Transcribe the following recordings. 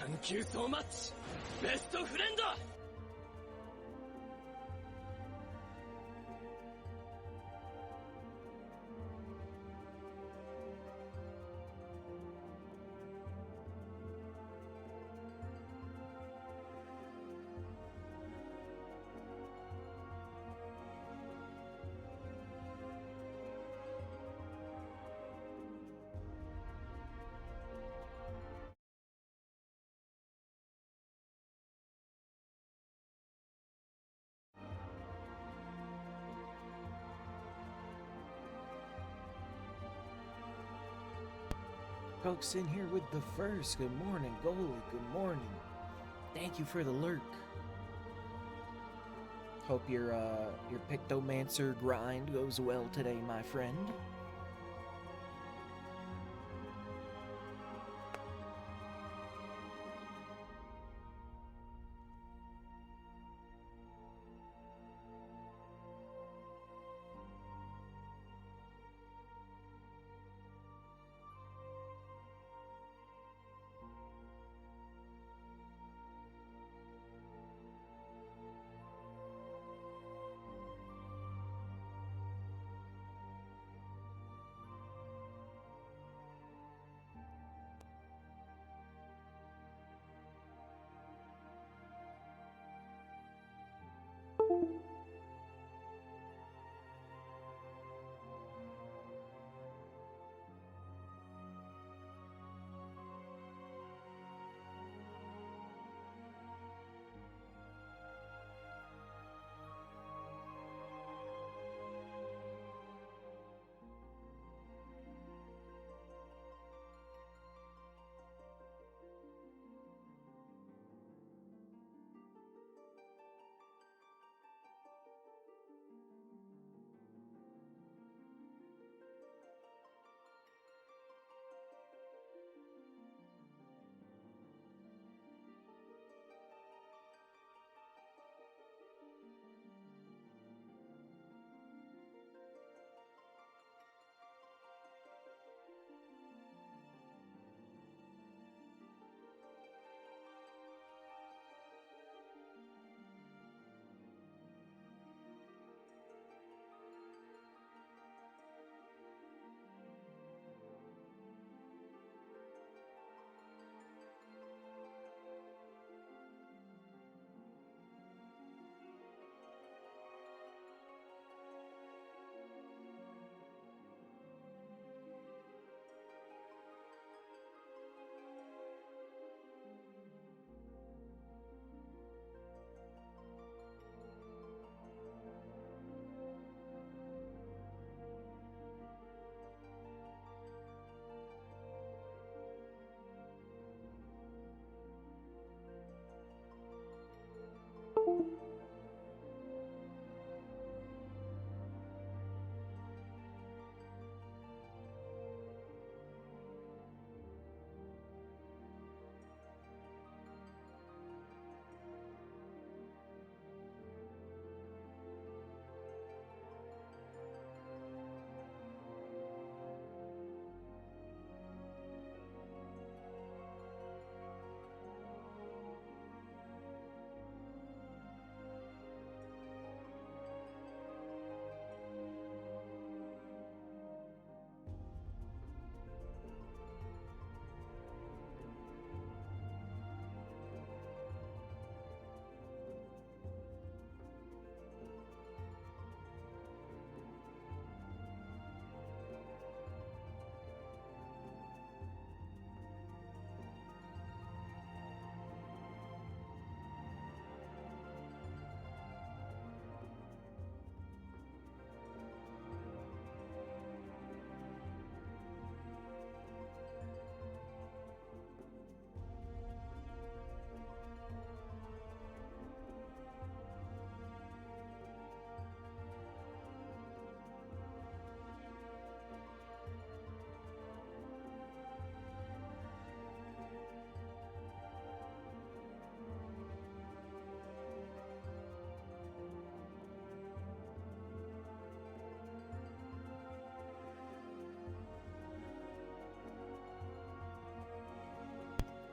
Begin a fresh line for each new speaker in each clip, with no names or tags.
Thank you so much, best friend!
Folks in here with the first. Good morning, Goalie. Good morning. Thank you for the lurk. Hope your Pictomancer grind goes well today, my friend.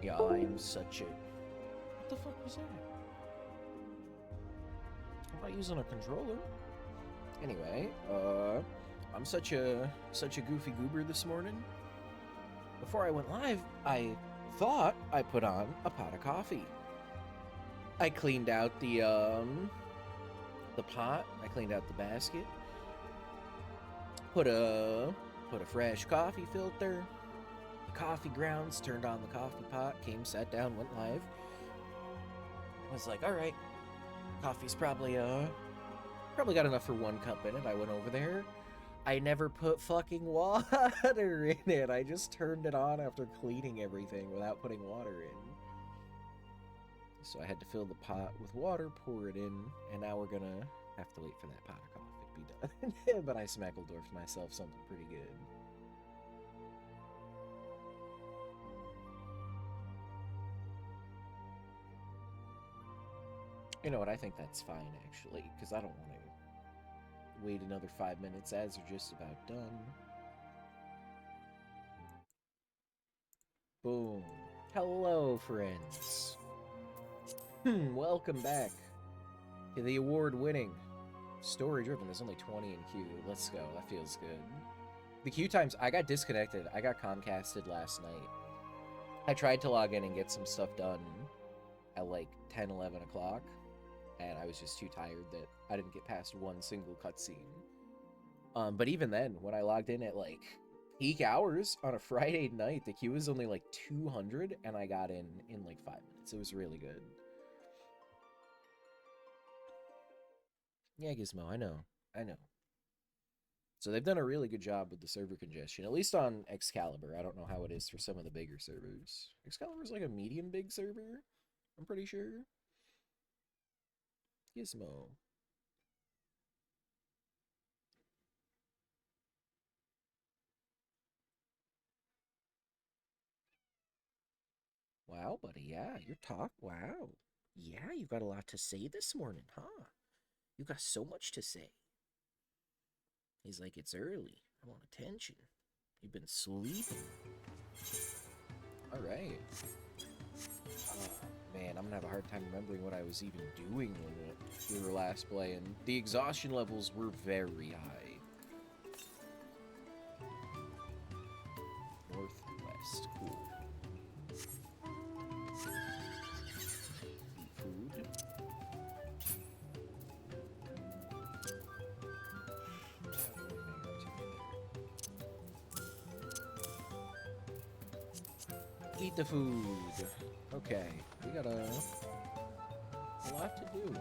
Yeah, I am such a... What the fuck was that? I'm not using a controller. Anyway, I'm such a goofy goober this morning. Before I went live, I thought I put on a pot of coffee. I cleaned out the pot. I cleaned out the basket. Put a fresh coffee filter. The coffee grounds. Turned on the coffee pot. Came, sat down, went live. I was like, all right, coffee's probably got enough for 1 cup in it. I went over there. I never put fucking water in it. I just turned it on after cleaning everything without putting water in. So I had to fill the pot with water, pour it in, and now we're gonna have to wait for that pot of coffee to be done. But I smackledorfed myself something pretty good. You know what, I think that's fine, actually, because I don't want to wait another 5 minutes. Ads are just about done. Boom. Hello, friends. Welcome back to the award-winning story-driven. There's only 20 in queue. Let's go. That feels good. The queue times, I got disconnected. I got Comcasted last night. I tried to log in and get some stuff done at like 10, 11 o'clock. And I was just too tired that I didn't get past one single cutscene. But even then, when I logged in at like peak hours on a Friday night, the queue was only like 200, and I got in like 5 minutes. It was really good. Yeah, Gizmo, I know. So they've done a really good job with the server congestion, at least on Excalibur. I don't know how it is for some of the bigger servers. Excalibur's like a medium big server, I'm pretty sure. Gizmo. Wow, buddy, yeah, wow. Yeah, you've got a lot to say this morning, huh? You got so much to say. He's like, it's early. I want attention. You've been sleeping. Alright. Oh, man, I'm gonna have a hard time remembering what I was even doing when we were last playing. The exhaustion levels were very high. Northwest, cool. Food. Eat the food. Okay, we got a lot to do.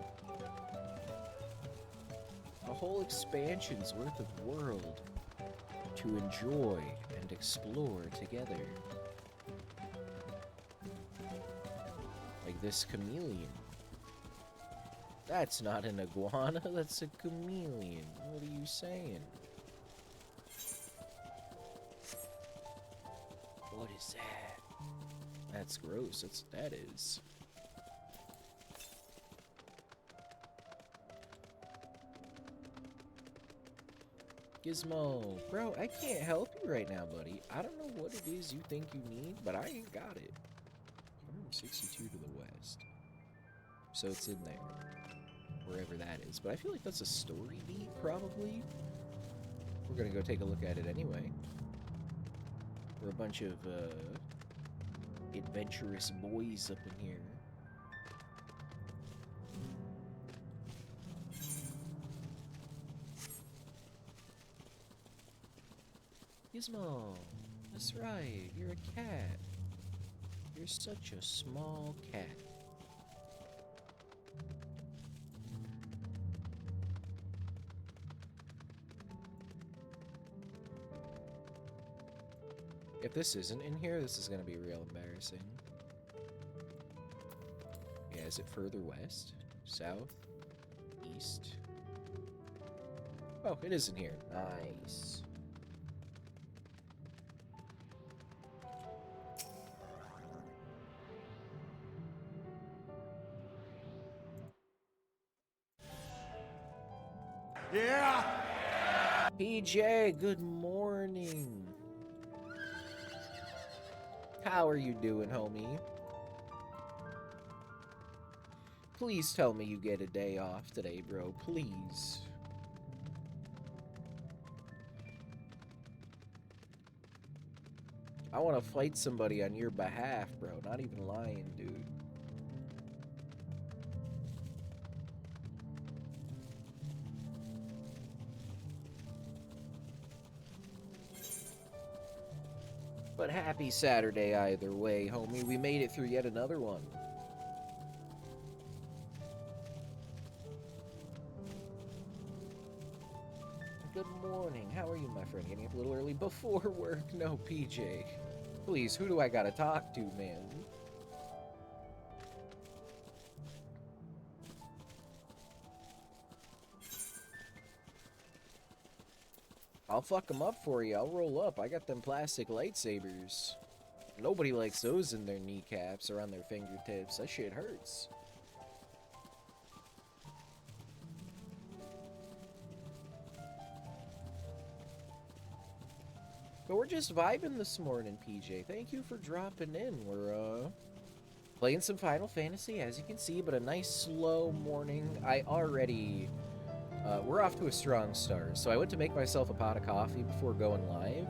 A whole expansion's worth of world to enjoy and explore together. Like this chameleon. That's not an iguana, that's a chameleon. What are you saying? What is that? That's gross, that's what that is. Gizmo, bro, I can't help you right now, buddy. I don't know what it is you think you need, but I ain't got it. 162 to the west. So it's in there. Wherever that is. But I feel like that's a story beat, probably. We're gonna go take a look at it anyway. We're a bunch of, adventurous boys up in here. Gizmo, that's right, you're a cat. You're such a small cat. If this isn't in here, this is gonna be real embarrassing. Yeah, is it further west? South? East? Oh, it is in here. Nice.
Yeah!
PJ, good morning. How are you doing, homie? Please tell me you get a day off today, bro. Please. I want to fight somebody on your behalf, bro. Not even lying, dude. But happy Saturday either way, homie. We made it through yet another one. Good morning. How are you, my friend? Getting up a little early before work? No, PJ. Please, who do I gotta talk to, man? I'll fuck them up for you. I'll roll up. I got them plastic lightsabers. Nobody likes those in their kneecaps or on their fingertips. That shit hurts. But we're just vibing this morning, PJ. Thank you for dropping in. We're, playing some Final Fantasy, as you can see, but a nice, slow morning. We're off to a strong start. So I went to make myself a pot of coffee before going live.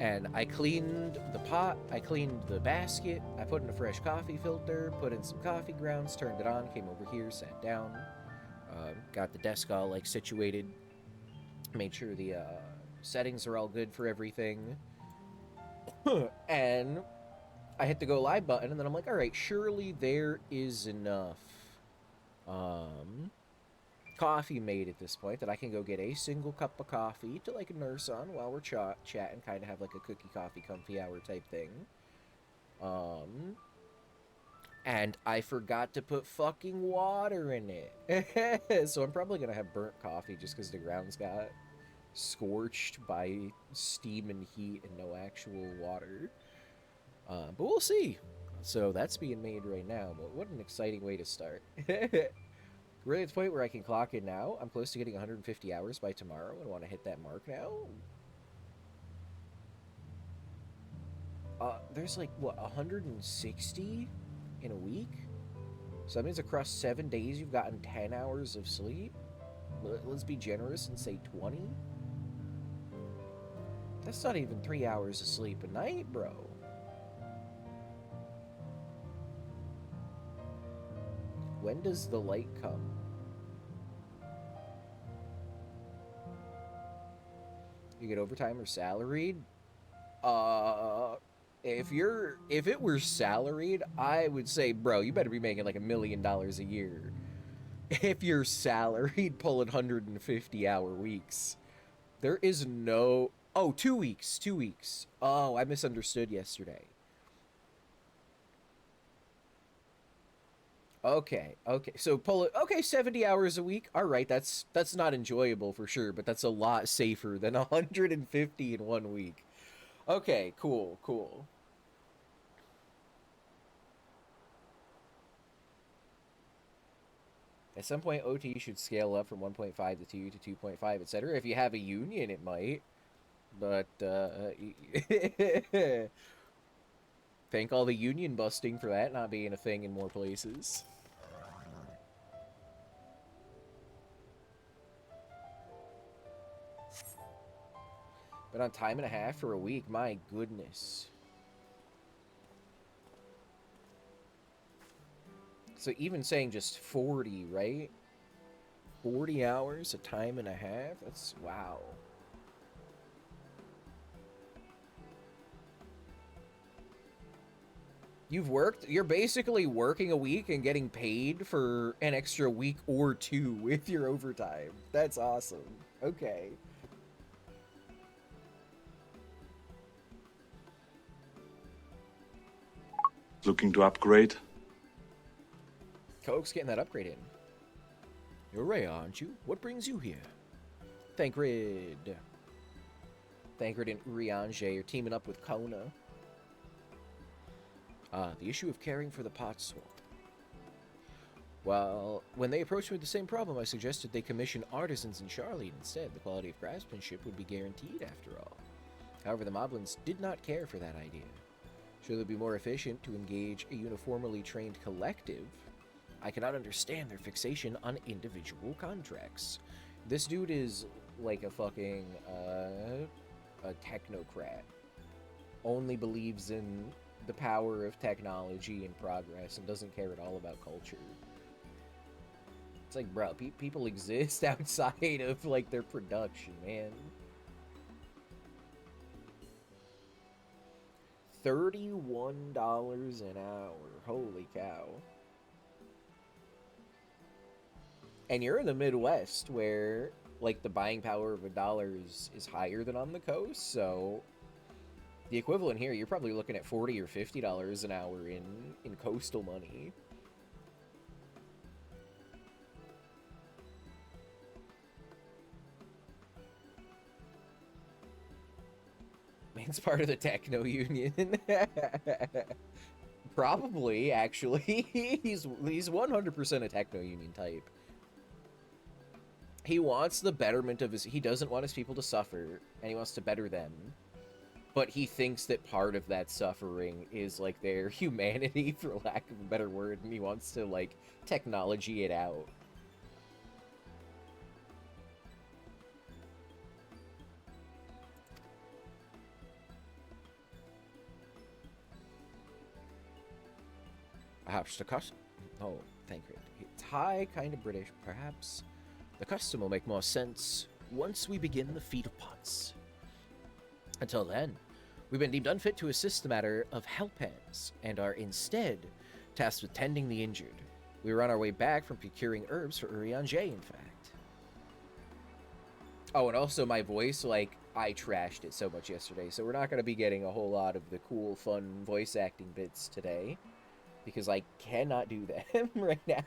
And I cleaned the pot, I cleaned the basket, I put in a fresh coffee filter, put in some coffee grounds, turned it on, came over here, sat down, got the desk all, like, situated, made sure the, settings are all good for everything, and I hit the go live button, and then I'm like, alright, surely there is enough, coffee made at this point that I can go get a single cup of coffee to, like, nurse on while we're chatting, kind of have, like, a cookie coffee comfy hour type thing, and I forgot to put fucking water in it, so I'm probably gonna have burnt coffee just because the grounds got scorched by steam and heat and no actual water. But we'll see. So that's being made right now, but what an exciting way to start. Really at the point where I can clock in now. I'm close to getting 150 hours by tomorrow and want to hit that mark now. There's like, what, 160 in a week? So that means across 7 days you've gotten 10 hours of sleep? Let's be generous and say 20? That's not even 3 hours of sleep a night, bro. When does the light come? You get overtime or salaried? If it were salaried, I would say, bro, you better be making like $1 million a year. If you're salaried, pulling 150-hour weeks. There is no... Oh, 2 weeks. 2 weeks. Oh, I misunderstood yesterday. Okay. So pull it. Okay, 70 hours a week. All right, that's not enjoyable for sure, but that's a lot safer than 150 in 1 week. Okay, cool. At some point, OT should scale up from 1.5 to 2 to 2.5, etc. If you have a union, it might. But, thank all the union busting for that not being a thing in more places. But on time and a half for a week, my goodness. So even saying just 40, right? 40 hours, a time and a half? That's, wow. You're basically working a week and getting paid for an extra week or two with your overtime. That's awesome. Okay.
Looking to upgrade?
Coke's getting that upgrade in. You're Ray, aren't you? What brings you here? Thancred and Urianger are teaming up with Kona. The issue of caring for the pot swamp. Well, when they approached me with the same problem, I suggested they commission artisans in Charlotte instead. The quality of craftsmanship would be guaranteed, after all. However, the Moblins did not care for that idea. Should it be more efficient to engage a uniformly trained collective? I cannot understand their fixation on individual contracts. This dude is like a fucking a technocrat. Only believes in the power of technology and progress and doesn't care at all about culture. It's like, bro, people exist outside of like their production, man. $31 an hour. Holy cow. And you're in the Midwest where like the buying power of $1 is higher than on the coast, so the equivalent here, you're probably looking at $40 or $50 an hour in coastal money. Man's part of the techno union. Probably, actually. He's 100% a techno union type. He wants the betterment of his... He doesn't want his people to suffer, and he wants to better them. But he thinks that part of that suffering is, like, their humanity, for lack of a better word, and he wants to, like, technology it out. Perhaps the custom... Oh, thank you. It's high, kind of British, perhaps. The custom will make more sense once we begin the feat of pots. Until then, we've been deemed unfit to assist the matter of help hands, and are instead tasked with tending the injured. We were on our way back from procuring herbs for Urianger, in fact. Oh, and also my voice, like, I trashed it so much yesterday, so we're not going to be getting a whole lot of the cool, fun voice acting bits today, because I cannot do them right now.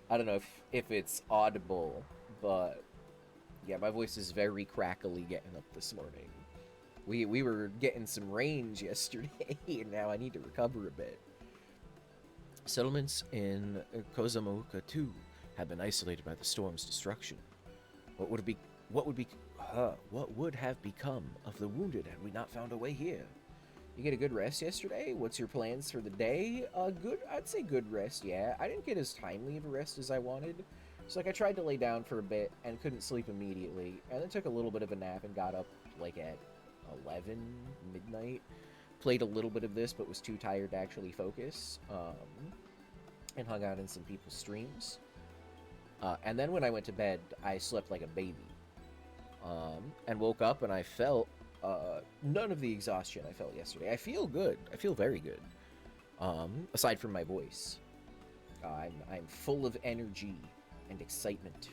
I don't know if it's audible, but yeah, my voice is very crackly getting up this morning. We were getting some range yesterday, and now I need to recover a bit. Settlements in Kozamuka too have been isolated by the storm's destruction. What would have become of the wounded had we not found a way here? You get a good rest yesterday? What's your plans for the day? I'd say good rest, yeah. I didn't get as timely of a rest as I wanted. So, like, I tried to lay down for a bit and couldn't sleep immediately. And then took a little bit of a nap and got up, like, at 11, midnight. Played a little bit of this, but was too tired to actually focus. And hung out in some people's streams. And then when I went to bed, I slept like a baby. And woke up and I felt... none of the exhaustion I felt yesterday. I feel good. I feel very good. Aside from my voice. I'm full of energy and excitement.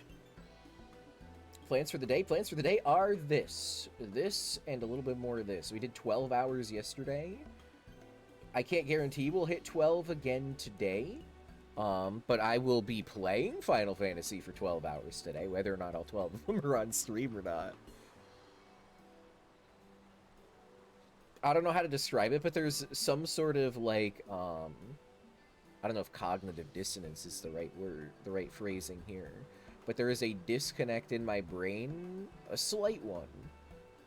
Plans for the day? Plans for the day are this. This and a little bit more of this. We did 12 hours yesterday. I can't guarantee we'll hit 12 again today. But I will be playing Final Fantasy for 12 hours today, whether or not all 12 of them are on stream or not. I don't know how to describe it, but there's some sort of, like, I don't know if cognitive dissonance is the right word, the right phrasing here, but there is a disconnect in my brain, a slight one,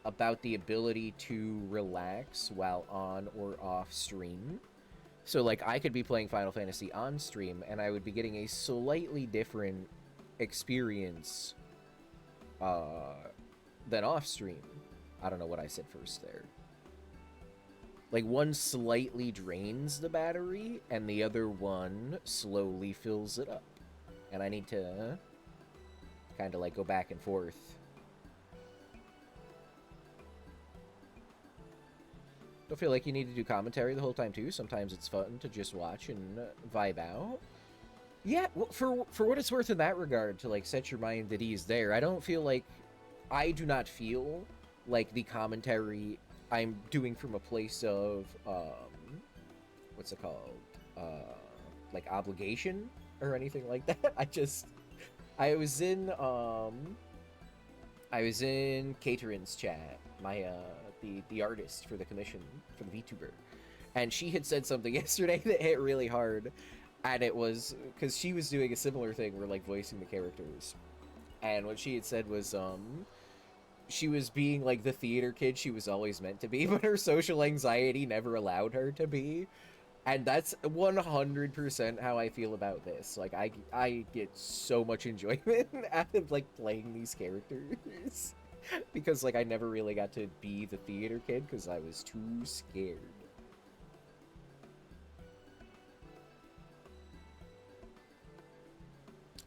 about the ability to relax while on or off stream. So, like, I could be playing Final Fantasy on stream, and I would be getting a slightly different experience than off stream. I don't know what I said first there. Like, one slightly drains the battery, and the other one slowly fills it up. And I need to kind of, like, go back and forth. Don't feel like you need to do commentary the whole time, too. Sometimes it's fun to just watch and vibe out. Yeah, well, for what it's worth in that regard, to, like, set your mind at ease there, I don't feel like... I do not feel like the commentary I'm doing from a place of, what's it called? Like, obligation or anything like that. I was in Caiterin's chat, my, the artist for the commission, for the VTuber, and she had said something yesterday that hit really hard, and it was, because she was doing a similar thing where, like, voicing the characters, and what she had said was, she was being like the theater kid she was always meant to be, but her social anxiety never allowed her to be. And that's 100% how I feel about this. Like, I get so much enjoyment out of, like, playing these characters. Because, like, I never really got to be the theater kid because I was too scared.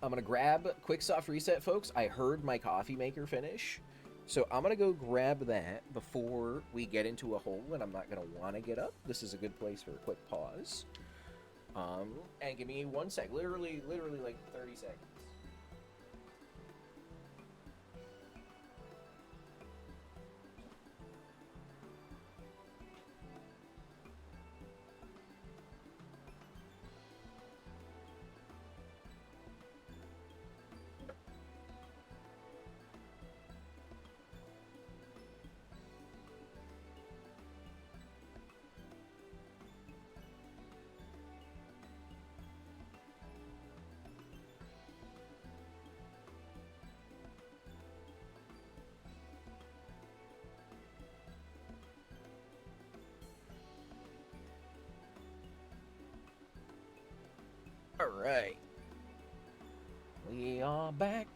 I'm gonna grab quick soft reset, folks. I heard my coffee maker finish. So I'm gonna go grab that before we get into a hole, and I'm not gonna want to get up. This is a good place for a quick pause. And give me 1 sec, literally like 30 seconds. Alright. We are back.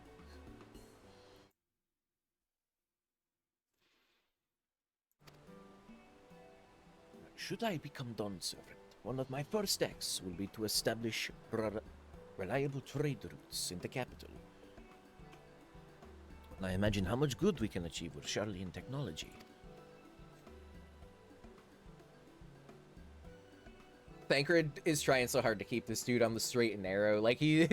Should I become Dawn Servant, one of my first acts will be to establish reliable trade routes in the capital. I imagine how much good we can achieve with Charlian technology. Thancred is trying so hard to keep this dude on the straight and narrow. Like, he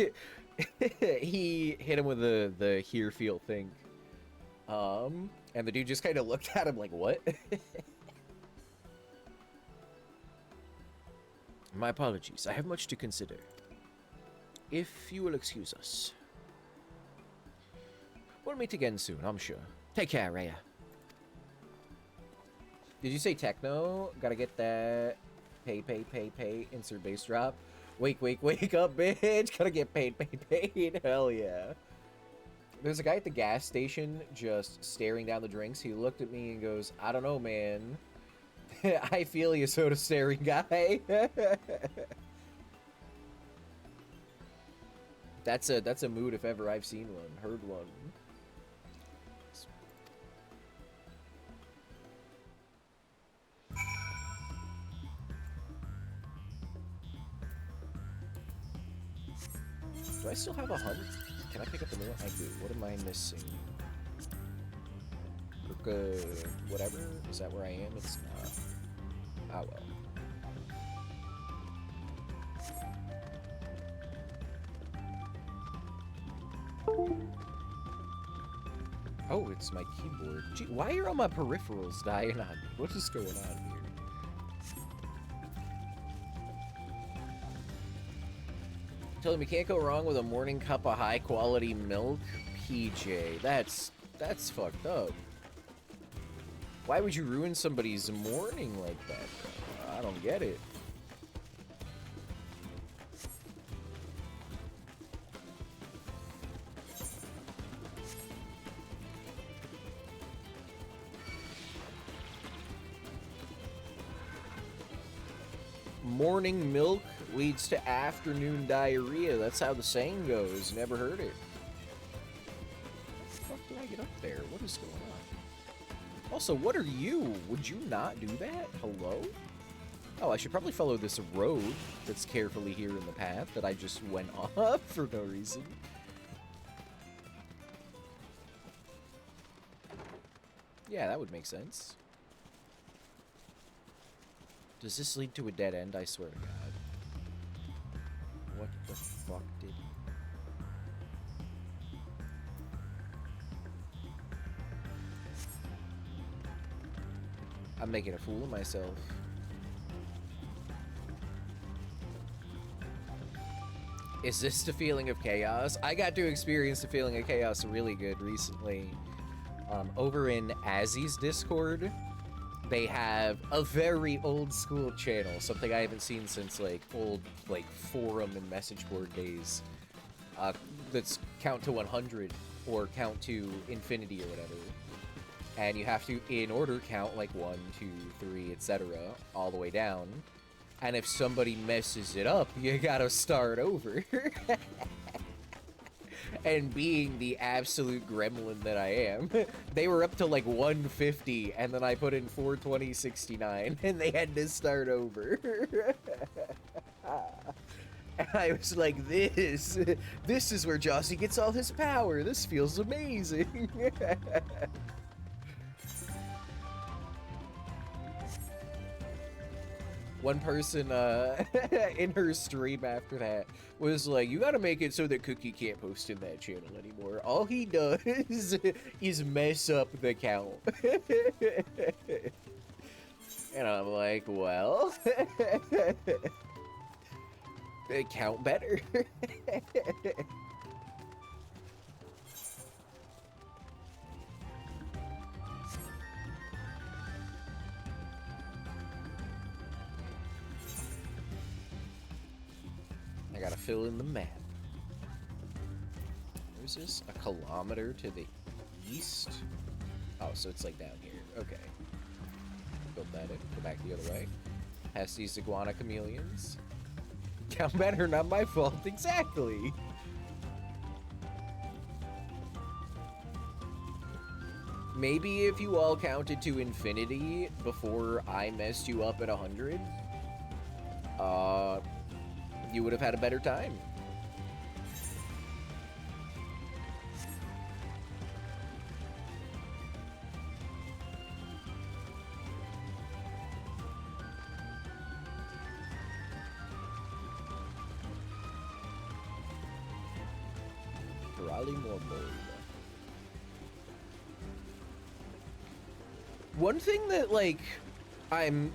he hit him with the hear, feel, think. And the dude just kind of looked at him like, what? My apologies. I have much to consider. If you will excuse us. We'll meet again soon, I'm sure. Take care, Rhea. Did you say techno? Gotta get that. Pay. Insert bass drop. Wake up, bitch. Gotta get paid. Hell yeah. There's a guy at the gas station just staring down the drinks. He looked at me and goes, I don't know, man. I feel you, soda staring guy. That's a mood if ever I've seen one, heard one. Do I still have a hunt? Can I pick up the meal? I do. What am I missing? Whatever. Is that where I am? It's not. Ah, well. Oh, it's my keyboard. Gee, why are all my peripherals dying on me? What is going on here? Tell him you can't go wrong with a morning cup of high-quality milk. PJ, that's fucked up. Why would you ruin somebody's morning like that, bro? I don't get it. Morning milk leads to afternoon diarrhea. That's how the saying goes. Never heard it. How the fuck did I get up there? What is going on? Also, what are you? Would you not do that? Hello? Oh, I should probably follow this road that's carefully here in the path that I just went off for no reason. Yeah, that would make sense. Does this lead to a dead end? I swear to God. What the fuck did... I'm making a fool of myself. Is this the feeling of chaos? I got to experience the feeling of chaos really good recently. Over in Azzy's Discord, they have a very old school channel, something I haven't seen since like old like forum and message board days. That's count to 100 or count to infinity or whatever. And you have to, in order, count like 1, 2, 3, etc., all the way down. And if somebody messes it up, you gotta start over. And being the absolute gremlin that I am, they were up to like 150, and then I put in 420.69, and they had to start over. And I was like, this is where Jossie gets all his power. This feels amazing. One person in her stream after that was like, you gotta make it so that Cookie can't post in that channel anymore. All he does is mess up the count. And I'm like, well, they count better. I gotta fill in the map. Where's this? A kilometer to the east? Oh, so it's like down here. Okay. Build that in. Go back the other way. Past these iguana chameleons. Count better, not my fault. Exactly. Maybe if you all counted to infinity before I messed you up at 100, you would have had a better time. One thing that, like, I'm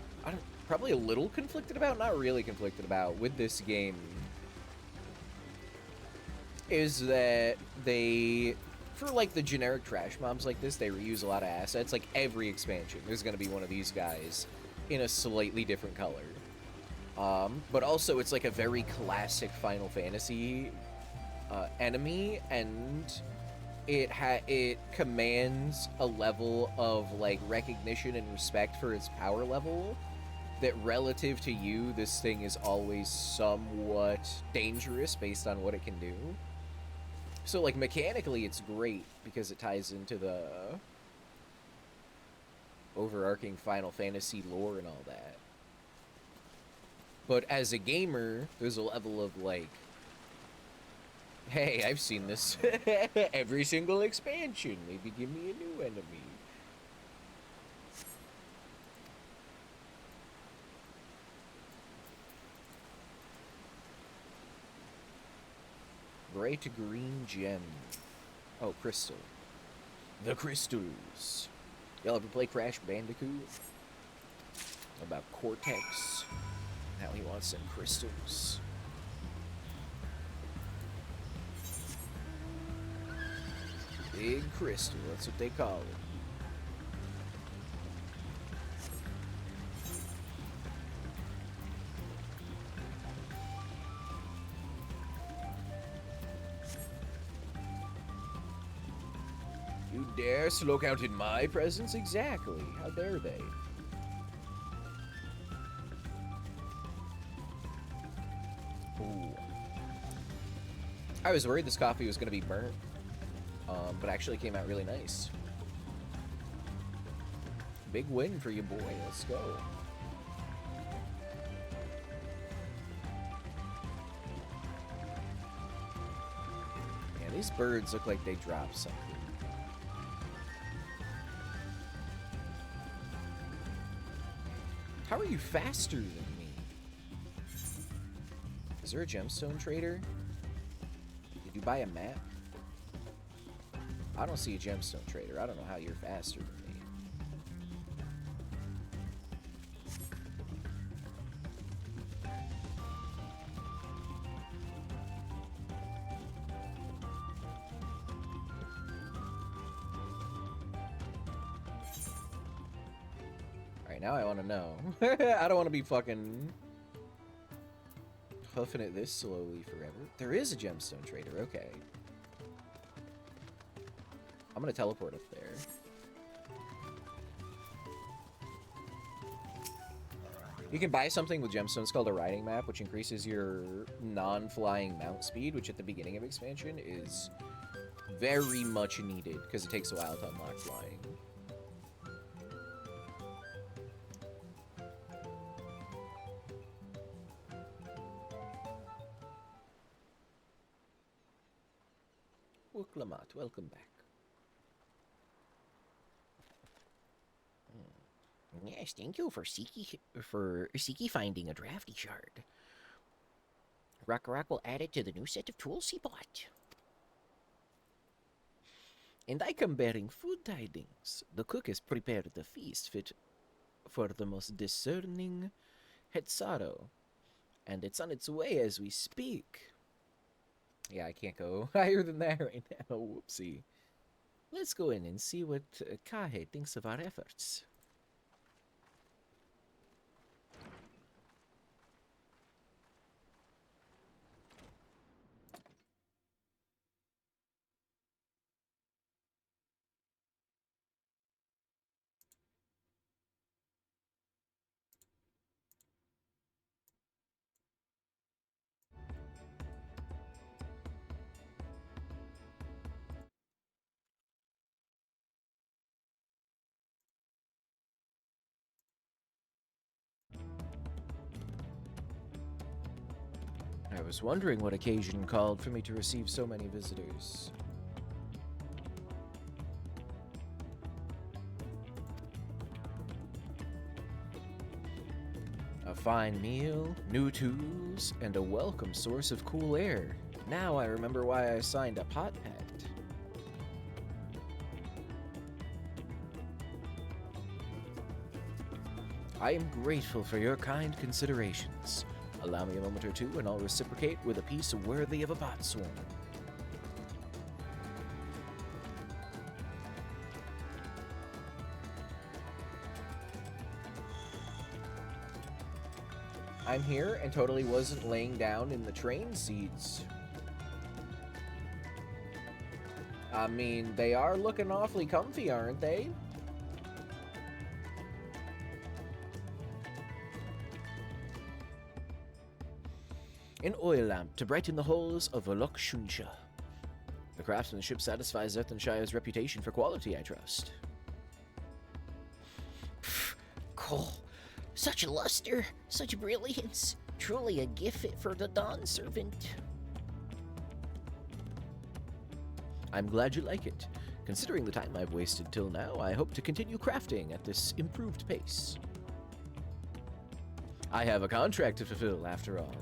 probably a little conflicted about, not really conflicted about, with this game is that they, for, like, the generic trash mobs like this, they reuse a lot of assets. Like, every expansion, there's going to be one of these guys in a slightly different color. But also, it's, like, a very classic Final Fantasy enemy, and it commands a level of, like, recognition and respect for its power level that relative to you, this thing is always somewhat dangerous based on what it can do. So, like, mechanically it's great because it ties into the overarching Final Fantasy lore and all that. But as a gamer, there's a level of, like, hey, I've seen this every single expansion. Maybe give me a new enemy. Bright green gem. Oh, crystal. The crystals. Y'all ever play Crash Bandicoot? About Cortex. Now he wants some crystals. Big crystal, that's what they call it. You dare slow count in my presence? Exactly. How dare they? Ooh. I was worried this coffee was going to be burnt. But actually came out really nice. Big win for you, boy. Let's go. Yeah, these birds look like they dropped something. How are you faster than me? Is there a gemstone trader? Did you buy a map? I don't see a gemstone trader. I don't know how you're faster than me. Alright, now I want to know. I don't want to be fucking huffing it this slowly forever. There is a gemstone trader, okay. I'm gonna teleport up there. You can buy something with gemstones called a riding map, which increases your non-flying mount speed, which at the beginning of expansion is very much needed because it takes a while to unlock flying. Wuklamat, welcome back. Yes, thank you for Seeky finding a drafty shard. Rock will add it to the new set of tools he bought. And I come bearing food tidings. The cook has prepared the feast fit for the most discerning Hetzaro, and it's on its way as we speak. Yeah, I can't go higher than that right now. Whoopsie. Let's go in and see what Kahe thinks of our efforts. I was wondering what occasion called for me to receive so many visitors. A fine meal, new tools, and a welcome source of cool air. Now I remember why I signed a pot pact. I am grateful for your kind considerations. Allow me a moment or two, and I'll reciprocate with a piece worthy of a pot swarm. I'm here and totally wasn't laying down in the train seats. I mean, they are looking awfully comfy, aren't they? An oil lamp to brighten the halls of Lokshunsha. The craftsmanship satisfies Zethanshire's reputation for quality, I trust.
Cool. Such luster, such brilliance. Truly a gift fit for the Dawn Servant.
I'm glad you like it. Considering the time I've wasted till now, I hope to continue crafting at this improved pace. I have a contract to fulfill, after all.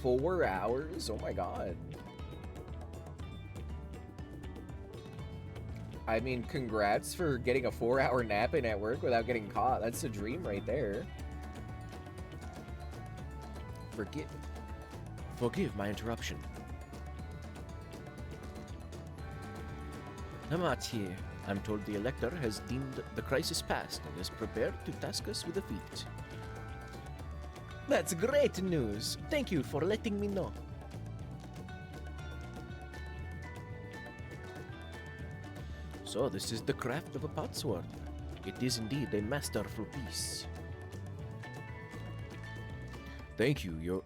$4? Oh my god. I mean, congrats for getting a 4-hour nap in at work without getting caught. That's a dream right there. Forgive my interruption. Namat here. I'm told the Elector has deemed the crisis past and is prepared to task us with a feat. That's great news. Thank you for letting me know. So this is the craft of a potsword. It is indeed a masterful piece. Thank you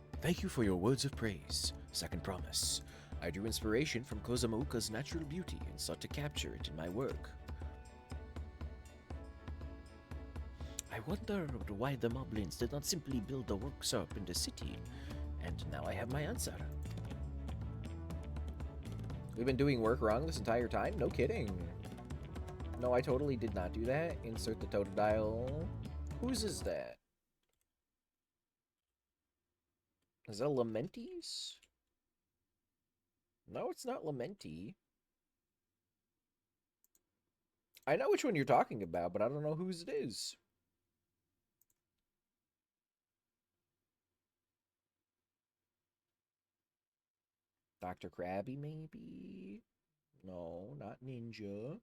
for your words of praise. Second promise. I drew inspiration from Kozamouka's natural beauty and sought to capture it in my work. I wondered why the moblins did not simply build a workshop in the city, and now I have my answer. We've been doing work wrong this entire time? No kidding. No, I totally did not do that. Insert the total dial. Whose is that? Is that Lamenti's? No, it's not Lamenti. I know which one you're talking about, but I don't know whose it is. Dr. Krabby, maybe? No, not Ninja.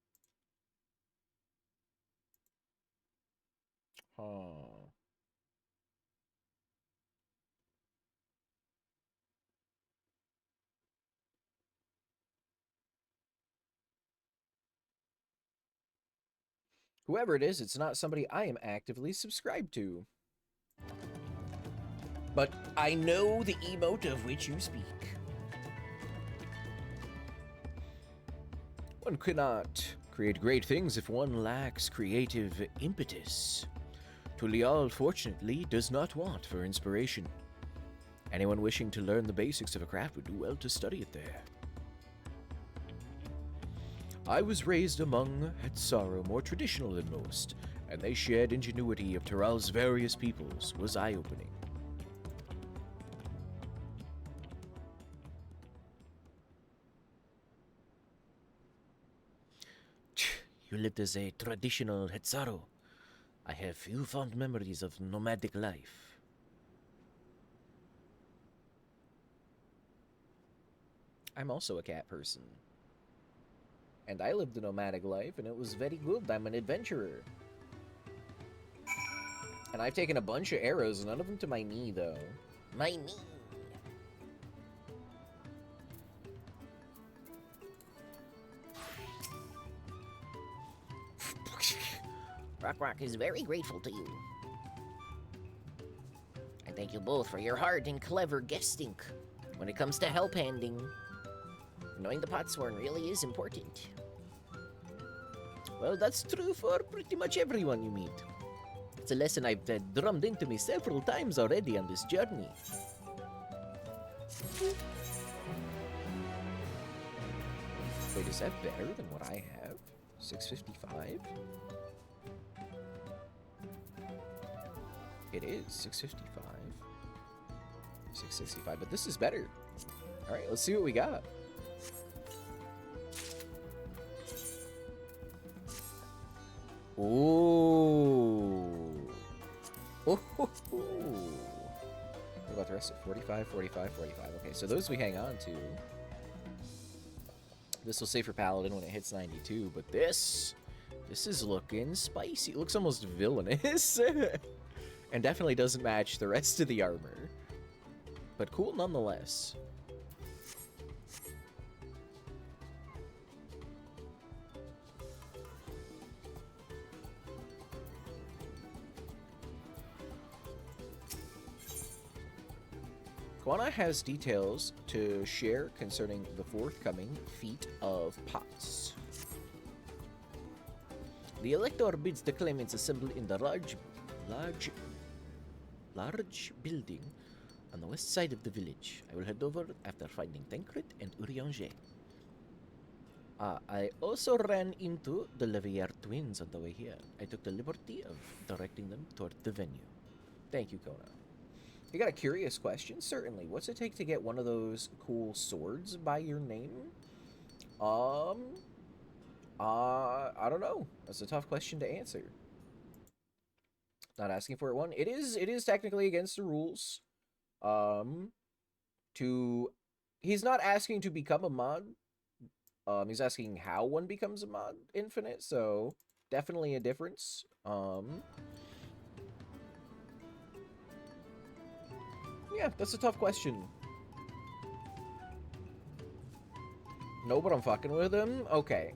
Huh. Whoever it is, it's not somebody I am actively subscribed to. But I know the emote of which you speak. One cannot create great things if one lacks creative impetus. Tulial, fortunately, does not want for inspiration. Anyone wishing to learn the basics of a craft would do well to study it there. I was raised among Hetsaro, more traditional than most, and they shared ingenuity of Tural's various peoples was eye-opening. You lived as a traditional Hetsaro. I have few fond memories of nomadic life. I'm also a cat person. And I lived a nomadic life, and it was very good. I'm an adventurer. And I've taken a bunch of arrows, none of them to my knee, though.
My knee. Rock is very grateful to you. I thank you both for your hard and clever guesting. When it comes to help handing, knowing the Potsworn really is important.
Well, that's true for pretty much everyone you meet. It's a lesson I've drummed into me several times already on this journey. Wait, is that better than what I have? 655? It is 655. 665, but this is better. Alright, let's see what we got. Ooh. Ooh. What about the rest of 45, 45, 45? Okay, so those we hang on to. This will save for Paladin when it hits 92, but this is looking spicy. It looks almost villainous. And definitely doesn't match the rest of the armor. But cool nonetheless. Guana has details to share concerning the forthcoming Feat of Pots. The Elector bids the claimants assemble in the large building on the west side of the village. I will head over after finding Tancred and Urianger. I also ran into the Levier twins on the way here. I took the liberty of directing them toward the venue. Thank you, Kona. You got a curious question? Certainly. What's it take to get one of those cool swords by your name? I don't know. That's a tough question to answer. Not asking for it one. It is technically against the rules. He's not asking to become a mod. He's asking how one becomes a mod infinite, so definitely a difference. Yeah, that's a tough question. No, but I'm fucking with him? Okay.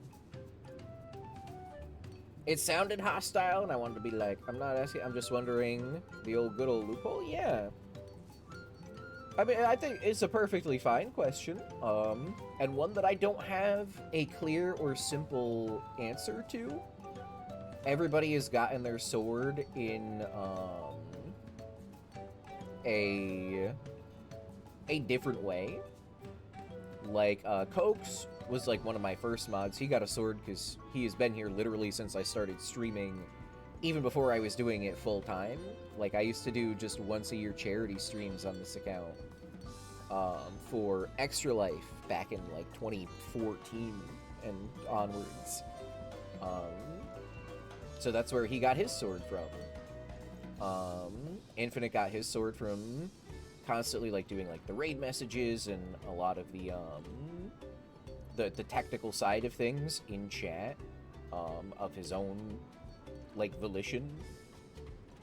It sounded hostile, and I wanted to be like, I'm not asking, I'm just wondering, the old good old loophole? Yeah. I mean, I think it's a perfectly fine question, and one that I don't have a clear or simple answer to. Everybody has gotten their sword in, a different way. Like, Cokes was like one of my first mods. He got a sword because he has been here literally since I started streaming, even before I was doing it full time. Like, I used to do just once a year charity streams on this account for Extra Life back in like 2014 and onwards. So that's where he got his sword from. Infinite got his sword from constantly like doing like the raid messages and a lot of the technical side of things in chat, of his own like volition.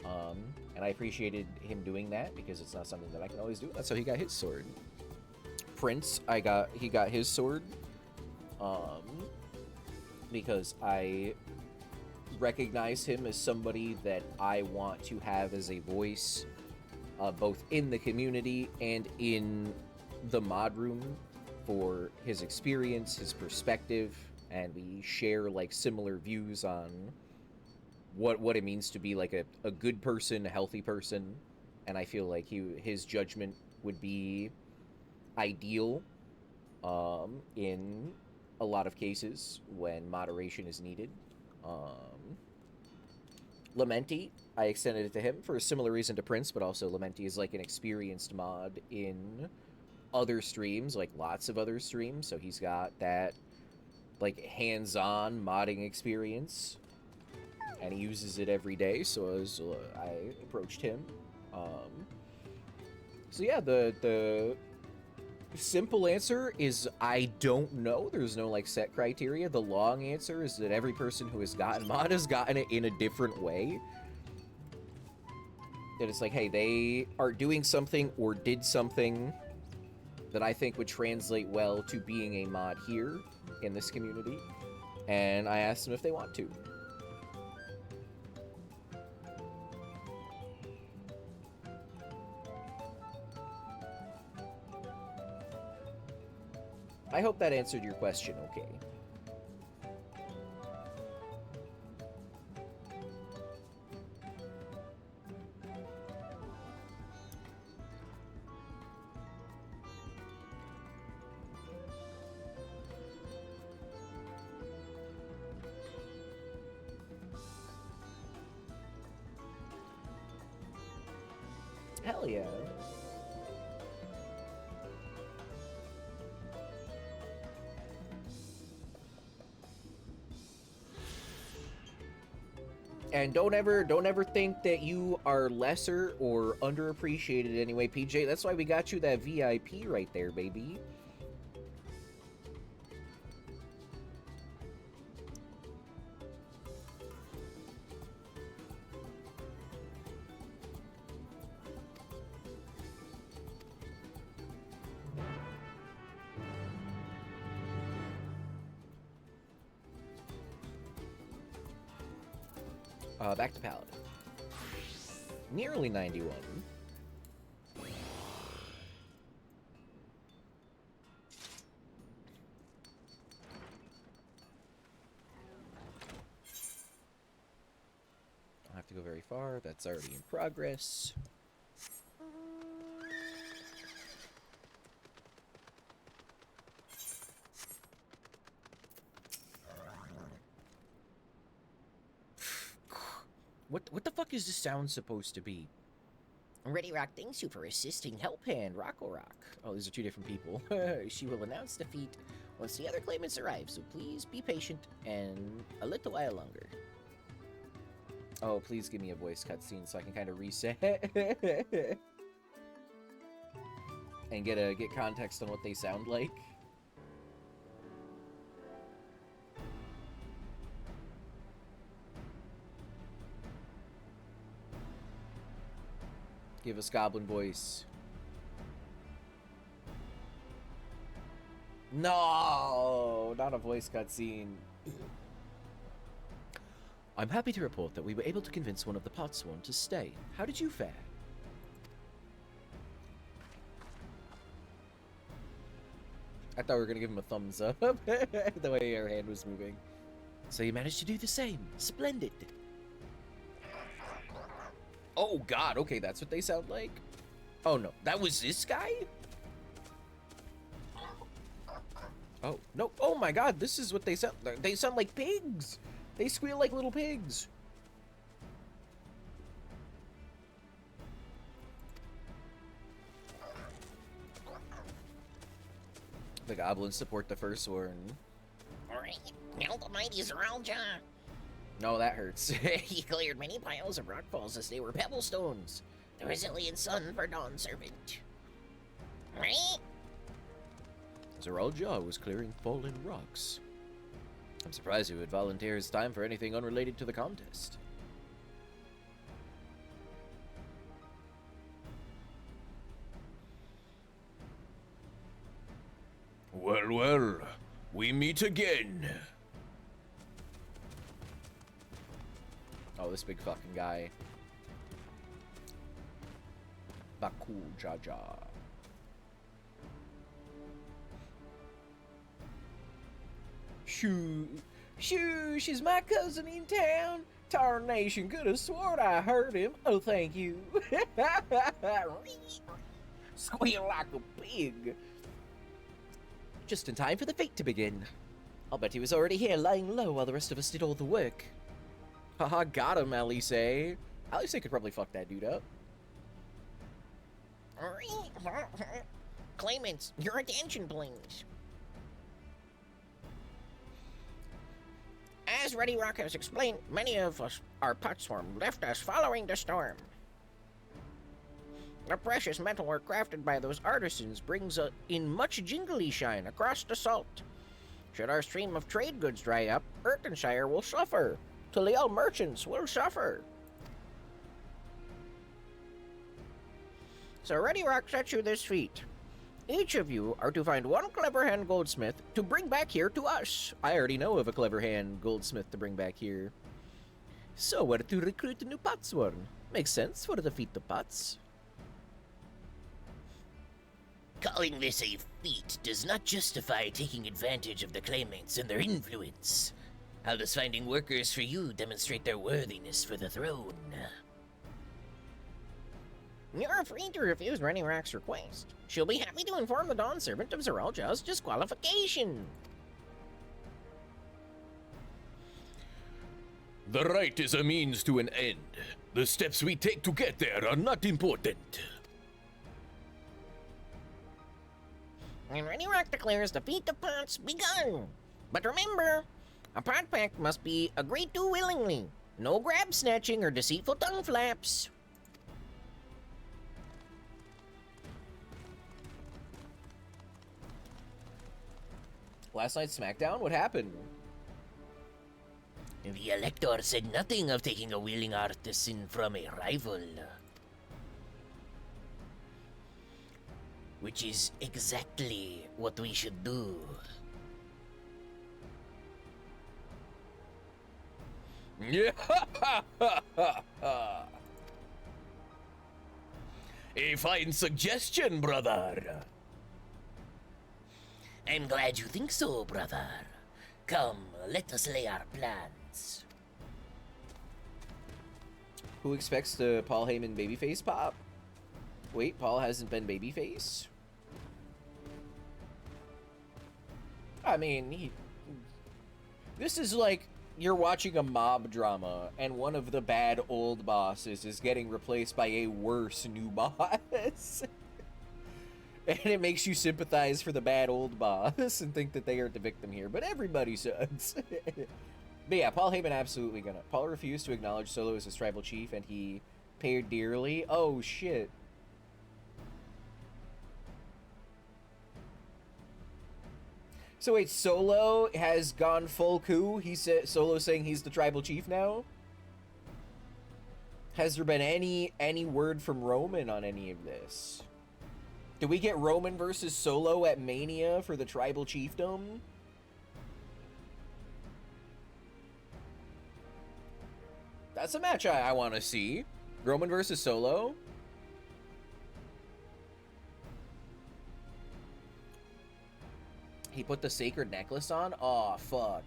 And I appreciated him doing that because it's not something that I can always do. That's how he got his sword. Prince, he got his sword because I recognize him as somebody that I want to have as a voice, both in the community and in the mod room, for his experience, his perspective, and we share like similar views on what it means to be like a good person, a healthy person, and I feel like his judgment would be ideal in a lot of cases when moderation is needed. Lamenti, I extended it to him for a similar reason to Prince, but also Lamenti is like an experienced mod in other streams, like lots of other streams, so he's got that like hands-on modding experience, and he uses it every day. So I approached him. So yeah, the simple answer is I don't know. There's no like set criteria. The long answer is that every person who has gotten mod has gotten it in a different way. That it's like, hey, they are doing something or did something that I think would translate well to being a mod here in this community, and I asked them if they want to. I hope that answered your question okay. Hell yeah. And don't ever think that you are lesser or underappreciated anyway, PJ. That's why we got you that VIP right there, baby. Back to Paladin. Nearly 91. I'll have to go very far. That's already in progress. What the fuck is this sound supposed to be?
Ready Rock thanks you for assisting
Help Hand, Rocco Rock. Oh, these are two different people.
She will announce defeat once the other claimants arrive, so please be patient and a little while longer.
Oh, please give me a voice cutscene so I can kind of reset and get context on what they sound like. Give us goblin voice. No, not a voice cutscene. I'm happy to report that we were able to convince one of the Potsworn to stay. How did you fare? I thought we were gonna give him a thumbs up, the way her hand was moving. So you managed to do the same. Splendid. Oh god, okay, that's what they sound like? Oh no, that was this guy? Oh, no, oh my god, this is what they sound like. They sound like pigs! They squeal like little pigs. The goblins support the first one.
Alright, now the mighty Zeralja.
No, that hurts.
He cleared many piles of rockfalls as they were pebble stones. The resilient sun for Dawn Servant. Right?
Zeralja was clearing fallen rocks. I'm surprised he would volunteer his time for anything unrelated to the contest.
Well, well, we meet again.
this big fucking guy. Baku Jaja. Shoo, she's my cousin in town. Tarnation could have sworn I heard him. Oh, thank you. Squeal like a pig. Just in time for the fete to begin. I'll bet he was already here lying low while the rest of us did all the work. Haha, got him, Alice. Alice could probably fuck that dude up.
Claimants, your attention, please. As Ready Rock has explained, many of us, our pot swarm, left us following the storm. The precious metalwork crafted by those artisans brings in much jingly shine across the salt. Should our stream of trade goods dry up, Ertonshire will suffer. Taliel merchants will suffer. So Ready Rock sets you this feat. Each of you are to find one clever hand goldsmith to bring back here to us.
I already know of a clever hand goldsmith to bring back here. So we're to recruit a new potsworn. Makes sense for the feat of pots.
Calling this a feat does not justify taking advantage of the claimants and their influence. How does finding workers for you demonstrate their worthiness for the throne? You're free to refuse Ready Rock's request. She'll be happy to inform the Dawn Servant of Zeralja's disqualification.
The right is a means to an end. The steps we take to get there are not important.
And Ready Rock declares the feat of pots begun. But remember, a pot pact must be agreed to willingly. No grab snatching or deceitful tongue flaps.
Last night's SmackDown? What happened?
The Elector said nothing of taking a willing artisan from a rival. Which is exactly what we should do.
A fine suggestion, brother.
I'm glad you think so, brother. Come, let us lay our plans.
Who expects the Paul Heyman babyface pop? Wait, Paul hasn't been babyface? I mean, this is like you're watching a mob drama and one of the bad old bosses is getting replaced by a worse new boss. And it makes you sympathize for the bad old boss and think that they are the victim here. But everybody sucks. But yeah, Paul Heyman absolutely gonna. Paul refused to acknowledge Solo as his tribal chief and he paid dearly. Oh shit. So wait, Solo has gone full coup? He said Solo saying he's the tribal chief now? Has there been any word from Roman on any of this? Do we get Roman versus Solo at Mania for the tribal chiefdom? That's a match I want to see. Roman versus Solo. He put the sacred necklace on? Aw, fuck.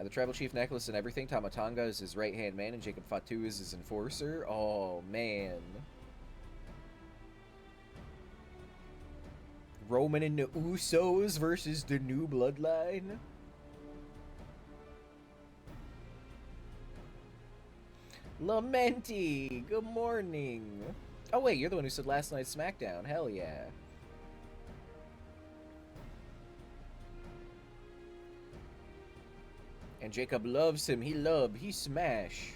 The tribal chief necklace and everything. Tamatanga is his right-hand man and Jacob Fatu is his enforcer. Oh, man. Roman and the Usos versus the new bloodline. Lamenti, good morning. Oh wait, you're the one who said last night's SmackDown. Hell yeah. And Jacob loves him. He smash.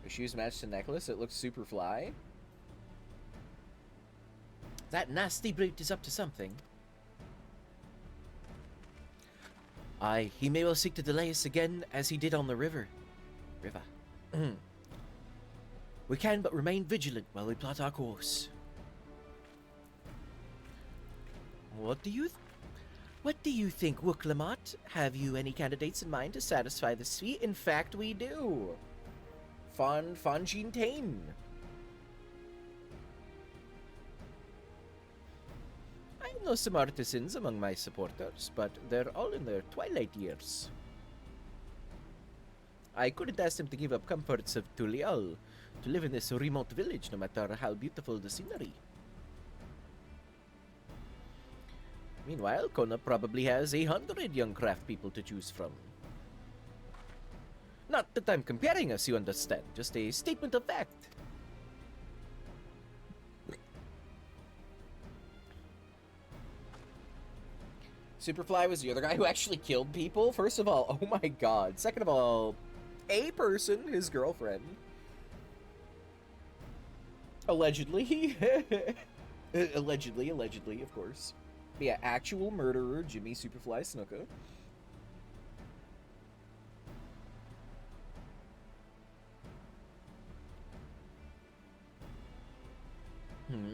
The shoes match the necklace. It looks super fly. That nasty brute is up to something. Aye, he may well seek to delay us again, as he did on the river. We can but remain vigilant while we plot our course. What do you What do you think, Wooklamot? Have you any candidates in mind to satisfy this fee? In fact, we do. Fanjin Tain. I know some artisans among my supporters, but they're all in their twilight years. I couldn't ask them to give up comforts of Tulial to live in this remote village, no matter how beautiful the scenery. Meanwhile, Kona probably has 100 young craft people to choose from. Not that I'm comparing us, you understand, just a statement of fact. Superfly was the other guy who actually killed people? First of all, oh my god. Second of all, a person, his girlfriend. Allegedly. allegedly, of course. But yeah, actual murderer, Jimmy Superfly Snuka.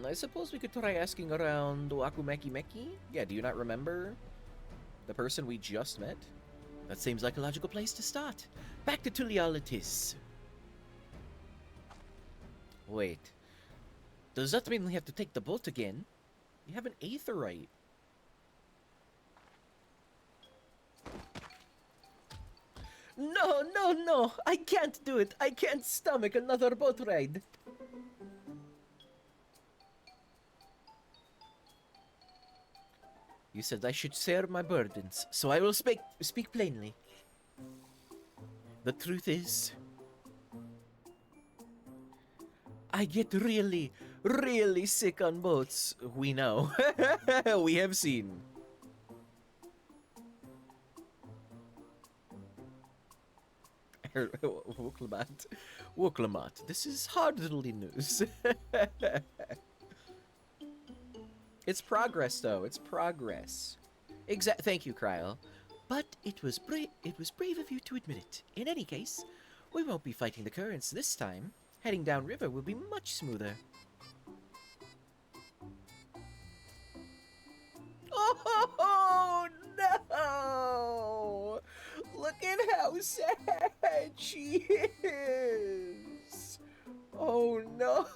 I suppose we could try asking around Wakumeki Meki? Yeah, do you not remember the person we just met? That seems like a logical place to start. Back to Tulialitis. Wait. Does that mean we have to take the boat again? We have an aetherite. No! I can't do it! I can't stomach another boat ride! You said I should share my burdens, so I will speak plainly. The truth is, I get really sick on boats. We know. We have seen. Woklamat, this is hardly news. It's progress, though. It's progress. Thank you, Kryl. But it was brave of you to admit it. In any case, we won't be fighting the currents this time. Heading downriver will be much smoother. Oh no! Look at how sad she is. Oh no!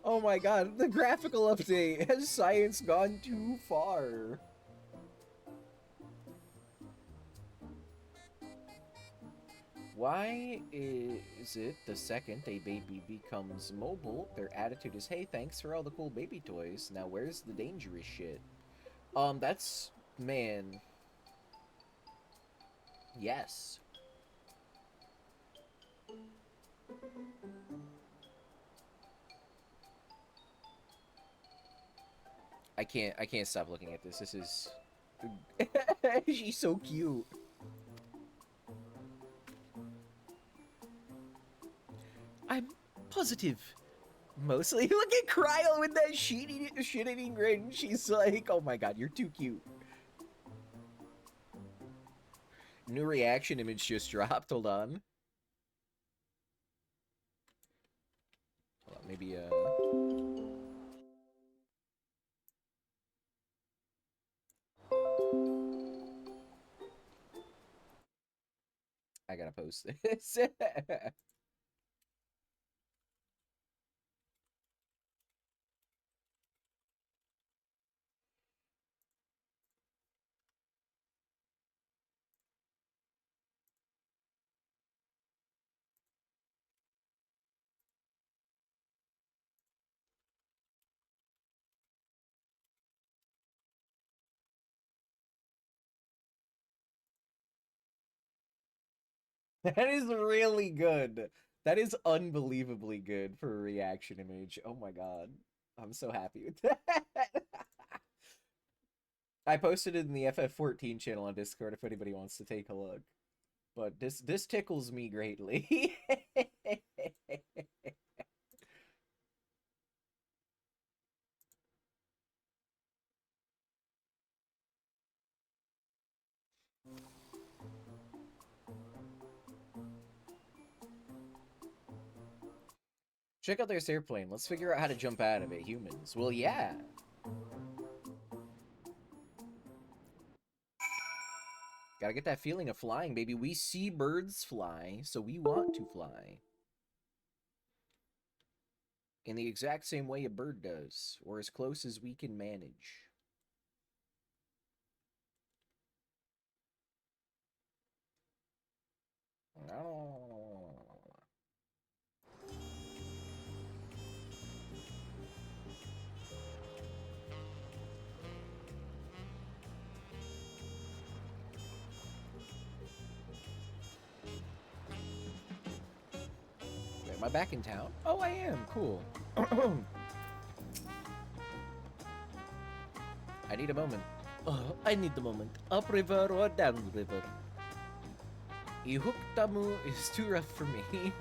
Oh my god, the graphical update. Has science gone too far? Why is it the second a baby becomes mobile, their attitude is, hey, thanks for all the cool baby toys. Now where's the dangerous shit? That's... man. Yes. I can't stop looking at this. This is... She's so cute. I'm positive. Mostly. Look at Kryl with that shit-eating grin. She's like, oh my god, you're too cute. New reaction image just dropped. Hold on. Hold on, maybe, I gotta post this. That is really good. That is unbelievably good for a reaction image. Oh my god. I'm so happy with that. I posted it in the FF14 channel on Discord if anybody wants to take a look. But this tickles me greatly. Check out this airplane. Let's figure out how to jump out of it, humans. Well, yeah. Gotta get that feeling of flying, baby. We see birds fly, so we want to fly. In the exact same way a bird does, or as close as we can manage. Am I back in town? Oh, I am. Cool. I need a moment. Oh, I need a moment. Upriver or downriver? Ihuktamu is too rough for me.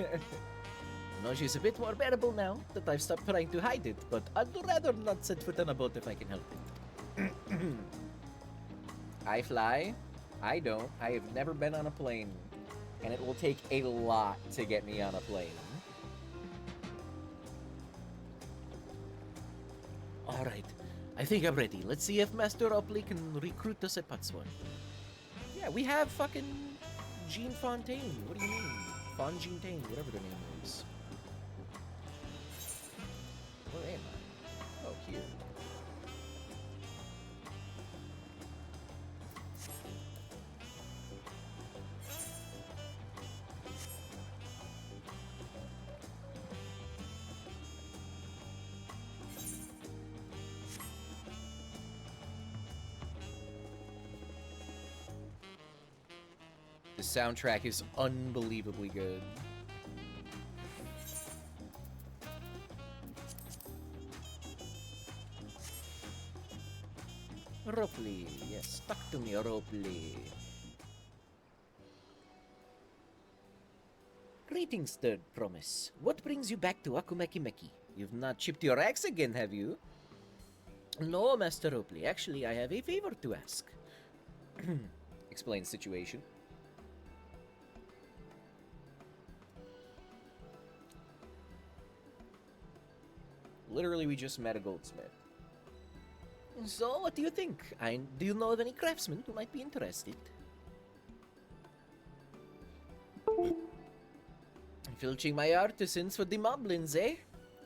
No, she's a bit more bearable now that I've stopped trying to hide it, but I'd rather not set foot on a boat if I can help it. I fly. I don't. I have never been on a plane, and it will take a lot to get me on a plane. Alright, I think I'm ready. Let's see if Master Opley can recruit us at Patswan. Yeah, we have fucking Jean Fontaine. What do you mean? Fontaine, whatever their name is. Where am I? Oh, here. The soundtrack is unbelievably good. Ropley, yes, talk to me, Ropley. Greetings, Third Promise. What brings you back to Akumekimeki? You've not chipped your axe again, have you? No, Master Ropley. Actually, I have a favor to ask. Explain the situation. Literally, we just met a goldsmith. So, what do you think? Do you know of any craftsmen who might be interested? Filching my artisans for the moblins, eh?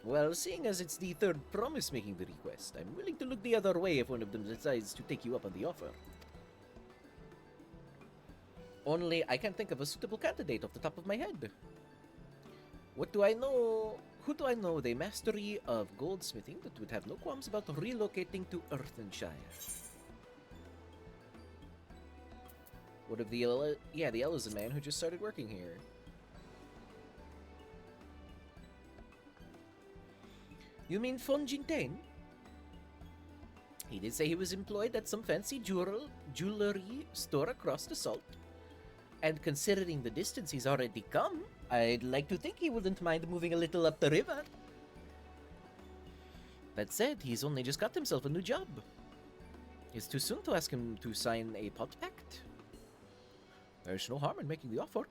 Well, seeing as it's the Third Promise making the request, I'm willing to look the other way if one of them decides to take you up on the offer. Only, I can't think of a suitable candidate off the top of my head. What do I know? Who do I know with a mastery of goldsmithing that would have no qualms about relocating to Earthenshire? What of the the Ellison man who just started working here. You mean Fonjintain? He did say he was employed at some fancy jewelry store across the salt. And considering the distance he's already come, I'd like to think he wouldn't mind moving a little up the river. That said, he's only just got himself a new job. It's too soon to ask him to sign a pot pact. There's no harm in making the offer.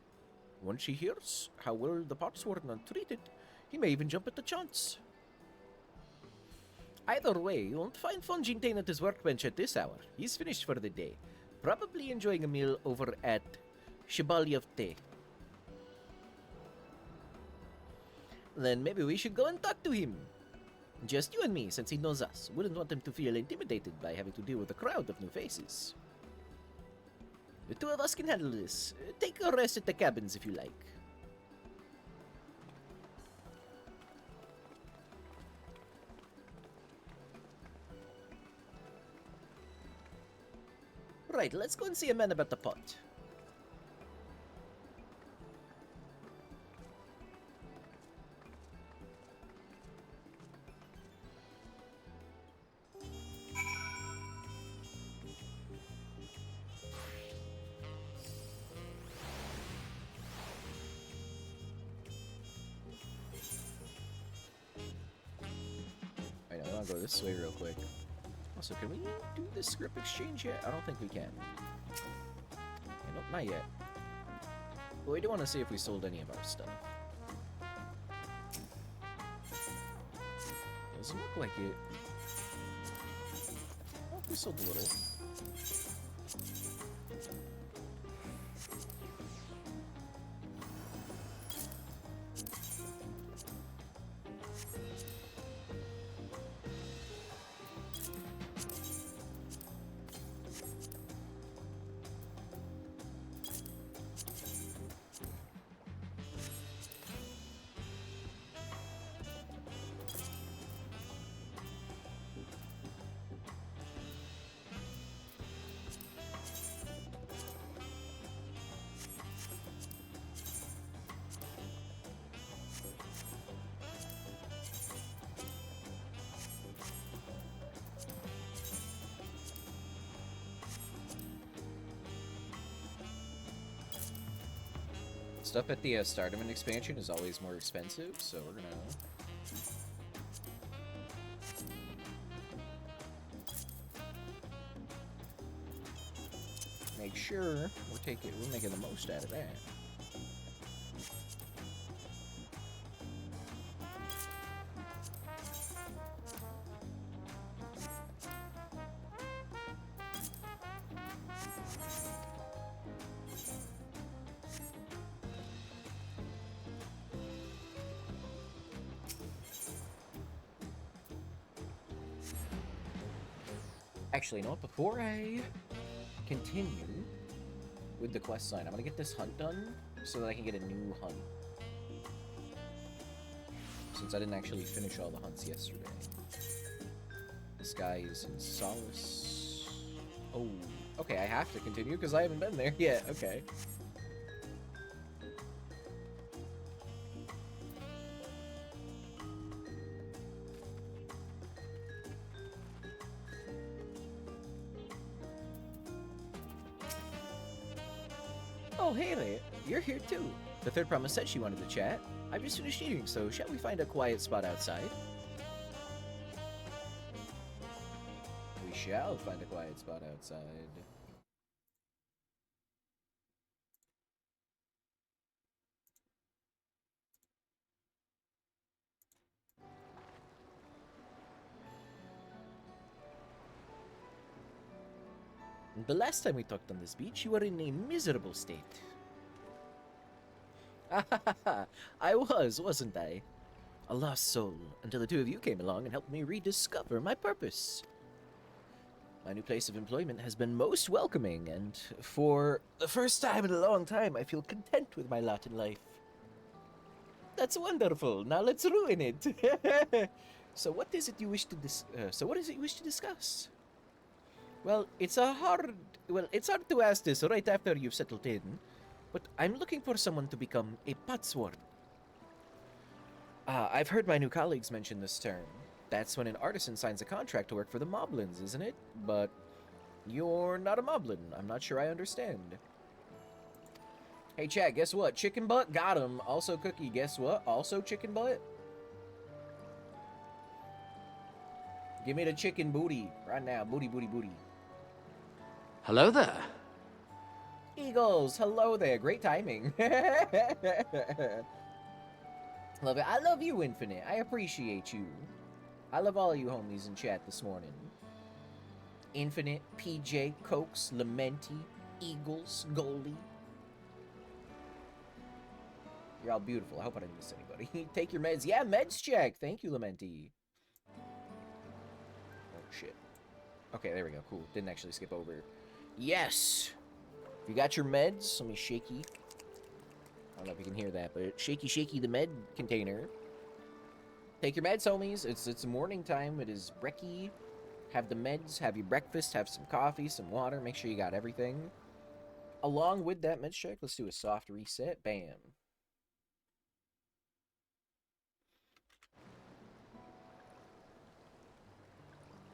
Once he hears how well the potsworn are treated, he may even jump at the chance. Either way, you won't find Fonjintain at his workbench at this hour. He's finished for the day. Probably enjoying a meal over at Shibali of Te. Then maybe we should go and talk to him. Just you and me, since he knows us. Wouldn't want him to feel intimidated by having to deal with a crowd of new faces. The two of us can handle this. Take a rest at the cabins if you like. Right, let's go and see a man about the pot. I know, I'll go this way real quick. Also, can we do this script exchange yet? I don't think we can. Okay, nope, not yet. But we do want to see if we sold any of our stuff. Doesn't look like it. Oh, we sold a little. Stuff at the start of an expansion is always more expensive, so we're gonna... make sure we're making the most out of that. Actually, you know what? Before I continue with the quest line, I'm gonna get this hunt done so that I can get a new hunt. Since I didn't actually finish all the hunts yesterday. This guy is in Solace. Oh, okay, I have to continue because I haven't been there yet. Okay. Oh, hey there. You're here too. The third promise said she wanted to chat. I've just finished eating, so shall we find a quiet spot outside? We shall find a quiet spot outside. The last time we talked on this beach, you were in a miserable state. I wasn't I? A lost soul, until the two of you came along and helped me rediscover my purpose. My new place of employment has been most welcoming, and for the first time in a long time, I feel content with my lot in life. That's wonderful. Now let's ruin it. So what is it you wish to discuss? Well, it's hard to ask this right after you've settled in, but I'm looking for someone to become a potsword. I've heard my new colleagues mention this term. That's when an artisan signs a contract to work for the moblins, isn't it? But you're not a moblin. I'm not sure I understand. Hey, chat, guess what? Chicken butt? Got him. Also, Cookie, guess what? Also chicken butt? Give me the chicken booty right now. Booty, booty, booty.
Hello there.
Eagles, hello there. Great timing. Love it. I love you, Infinite. I appreciate you. I love all you homies in chat this morning. Infinite, PJ, Cokes, Lamenti, Eagles, Goldie. You're all beautiful. I hope I didn't miss anybody. Take your meds. Yeah, meds check. Thank you, Lamenti. Oh, shit. Okay, there we go. Cool. Didn't actually skip over. Yes! You got your meds? Let me shaky. I don't know if you can hear that, but shaky the med container. Take your meds, homies. It's morning time. It is brekkie. Have the meds. Have your breakfast. Have some coffee, some water. Make sure you got everything. Along with that meds check, let's do a soft reset. Bam.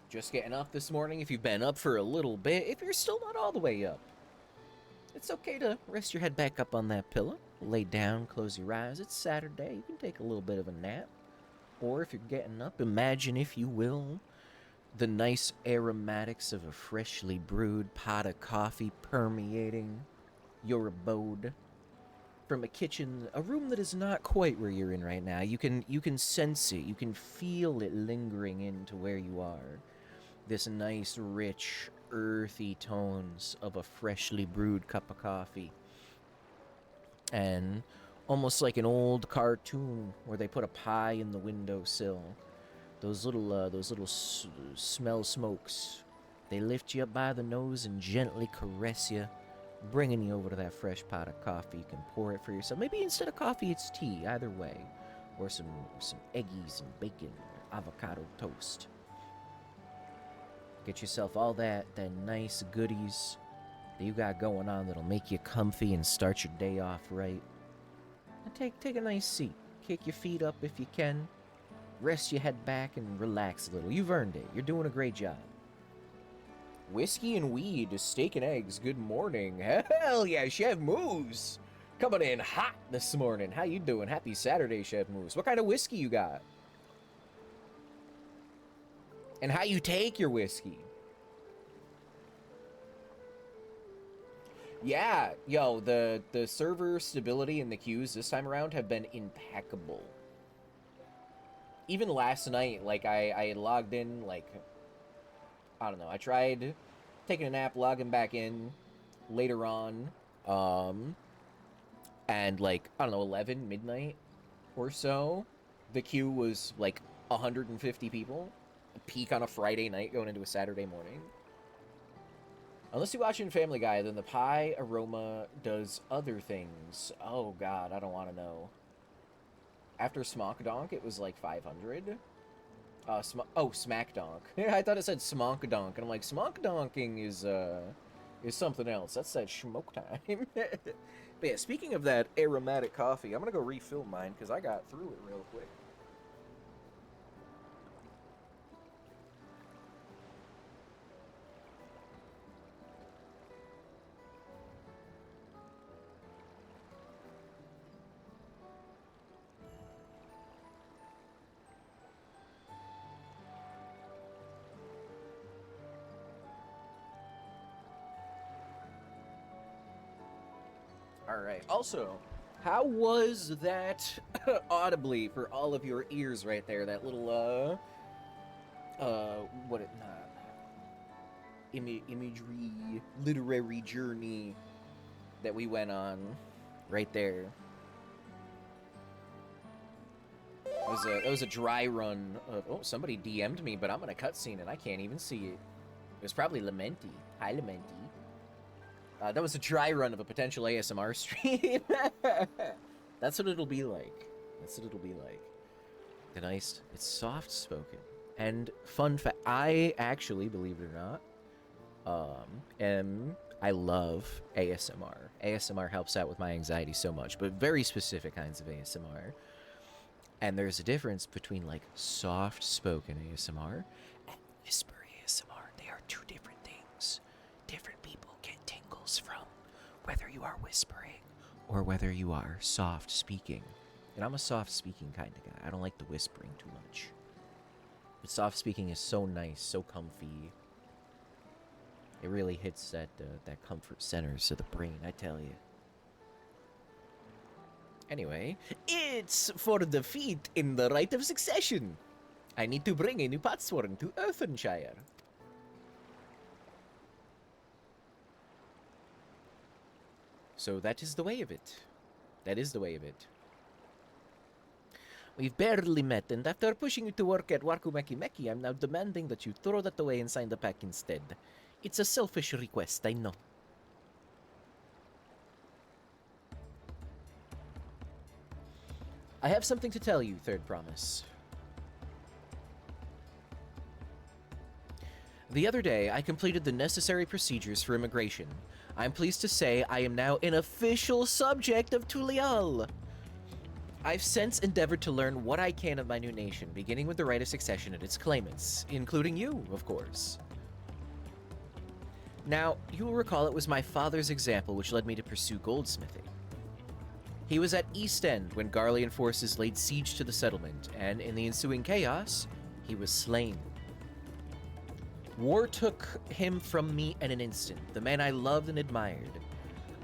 Just getting up this morning if you've been up for a little bit. If you're still not all the way up, it's okay to rest your head back up on that pillow. Lay down, close your eyes. It's Saturday. You can take a little bit of a nap. Or if you're getting up, imagine, if you will, the nice aromatics of a freshly brewed pot of coffee permeating your abode. From a kitchen, a room that is not quite where you're in right now. You can sense it. You can feel it lingering into where you are. This nice, rich, earthy tones of a freshly brewed cup of coffee. And almost like an old cartoon where they put a pie in the windowsill. Those little smell smokes. They lift you up by the nose and gently caress you, bringing you over to that fresh pot of coffee. You can pour it for yourself. Maybe instead of coffee, it's tea. Either way. Or some eggies and bacon, avocado toast. Get yourself all that nice goodies that you got going on that'll make you comfy and start your day off right. And take a nice seat. Kick your feet up if you can. Rest your head back and relax a little. You've earned it. You're doing a great job. Whiskey and weed, steak and eggs. Good morning. Hell yeah, Chef Moose. Coming in hot this morning. How you doing? Happy Saturday, Chef Moose. What kind of whiskey you got? And how you take your whiskey? Yeah, yo, the server stability and the queues this time around have been impeccable. Even last night, like, I logged in, like, I don't know, I tried taking a nap, logging back in later on, and, like, I don't know, 11, midnight or so, the queue was, like, 150 people, a peak on a Friday night going into a Saturday morning. Unless you're watching Family Guy, then the pie aroma does other things. Oh, God, I don't want to know. After Smock Donk, it was like 500. Smack Donk. I thought it said Smonk Donk, and I'm like, Smonk Donking is something else. That's that smoke time. But yeah, speaking of that aromatic coffee, I'm gonna go refill mine, because I got through it real quick. Alright, also, how was that audibly for all of your ears right there? That little, imagery, literary journey that we went on right there. That was a dry run of, oh, somebody DM'd me, but I'm in a cutscene and I can't even see it. It was probably Lamenti. Hi, Lamenti. That was a dry run of a potential ASMR stream. That's what it'll be like. That's what it'll be like. The nice, it's soft-spoken. And fun fact, I actually, believe it or not, I love ASMR. ASMR helps out with my anxiety so much, but very specific kinds of ASMR. And there's a difference between, like, soft-spoken ASMR and whisper ASMR. They are two different things. Different people get tingles from whether you are whispering or whether you are soft-speaking. And I'm a soft-speaking kind of guy. I don't like the whispering too much. But soft-speaking is so nice, so comfy. It really hits that comfort centers of the brain, I tell you. Anyway, it's for defeat in the right of succession. I need to bring a new Potsworn to Earthenshire. So that is the way of it. That is the way of it. We've barely met, and after pushing you to work at Warkumeki Meki, I'm now demanding that you throw that away and sign the pack instead. It's a selfish request, I know. I have something to tell you, Third Promise. The other day, I completed the necessary procedures for immigration. I'm pleased to say I am now an official subject of Tulial. I've since endeavored to learn what I can of my new nation, beginning with the right of succession and its claimants, including you, of course. Now, you will recall it was my father's example which led me to pursue goldsmithing. He was at East End when Garlean forces laid siege to the settlement, and in the ensuing chaos, he was slain. War took him from me in an instant, the man I loved and admired.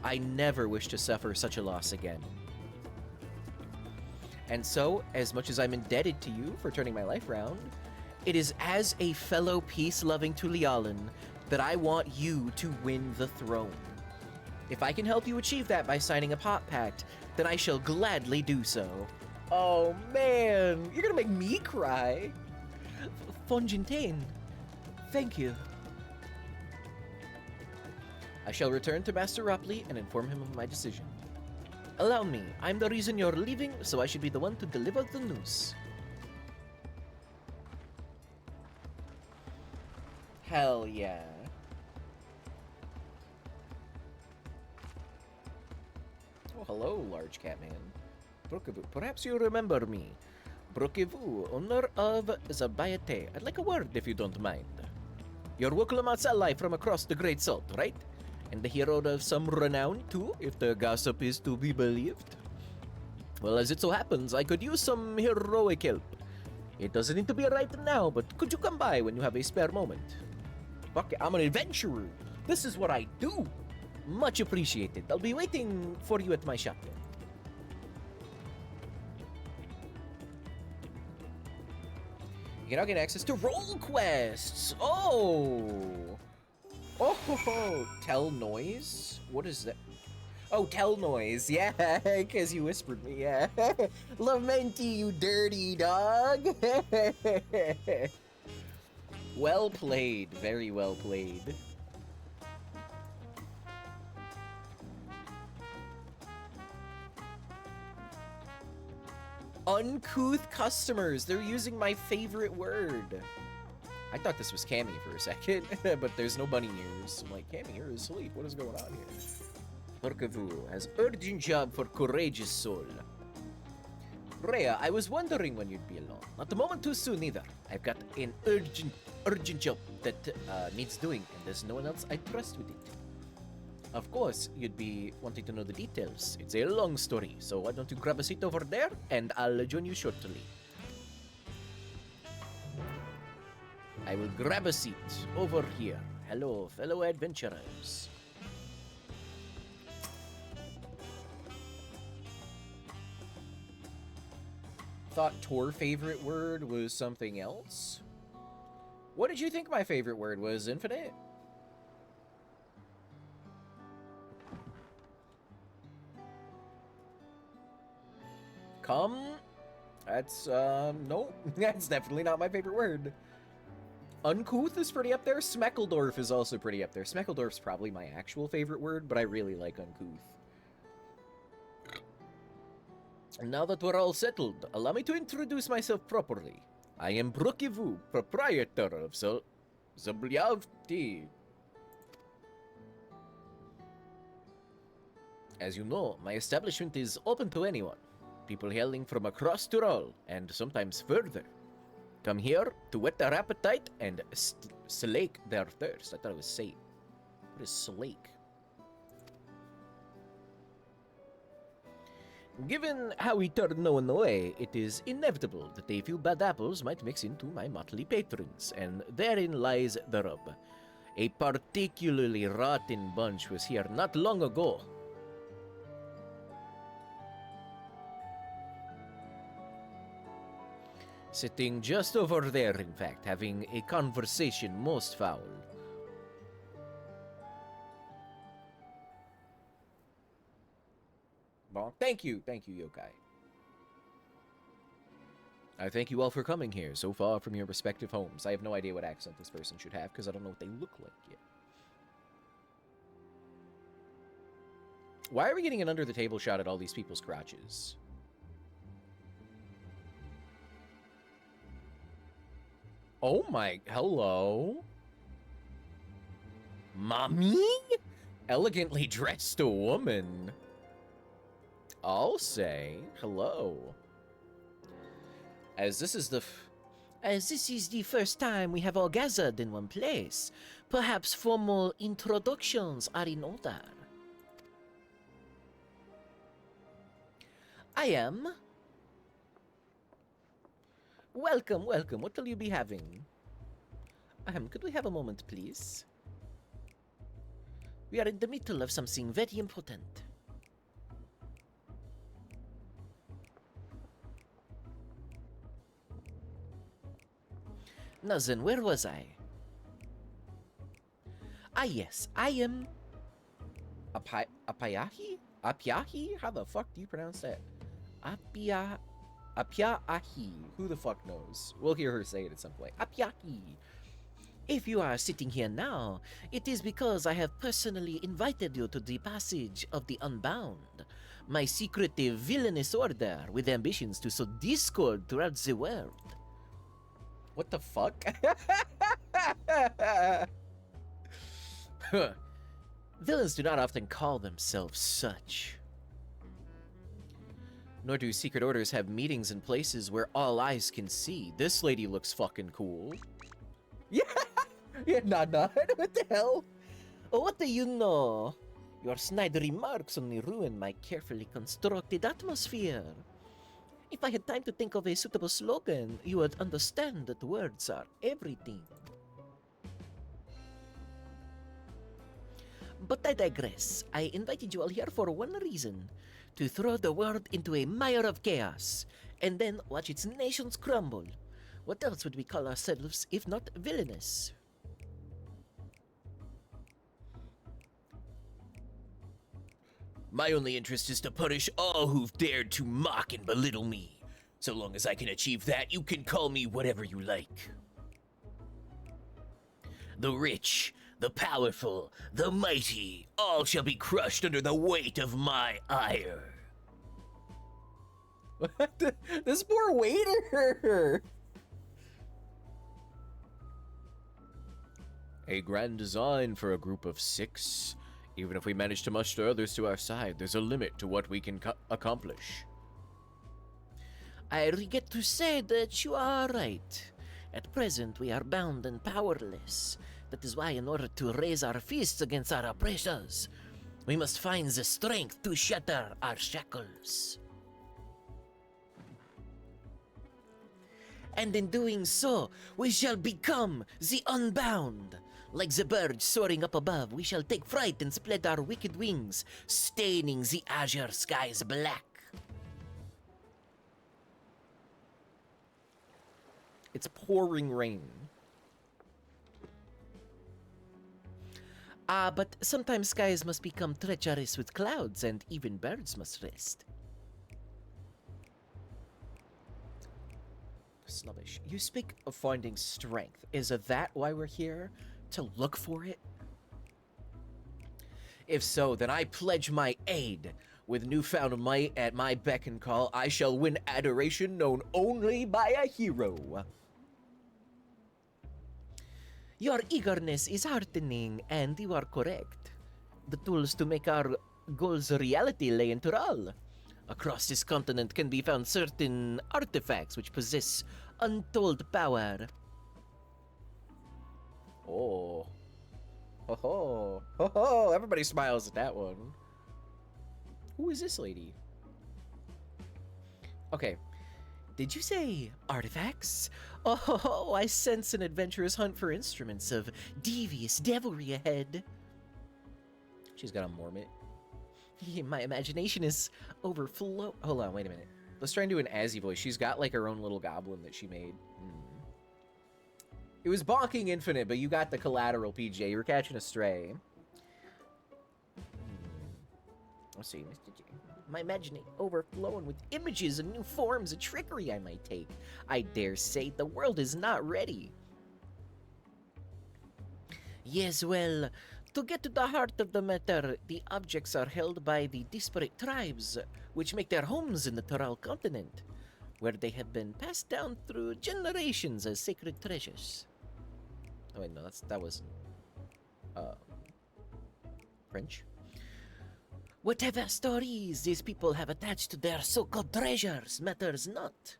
I never wish to suffer such a loss again. And so, as much as I'm indebted to you for turning my life round, it is as a fellow peace-loving Tulialan that I want you to win the throne. If I can help you achieve that by signing a pot pact, then I shall gladly do so. Oh man, you're gonna make me cry. Fongintain, thank you. I shall return to Master Ropley and inform him of my decision. Allow me, I'm the reason you're leaving, so I should be the one to deliver the news. Hell yeah. Oh, hello, large cat man. Brokevu, perhaps you remember me. Brokevu, owner of Zabayate. I'd like a word if you don't mind. You're Woklamat's ally from across the Great Salt, right? And the hero of some renown, too, if the gossip is to be believed. Well, as it so happens, I could use some heroic help. It doesn't need to be right now, but could you come by when you have a spare moment? Fuck it, I'm an adventurer. This is what I do. Much appreciated. I'll be waiting for you at my shop then. You can now get access to roll quests. Oh. Oh, tell noise? What is that? Oh, tell noise. Yeah, because you whispered me. Yeah. Lamenti, you dirty dog. Well played. Very well played. Uncouth customers. They're using my favorite word. I thought this was Cammy for a second, but there's no bunny ears. I'm like, Cammy, you're asleep. What is going on here? Urkavu has urgent job for courageous soul. Rhea, I was wondering when you'd be alone. Not a moment too soon either. I've got an urgent job that needs doing, and there's no one else I trust with it. Of course, you'd be wanting to know the details. It's a long story, so why don't you grab a seat over there, and I'll join you shortly. I will grab a seat over here. Hello, fellow adventurers. Thought Tor favorite word was something else? What did you think my favorite word was, Infinite? Come? That's, nope. That's definitely not my favorite word. Uncouth is pretty up there. Smeckledorf is also pretty up there. Smeckledorf's probably my actual favorite word, but I really like uncouth. Now that we're all settled, allow me to introduce myself properly. I am Brookivu, proprietor of Zabliavti. As you know, my establishment is open to anyone. People hailing from across Tyrol, and sometimes further. Come here to whet their appetite and slake their thirst. I thought it was sate. What is slake? Given how we turn no one away, it is inevitable that a few bad apples might mix into my motley patrons, and therein lies the rub. A particularly rotten bunch was here not long ago. Sitting just over there, in fact, having a conversation most foul. Well, thank you, yokai. I thank you all for coming here so far from your respective homes. I have no idea what accent this person should have because I don't know what they look like yet. Why are we getting an under-the-table shot at all these people's crotches? Oh my, hello? Mommy? Elegantly dressed woman. I'll say hello. As this is the first time we have all gathered in one place, perhaps formal introductions are in order. I am. Welcome, welcome. What will you be having? Could we have a moment, please? We are in the middle of something very important. Now then, where was I? Ah, yes, I am... Apiahi? Apiahi? How the fuck do you pronounce that? Apiahi. Who the fuck knows? We'll hear her say it at some point. Apiahi. If you are sitting here now, it is because I have personally invited you to the passage of the Unbound, my secretive villainous order with ambitions to sow discord throughout the world. What the fuck? Villains do not often call themselves such. Nor do secret orders have meetings in places where all eyes can see. This lady looks fucking cool. Yeah, yeah, nod. What the hell? What do you know? Your snide remarks only ruin my carefully constructed atmosphere. If I had time to think of a suitable slogan, you would understand that words are everything. But I digress. I invited you all here for one reason. To throw the world into a mire of chaos, and then watch its nations crumble. What else would we call ourselves if not villainous?
My only interest is to punish all who've dared to mock and belittle me. So long as I can achieve that, you can call me whatever you like. The rich, the powerful, the mighty, all shall be crushed under the weight of my ire.
What? This poor waiter! A grand design for a group of 6. Even if we manage to muster others to our side, there's a limit to what we can accomplish. I regret to say that you are right. At present, we are bound and powerless. That is why, in order to raise our fists against our oppressors, we must find the strength to shatter our shackles. And in doing so, we shall become the unbound. Like the birds soaring up above, we shall take fright and spread our wicked wings, staining the azure skies black. It's pouring rain. But sometimes skies must become treacherous with clouds, and even birds must rest. Snobbish. You speak of finding strength. Is that why we're here? To look for it? If so, then I pledge my aid. With newfound might at my beck and call, I shall win adoration known only by a hero. Your eagerness is heartening, and you are correct. The tools to make our goals a reality lay in Tural. Across this continent can be found certain artifacts which possess untold power. Oh. Ho ho. Ho ho. Everybody smiles at that one. Who is this lady? Okay. Did you say artifacts? Oh, I sense an adventurous hunt for instruments of devious devilry ahead. She's got a Mormit. My imagination is overflow. Hold on, wait a minute. Let's try and do an Azzy voice. She's got like her own little goblin that she made. It was bonking infinite, but you got the collateral, PJ. You were catching a stray. Let's see, Mr. J. My imagination overflowing with images and new forms of trickery I might take. I dare say the world is not ready. Yes, well, to get to the heart of the matter, the objects are held by the disparate tribes, which make their homes in the Tural continent, where they have been passed down through generations as sacred treasures. Oh wait, no, that wasn't French. Whatever stories these people have attached to their so-called treasures matters not.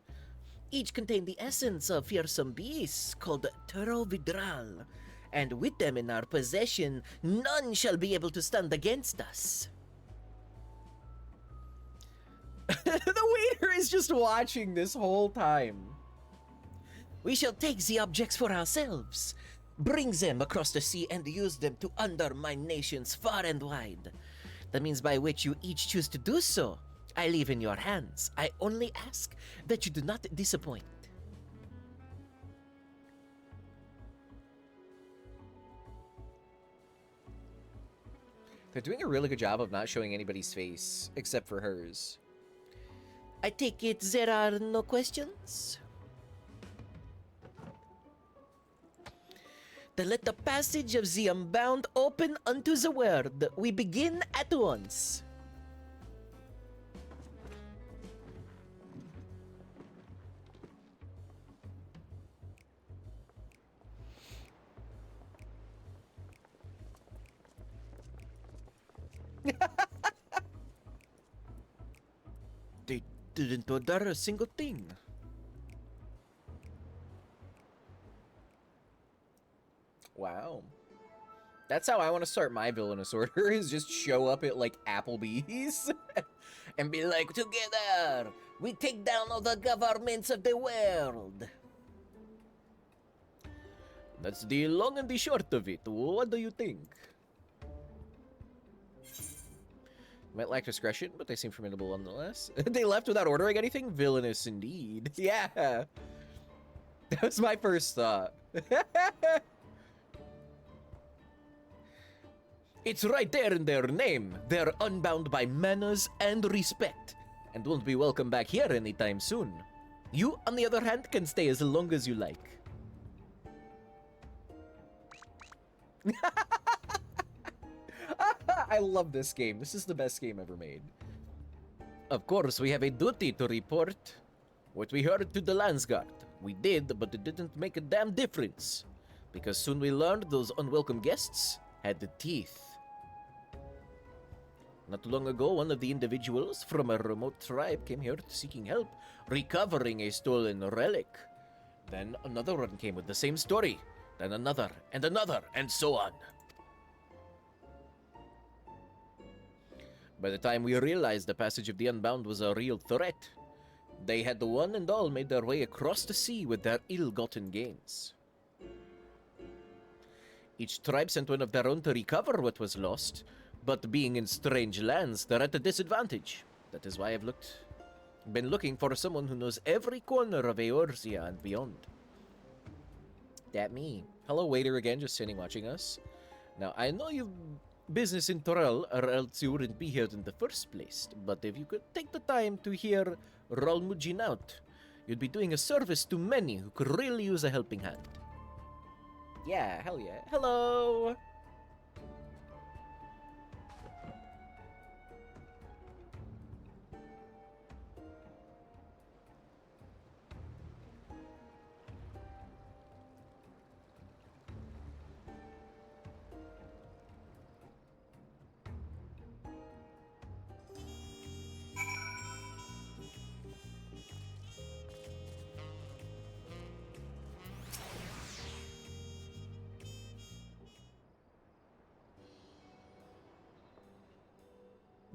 Each contain the essence of fearsome beasts called Vidral, and with them in our possession, none shall be able to stand against us. The waiter is just watching this whole time. We shall take the objects for ourselves, bring them across the sea, and use them to undermine nations far and wide. The means by which you each choose to do so, I leave in your hands. I only ask that you do not disappoint. They're doing a really good job of not showing anybody's face, except for hers. I take it there are no questions? Then let the passage of the unbound open unto the world. We begin at once. They didn't order a single thing. Wow. That's how I want to start my villainous order, is just show up at, like, Applebee's and be like, together, we take down all the governments of the world. That's the long and the short of it. What do you think? Might lack discretion, but they seem formidable nonetheless. They left without ordering anything? Villainous indeed. Yeah. That was my first thought. It's right there in their name. They're unbound by manners and respect, and won't be welcome back here anytime soon. You, on the other hand, can stay as long as you like. I love this game. This is the best game ever made. Of course, we have a duty to report what we heard to the Landsguard. We did, but it didn't make a damn difference, because soon we learned those unwelcome guests had the teeth. Not too long ago, one of the individuals from a remote tribe came here seeking help, recovering a stolen relic. Then another one came with the same story. Then another, and so on. By the time we realized the passage of the Unbound was a real threat, they had one and all made their way across the sea with their ill-gotten gains. Each tribe sent one of their own to recover what was lost, but being in strange lands, they're at a disadvantage. That is why I've been looking for someone who knows every corner of Eorzea and beyond. That me. Hello, waiter again, just sitting watching us. Now, I know you've business in Torel, or else you wouldn't be here in the first place, but if you could take the time to hear Ralmujin out, you'd be doing a service to many who could really use a helping hand. Yeah, hell yeah. Hello!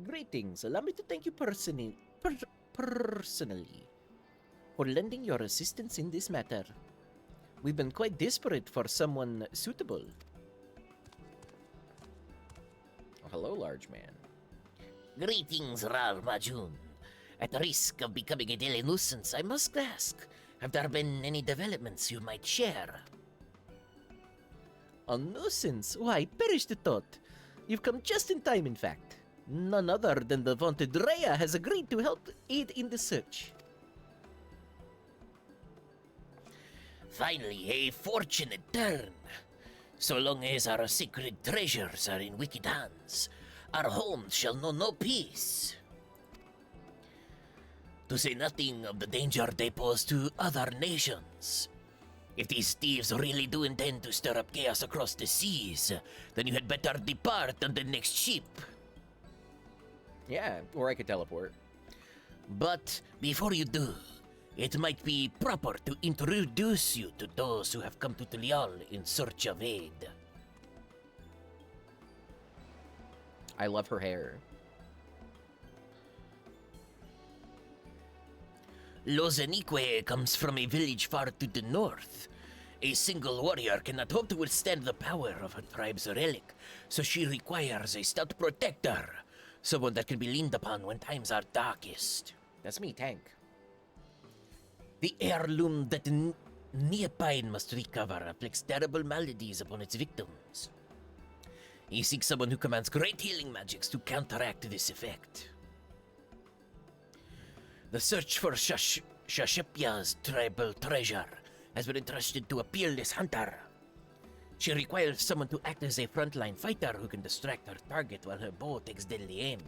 Greetings. Allow me to thank you personally for lending your assistance in this matter. We've been quite desperate for someone suitable. Oh, hello, large man.
Greetings, Ral Majun. At the risk of becoming a daily nuisance, I must ask, have there been any developments you might share?
A nuisance? Why, perish the thought. You've come just in time, in fact. None other than the vaunted Rhea has agreed to help aid in the search.
Finally, a fortunate turn. So long as our sacred treasures are in wicked hands, our homes shall know no peace. To say nothing of the danger they pose to other nations. If these thieves really do intend to stir up chaos across the seas, then you had better depart on the next ship.
Yeah, or I could teleport.
But before you do, it might be proper to introduce you to those who have come to Talial in search of aid.
I love her hair.
Lozenique comes from a village far to the north. A single warrior cannot hope to withstand the power of her tribe's relic, so she requires a stout protector. Someone that can be leaned upon when times are darkest.
That's me, Tank.
The heirloom that Neopine must recover afflicts terrible maladies upon its victims. He seeks someone who commands great healing magics to counteract this effect. The search for Shashepya's tribal treasure has been entrusted to a peerless hunter. She requires someone to act as a frontline fighter who can distract her target while her bow takes deadly aim.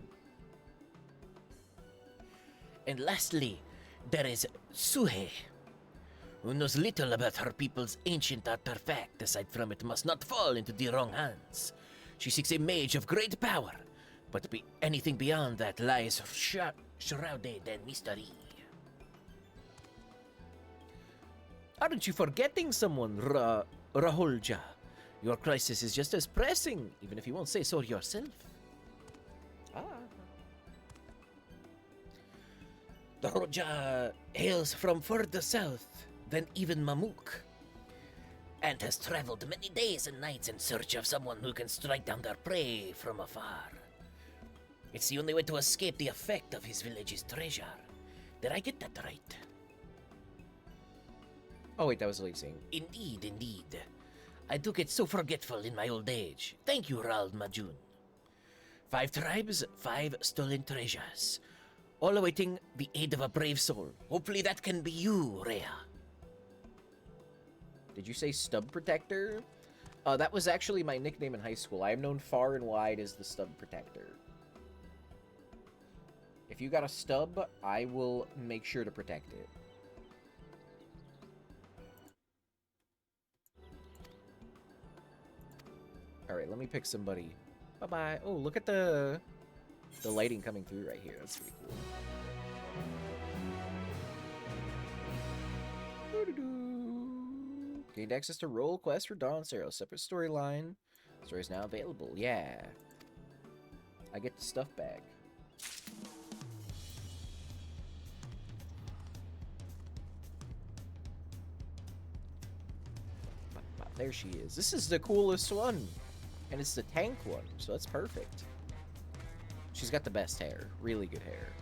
And lastly, there is Suhe, who knows little about her people's ancient artifact aside from it must not fall into the wrong hands. She seeks a mage of great power, but anything beyond that lies shrouded in mystery.
Aren't you forgetting someone, Rahulja? Your crisis is just as pressing, even if you won't say so yourself. Ah. The Roja hails from further south than even Mamuk,
And has traveled many days and nights in search of someone who can strike down their prey from afar. It's the only way to escape the effect of his village's treasure. Did I get that right?
Oh wait, that was Lee Sing.
Indeed, indeed. I do get so forgetful in my old age. Thank you, Ral Majun. 5 tribes, 5 stolen treasures. All awaiting the aid of a brave soul. Hopefully that can be you, Rhea.
Did you say Stub Protector? That was actually my nickname in high school. I am known far and wide as the Stub Protector. If you got a stub, I will make sure to protect it. Alright, let me pick somebody. Bye-bye. Oh, look at the lighting coming through right here. That's pretty cool. Gained access to roll quest for Dawntrail. Separate storyline. Story is now available. Yeah. I get the stuff back. There she is. This is the coolest one. And it's the tank one, so that's perfect. She's got the best hair. Really good hair.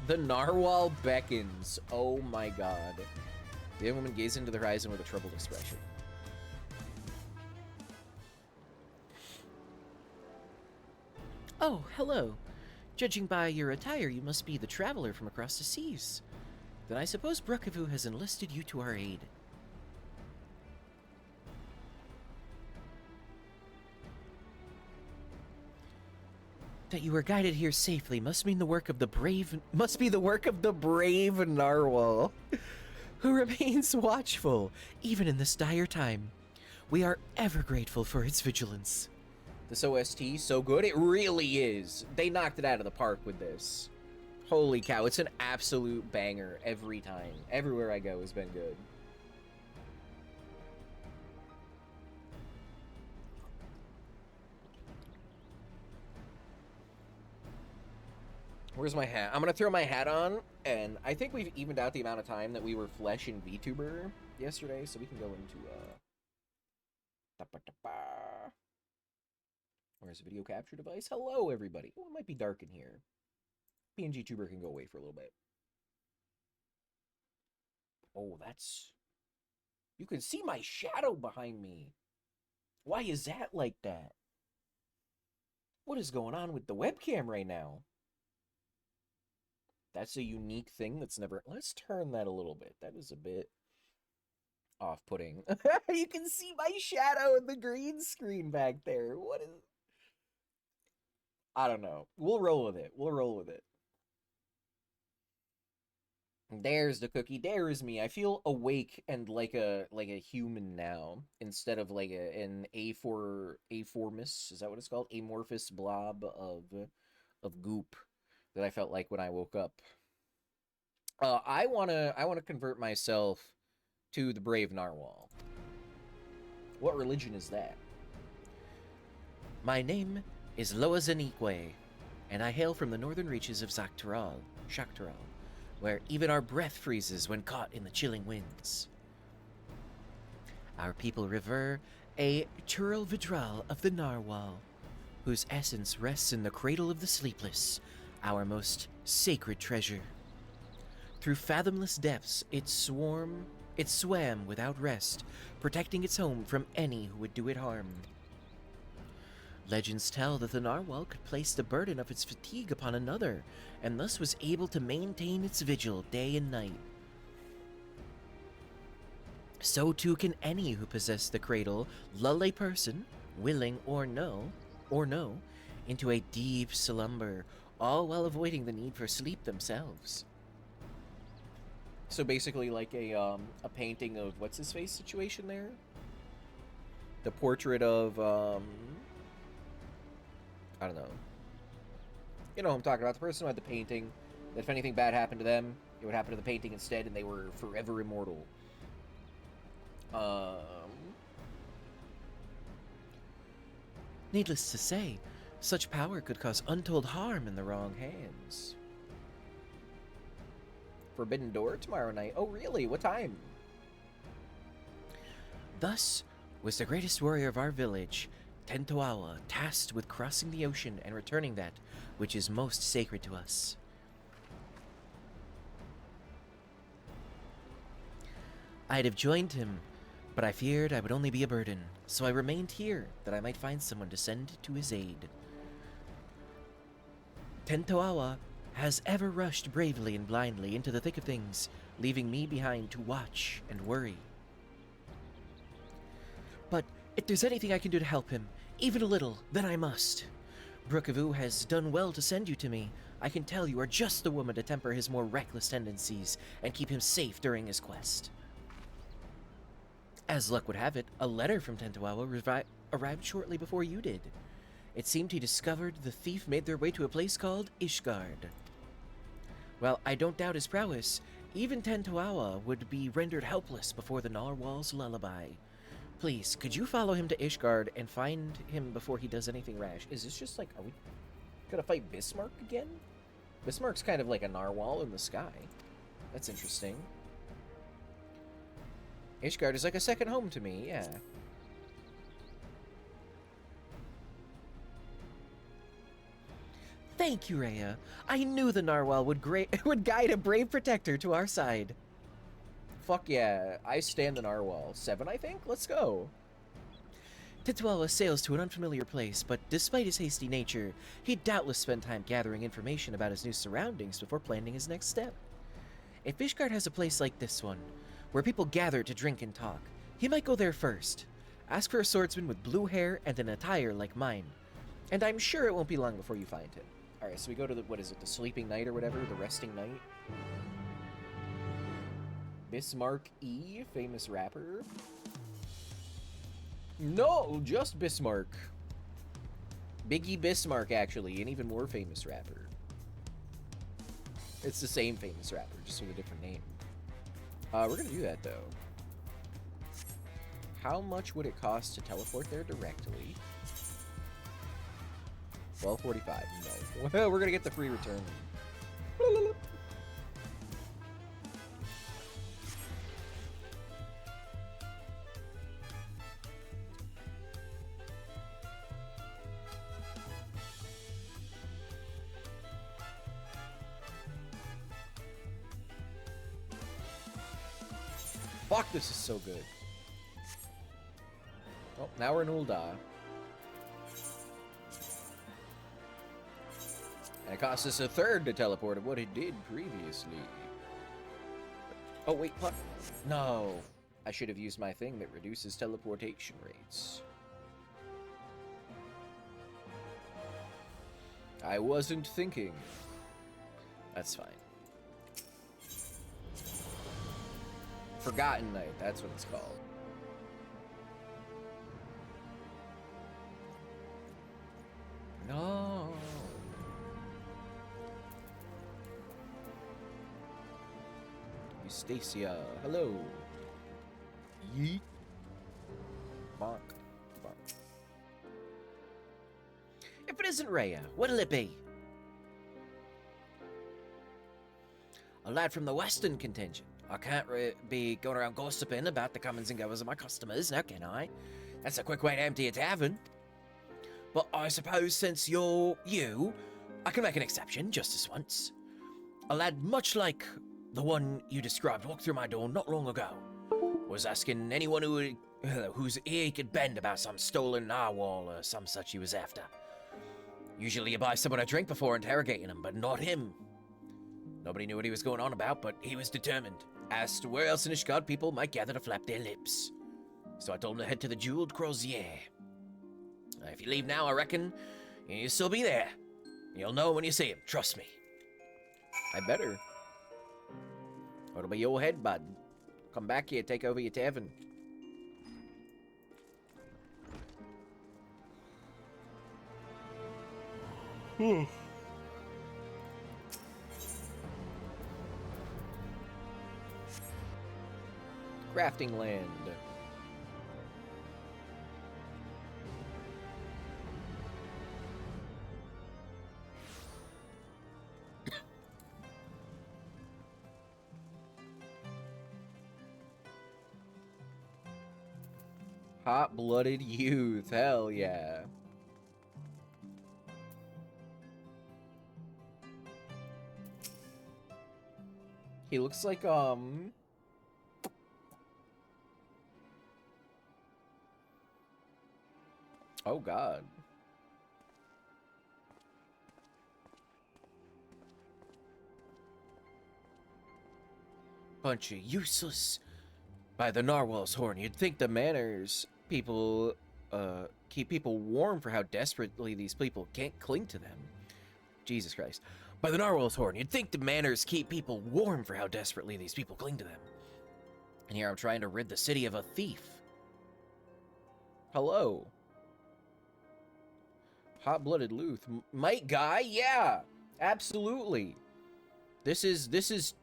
The narwhal beckons. Oh my god. The young woman gazed into the horizon with a troubled expression. Oh, hello. Judging by your attire, you must be the traveler from across the seas. Then I suppose Brukavu has enlisted you to our aid. That you were guided here safely must mean the work of the brave. Must be the work of the brave narwhal, who remains watchful even in this dire time. We are ever grateful for its vigilance. This OST so good, it really is. They knocked it out of the park with this. Holy cow, it's an absolute banger every time. Everywhere I go has been good. Where's my hat? I'm gonna throw my hat on, and I think we've evened out the amount of time that we were Flesh and VTuber yesterday, so we can go into, Where's the video capture device? Hello, everybody. Oh, it might be dark in here. PNG Tuber can go away for a little bit. Oh, that's... You can see my shadow behind me. Why is that like that? What is going on with the webcam right now? That's a unique thing that's never... Let's turn that a little bit. That is a bit off-putting. You can see my shadow in the green screen back there. What is... I don't know. We'll roll with it. We'll roll with it. There's the cookie. There is me. I feel awake and like a human now, instead of like an aformous. Is that what it's called? Amorphous blob of goop that I felt like when I woke up. I wanna convert myself to the brave narwhal. What religion is that? My name is Loazanique, and I hail from the northern reaches of Shaktaral, where even our breath freezes when caught in the chilling winds. Our people revere a Tural Vidral of the narwhal, whose essence rests in the cradle of the sleepless, our most sacred treasure. Through fathomless depths, it swam without rest, protecting its home from any who would do it harm. Legends tell that the narwhal could place the burden of its fatigue upon another, and thus was able to maintain its vigil day and night. So too can any who possess the cradle lull a person, willing or no, into a deep slumber, all while avoiding the need for sleep themselves. So basically like a painting of what's-his-face situation there? The portrait of, I don't know. You know who I'm talking about. The person who had the painting, that if anything bad happened to them, it would happen to the painting instead, and they were forever immortal. Needless to say, such power could cause untold harm in the wrong hands.
Forbidden Door tomorrow night. Oh, really? What time?
Thus was the greatest warrior of our village, Tentoawa, tasked with crossing the ocean and returning that which is most sacred to us. I'd have joined him, but I feared I would only be a burden, so I remained here that I might find someone to send to his aid. Tentoawa has ever rushed bravely and blindly into the thick of things, leaving me behind to watch and worry. But if there's anything I can do to help him, even a little, then I must. Brookavu has done well to send you to me. I can tell you are just the woman to temper his more reckless tendencies and keep him safe during his quest. As luck would have it, a letter from Tentoawa arrived shortly before you did. It seemed he discovered the thief made their way to a place called Ishgard. While I don't doubt his prowess, even Tentoawa would be rendered helpless before the Narwhal's lullaby. Please, could you follow him to Ishgard and find him before he does anything rash?
Is this just like, are we gonna fight Bismarck again? Bismarck's kind of like a narwhal in the sky. That's interesting. Ishgard is like a second home to me, yeah.
Thank you, Rhea. I knew the Narwhal would guide a brave protector to our side.
Fuck yeah, I stand the narwhal. 7, I think? Let's go.
Tentoawa sails to an unfamiliar place, but despite his hasty nature, he'd doubtless spend time gathering information about his new surroundings before planning his next step. If Ishgard has a place like this one, where people gather to drink and talk, he might go there first. Ask for a swordsman with blue hair and an attire like mine, and I'm sure it won't be long before you find him.
Alright, so we go to the, what is it, the Sleeping Night or whatever? The Resting Night? Bismarck E, famous rapper. No, just Bismarck. Biggie Bismarck, actually, an even more famous rapper. It's the same famous rapper, just with a different name. We're gonna do that, though. How much would it cost to teleport there directly? 1245. No. We're gonna get the free return. Fuck, this is so good. Oh, now we're in Ul'dah. And it cost us a third to teleport of what it did previously. Oh, wait, what? No. I should have used my thing that reduces teleportation rates. I wasn't thinking. That's fine. Forgotten Night, that's what it's called. No. Eustacia, hello. Yeet. Bonk. Bonk.
If it isn't Rhea, what'll it be? A lad from the Western contingent. I can't be going around gossiping about the comings and goings of my customers, now can I? That's a quick way to empty a tavern. But I suppose since you're you, I can make an exception just this once. A lad much like the one you described walked through my door not long ago. Was asking anyone whose ear he could bend about some stolen narwhal or some such he was after. Usually you buy someone a drink before interrogating him, but not him. Nobody knew what he was going on about, but he was determined. Asked where else in Ishgard people might gather to flap their lips. So I told him to head to the Jeweled Crozier. If you leave now, I reckon you'll still be there. You'll know when you see him, trust me.
I better. Or it'll be your head, bud. Come back here, take over your tavern. Crafting land.
Hot-blooded youth. Hell yeah. He looks like, oh god. Bunch of useless. By the narwhal's horn, you'd think the manners people, keep people warm for how desperately these people can't cling to them. Jesus Christ. By the narwhal's horn, you'd think the manners keep people warm for how desperately these people cling to them. And here I'm trying to rid the city of a thief. Hello. Hot-blooded Luth. Mike guy? Yeah, absolutely. This is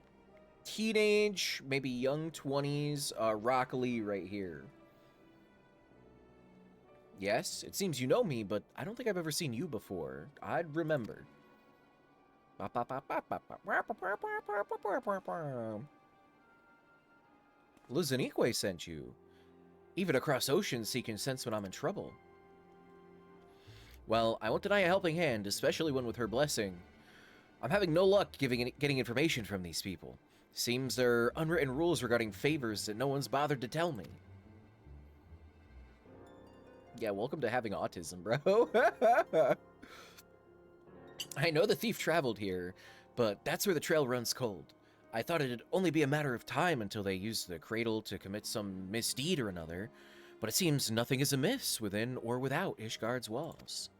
teenage, maybe young 20s, Rock Lee right here. Yes, it seems you know me, but I don't think I've ever seen you before. I'd remember. Lizanique sent you. Even across oceans, he can sense when I'm in trouble. Well, I won't deny a helping hand, especially one with her blessing. I'm having no luck getting information from these people. Seems there are unwritten rules regarding favors that no one's bothered to tell me. Yeah, welcome to having autism, bro. I know the thief traveled here, but that's where the trail runs cold. I thought it'd only be a matter of time until they used the cradle to commit some misdeed or another, but it seems nothing is amiss within or without Ishgard's walls.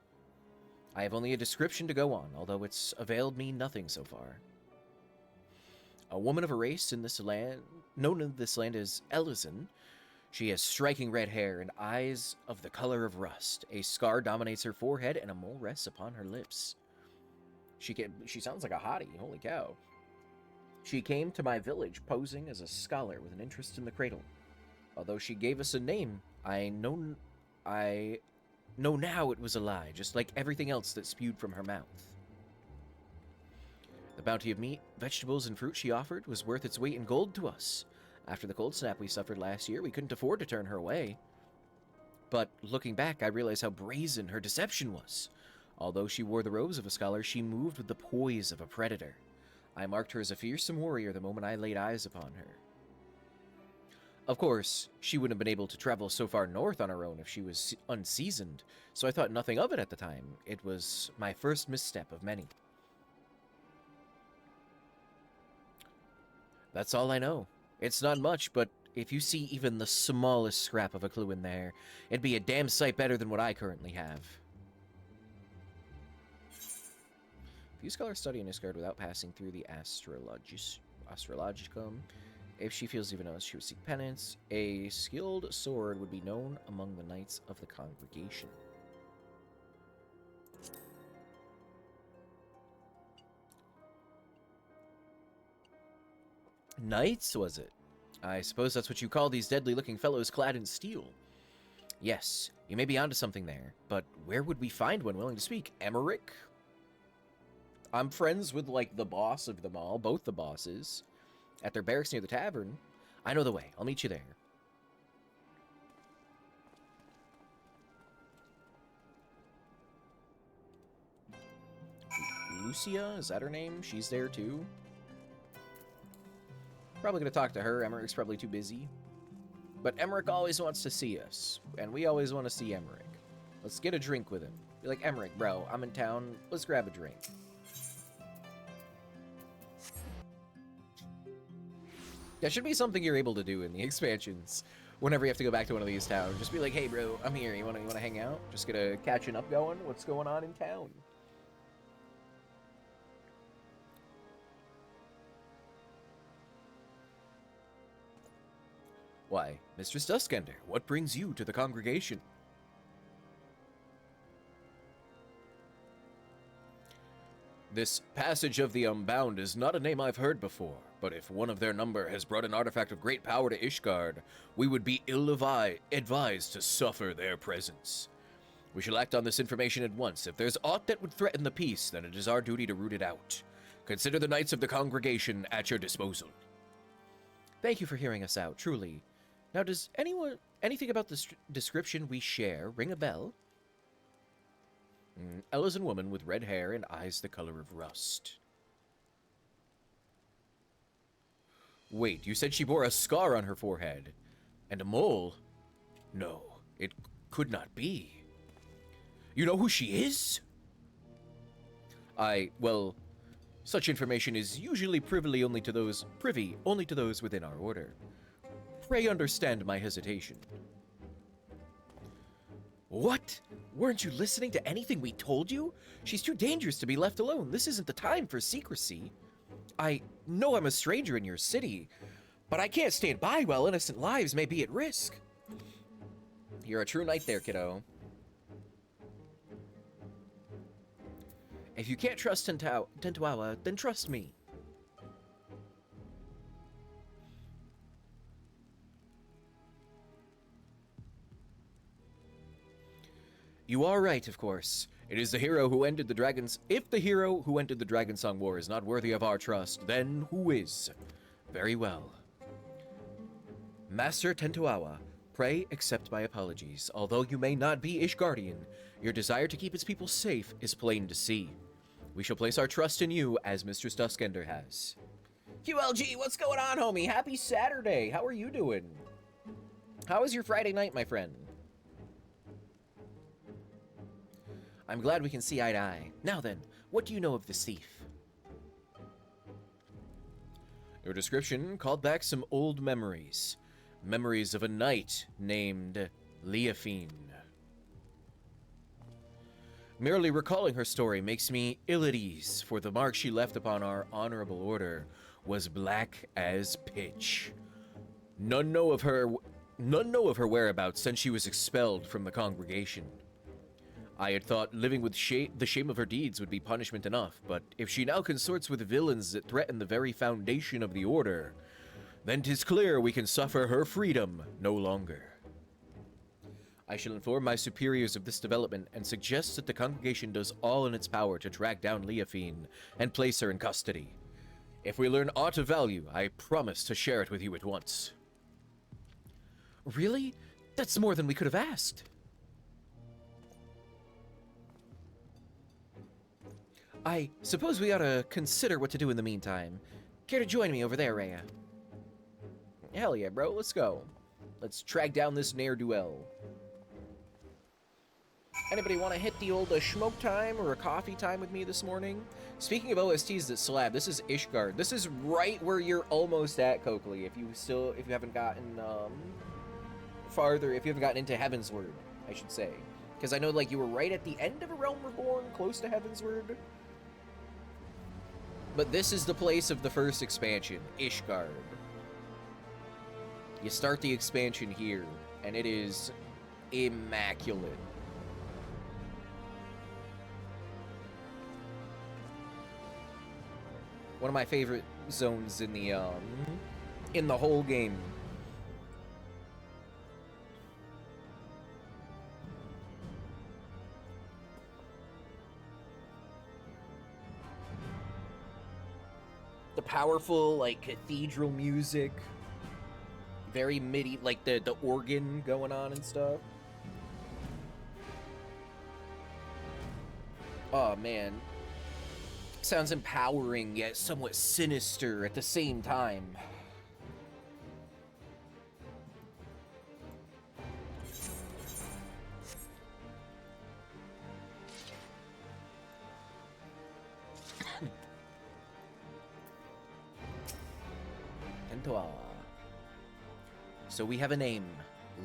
I have only a description to go on, although it's availed me nothing so far. A woman of a race in this land, known in this land as Elizin. She has striking red hair and eyes of the color of rust. A scar dominates her forehead and a mole rests upon her lips. She sounds like a hottie, holy cow. She came to my village posing as a scholar with an interest in the cradle. Although she gave us a name, I know now it was a lie, just like everything else that spewed from her mouth. The bounty of meat, vegetables, and fruit she offered was worth its weight in gold to us. After the cold snap we suffered last year, we couldn't afford to turn her away. But looking back, I realize how brazen her deception was. Although she wore the robes of a scholar, she moved with the poise of a predator. I marked her as a fearsome warrior the moment I laid eyes upon her. Of course, she wouldn't have been able to travel so far north on her own if she was unseasoned, so I thought nothing of it at the time. It was my first misstep of many. That's all I know. It's not much, but if you see even the smallest scrap of a clue in there, it'd be a damn sight better than what I currently have. Few scholars study in Ishgard without passing through the Astrologicum. If she feels even knows, she would seek penance. A skilled sword would be known among the knights of the congregation. Knights, was it? I suppose that's what you call these deadly-looking fellows clad in steel. Yes, you may be onto something there, but where would we find one willing to speak? Emmerich? I'm friends with, like, the boss of them all, both the bosses, at their barracks near the tavern. I know the way. I'll meet you there. Lucia, is that her name? She's there too. Probably gonna talk to her. Emmerich's probably too busy. But Emmerich always wants to see us, and we always want to see Emmerich. Let's get a drink with him. Be like, Emmerich, bro, I'm in town. Let's grab a drink. That should be something you're able to do in the expansions. Whenever you have to go back to one of these towns, just be like, "Hey, bro, I'm here. You wanna hang out? Just get a catching up going. What's going on in town?" Why, Mistress Duskender, what brings you to the congregation? This Passage of the Unbound is not a name I've heard before, but if one of their number has brought an artifact of great power to Ishgard, we would be ill-advised to suffer their presence. We shall act on this information at once. If there's aught that would threaten the peace, then it is our duty to root it out. Consider the Knights of the Congregation at your disposal. Thank you for hearing us out, truly. Now, does anyone Anything about the description we share ring a bell? Elizan woman with red hair and eyes the color of rust. Wait, you said she bore a scar on her forehead. And a mole? No, it could not be. You know who she is? Well, such information is usually privy only to those within our order. Pray understand my hesitation. What? Weren't you listening to anything we told you? She's too dangerous to be left alone. This isn't the time for secrecy. I know I'm a stranger in your city, but I can't stand by while innocent lives may be at risk. You're a true knight there, kiddo. If you can't trust Tentuawa, then trust me. You are right, of course. It is the hero who ended the dragons. If the hero who ended the Dragonsong War is not worthy of our trust, then who is? Very well. Master Tentuawa, pray accept my apologies. Although you may not be Ishgardian, your desire to keep its people safe is plain to see. We shall place our trust in you as Mistress Duskender has. QLG, what's going on, homie? Happy Saturday. How are you doing? How was your Friday night, my friend? I'm glad we can see eye to eye. Now then, what do you know of this thief? Your description called back some old memories. Memories of a knight named Leafine. Merely recalling her story makes me ill at ease, for the mark she left upon our honorable order was black as pitch. None know of her whereabouts since she was expelled from the congregation. I had thought living with the shame of her deeds would be punishment enough, but if she now consorts with villains that threaten the very foundation of the order, then 'tis clear we can suffer her freedom no longer. I shall inform my superiors of this development and suggest that the congregation does all in its power to track down Leafine and place her in custody. If we learn aught of value, I promise to share it with you at once. Really? That's more than we could have asked. I suppose we ought to consider what to do in the meantime. Care to join me over there, Rhea? Hell yeah, bro. Let's go. Let's track down this ne'er-do-well. Anybody want to hit the old smoke time or a coffee time with me this morning? Speaking of OSTs that slab, this is Ishgard. This is right where you're almost at, Coakley. If you haven't gotten farther, if you haven't gotten into Heavensward, I should say. Because I know, like, you were right at the end of A Realm Reborn, close to Heavensward. But this is the place of the first expansion, Ishgard. You start the expansion here, and it is immaculate. One of my favorite zones in the whole game. The powerful, like, cathedral music. Very MIDI, like the organ going on and stuff. Oh, man. Sounds empowering, yet somewhat sinister at the same time. So we have a name,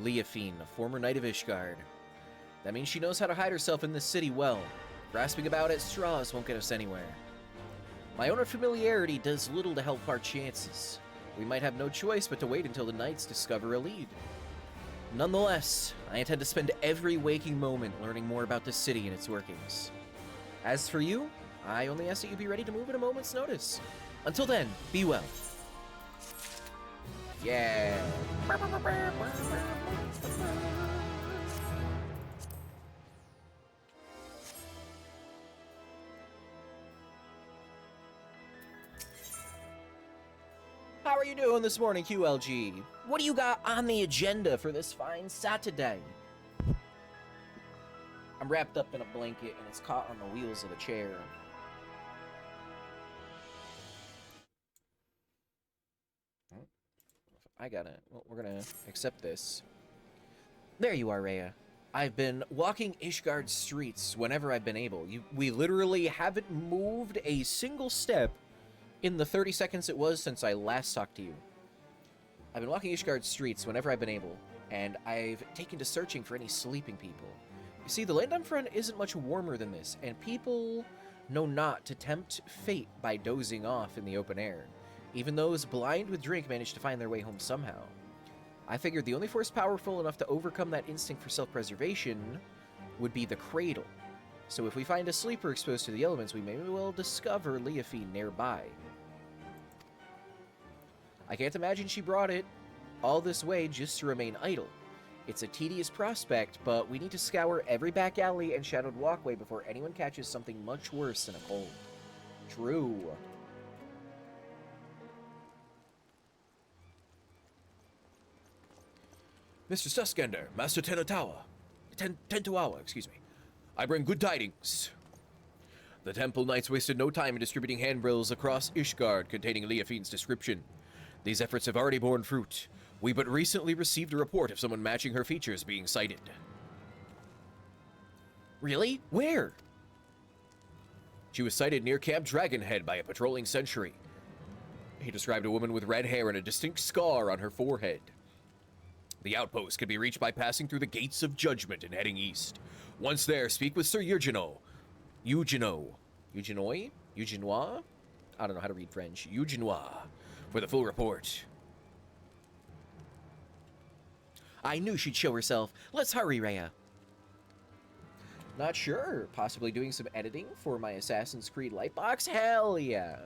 Leafine, a former knight of Ishgard. That means she knows how to hide herself in this city well. Grasping about at straws won't get us anywhere. My own familiarity does little to help our chances. We might have no choice but to wait until the knights discover a lead. Nonetheless, I intend to spend every waking moment learning more about this city and its workings. As for you, I only ask that you be ready to move at a moment's notice. Until then, be well. Yeah. How are are you doing this morning, QLG? What do you got on the agenda for this fine Saturday? I'm wrapped up in a blanket and it's caught on the wheels of the chair. Well, we're gonna accept this. There you are, Rhea. I've been walking Ishgard's streets whenever I've been able. We literally haven't moved a single step in the 30 seconds it was since I last talked to you. I've been walking Ishgard's streets whenever I've been able, and I've taken to searching for any sleeping people. You see, the land I'm from isn't much warmer than this, and people know not to tempt fate by dozing off in the open air. Even those blind with drink manage to find their way home somehow. I figured the only force powerful enough to overcome that instinct for self-preservation would be the cradle. So if we find a sleeper exposed to the elements, we may well discover Leafine nearby. I can't imagine she brought it all this way just to remain idle. It's a tedious prospect, but we need to scour every back alley and shadowed walkway before anyone catches something much worse than a cold. True. Mr. Suskander, Master Tentoawa, excuse me. I bring good tidings. The Temple Knights wasted no time in distributing handbills across Ishgard containing Leafine's description. These efforts have already borne fruit. We but recently received a report of someone matching her features being sighted. Really? Where? She was sighted near Camp Dragonhead by a patrolling sentry. He described a woman with red hair and a distinct scar on her forehead. The outpost can be reached by passing through the Gates of Judgment and heading east. Once there, speak with Sir Eugenoi? I don't know how to read French. Eugenoi, for the full report. I knew she'd show herself. Let's hurry, Rhea. Not sure. Possibly doing some editing for my Assassin's Creed Lightbox? Hell yeah.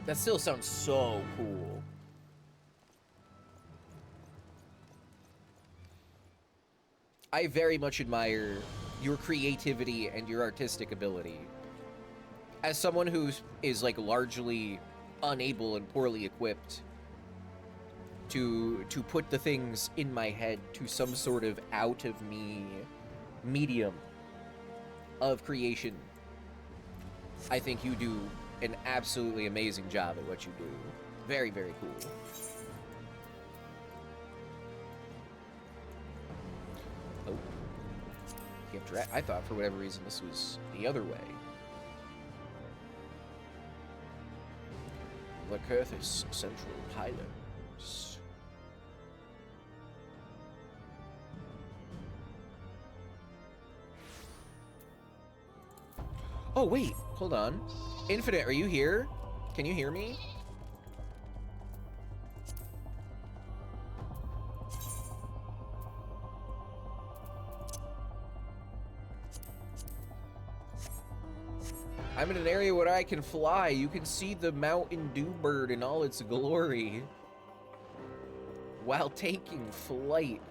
That still sounds so cool. I very much admire your creativity and your artistic ability. As someone who is like largely unable and poorly equipped to put the things in my head to some sort of out of me medium of creation, I think you do an absolutely amazing job at what you do. Very, very cool. Oh. I thought for whatever reason this was the other way. Lacerthus Central Pylons. Oh, wait. Hold on. Infinite, are you here? Can you hear me? I'm in an area where I can fly. You can see the Mountain Dew bird in all its glory while taking flight.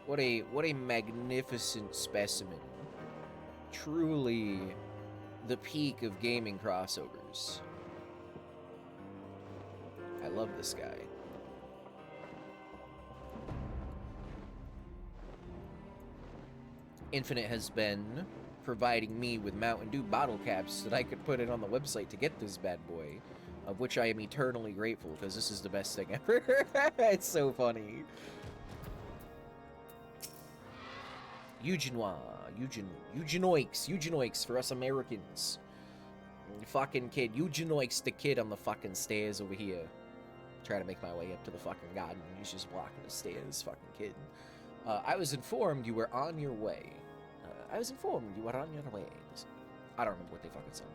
What a magnificent specimen. Truly the peak of gaming crossovers. I love this guy. Infinite has been providing me with Mountain Dew bottle caps so that I could put it on the website to get this bad boy, of which I am eternally grateful because this is the best thing ever. It's so funny. Eugenoics for us Americans. Fucking kid, Eugenoics the kid on the fucking stairs over here. Trying to make my way up to the fucking garden. He's just blocking the stairs, fucking kid. I was informed you were on your way. I don't remember what they fucking said.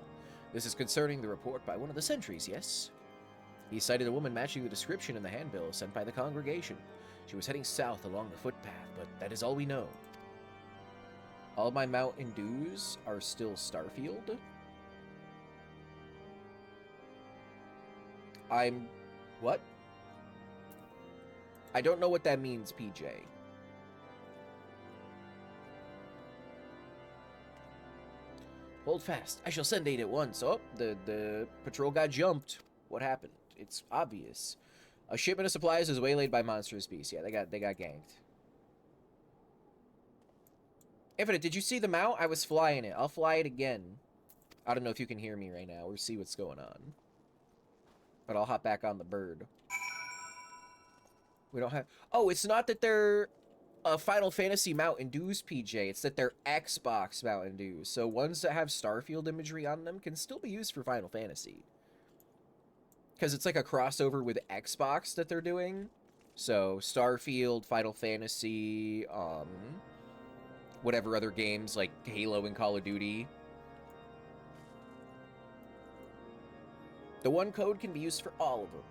This is concerning the report by one of the sentries, yes? He cited a woman matching the description in the handbill sent by the congregation. She was heading south along the footpath, but that is all we know. All my Mountain Dews are still Starfield? What? I don't know what that means, PJ. Hold fast. I shall send aid at once. Oh, the patrol got jumped. What happened? It's obvious. A shipment of supplies is waylaid by monstrous beasts. Yeah, they got ganked. Infinite, did you see the mount? I was flying it. I'll fly it again. I don't know if you can hear me right now or see what's going on. But I'll hop back on the bird. We don't have... Oh, it's not that they're Final Fantasy Mountain Dews, PJ. It's that they're Xbox Mountain Dews. So ones that have Starfield imagery on them can still be used for Final Fantasy. Because it's like a crossover with Xbox that they're doing. So Starfield, Final Fantasy, whatever other games like Halo and Call of Duty. The one code can be used for all of them.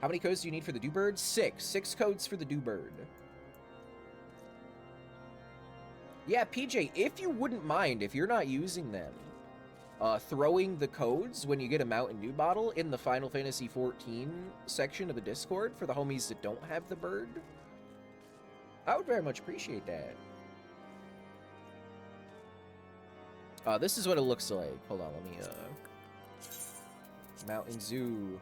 How many codes do you need for the Dewbird? 6. 6 codes for the Dewbird. Yeah, PJ, if you wouldn't mind, if you're not using them, throwing the codes when you get a Mountain Dew bottle in the Final Fantasy XIV section of the Discord for the homies that don't have the bird, I would very much appreciate that. This is what it looks like. Hold on, let me, Mountain Zoo.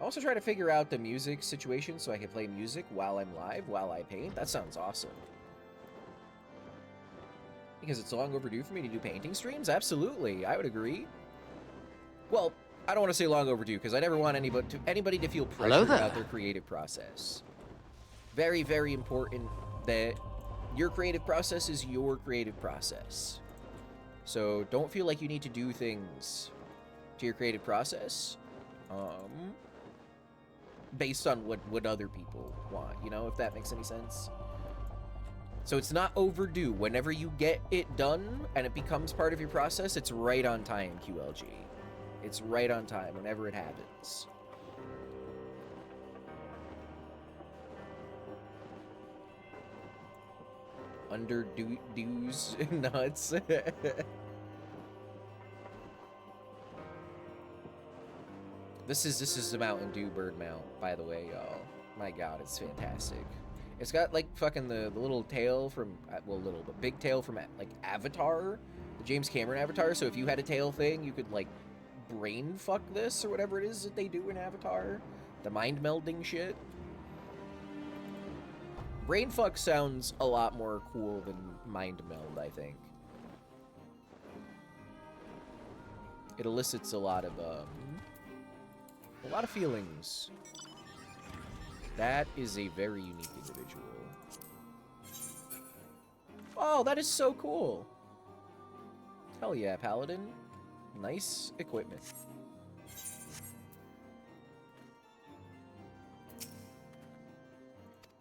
I also try to figure out the music situation so I can play music while I'm live, while I paint. That sounds awesome. Because it's long overdue for me to do painting streams? Absolutely, I would agree. Well, I don't want to say long overdue, because I never want anybody to feel pressure about their creative process. Very, very important that your creative process is your creative process. So don't feel like you need to do things to your creative process based on what other people want, you know, if that makes any sense. So it's not overdue. Whenever you get it done and it becomes part of your process, it's right on time, QLG. It's right on time whenever it happens. Under dues nuts. This is the Mountain Dew bird mount, by the way, y'all. My god, it's fantastic. It's got, like, fucking the little tail from, well, little, but big tail from, like, Avatar, the James Cameron Avatar, so if you had a tail thing, you could, like, brain fuck this, or whatever it is that they do in Avatar. The mind melding shit. Brain fuck sounds a lot more cool than mind meld, I think. It elicits a lot of feelings. That is a very unique individual. Oh, that is so cool. Hell yeah, Paladin. Nice equipment.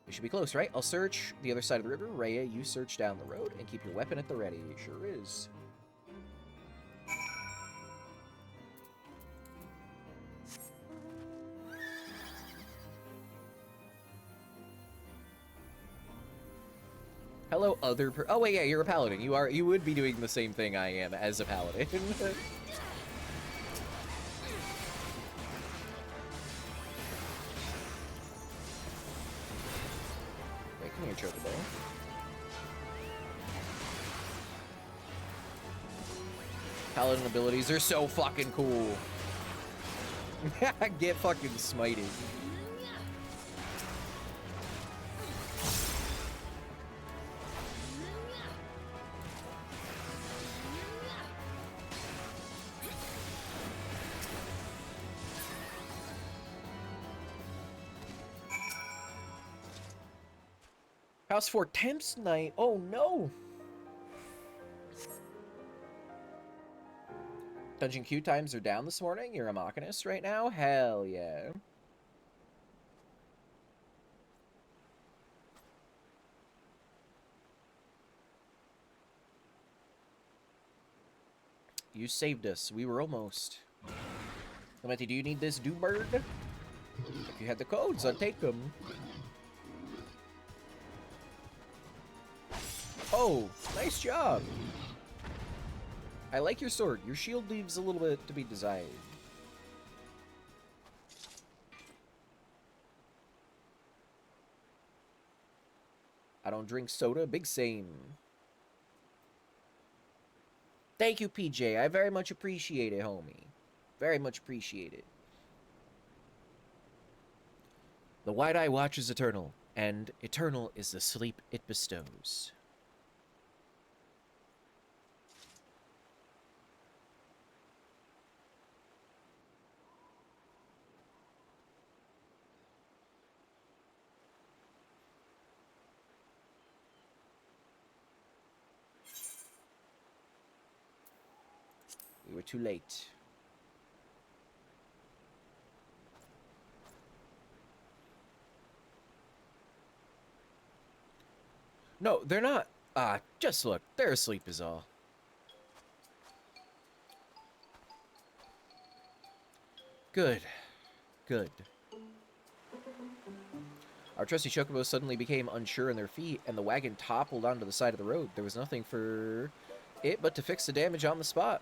We should be close, right? I'll search the other side of the river. Rhea, you search down the road and keep your weapon at the ready. Sure is. Hello, other oh wait, yeah, you're a paladin. You would be doing the same thing I am as a paladin. Wait, come here, Chocobo. Paladin abilities are so fucking cool. Get fucking smited. House 4 Temps Night. Oh no! Dungeon queue times are down this morning. You're a Machinist right now? Hell yeah. You saved us. We were almost. Clementi, do you need this Dewbird? If you had the codes, I'd take them. Oh, nice job. I like your sword. Your shield leaves a little bit to be desired. I don't drink soda. Big same. Thank you, PJ. I very much appreciate it, homie. Very much appreciate it. The wide eye watches eternal, and eternal is the sleep it bestows. We were too late. No, they're not. Just look. They're asleep is all. Good. Good. Our trusty chocobos suddenly became unsure in their feet, and the wagon toppled onto the side of the road. There was nothing for it but to fix the damage on the spot.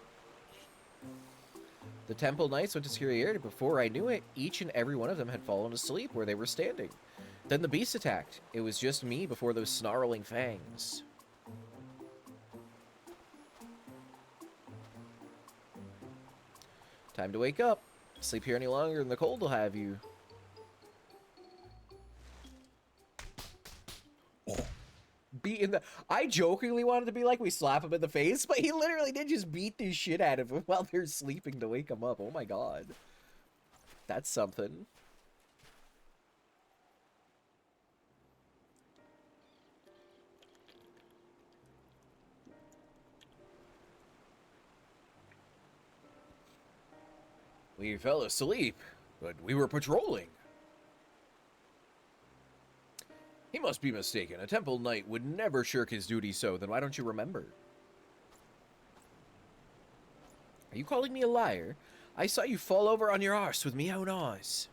The temple knights went to security. Before I knew it, each and every one of them had fallen asleep where they were standing. Then the beast attacked. It was just me before those snarling fangs. Time to wake up. Sleep here any longer and the cold will have you. Beating the... I jokingly wanted to be like, we slap him in the face, but he literally did just beat the shit out of him while they're sleeping to wake him up. Oh my god. That's something. We fell asleep, but we were patrolling. He must be mistaken. A temple knight would never shirk his duty so. Then why don't you remember? Are you calling me a liar? I saw you fall over on your arse with me own eyes.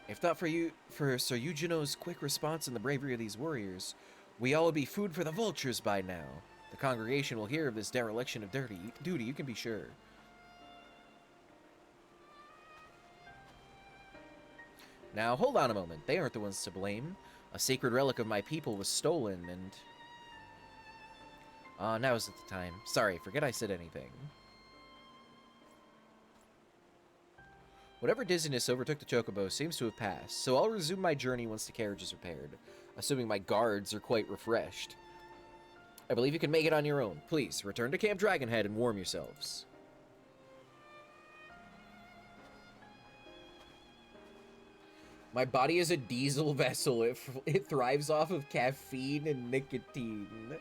If not for Sir Eugene's quick response and the bravery of these warriors, we all would be food for the vultures by now. The congregation will hear of this dereliction of duty, you can be sure. Now, hold on a moment. They aren't the ones to blame. A sacred relic of my people was stolen, and... now isn't the time. Sorry, forget I said anything. Whatever dizziness overtook the chocobo seems to have passed, so I'll resume my journey once the carriage is repaired, assuming my guards are quite refreshed. I believe you can make it on your own. Please, return to Camp Dragonhead and warm yourselves. My body is a diesel vessel. It thrives off of caffeine and nicotine.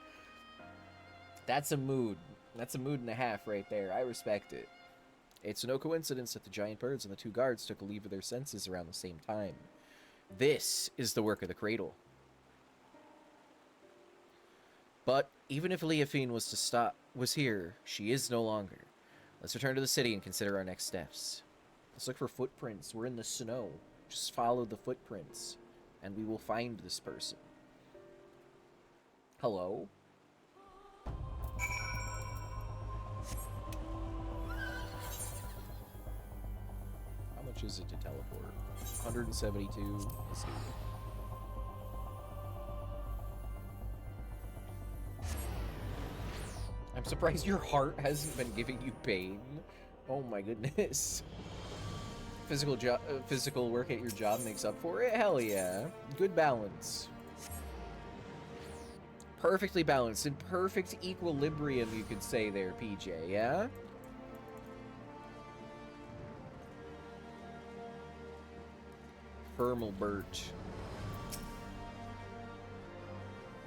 That's a mood. That's a mood and a half right there. I respect it. It's no coincidence that the giant birds and the two guards took a leave of their senses around the same time. This is the work of the cradle. But even if Leafine was here, she is no longer. Let's return to the city and consider our next steps. Let's look for footprints. We're in the snow. Just follow the footprints, and we will find this person. Hello? How much is it to teleport? 172. Let's do it. I'm surprised your heart hasn't been giving you pain. Oh my goodness. Physical work at your job makes up for it? Hell yeah. Good balance. Perfectly balanced. In perfect equilibrium, you could say there, PJ, yeah? Firmalbert.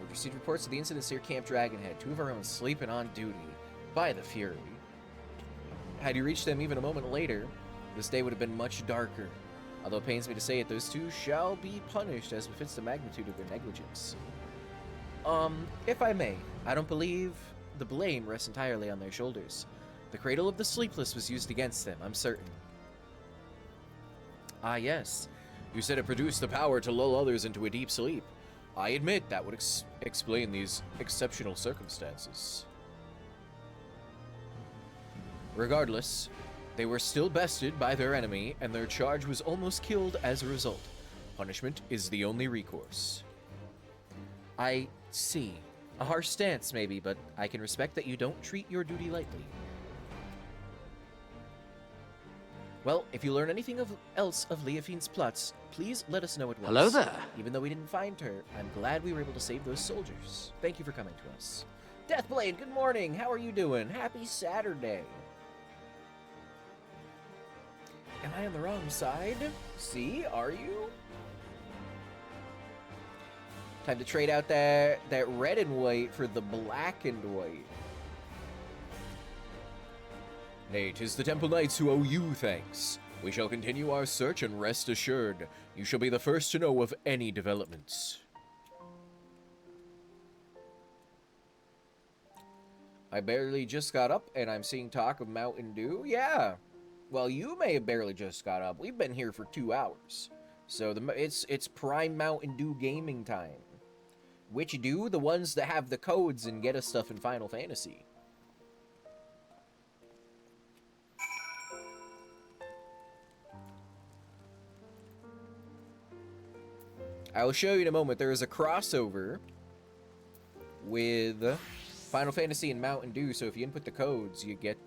We've received reports of the incidents near Camp Dragonhead. Two of our own sleeping on duty. By the Fury. Had you reached them even a moment later, this day would have been much darker. Although it pains me to say it, those two shall be punished as befits the magnitude of their negligence. If I may, I don't believe the blame rests entirely on their shoulders. The cradle of the sleepless was used against them, I'm certain. Ah, yes. You said it produced the power to lull others into a deep sleep. I admit that would explain these exceptional circumstances. Regardless, they were still bested by their enemy, and their charge was almost killed as a result. Punishment is the only recourse. I see. A harsh stance, maybe, but I can respect that you don't treat your duty lightly. Well, if you learn anything else of Leofine's plots, please let us know at once.
Hello there.
Even though we didn't find her, I'm glad we were able to save those soldiers. Thank you for coming to us. Deathblade, good morning. How are you doing? Happy Saturday. Am I on the wrong side? See, are you? Time to trade out that red and white for the black and white. Nay, 'tis the Temple Knights who owe you thanks. We shall continue our search, and rest assured, you shall be the first to know of any developments. I barely just got up, and I'm seeing talk of Mountain Dew? Yeah. Well, you may have barely just got up. We've been here for 2 hours. So it's prime Mountain Dew gaming time. Which Dew? The ones that have the codes and get us stuff in Final Fantasy. I will show you in a moment. There is a crossover with Final Fantasy and Mountain Dew, so if you input the codes, you get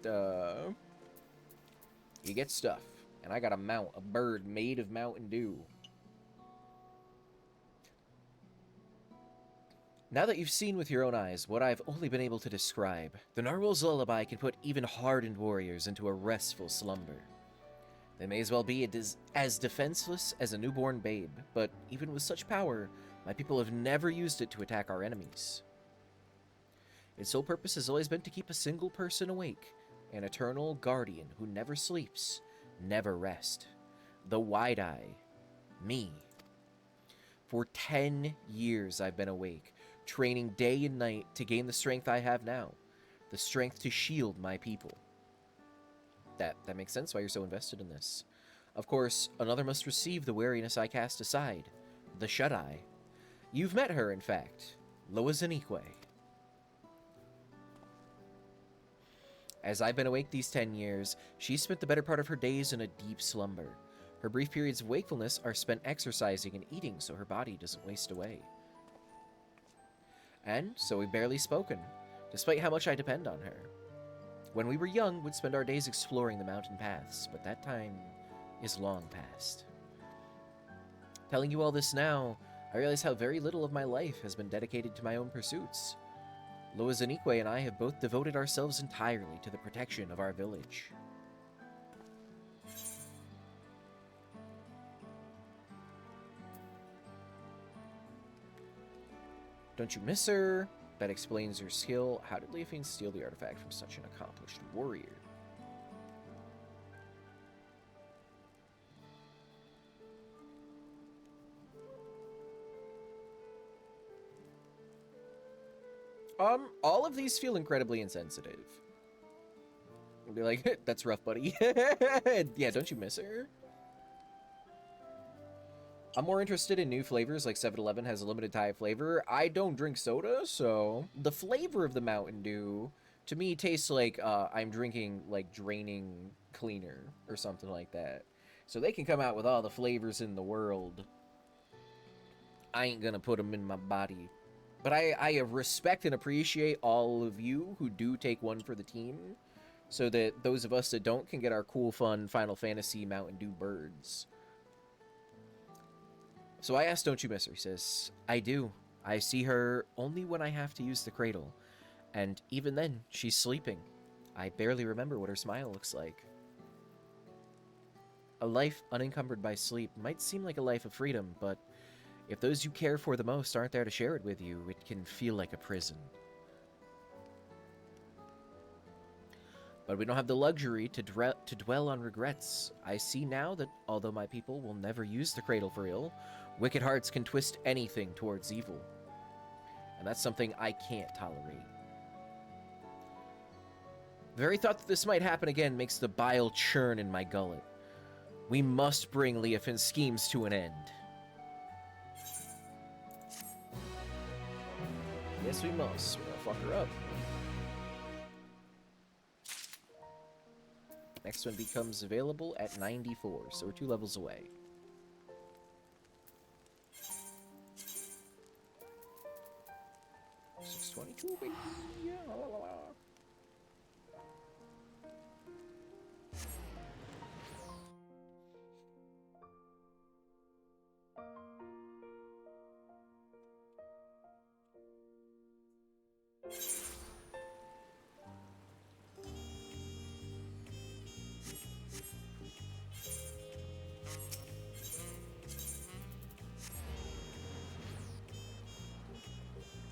stuff. And I got a bird made of Mountain Dew. Now that you've seen with your own eyes what I've only been able to describe, the Narwhal's lullaby can put even hardened warriors into a restful slumber. They may as well be as defenseless as a newborn babe, but even with such power, my people have never used it to attack our enemies. Its sole purpose has always been to keep a single person awake, an eternal guardian who never sleeps, never rests. The Wide-Eye. Me. For 10 years I've been awake, training day and night to gain the strength I have now, the strength to shield my people. That makes sense why you're so invested in this. Of course, another must receive the wariness I cast aside, the Shut-Eye. You've met her, in fact, Loa Zanique. As I've been awake these 10 years, she's spent the better part of her days in a deep slumber. Her brief periods of wakefulness are spent exercising and eating so her body doesn't waste away. And so we've barely spoken, despite how much I depend on her. When we were young, we'd spend our days exploring the mountain paths, but that time is long past. Telling you all this now, I realize how very little of my life has been dedicated to my own pursuits. Loa Zanique and I have both devoted ourselves entirely to the protection of our village. Don't you miss her? That explains her skill. How did Leofine steal the artifact from such an accomplished warrior? All of these feel incredibly insensitive. I'll be like, that's rough, buddy. Yeah, don't you miss her? I'm more interested in new flavors, like 7-Eleven has a limited Thai flavor. I don't drink soda, so the flavor of the Mountain Dew, to me, tastes like I'm drinking, like, draining cleaner or something like that. So they can come out with all the flavors in the world. I ain't gonna put them in my body. But I respect and appreciate all of you who do take one for the team, so that those of us that don't can get our cool, fun Final Fantasy Mountain Dew birds. So I asked, don't you miss her? He says, I do. I see her only when I have to use the cradle. And even then, she's sleeping. I barely remember what her smile looks like. A life unencumbered by sleep might seem like a life of freedom, but if those you care for the most aren't there to share it with you, it can feel like a prison. But we don't have the luxury to dwell on regrets. I see now that although my people will never use the cradle for ill, wicked hearts can twist anything towards evil. And that's something I can't tolerate. The very thought that this might happen again makes the bile churn in my gullet. We must bring Leofine's schemes to an end. Yes, we must. We're gonna fuck her up. Next one becomes available at 94, so we're 2 levels away. 622, baby. Yeah.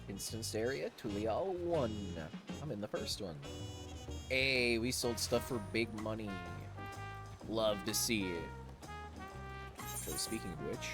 Instance area, Tulial 1. I'm in the first one. Hey, we sold stuff for big money. Love to see it. So speaking of which...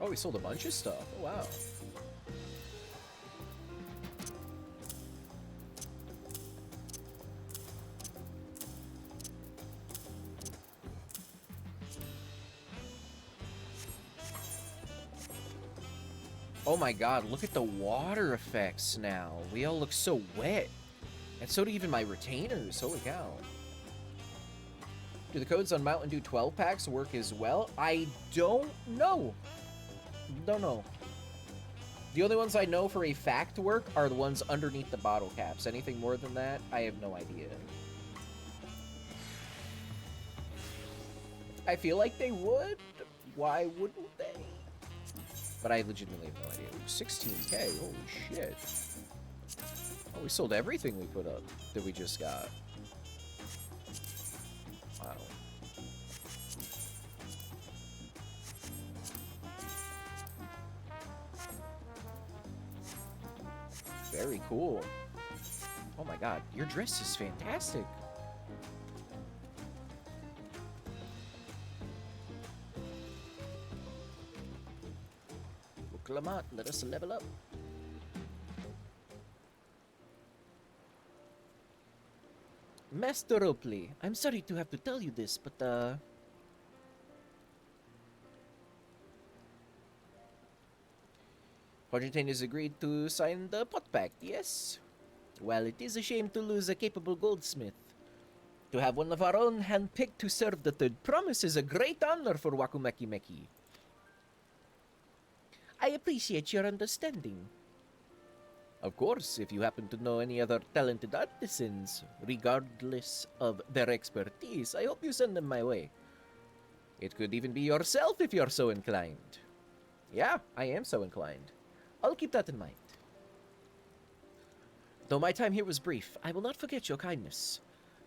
Oh, we sold a bunch of stuff. Oh, wow. Oh my god, look at the water effects now. We all look so wet. And so do even my retainers. Holy cow. Do the codes on Mountain Dew 12 packs work as well? I don't know. Don't know. The only ones I know for a fact work are the ones underneath the bottle caps. Anything more than that, I have no idea. I feel like they would. Why wouldn't they? But I legitimately have no idea. Ooh, 16K, holy shit. Oh, we sold everything we put up that we just got. Wow. Very cool. Oh my god, your dress is fantastic. Lamont, let us level up. Master Oakley, I'm sorry to have to tell you this, but Argentine has agreed to sign the pot pact, yes? Well, it is a shame to lose a capable goldsmith. To have one of our own handpicked to serve the third promise is a great honor for Wakumeki Meki. I appreciate your understanding. Of course, if you happen to know any other talented artisans, regardless of their expertise, I hope you send them my way. It could even be yourself if you're so inclined. Yeah, I am so inclined. I'll keep that in mind. Though my time here was brief, I will not forget your kindness,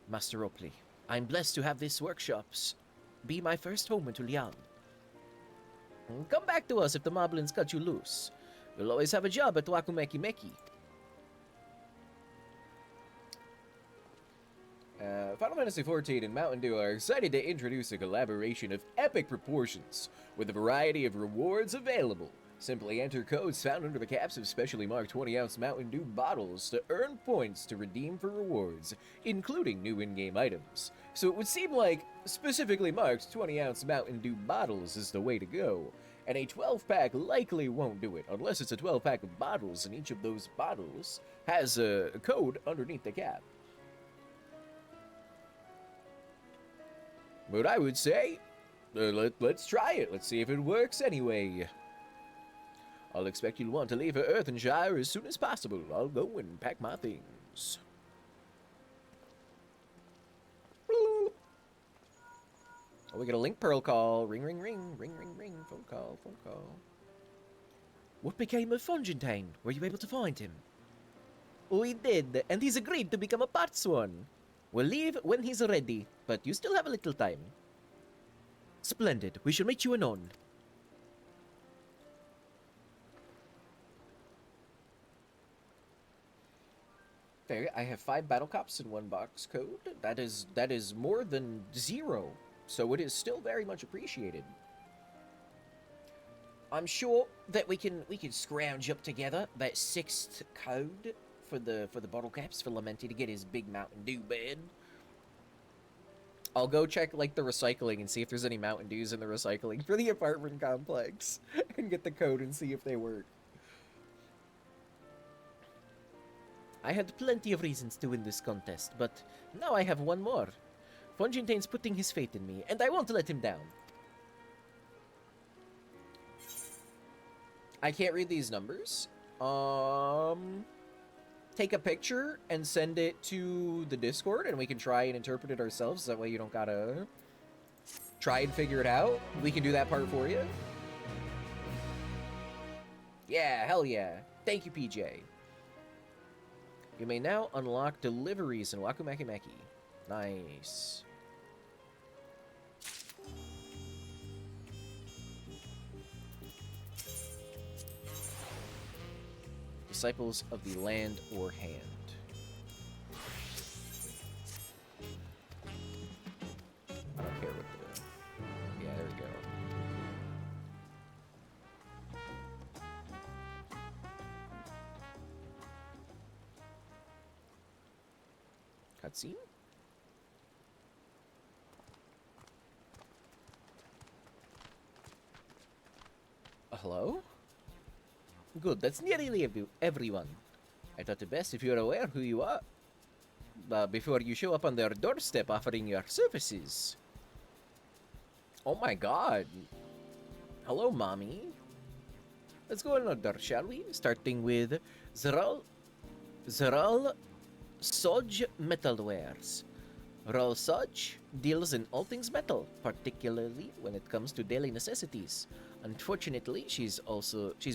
Master Oakley. I'm blessed to have this workshops be my first home into Lian. Come back to us if the moblins cut you loose. You'll always have a job at Wakumeki Meki. Final Fantasy XIV and Mountain Dew are excited to introduce a collaboration of epic proportions with a variety of rewards available. Simply enter codes found under the caps of specially marked 20-ounce Mountain Dew bottles to earn points to redeem for rewards, including new in-game items. So it would seem like specifically marked 20-ounce Mountain Dew bottles is the way to go, and a 12-pack likely won't do it, unless it's a 12-pack of bottles, and each of those bottles has a code underneath the cap. But I would say, let's try it. Let's see if it works anyway. I'll expect you'll want to leave for Earthenshire as soon as possible. I'll go and pack my things. Oh, we get a link pearl call. Ring, ring, ring. Ring, ring, ring. Phone call, phone call. What became of Fontaine? Were you able to find him? We did, and he's agreed to become a Partswan. We'll leave when he's ready, but you still have a little time. Splendid. We shall meet you anon. There, I have 5 battle cops and 1 box code. That is more than 0, so it is still very much appreciated. I'm sure that we can scrounge up together that 6th code for the bottle caps for Lamenti to get his big Mountain Dew bed. I'll go check, like, the recycling and see if there's any Mountain Dews in the recycling for the apartment complex. And get the code and see if they work.
I had plenty of reasons to win this contest, but now I have one more. Fontain's putting his faith in me, and I won't let him down.
I can't read these numbers. Take a picture and send it to the Discord, and we can try and interpret it ourselves. That way you don't gotta try and figure it out. We can do that part for you. Yeah, hell yeah. Thank you, PJ. You may now unlock deliveries in Wakumakimeki. Nice. Disciples of the Land or Hand. I don't care what the... Yeah, there we go. Cutscene? Hello? Good, that's nearly everyone. I thought it best if you're aware who you are. Before you show up on their doorstep offering your services. Oh my god. Hello, mommy. Let's go in order, shall we? Starting with Zeral Soj Metalwares. Ral Soj deals in all things metal, particularly when it comes to daily necessities. Unfortunately, she's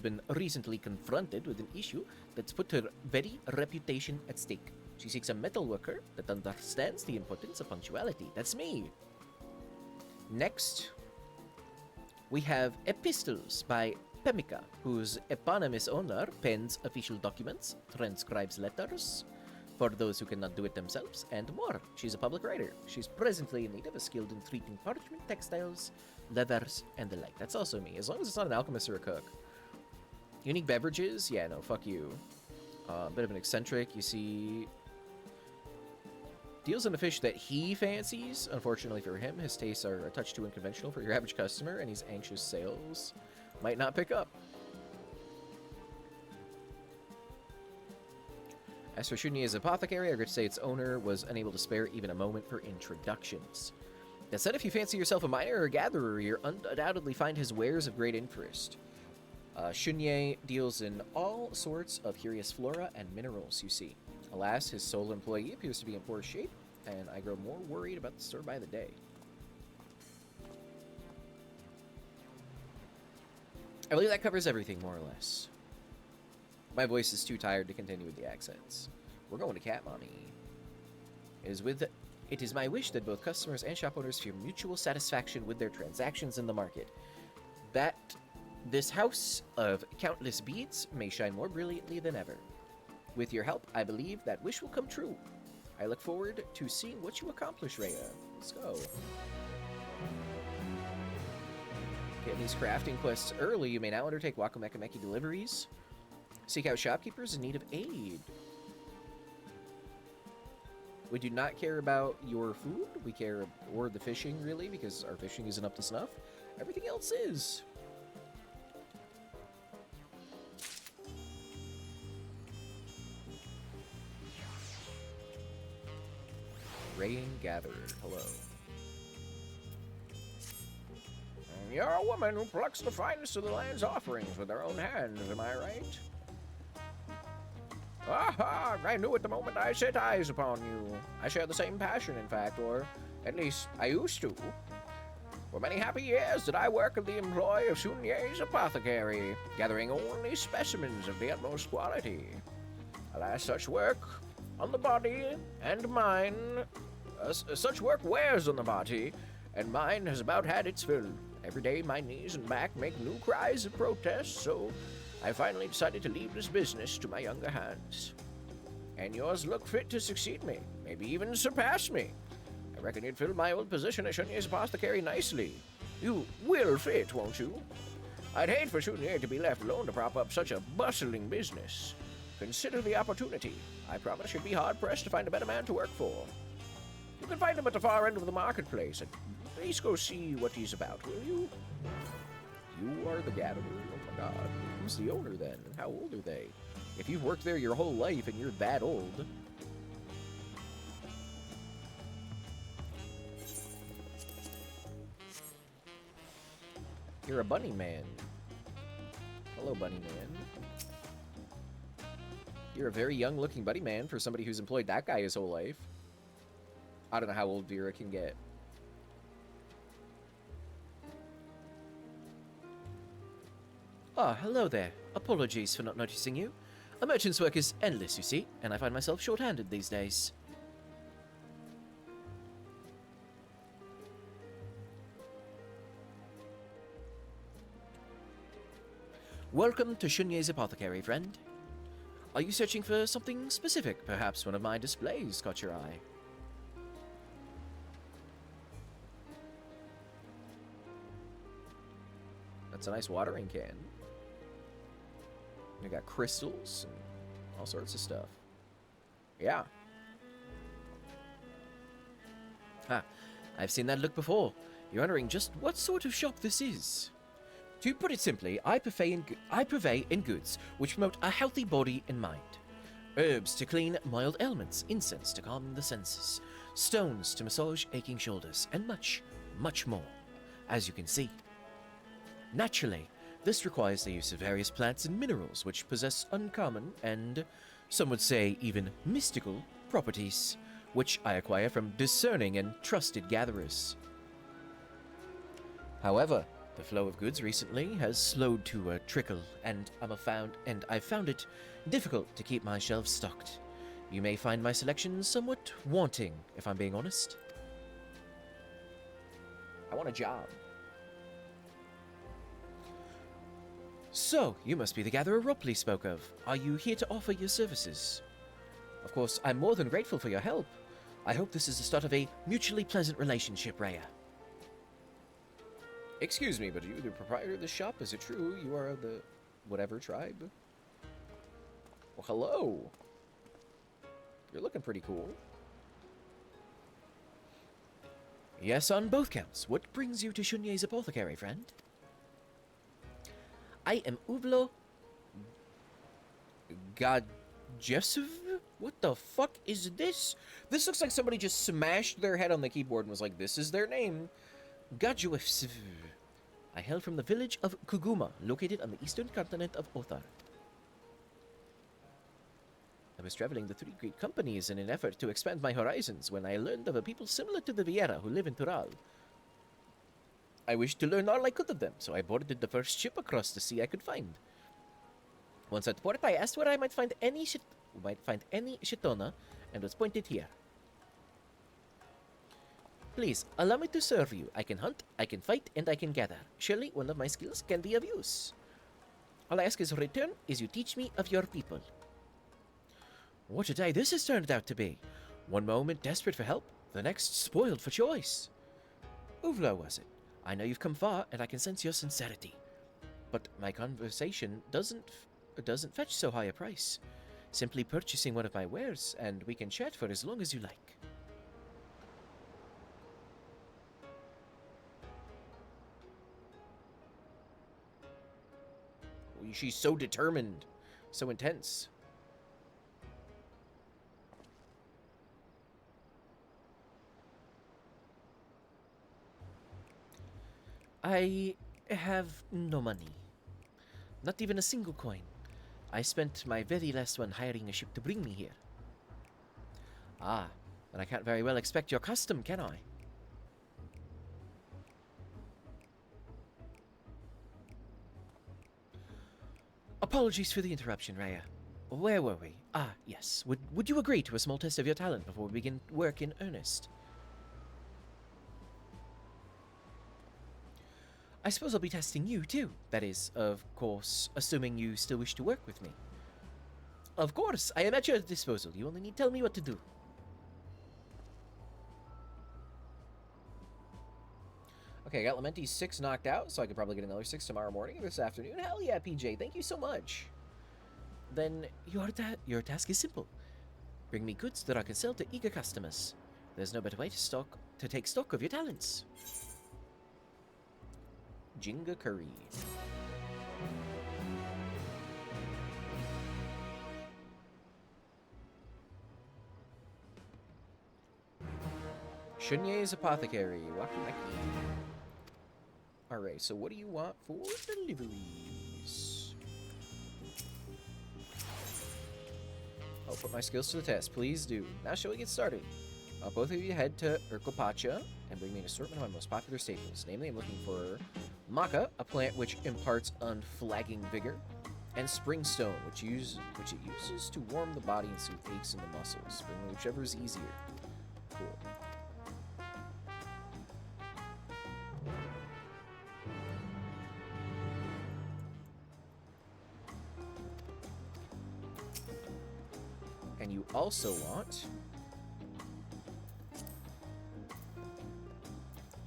been recently confronted with an issue that's put her very reputation at stake. She seeks a metal worker that understands the importance of punctuality. That's me. Next, we have Epistles by Pemika, whose eponymous owner pens official documents, transcribes letters for those who cannot do it themselves, and more. She's a public writer. She's presently in need of a skilled in treating parchment, textiles, leathers, and the like. That's also me, as long as it's not an alchemist or a cook. Unique beverages? Yeah, no, fuck you. A bit of an eccentric, you see. Deals in a fish that he fancies. Unfortunately for him, his tastes are a touch too unconventional for your average customer, and he's anxious sales might not pick up. As for Shunye's apothecary, I regret to say its owner was unable to spare even a moment for introductions. That said, if you fancy yourself a miner or a gatherer, you'll undoubtedly find his wares of great interest. Shunye deals in all sorts of curious flora and minerals, you see. Alas, his sole employee appears to be in poor shape, and I grow more worried about the store by the day. I believe that covers everything, more or less. My voice is too tired to continue with the accents. We're going to Cat Mommy. It is my wish that both customers and shop owners feel mutual satisfaction with their transactions in the market. That this house of countless beads may shine more brilliantly than ever. With your help, I believe that wish will come true. I look forward to seeing what you accomplish, Rhea. Let's go. Getting these crafting quests early, you may now undertake Wakumakimeki deliveries. Seek out shopkeepers in need of aid. We do not care about your food. We care, or the fishing, really, because our fishing isn't up to snuff. Everything else is. Rain Gatherer, hello.
You're a woman who plucks the finest of the land's offerings with her own hands, am I right? Aha! I knew it the moment I set eyes upon you. I share the same passion, in fact, or at least I used to. For many happy years did I work in the employ of Sunye's apothecary, gathering only specimens of the utmost quality. Alas, such work on the body and mine, such work wears on the body, and mine has about had its fill. Every day my knees and back make new cries of protest, so I finally decided to leave this business to my younger hands. And yours look fit to succeed me, maybe even surpass me. I reckon you'd fill my old position as Shunye's apothecary nicely. You will fit, won't you? I'd hate for Shunye to be left alone to prop up such a bustling business. Consider the opportunity. I promise you'd be hard-pressed to find a better man to work for. You can find him at the far end of the marketplace. Please go see what he's about, will you?
You are the gatherer? Oh my god. Who's the owner then? And how old are they? If you've worked there your whole life and you're that old... You're a bunny man. Hello, bunny man. You're a very young-looking bunny man for somebody who's employed that guy his whole life. I don't know how old Vera can get. Ah, hello there. Apologies for not noticing you. A merchant's work is endless, you see, and I find myself short-handed these days. Welcome to Shunye's apothecary, friend. Are you searching for something specific? Perhaps one of my displays caught your eye. That's a nice watering can. You got crystals and all sorts of stuff. Yeah. Ha, I've seen that look before. You're wondering just what sort of shop this is. To put it simply, I purvey in goods which promote a healthy body and mind. Herbs to clean mild ailments, incense to calm the senses, stones to massage aching shoulders, and much, much more, as you can see. Naturally, this requires the use of various plants and minerals which possess uncommon and, some would say, even mystical properties, which I acquire from discerning and trusted gatherers. However, the flow of goods recently has slowed to a trickle, and I've found it difficult to keep my shelves stocked. You may find my selection somewhat wanting, if I'm being honest. I want a job. So, you must be the gatherer Ropley spoke of. Are you here to offer your services? Of course, I'm more than grateful for your help. I hope this is the start of a mutually pleasant relationship, Rhea. Excuse me, but are you the proprietor of the shop? Is it true you are of the whatever tribe? Well, hello. You're looking pretty cool. Yes, on both counts. What brings you to Shunye's apothecary, friend? I am Uvlo Gadjesev? What the fuck is this? This looks like somebody just smashed their head on the keyboard and was like, this is their name. Gadjesev. I hail from the village of Kuguma, located on the eastern continent of Othar. I was traveling the three great companies in an effort to expand my horizons when I learned of a people similar to the Viera who live in Tural. I wished to learn all I could of them, so I boarded the first ship across the sea I could find. Once at port, I asked where I might find any Shitona, and was pointed here. Please, allow me to serve you. I can hunt, I can fight, and I can gather. Surely one of my skills can be of use. All I ask as a return is you teach me of your people. What a day this has turned out to be. One moment desperate for help, the next spoiled for choice. Uvlo was it? I know you've come far, and I can sense your sincerity. But my conversation doesn't fetch so high a price. Simply purchasing one of my wares, and we can chat for as long as you like. She's so determined, so intense. I have no money. Not even a single coin. I spent my very last one hiring a ship to bring me here. Ah, then I can't very well expect your custom, can I? Apologies for the interruption, Rhea. Where were we? Ah, yes. Would you agree to a small test of your talent before we begin work in earnest? I suppose I'll be testing you, too. That is, of course, assuming you still wish to work with me. Of course, I am at your disposal. You only need to tell me what to do. Okay, I got Lamenti's 6 knocked out, so I could probably get another 6 tomorrow morning or this afternoon. Hell yeah, PJ, thank you so much. Then your task is simple. Bring me goods that I can sell to eager customers. There's no better way to take stock of your talents. Jinga curry. Shunye's Apothecary. Wakimaki. Alright, so what do you want for deliveries? I'll put my skills to the test. Please do. Now shall we get started? Both of you head to Urkopacha and bring me an assortment of my most popular staples. Namely, I'm looking for Maca, a plant which imparts unflagging vigor, and Springstone, which it uses to warm the body and soothe aches in the muscles. Bring me whichever is easier. Cool. And you also want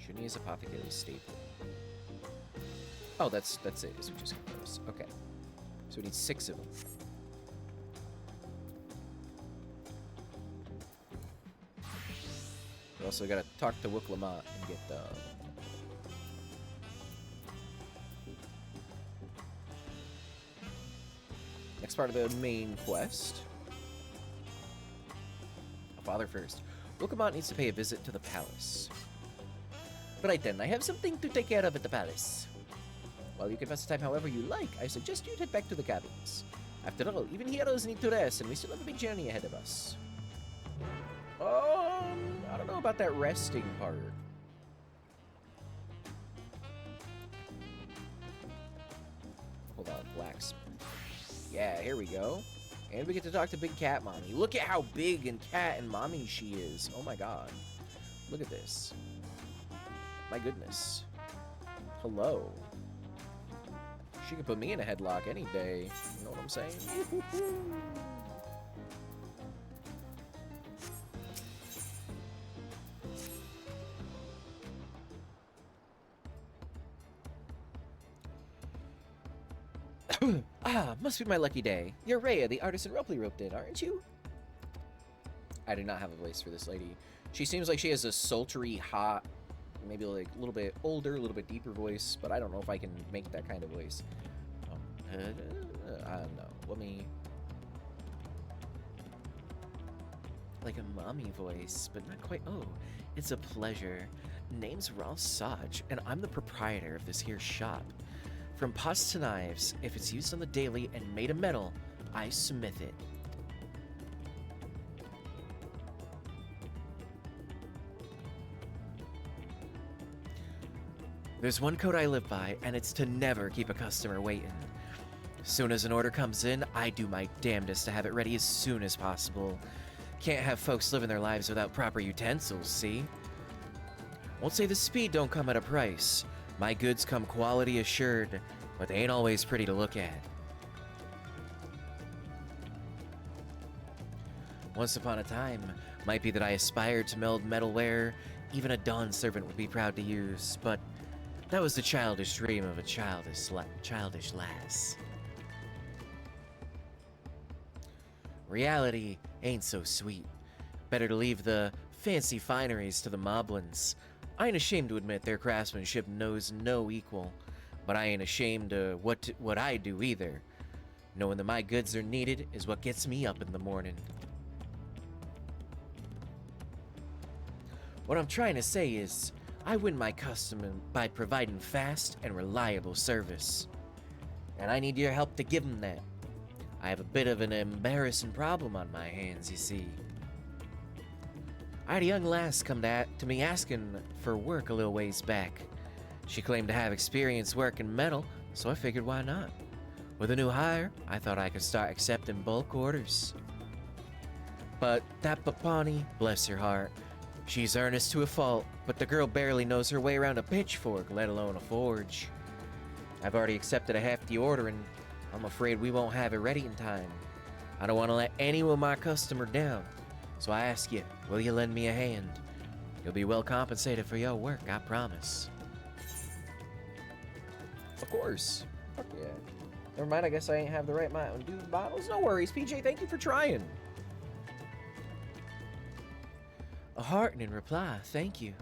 Shunia's Apothecary staple. Oh, that's it. Is we just got those. Okay. So we need 6 of them. We also gotta talk to Wook Lamont and get the next part of the main quest. Father first. Wook needs to pay a visit to the palace. Right then, I have something to take care of at the palace. While you can pass the time however you like, I suggest you head back to the cabins. After all, even heroes need to rest, and we still have a big journey ahead of us. I don't know about that resting part. Hold on, blacksmith. Yeah, here we go. And we get to talk to Big Cat Mommy. Look at how big and cat and mommy she is. Oh my god. Look at this. My goodness. Hello. She could put me in a headlock any day. You know what I'm saying? Must be my lucky day. You're Rhea, the artisan Ropley roped in, aren't you? I do not have a voice for this lady. She seems like she has a sultry, hot, maybe like a little bit older, a little bit deeper voice, but I don't know if I can make that kind of voice. I don't know. Let me... Like a mommy voice, but not quite. Oh, it's a pleasure. Name's Ross Saj, and I'm the proprietor of this here shop. From pots to knives, if it's used on the daily and made of metal, I smith it. There's one code I live by, and it's to never keep a customer waiting. Soon as an order comes in, I do my damnedest to have it ready as soon as possible. Can't have folks living their lives without proper utensils, see? Won't say the speed don't come at a price. My goods come quality assured, but they ain't always pretty to look at. Once upon a time, might be that I aspired to meld metalware even a Dawn servant would be proud to use, but that was the childish dream of a childish lass. Reality ain't so sweet. Better to leave the fancy fineries to the moblins. I ain't ashamed to admit their craftsmanship knows no equal, but I ain't ashamed of what I do either. Knowing that my goods are needed is what gets me up in the morning. What I'm trying to say is, I win my customer by providing fast and reliable service. And I need your help to give them that. I have a bit of an embarrassing problem on my hands, you see. I had a young lass come to me asking for work a little ways back. She claimed to have experience working metal, so I figured why not. With a new hire, I thought I could start accepting bulk orders. But that Papani, bless her heart, she's earnest to a fault, but the girl barely knows her way around a pitchfork, let alone a forge. I've already accepted a hefty order, and I'm afraid we won't have it ready in time. I don't want to let any of my customer down. So I ask you, will you lend me a hand? You'll be well compensated for your work, I promise. Of course. Fuck yeah. Never mind, I guess I ain't have the right Mountain Dew bottles. No worries, PJ, thank you for trying. heartening reply, thank you.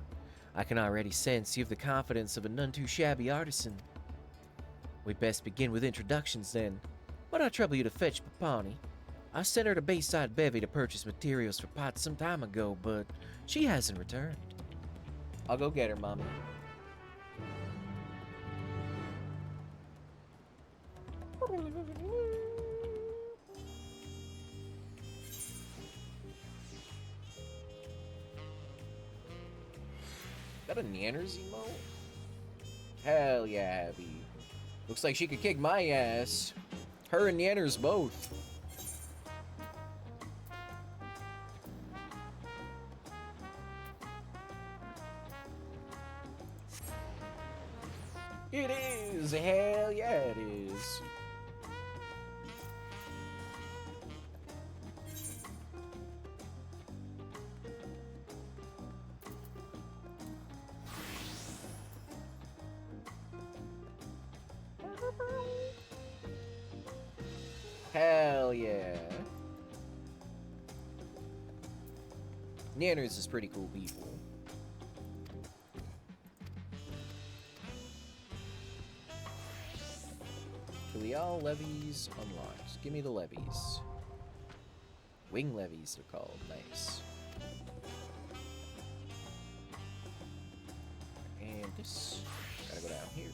I can already sense you have the confidence of a none too shabby artisan. We'd best begin with introductions then. Why not trouble you to fetch Papani? I sent her to Bayside Bevy to purchase materials for pots some time ago, but she hasn't returned. I'll go get her, Mommy. Got a Nanners emote? Hell yeah, Abby. Looks like she could kick my ass. Her and Nanners both. It is! Hell yeah, it is. Hell yeah. Nanners is pretty cool people. Tulial levies unlocked. Give me the levies. Wing levies they're called. Nice. And this gotta go down here.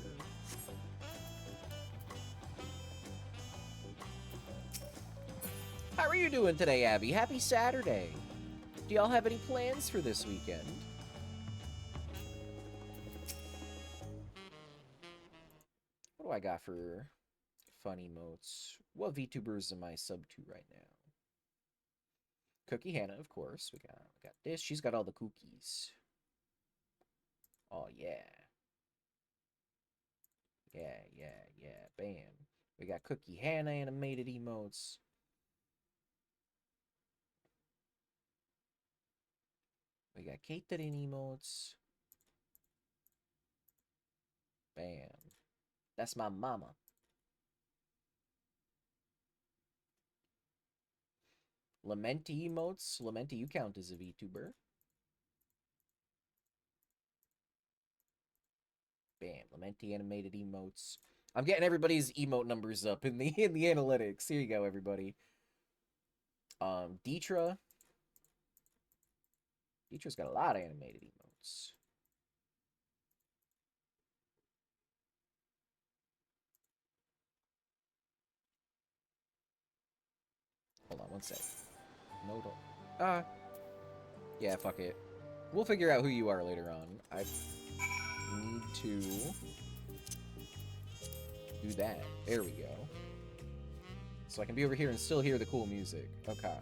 How are you doing today, Abby? Happy Saturday. Do y'all have any plans for this weekend? What do I got for fun emotes? What VTubers am I sub to right now? Cookie Hannah, of course. We got this. She's got all the cookies. Oh yeah. Yeah. Bam. We got Cookie Hannah animated emotes. We got catering emotes. Bam. That's my mama. Lamenti emotes. Lamenti, you count as a VTuber. Bam. Lamenti animated emotes. I'm getting everybody's emote numbers up in the analytics. Here you go, everybody. Deetra. Deetra's got a lot of animated emotes. Hold on one sec. No, don't. Yeah, fuck it. We'll figure out who you are later on. I need to do that. There we go. So I can be over here and still hear the cool music. Okay.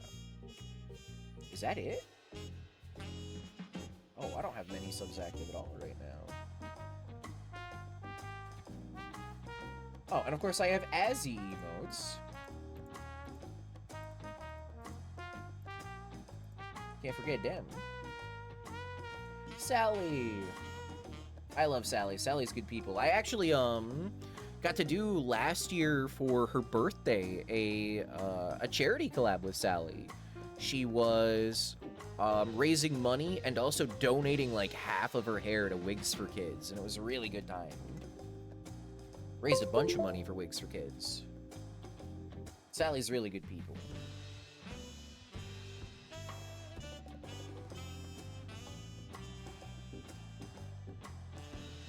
Is that it? Oh, I don't have many subs active at all right now. Oh, and of course I have Azzy emotes. Can't forget them. Sally. I love Sally. Sally's good people. I actually got to do last year for her birthday a charity collab with Sally. She was raising money and also donating like half of her hair to Wigs for Kids, and it was a really good time. Raised a bunch of money for Wigs for Kids. Sally's really good people.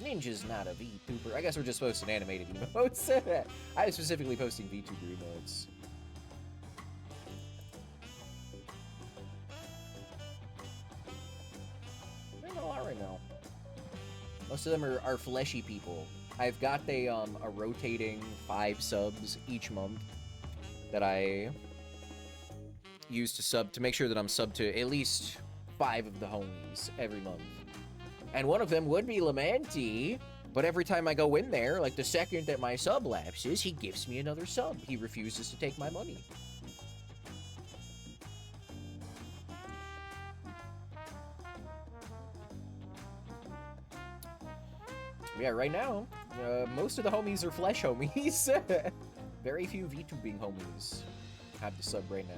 Ninja's not a VTuber. I guess we're just posting animated emotes. I was specifically posting VTuber emotes. There's a lot right now. Most of them are fleshy people. I've got a rotating 5 subs each month that I use to sub to make sure that I'm sub to at least 5 of the homies every month. And one of them would be Lamenti, but every time I go in there, like the second that my sub lapses, he gives me another sub. He refuses to take my money. Yeah, right now, most of the homies are flesh homies. Very few VTubing homies have the sub right now.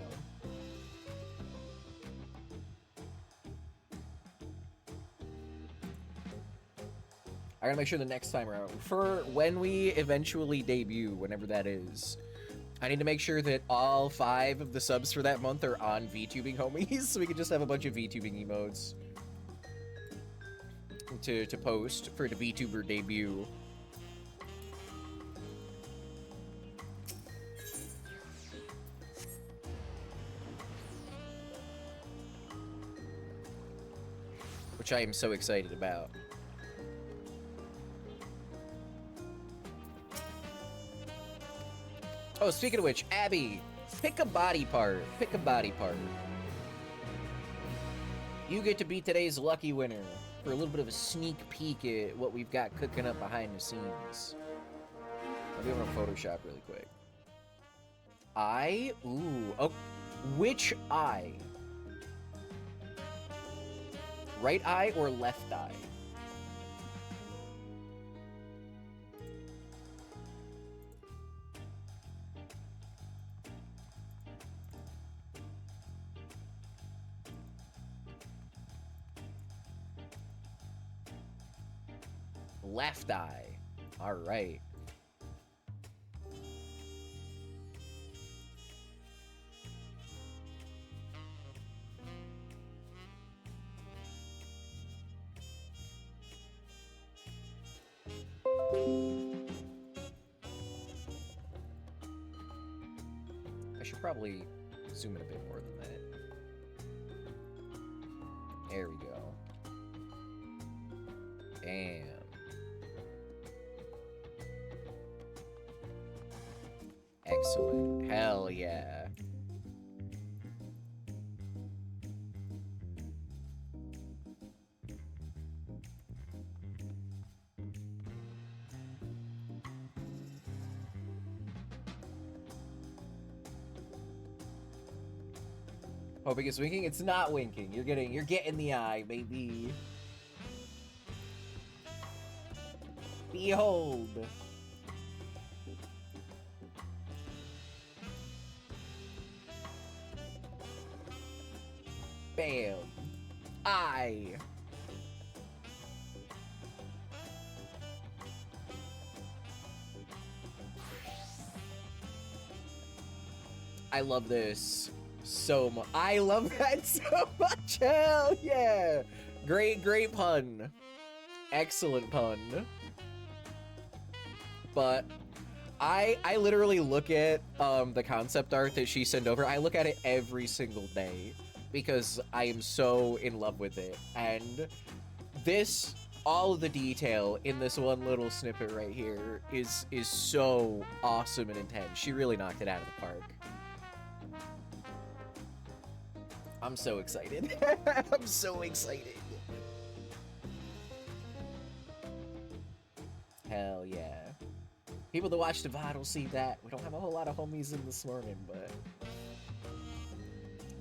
I gotta make sure the next time around, for when we eventually debut, whenever that is, I need to make sure that all 5 of the subs for that month are on VTubing homies, so we can just have a bunch of VTubing emotes to post for the VTuber debut. Which I am so excited about. Oh, speaking of which, Abby, pick a body part. Pick a body part. You get to be today's lucky winner for a little bit of a sneak peek at what we've got cooking up behind the scenes. I'll do it on Photoshop really quick. Eye? Ooh. Oh, which eye? Right eye or left eye? Left eye. All right. I should probably zoom in a bit more than that. There we go. Damn. Excellent. Hell yeah. Hoping it's winking. It's not winking. You're getting the eye, baby. Behold. Bam. Eye. I love this so much. I love that so much. Hell yeah. Great pun. Excellent pun. But I literally look at the concept art that she sent over. I look at it every single day because I am so in love with it. And this, all of the detail in this one little snippet right here is so awesome and intense. She really knocked it out of the park. I'm so excited. I'm so excited. Hell yeah. People that watch the VOD will see that. We don't have a whole lot of homies in this morning, but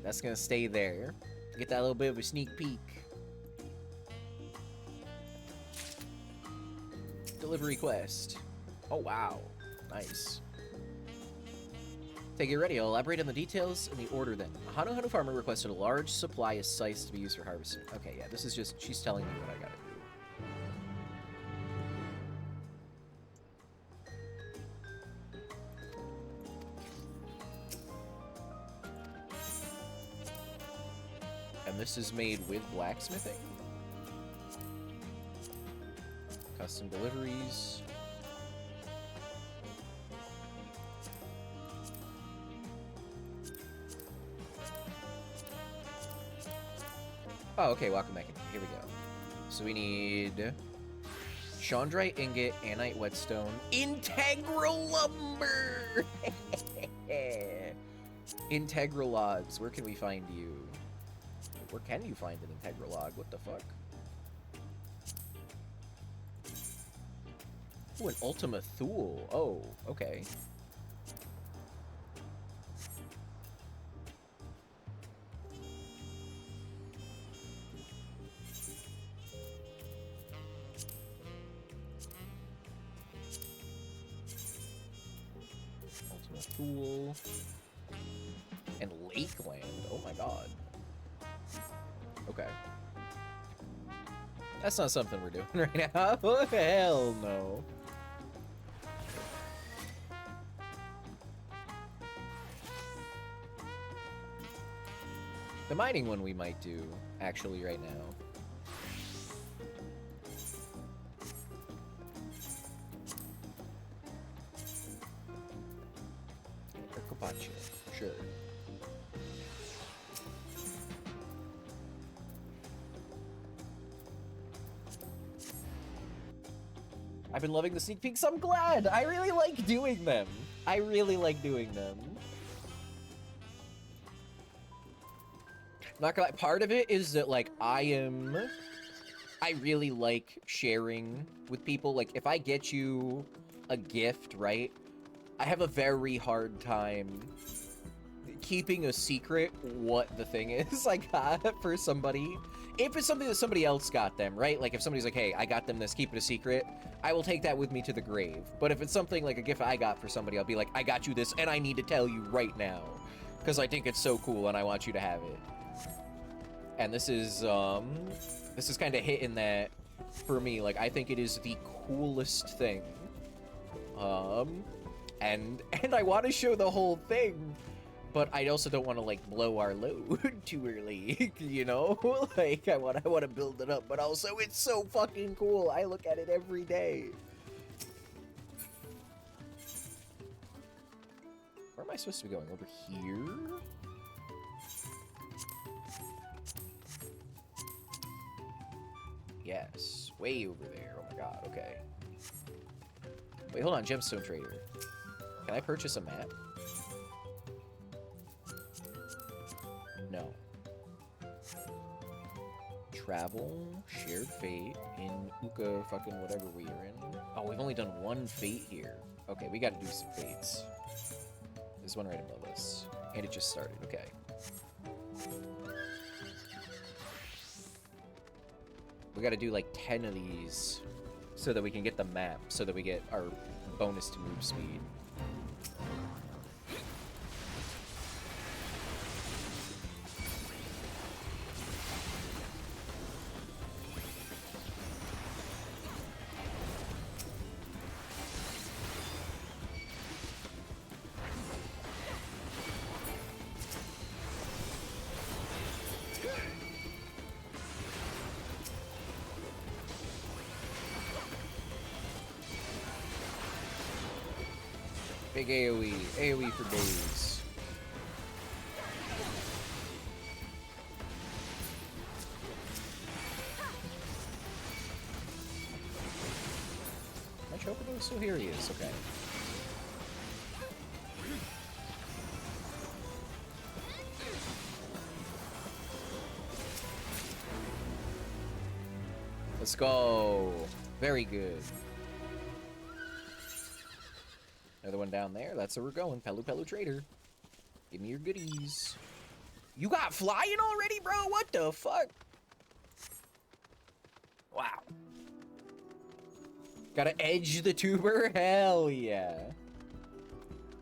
that's gonna stay there. Get that little bit of a sneak peek. Delivery quest. Oh wow. Nice. Take it ready. I'll elaborate on the details and the order then. A Hanu farmer requested a large supply of scythes to be used for harvesting. Okay, yeah, this is just, she's telling me what I gotta do. And this is made with blacksmithing. Custom deliveries. Oh, okay, welcome back in. Here we go. So we need Chandrite ingot, anite whetstone, integral lumber! Integral logs. Where can we find you? Where can you find an integral log? What the fuck? Ooh, an Ultima Thule. Oh, okay. Ultima Thule. And Lakeland. Oh my god. Okay. That's not something we're doing right now. Hell no. The mining one we might do, actually, right now. Or Carpaccio, sure. I've been loving the sneak peeks. I'm glad. I really like doing them. I really like doing them. Not gonna lie, part of it is that, like, I really like sharing with people. Like, if I get you a gift, right, I have a very hard time keeping a secret what the thing is I got for somebody. If it's something that somebody else got them, right? Like, if somebody's like, hey, I got them this, keep it a secret, I will take that with me to the grave. But if it's something like a gift I got for somebody, I'll be like, I got you this, and I need to tell you right now. Because I think it's so cool, and I want you to have it. And this is kind of hitting that for me. Like, I think it is the coolest thing. And I want to show the whole thing, but I also don't want to, like, blow our load too early, you know? Like, I want to build it up, but also it's so fucking cool. I look at it every day. Where am I supposed to be going? Over here? Yes, way over there. Oh my god, okay. Wait, hold on, Gemstone Trader. Can I purchase a map? No. Travel, shared fate, in Uka fucking whatever we are in. Oh, we've only done one fate here. Okay, we gotta do some fates. There's one right above us. And it just started, okay. We gotta do like 10 of these so that we can get the map, so that we get our bonus to move speed. Big AoE. AoE for days. Am I choking? So here he is, okay. Let's go. Very good. Another one down there. That's where we're going. Pelu Pelu Trader. Give me your goodies. You got flying already, bro? What the fuck? Wow. Gotta edge the tuber? Hell yeah.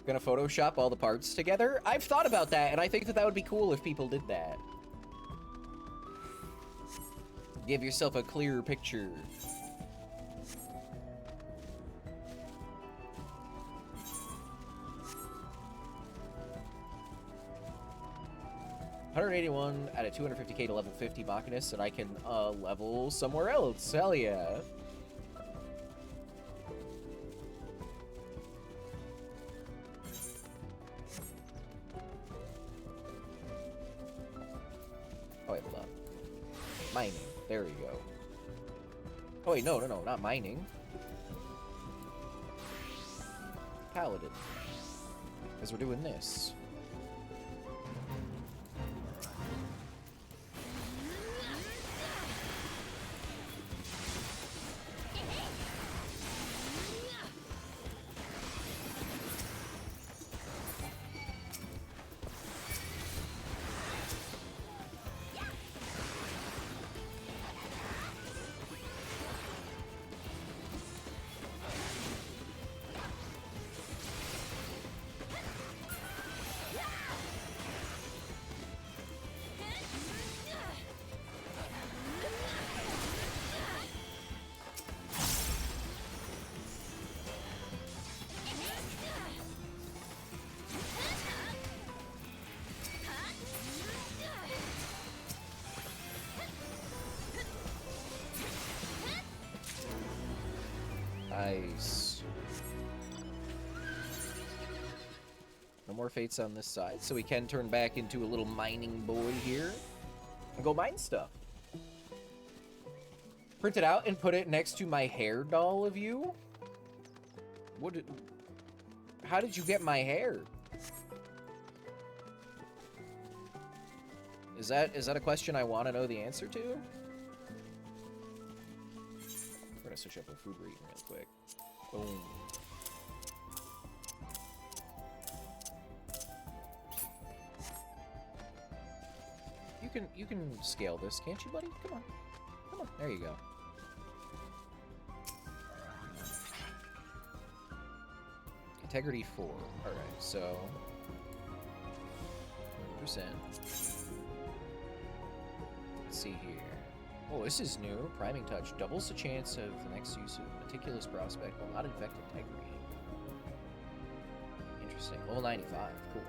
Gonna Photoshop all the parts together? I've thought about that, and I think that that would be cool if people did that. Give yourself a clearer picture. $181 at a 250k to level 50 Machinist, and I can level somewhere else. Hell yeah. Oh wait, hold on. Mining. There we go. Oh wait, no, not mining. Paladin. Because we're doing this. Nice. No more fates on this side, so we can turn back into a little mining boy here and go mine stuff. Print it out and put it next to my hair doll of you? How did you get my hair? Is that a question I want to know the answer to? We're gonna switch up our food we're eating real quick. Boom. You can scale this, can't you, buddy? Come on. Come on. There you go. Integrity 4. Alright, so 100%. Let's see here. Oh, this is new. Priming touch doubles the chance of the next use of meticulous prospect while not infect integrity. Interesting. Level 95. Cool.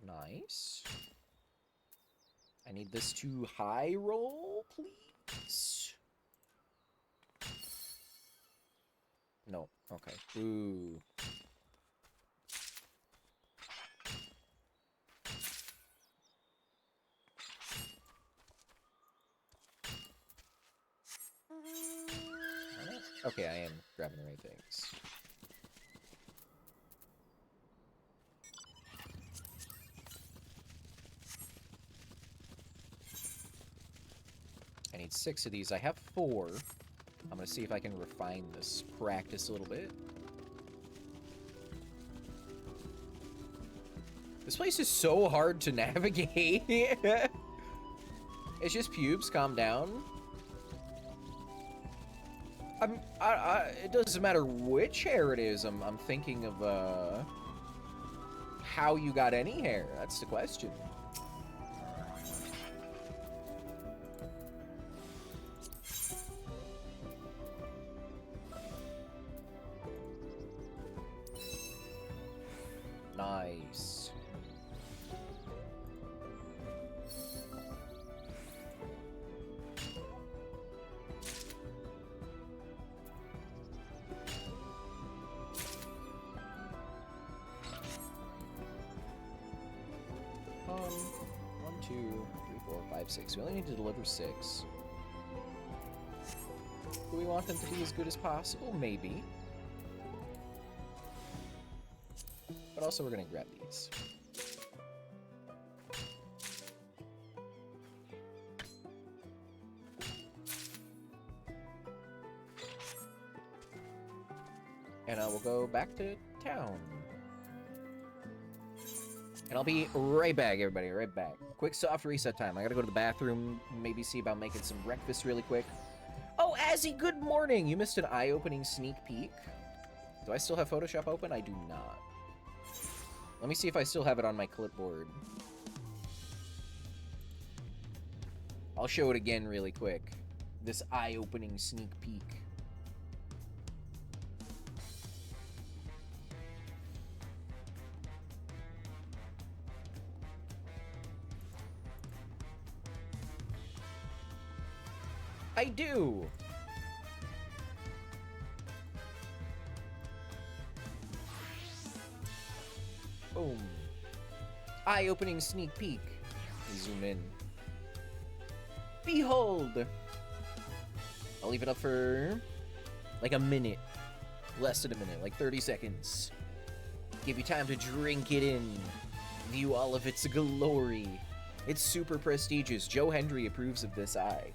Nice. I need this to high roll, please. No. Okay. Ooh. Okay, I am grabbing the right things. I need 6 of these. I have 4. I'm gonna see if I can refine this practice a little bit. This place is so hard to navigate. It's just pubes. Calm down. It doesn't matter which hair it is. I'm thinking of how you got any hair. That's the question. Nice. One, 2, 3, 4, 5, 6. We only need to deliver 6. Do we want them to be as good as possible? Maybe. But also we're gonna grab these. And I will go back to town. And I'll be right back, everybody, right back. Quick soft reset time. I gotta go to the bathroom, maybe see about making some breakfast really quick. Oh, Azzy, good morning! You missed an eye-opening sneak peek. Do I still have Photoshop open? I do not. Let me see if I still have it on my clipboard. I'll show it again really quick. This eye-opening sneak peek. I do! Boom. Eye-opening sneak peek. Zoom in. Behold! I'll leave it up for like a minute. Less than a minute, like 30 seconds. Give you time to drink it in. View all of its glory. It's super prestigious. Joe Hendry approves of this eye.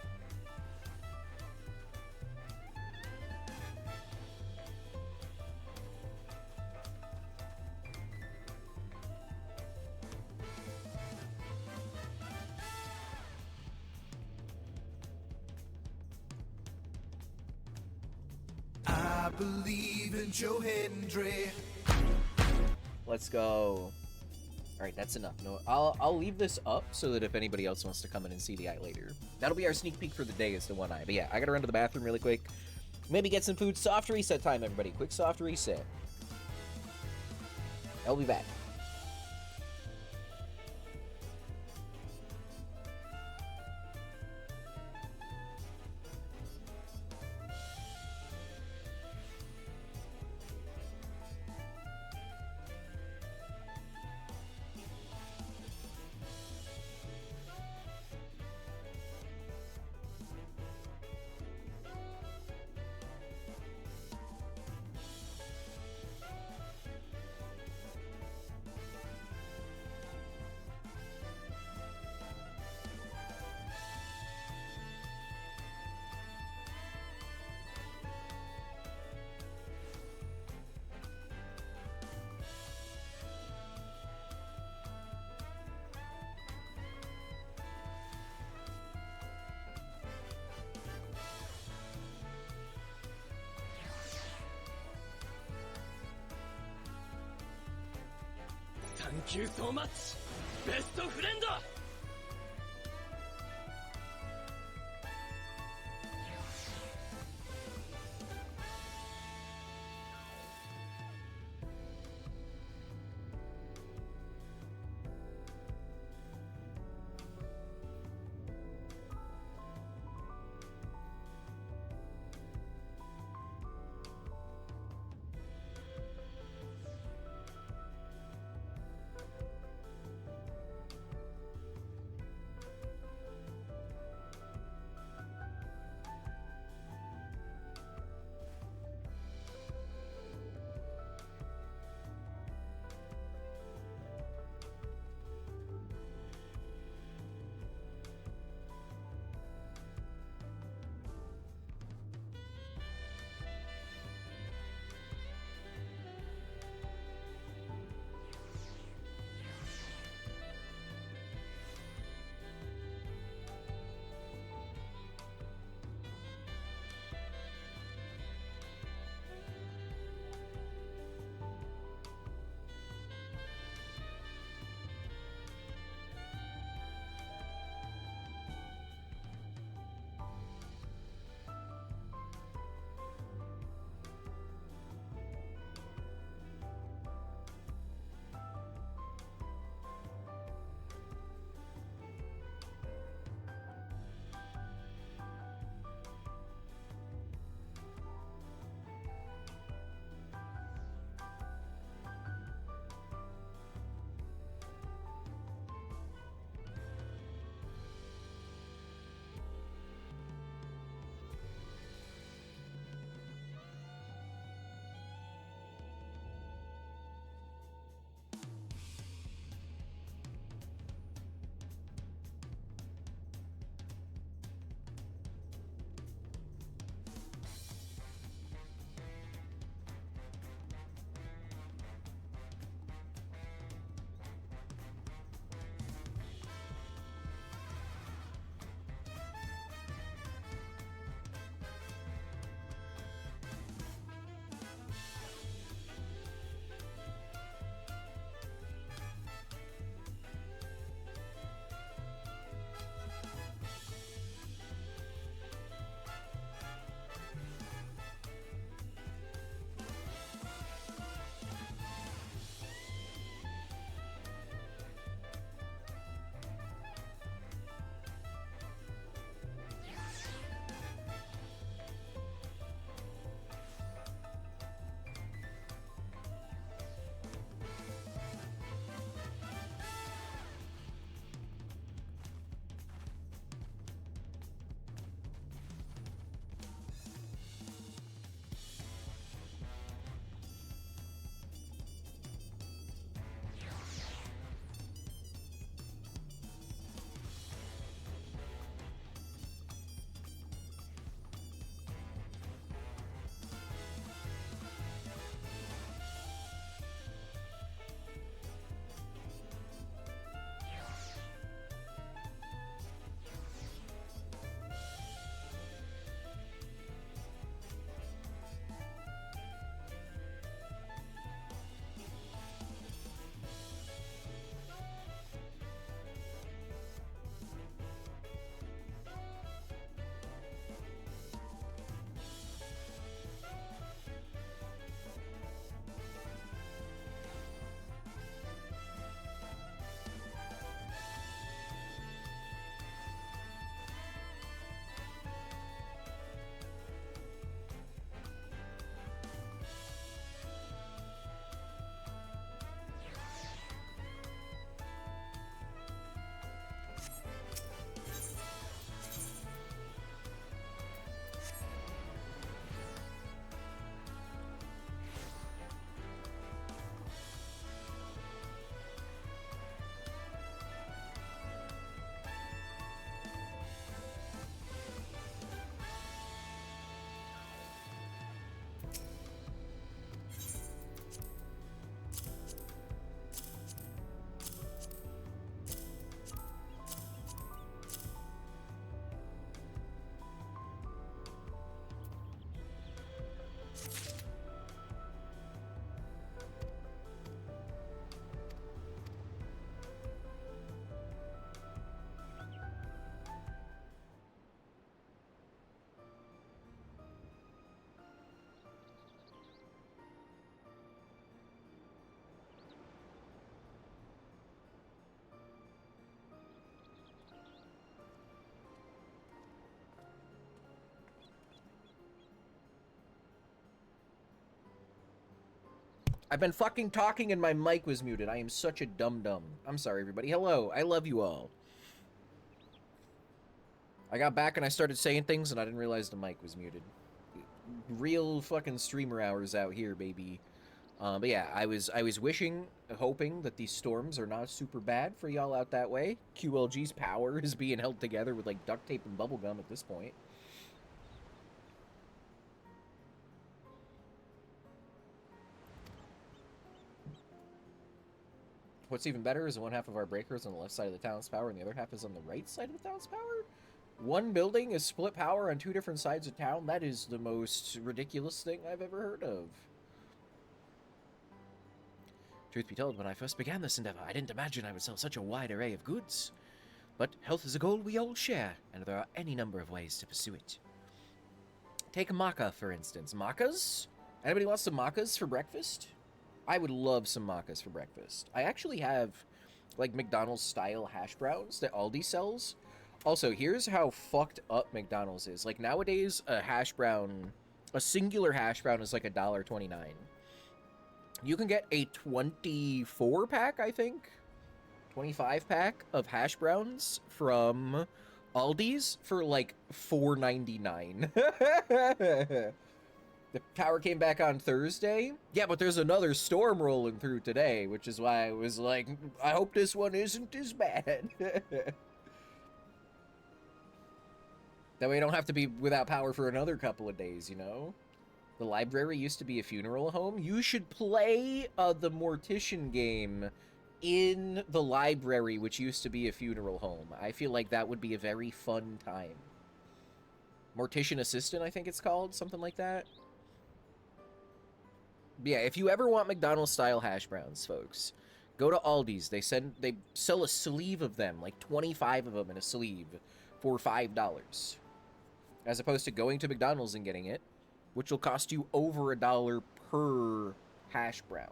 I believe in Joe Hendry.
Let's go. Alright, that's enough. No, I'll leave this up so that if anybody else wants to come in and see the eye later. That'll be our sneak peek for the day, is the one eye. But yeah, I gotta run to the bathroom really quick. Maybe get some food. Soft reset time, everybody. Quick soft reset. I'll be back.
Thank you so much, best friend!
I've been fucking talking and my mic was muted. I am such a dum-dum. I'm sorry, everybody. Hello. I love you all. I got back and I started saying things and I didn't realize the mic was muted. Real fucking streamer hours out here, baby. But yeah, I was wishing, hoping that these storms are not super bad for y'all out that way. QLG's power is being held together with like duct tape and bubble gum at this point. What's even better is one half of our breakers on the left side of the town's power and the other half is on the right side of the town's power? One building is split power on two different sides of town? That is the most ridiculous thing I've ever heard of. Truth be told, when I first began this endeavor, I didn't imagine I would sell such a wide array of goods. But health is a goal we all share, and there are any number of ways to pursue it. Take maca, for instance. Macas? Anybody wants some macas for breakfast? I would love some macas for breakfast. I actually have, like, McDonald's-style hash browns that Aldi sells. Also, here's how fucked up McDonald's is. Like, nowadays, a hash brown, a singular hash brown is like $1.29. You can get a 24-pack, I think, 25-pack of hash browns from Aldi's for like $4.99. The power came back on Thursday. Yeah, but there's another storm rolling through today, which is why I was like, I hope this one isn't as bad. That way I don't have to be without power for another couple of days, you know? The library used to be a funeral home. You should play the Mortician game in the library, which used to be a funeral home. I feel like that would be a very fun time. Mortician Assistant, I think it's called. Something like that. But yeah, if you ever want McDonald's-style hash browns, folks, go to Aldi's. They sell a sleeve of them, like 25 of them in a sleeve, for $5. As opposed to going to McDonald's and getting it, which will cost you over $1 per hash brown.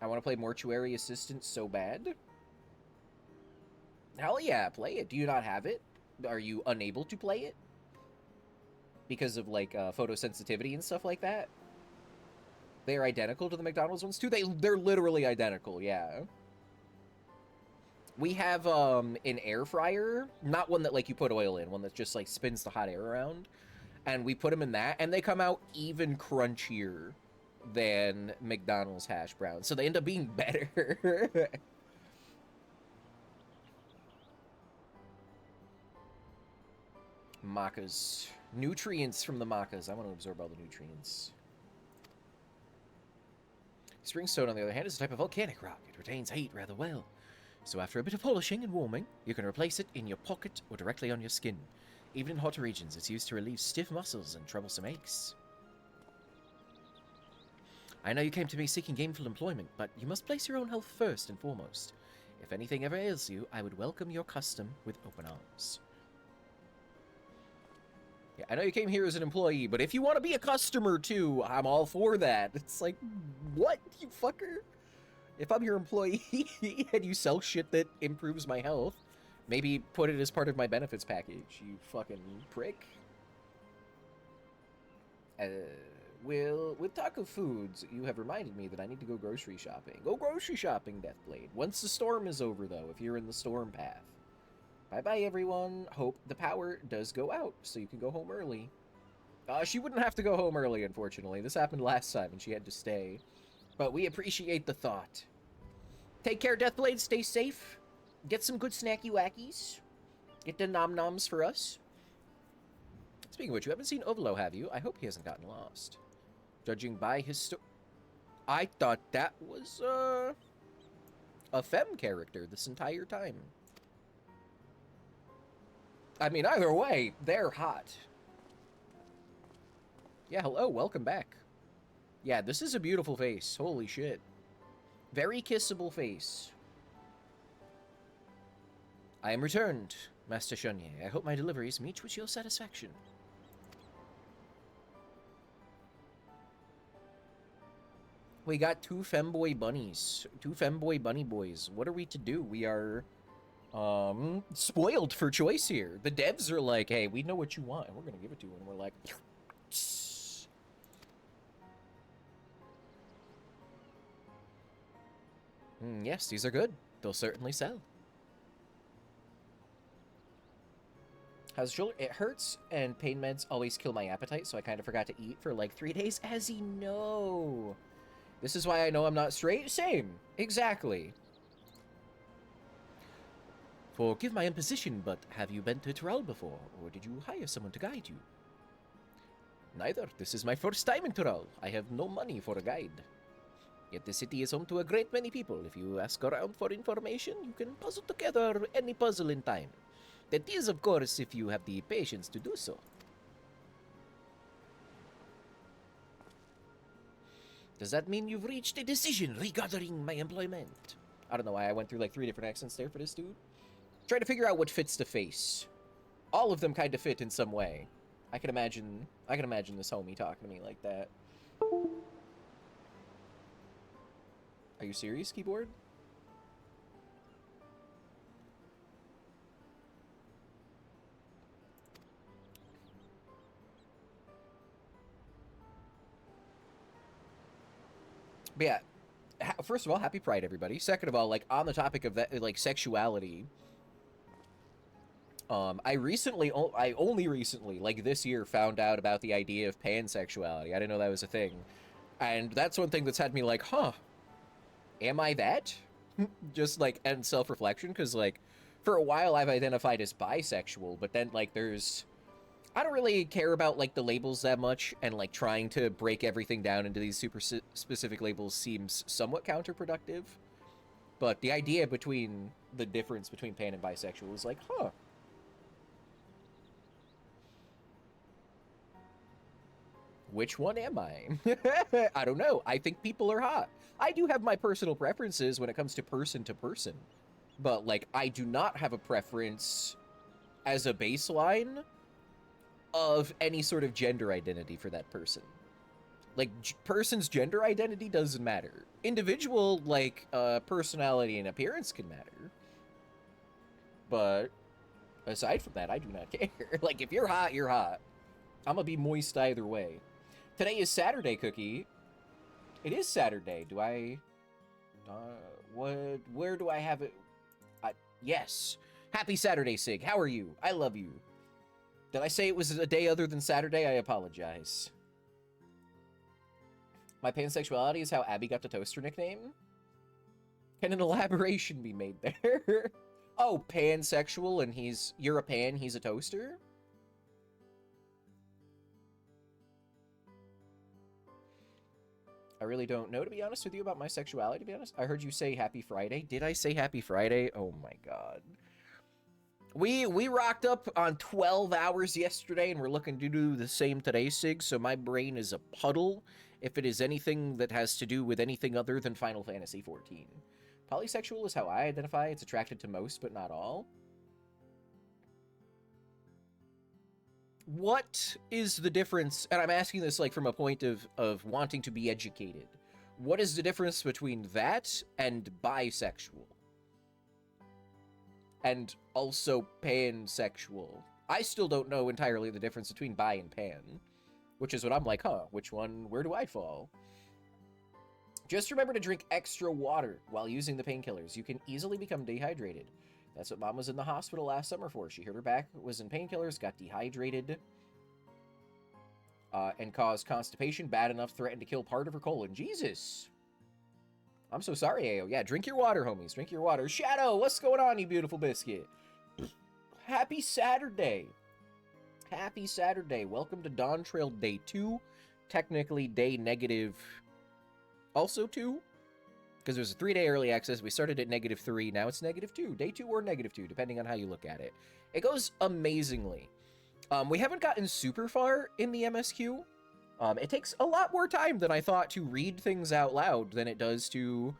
I want to play Mortuary Assistant so bad. Hell yeah, play it. Do you not have it? Are you unable to play it? Because of, like, photosensitivity and stuff like that? They're identical to the McDonald's ones, too? They're literally identical, yeah. We have, an air fryer. Not one that, like, you put oil in. One that just, like, spins the hot air around. And we put them in that, and they come out even crunchier than McDonald's hash browns. So they end up being better. Macas. Nutrients from the macas. I want to absorb all the nutrients. Springstone, on the other hand, is a type of volcanic rock. It retains heat rather well. So after a bit of polishing and warming, you can replace it in your pocket or directly on your skin. Even in hotter regions, it's used to relieve stiff muscles and troublesome aches. I know you came to me seeking gainful employment, but you must place your own health first and foremost. If anything ever ails you, I would welcome your custom with open arms. Yeah, I know you came here as an employee, but if you want to be a customer too, I'm all for that. It's like, what, you fucker? If I'm your employee and you sell shit that improves my health, maybe put it as part of my benefits package, you fucking prick. With talk of foods, you have reminded me that I need to go grocery shopping. Go grocery shopping, Deathblade. Once the storm is over, though, if you're in the storm path. Bye-bye, everyone. Hope the power does go out, so you can go home early. She wouldn't have to go home early, unfortunately. This happened last time, and she had to stay. But we appreciate the thought. Take care, Deathblade. Stay safe. Get some good snacky wackies. Get the nom-noms for us. Speaking of which, you haven't seen Ovalo, have you? I hope he hasn't gotten lost. Judging by his I thought that was, a femme character this entire time. I mean, either way, they're hot. Yeah, hello, welcome back. Yeah, this is a beautiful face. Holy shit. Very kissable face. I am returned, Master Shunye. I hope my deliveries meet with your satisfaction. We got two femboy bunnies. Two femboy bunny boys. What are we to do? We are, spoiled for choice here. The devs are like, hey, we know what you want, and we're gonna give it to you. And we're like... Yes, these are good. They'll certainly sell. How's the shoulder? It hurts, and pain meds always kill my appetite, so I kind of forgot to eat for like 3 days. As you know. This is why I know I'm not straight? Same. Exactly. Forgive my imposition, but have you been to Tural before, or did you hire someone to guide you? Neither. This is my first time in Tural. I have no money for a guide. Yet the city is home to a great many people. If you ask around for information, you can puzzle together any puzzle in time. That is, of course, if you have the patience to do so. Does that mean you've reached a decision regarding my employment? I don't know why I went through like 3 different accents there for this dude. Trying to figure out what fits the face. All of them kind of fit in some way. I can imagine this homie talking to me like that. Are you serious, keyboard? But yeah, first of all, happy Pride, everybody. Second of all, like, on the topic of that, like, sexuality, I only recently, like, this year, found out about the idea of pansexuality. I didn't know that was a thing. And that's one thing that's had me like, huh, am I that? Just, like, and self-reflection, because, like, for a while I've identified as bisexual, but then, like, I don't really care about, like, the labels that much, and, like, trying to break everything down into these super specific labels seems somewhat counterproductive. But the idea between the difference between pan and bisexual is like, huh. Which one am I? I don't know. I think people are hot. I do have my personal preferences when it comes to person, but, like, I do not have a preference as a baseline of any sort of gender identity for that person. Like, person's gender identity doesn't matter. Individual, like, personality and appearance can matter. But aside from that, I do not care. Like, if you're hot, you're hot. I'm gonna be moist either way. Today is Saturday, Cookie. It is Saturday. Do I... where do I have it? Yes. Happy Saturday, Sig. How are you? I love you. Did I say it was a day other than Saturday? I apologize. My pansexuality is how Abby got the toaster nickname? Can an elaboration be made there? Oh, pansexual and you're a pan, he's a toaster? I really don't know, to be honest with you, about my sexuality, to be honest. I heard you say Happy Friday. Did I say Happy Friday? Oh my god. We rocked up on 12 hours yesterday, and we're looking to do the same today, Sig, so my brain is a puddle if it is anything that has to do with anything other than Final Fantasy XIV. Polysexual is how I identify. It's attracted to most, but not all. What is the difference, and I'm asking this like from a point of wanting to be educated. What is the difference between that and bisexual? And also pansexual. I still don't know entirely the difference between bi and pan. Which is what I'm like, huh, which one, where do I fall? Just remember to drink extra water while using the painkillers. You can easily become dehydrated. That's what Mom was in the hospital last summer for. She hurt her back, was in painkillers, got dehydrated, and caused constipation. Bad enough, threatened to kill part of her colon. Jesus! I'm so sorry, Ao. Yeah, drink your water, homies. Drink your water. Shadow, what's going on, you beautiful biscuit? Happy Saturday. Happy Saturday. Welcome to Dawntrail Day 2. Technically, day negative also 2. Because there's a 3-day early access. We started at -3. Now it's -2. Day 2 or -2, depending on how you look at it. It goes amazingly. We haven't gotten super far in the MSQ. It takes a lot more time than I thought to read things out loud than it does to,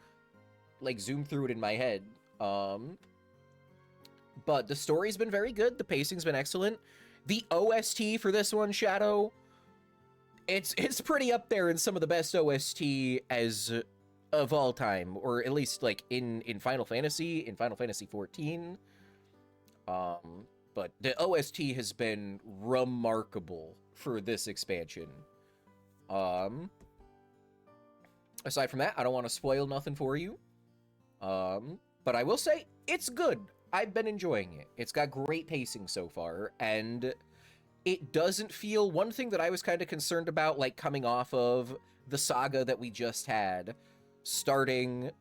like, zoom through it in my head. But the story's been very good. The pacing's been excellent. The OST for this one, Shadow, it's pretty up there in some of the best OST of all time, or at least, like, in Final Fantasy, in Final Fantasy XIV. But the OST has been remarkable for this expansion. Aside from that, I don't want to spoil nothing for you. But I will say, it's good. I've been enjoying it. It's got great pacing so far, and it doesn't feel... One thing that I was kind of concerned about, like, coming off of the saga that we just had, starting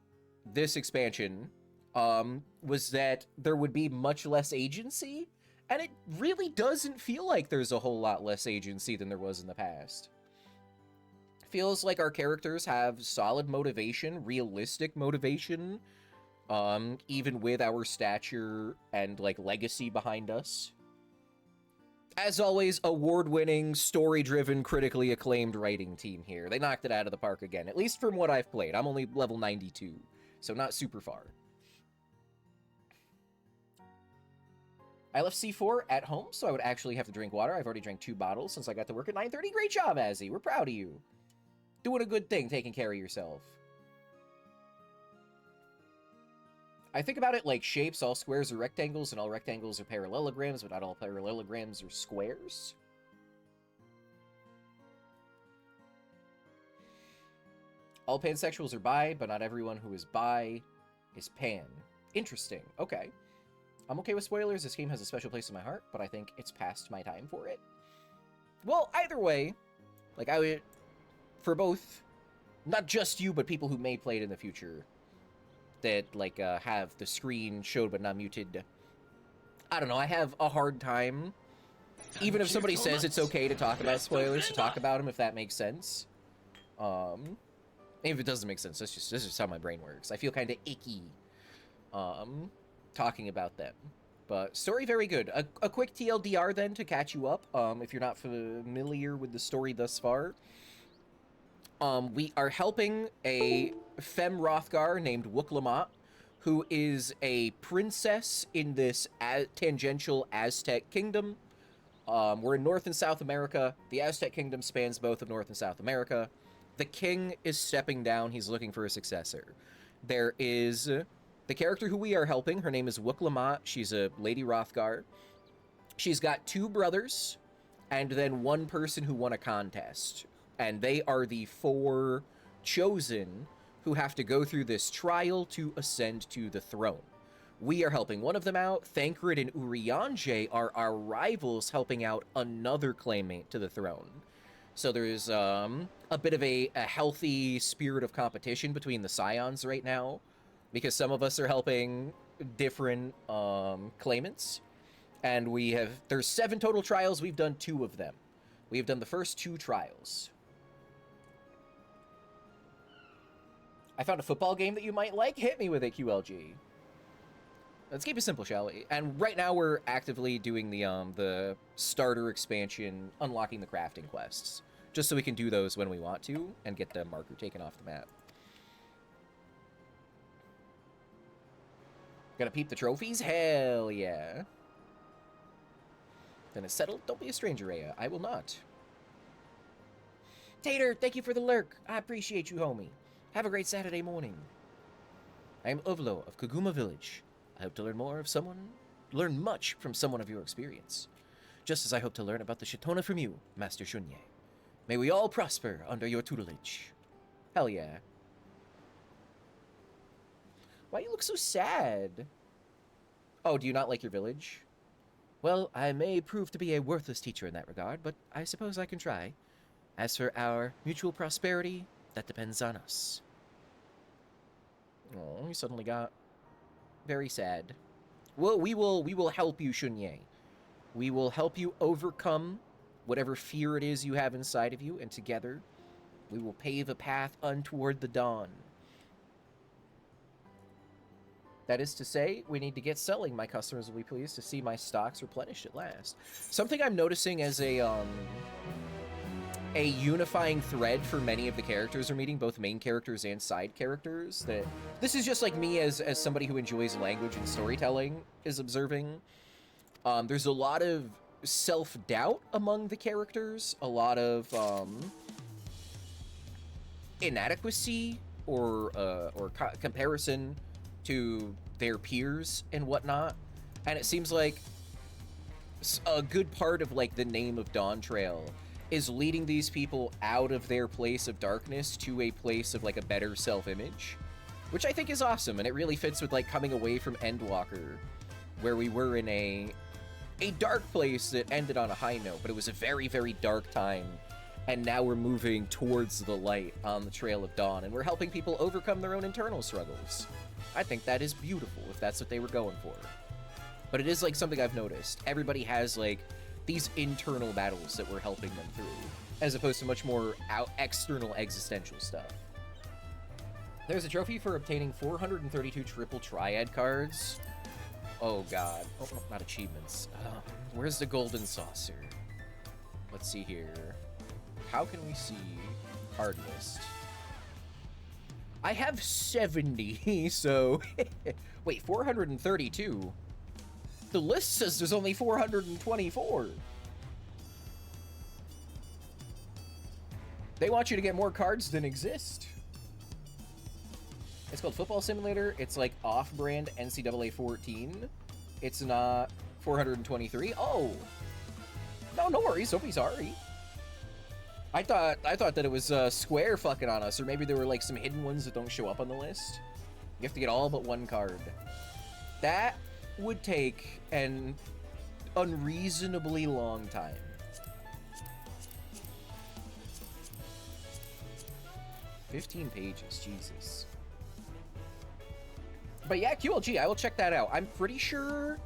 this expansion, was that there would be much less agency, and it really doesn't feel like there's a whole lot less agency than there was in the past. Feels like our characters have solid motivation, realistic motivation, even with our stature and, like, legacy behind us. As always, award-winning, story-driven, critically acclaimed writing team here. They knocked it out of the park again, at least from what I've played. I'm only level 92, so not super far. I left C4 at home, so I would actually have to drink water. I've already drank 2 bottles since I got to work at 9:30. Great job, Azzy. We're proud of you. Doing a good thing, taking care of yourself. I think about it like shapes. All squares are rectangles, and all rectangles are parallelograms, but not all parallelograms are squares. All pansexuals are bi, but not everyone who is bi is pan. Interesting. Okay. I'm okay with spoilers. This game has a special place in my heart, but I think it's past my time for it. Well, either way, like, I would... For both, not just you, but people who may play it in the future, that, like, have the screen showed but not muted. I don't know, I have a hard time, even if somebody says it's okay to talk about spoilers, to talk about them, if that makes sense. If it doesn't make sense, that's just how my brain works. I feel kind of icky, talking about them. But story very good. A quick TLDR then to catch you up, if you're not familiar with the story thus far. We are helping a femme Rothgar named Wooklamat, who is a princess in this tangential Aztec kingdom. We're in North and South America. The Aztec kingdom spans both of North and South America. The king is stepping down. He's looking for a successor. There is the character who we are helping. Her name is Wooklamat. She's a Lady Rothgar. She's got 2 brothers, and then 1 person who won a contest. And they are the 4 chosen who have to go through this trial to ascend to the throne. We are helping one of them out. Thancred and Urianger are our rivals helping out another claimant to the throne. So there's a bit of a healthy spirit of competition between the scions right now, because some of us are helping different claimants. And there's 7 total trials. We've done 2 of them. We've done the first 2 trials. I found a football game that you might like. Hit me with it, QLG. Let's keep it simple, shall we? And right now we're actively doing the starter expansion, unlocking the crafting quests, just so we can do those when we want to and get the marker taken off the map. Gonna peep the trophies? Hell yeah. Then it's settled. Don't be a stranger, Aya. I will not. Tater, thank you for the lurk. I appreciate you, homie. Have a great Saturday morning. I am Ovlo of Koguma Village. I hope to learn much from someone of your experience. Just as I hope to learn about the Shitona from you, Master Shunye. May we all prosper under your tutelage. Hell yeah. Why you look so sad? Oh, do you not like your village? Well, I may prove to be a worthless teacher in that regard, but I suppose I can try. As for our mutual prosperity, that depends on us. Oh, he suddenly got very sad. Well, we will help you, Shunye. We will help you overcome whatever fear it is you have inside of you, and together we will pave a path untoward the dawn. That is to say, we need to get selling. My customers will be pleased to see my stocks replenished at last. Something I'm noticing as a unifying thread for many of the characters we're meeting, both main characters and side characters, that this is just like me as somebody who enjoys language and storytelling is observing. There's a lot of self-doubt among the characters, a lot of inadequacy or comparison to their peers and whatnot, and it seems like a good part of like the name of Dawntrail is leading these people out of their place of darkness to a place of like a better self-image. which I think is awesome, and it really fits with like coming away from Endwalker, where we were in a dark place that ended on a high note, but it was a very, very dark time, and now we're moving towards the light on the Trail of Dawn, and we're helping people overcome their own internal struggles. I think that is beautiful, if that's what they were going for. But it is like something I've noticed. Everybody has like these internal battles that we're helping them through, as opposed to much more external existential stuff. There's a trophy for obtaining 432 triple triad cards. Oh god. Oh, not achievements. Where's the golden saucer? Let's see here. How can we see card list? I have 70, so... Wait, 432? The list says there's only 424. They want you to get more cards than exist. It's called Football Simulator. It's like off-brand NCAA 14. It's not 423. Oh! No worries. Don't be sorry. I thought that it was Square fucking on us, or maybe there were like some hidden ones that don't show up on the list. You have to get all but one card. That would take an unreasonably long time. $15 pages, Jesus. But yeah, QLG, I will check that out. I'm pretty sure...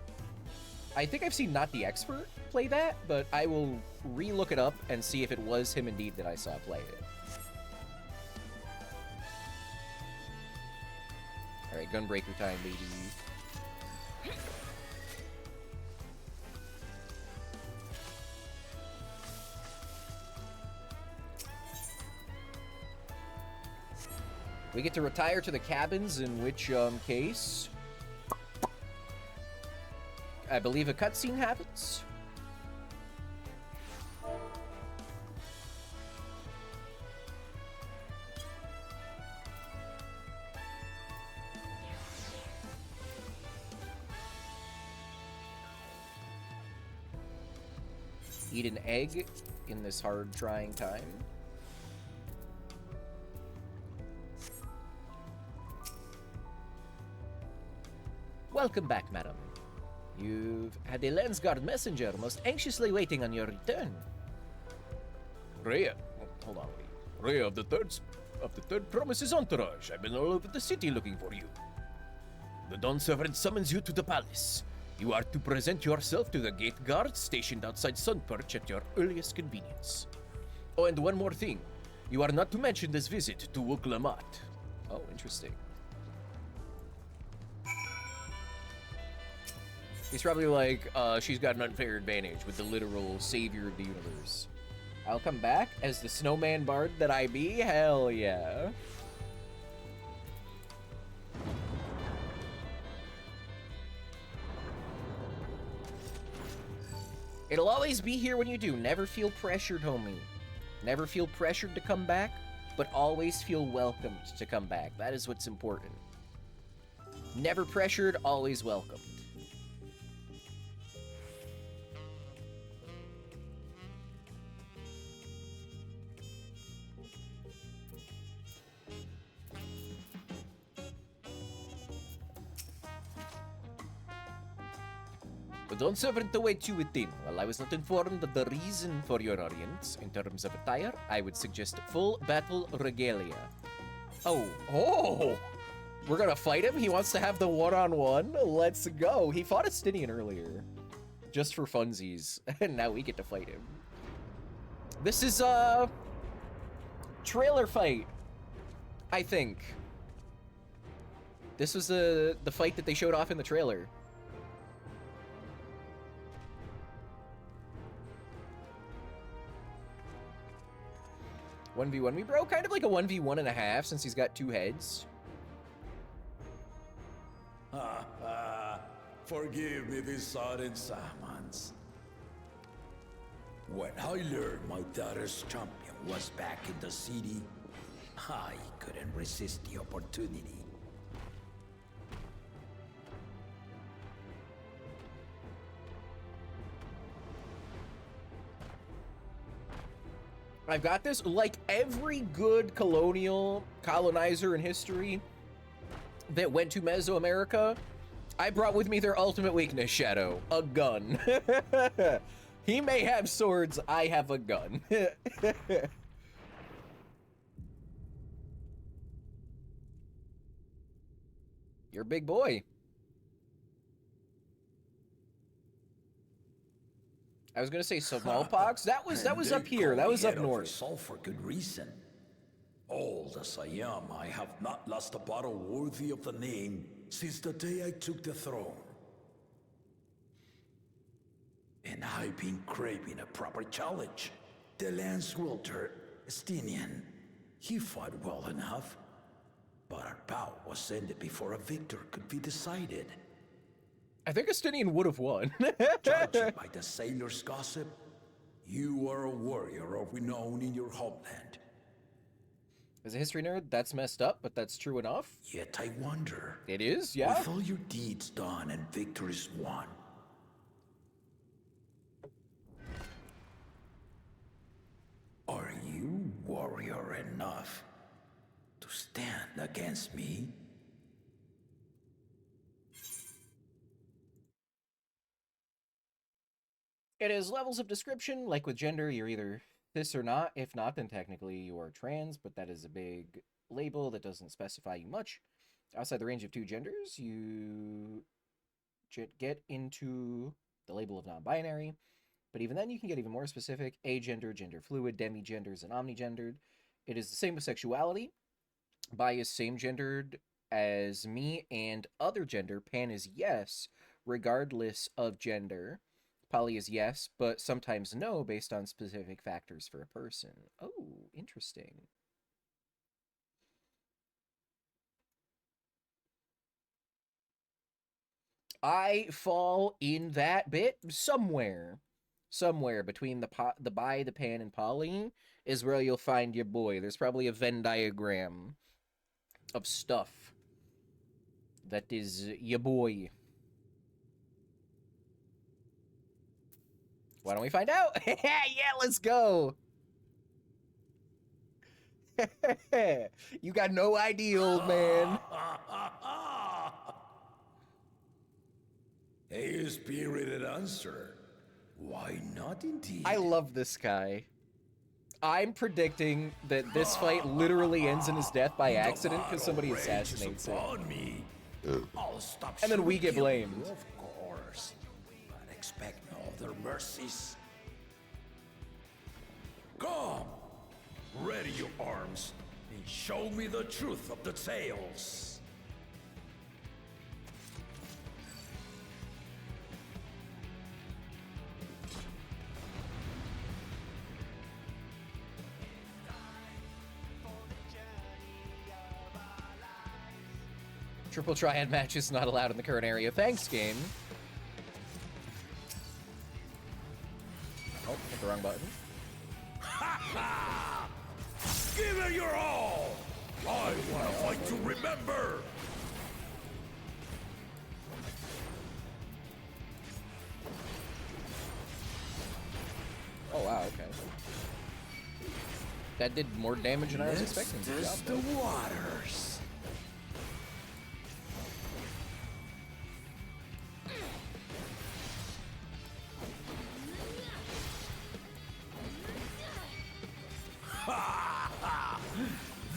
I think I've seen Not the Expert play that, but I will re-look it up and see if it was him indeed that I saw play it. Alright, Gunbreaker time, baby. We get to retire to the cabins, in which case I believe a cutscene happens. Eat an egg in this hard, trying time. Welcome back, madam. You've had a Lensguard messenger most anxiously waiting on your return.
Rhea, hold on, wait. Rhea of the third Promises entourage. I've been all over the city looking for you. The Dawn Servant summons you to the palace. You are to present yourself to the gate guard stationed outside Sunperch at your earliest convenience. Oh, and one more thing. You are not to mention this visit to Wuklamat.
Oh, interesting. He's probably like, she's got an unfair advantage with the literal savior of the universe. I'll come back as the snowman bard that I be? Hell yeah. It'll always be here when you do. Never feel pressured, homie. Never feel pressured to come back, but always feel welcomed to come back. That is what's important. Never pressured, always welcomed. The Dawn Servant awaits you within. While I was not informed of the reason for your audience, in terms of attire, I would suggest full battle regalia. Oh! We're gonna fight him? He wants to have the one-on-one? Let's go! He fought Estinian earlier. Just for funsies. And now we get to fight him. This is, trailer fight. I think. This was the fight that they showed off in the trailer. 1v1 me, bro? Kind of like a 1v1.5 since he's got 2 heads.
Forgive me these sudden summons. When I learned my daughter's champion was back in the city, I couldn't resist the opportunity.
I've got this. Like every good colonizer in history, that went to Mesoamerica, I brought with me their ultimate weakness, Shadow. A gun. He may have swords, I have a gun. You're a big boy. I was gonna say smallpox. That was up here. That was up north.
All for good reason. Old as I am, I have not lost a battle worthy of the name since the day I took the throne. And I've been craving a proper challenge. The Lance Wilter, Estinian, he fought well enough, but our bout was ended before a victor could be decided.
I think Estinian would have won.
Judging by the sailors' gossip, you are a warrior of renown in your homeland.
As a history nerd, that's messed up, but that's true enough.
Yet I wonder,
It is, yeah.
with all your deeds done and victories won, are you warrior enough to stand against me?
It is levels of description, like with gender, you're either this or not. If not, then technically you are trans, but that is a big label that doesn't specify you much. Outside the range of two genders, you get into the label of non-binary, but even then you can get even more specific: agender, gender fluid, demigenders, and omnigendered. It is the same with sexuality. Bi is same-gendered as me, and other gender, pan is yes, regardless of gender. Poly is yes, but sometimes no based on specific factors for a person. Oh, interesting. I fall in that bit somewhere. Somewhere between the bi, the pan, and poly is where you'll find your boy. There's probably a Venn diagram of stuff that is your boy. Why don't we find out? Yeah, let's go. You got no idea, old man.
A spirited answer. Why not indeed?
I love this guy. I'm predicting that this fight literally ends in his death by accident because somebody assassinates him.
Me. I'll stop
And then we get
killing you,
blamed.
of course. But expect no other mercies. Come, ready your arms, and show me the truth of the tales.
Triple triad matches not allowed in the current area. Thanks, game. Oh, hit the wrong button.
Give it your all! I want to fight to remember!
Oh, wow, okay. That did more damage than I was expecting. Good job,
Test the waters.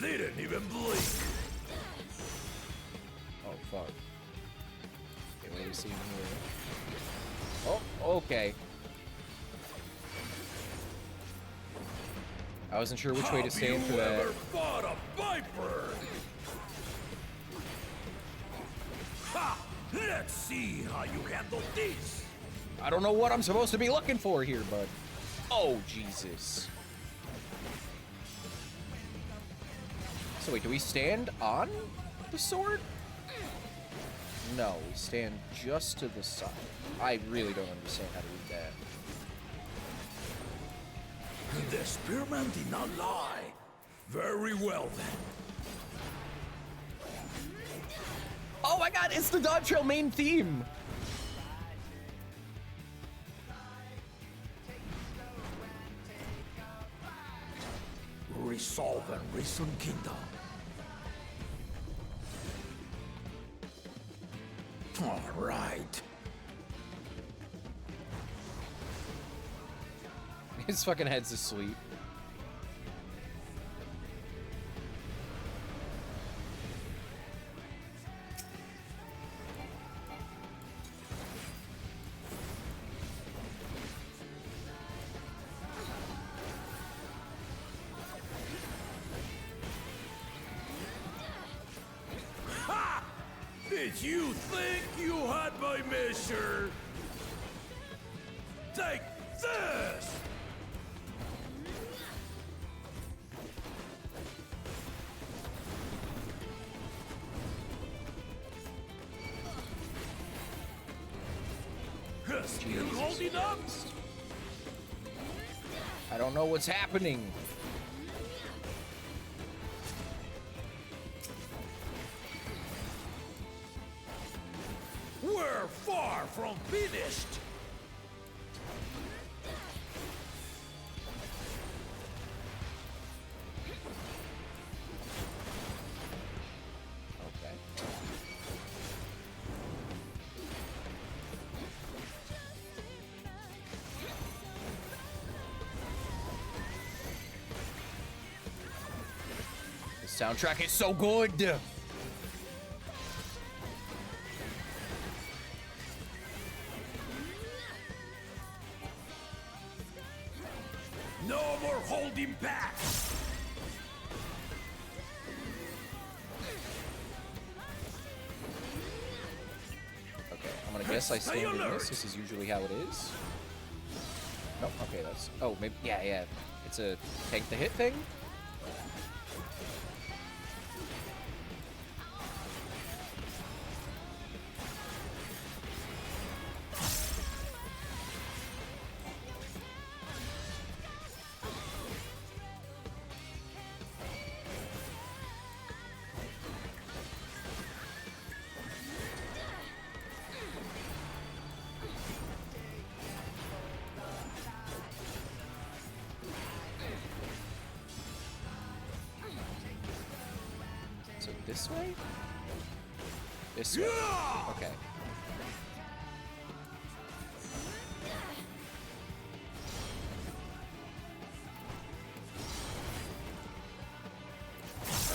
They didn't even blink.
Oh, fuck. Okay, what do you see here? Oh, okay. I wasn't sure which way to stand for that.
Have you ever fought a viper? Ha! Let's see how you handle this.
I don't know what I'm supposed to be looking for here, bud. Oh, Jesus. So wait, do we stand on the sword? No, we stand just to the side. I really don't understand how to read that.
The spearman did not lie. Very well then.
Oh my god, it's the Dawntrail main theme!
Resolve and Reason Kingdom.
His fucking head's asleep.
Did you think you had my measure? Take this! You holding up?
I don't know what's happening.
We're far from finished.
Okay. The soundtrack is so good.
No more holding back.
Okay, I'm gonna guess I stand in this. This is usually how it is. Nope. Okay, that's. Oh, maybe. Yeah. It's a tank the hit thing. So this way? This way. Okay.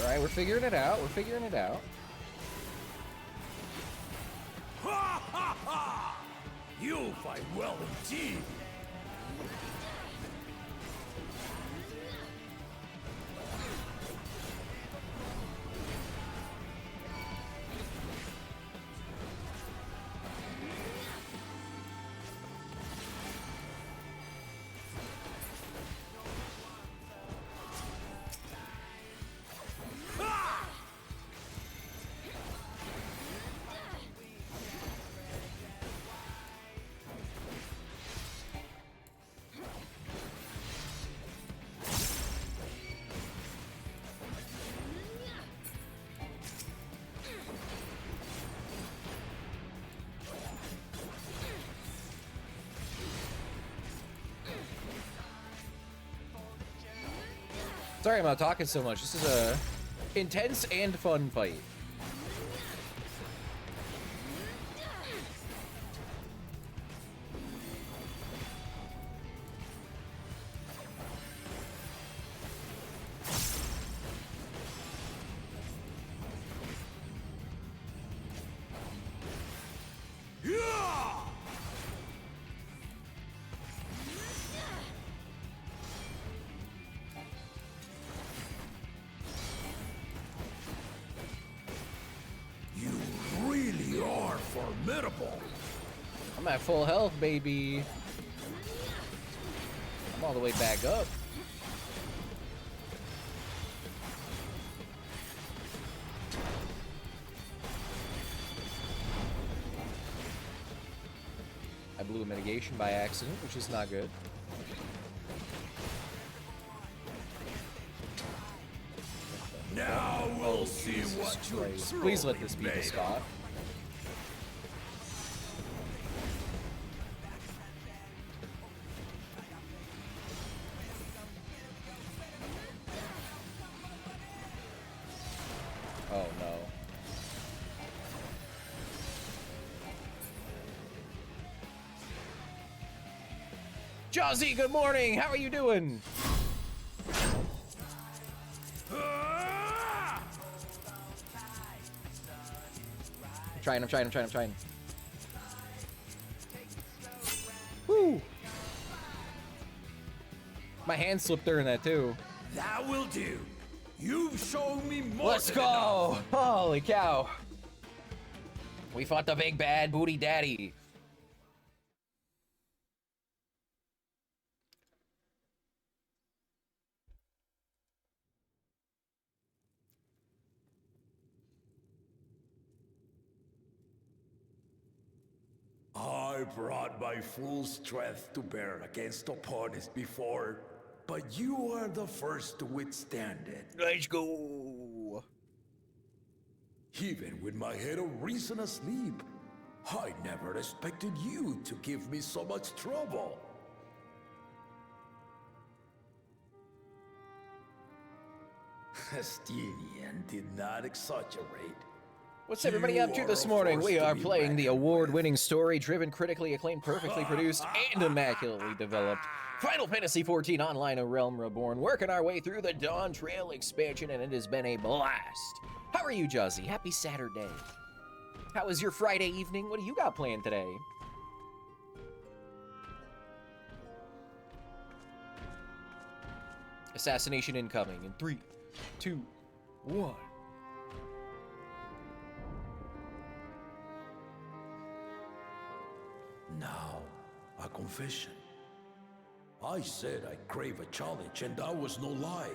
Alright, we're figuring it out. We're figuring it out.
Ha ha ha! You fight well indeed.
Sorry I'm not talking so much. This is a intense and fun fight.
You really are formidable.
I'm at full health, baby. I'm all the way back up. I blew a mitigation by accident, which is not good.
Now we'll see what you're
Christ. Please let this be the
made
spot. Oh no. Jazzy, good morning. How are you doing? I'm trying. Woo! My hand slipped during that too.
That will do. You've shown me more.
Let's
than
go!
enough.
Holy cow. We fought the big bad booty daddy.
I brought my full strength to bear against opponents before, but you are the first to withstand it.
Let's go.
Even with my head of reason asleep, I never expected you to give me so much trouble. Estinian did not exaggerate.
What's everybody up to this morning? We are playing the award-winning, story-driven, critically acclaimed, perfectly produced, and immaculately developed Final Fantasy XIV Online: A Realm Reborn, working our way through the Dawntrail expansion, and it has been a blast. How are you, Juzzy? Happy Saturday. How was your Friday evening? What do you got planned today? Assassination incoming in 3, 2, 1.
Now, a confession. I said I crave a challenge, and that was no lie.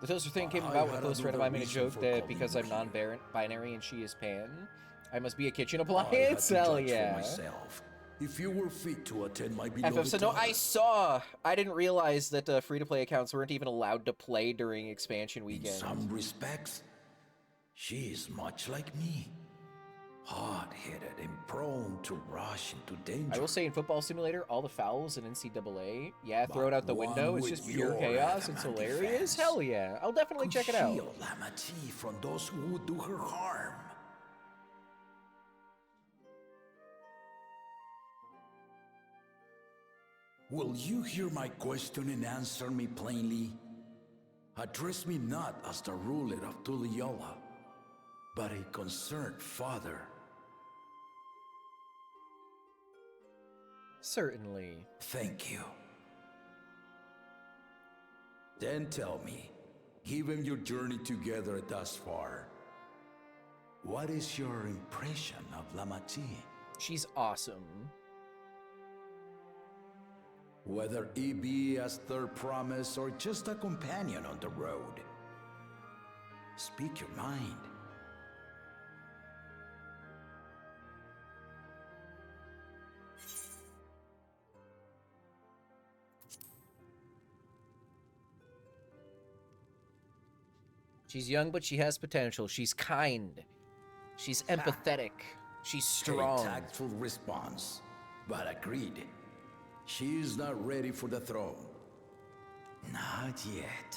The toaster thing came
I
about when a
had
close friend of mine made a
another
joke
reason for
that because
calling
I'm
you here.
non-binary and she is pan, I must be a kitchen
I had
appliance.
to
Hell
judge for
yeah.
myself. If you were fit to attend my beloved
FF said, no, I
daughter,
saw. I didn't realize that free-to-play accounts weren't even allowed to play during expansion
in
weekend.
some respects, she is much like me. Hard-headed and prone to rush into danger.
I will say in Football Simulator, all the fouls in NCAA, yeah, throw it
But
out the window.
one
It's
with
just pure
your
chaos. It's
adamant
hilarious.
defense
Hell yeah. I'll definitely
could
check it out.
shield Lamati from those who would do her harm. Will you hear my question and answer me plainly? Address me not as the ruler of Tuliola, but a concerned father.
Certainly.
Thank you. Then tell me, given your journey together thus far, what is your impression of Lamati?
She's awesome.
Whether it be as third promise or just a companion on the road. Speak your mind.
She's young, but she has potential. She's kind. She's empathetic. She's strong.
A tactful response, but agreed. She is not ready for the throne. Not yet.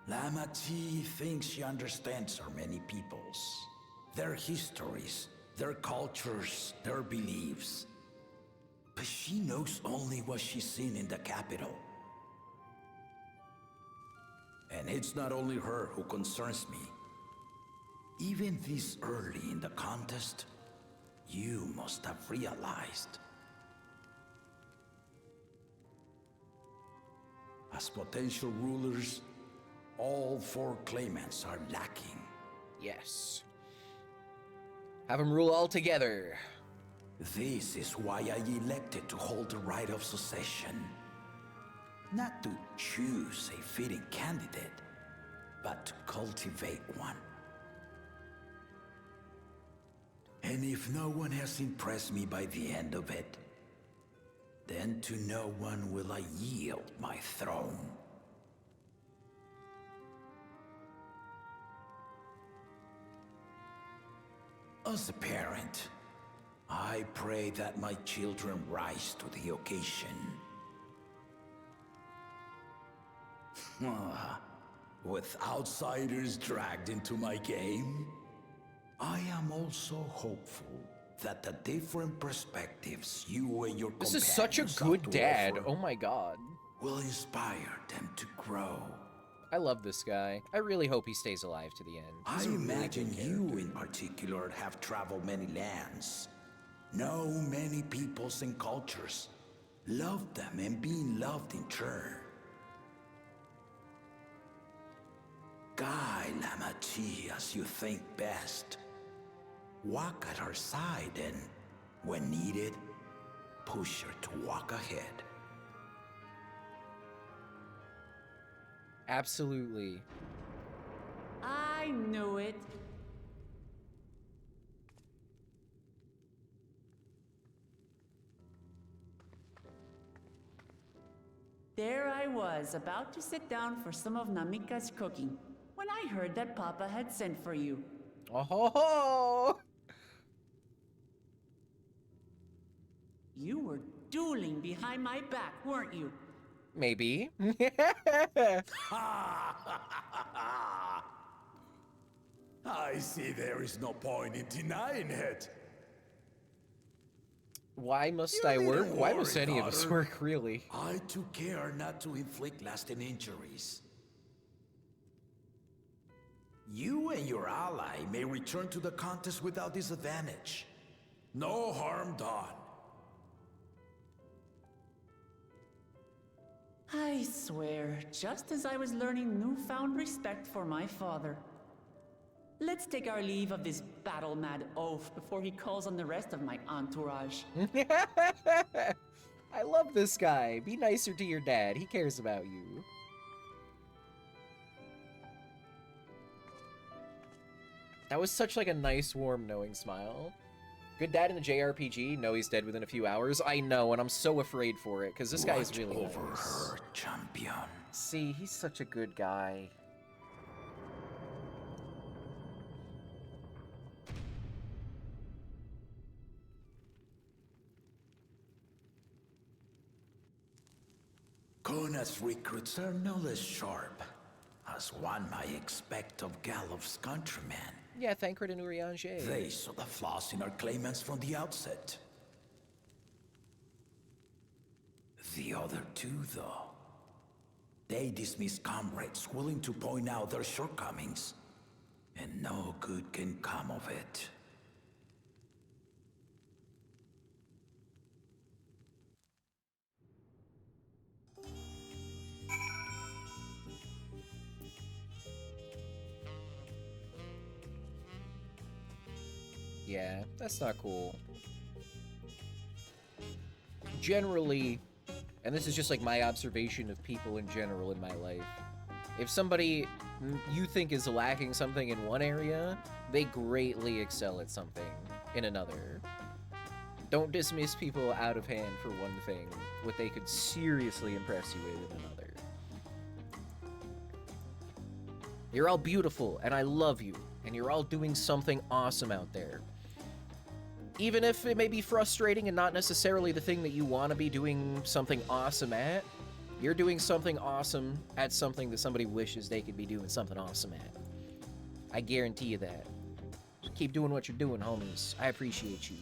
Lamati thinks she understands her many peoples, their histories, their cultures, their beliefs. But she knows only what she's seen in the capital. And it's not only her who concerns me. Even this early in the contest, you must have realized. As potential rulers, all four claimants are lacking.
Yes. Have them rule all together.
This is why I elected to hold the right of succession. Not to choose a fitting candidate, but to cultivate one. And if no one has impressed me by the end of it, then to no one will I yield my throne. As a parent, I pray that my children rise to the occasion. With outsiders dragged into my game, I am also hopeful that the different perspectives you and your
This is such a
companions have
good
to
dad.
offer
Oh my god.
will inspire them to grow.
I love this guy. I really hope he stays alive to the end. He's
I
a really good
imagine you
character.
in particular have traveled many lands, know many peoples and cultures, loved them and being loved in turn. Guide Lamachi as you think best. Walk at her side and, when needed, push her to walk ahead.
Absolutely.
I knew it. There I was, about to sit down for some of Namika's cooking, when I heard that Papa had sent for you.
Oh ho ho!
You were dueling behind my back, weren't you?
Maybe.
I see there is no point in denying it.
Why must
You
I work?
needn't
Why must
worry,
any of us
daughter.
work, really?
I took care not to inflict lasting injuries. You and your ally may return to the contest without disadvantage. No harm done.
I swear, just as I was learning newfound respect for my father. Let's take our leave of this battle-mad oaf before he calls on the rest of my entourage.
I love this guy. Be nicer to your dad. He cares about you. That was such like a nice, warm, knowing smile. Good dad in the JRPG? No, he's dead within a few hours. I know, and I'm so afraid for it, because this guy is
Watch
really
over
nice.
her, champion.
See, he's such a good guy.
Kona's recruits are no less sharp, as one might expect of Galof's countrymen.
Yeah, Thancred and Urianger.
They saw the flaws in our claimants from the outset. The other two, though, they dismiss comrades willing to point out their shortcomings, and no good can come of it.
Yeah, that's not cool. Generally, and this is just like my observation of people in general in my life, if somebody you think is lacking something in one area, they greatly excel at something in another. Don't dismiss people out of hand for one thing, what they could seriously impress you with in another. You're all beautiful, and I love you, and you're all doing something awesome out there. Even if it may be frustrating and not necessarily the thing that you want to be doing something awesome at, you're doing something awesome at something that somebody wishes they could be doing something awesome at. I guarantee you that. Just keep doing what you're doing, homies. I appreciate you.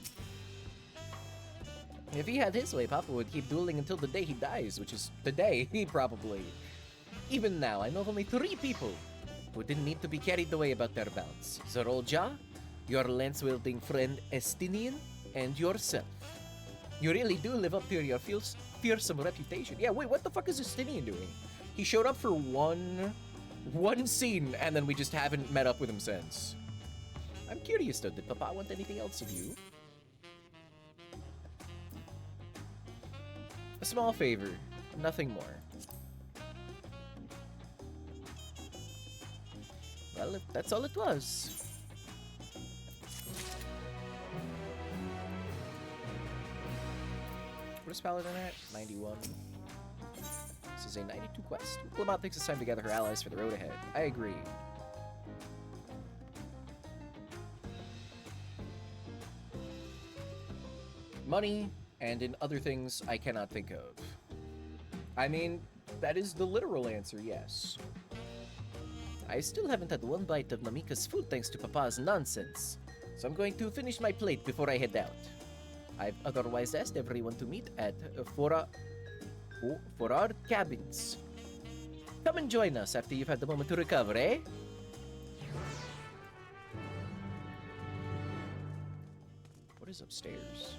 If he had his way, Papa would keep dueling until the day he dies, which is today, probably. Even now, I know of only 3 people who didn't need to be carried away about their bouts. Zeroja, your lance-wielding friend Estinian, and yourself. You really do live up to your fearsome reputation. Yeah, wait, what the fuck is Estinian doing? He showed up for one scene, and then we just haven't met up with him since. I'm curious though, did Papa want anything else of you? A small favor, nothing more. Well, if that's all it was. What is Paladin at? 91. This is a 92 quest. Clement thinks it's time to gather her allies for the road ahead. I agree. Money, and in other things I cannot think of. I mean, that is the literal answer, yes. I still haven't had one bite of Namika's food thanks to Papa's nonsense. So I'm going to finish my plate before I head out. I've otherwise asked everyone to meet at for our cabins. Come and join us after you've had the moment to recover, eh? What is upstairs?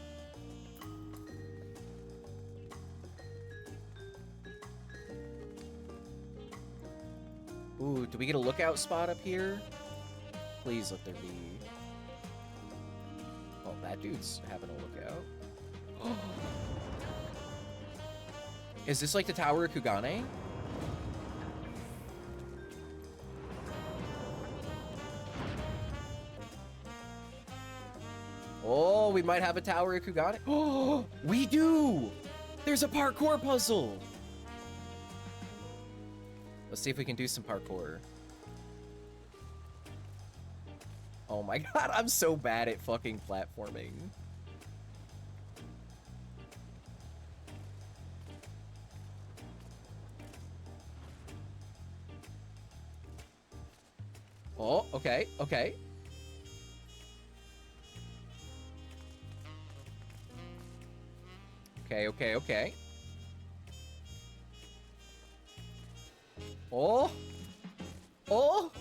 Ooh, do we get a lookout spot up here? Please let there be. Oh, that dude's having a lookout. Is this like the Tower of Kugane? Oh, we might have a Tower of Kugane. Oh, we do! There's a parkour puzzle! Let's see if we can do some parkour. Oh my god, I'm so bad at fucking platforming. Oh, okay, okay. Okay, okay, okay. Oh! Oh!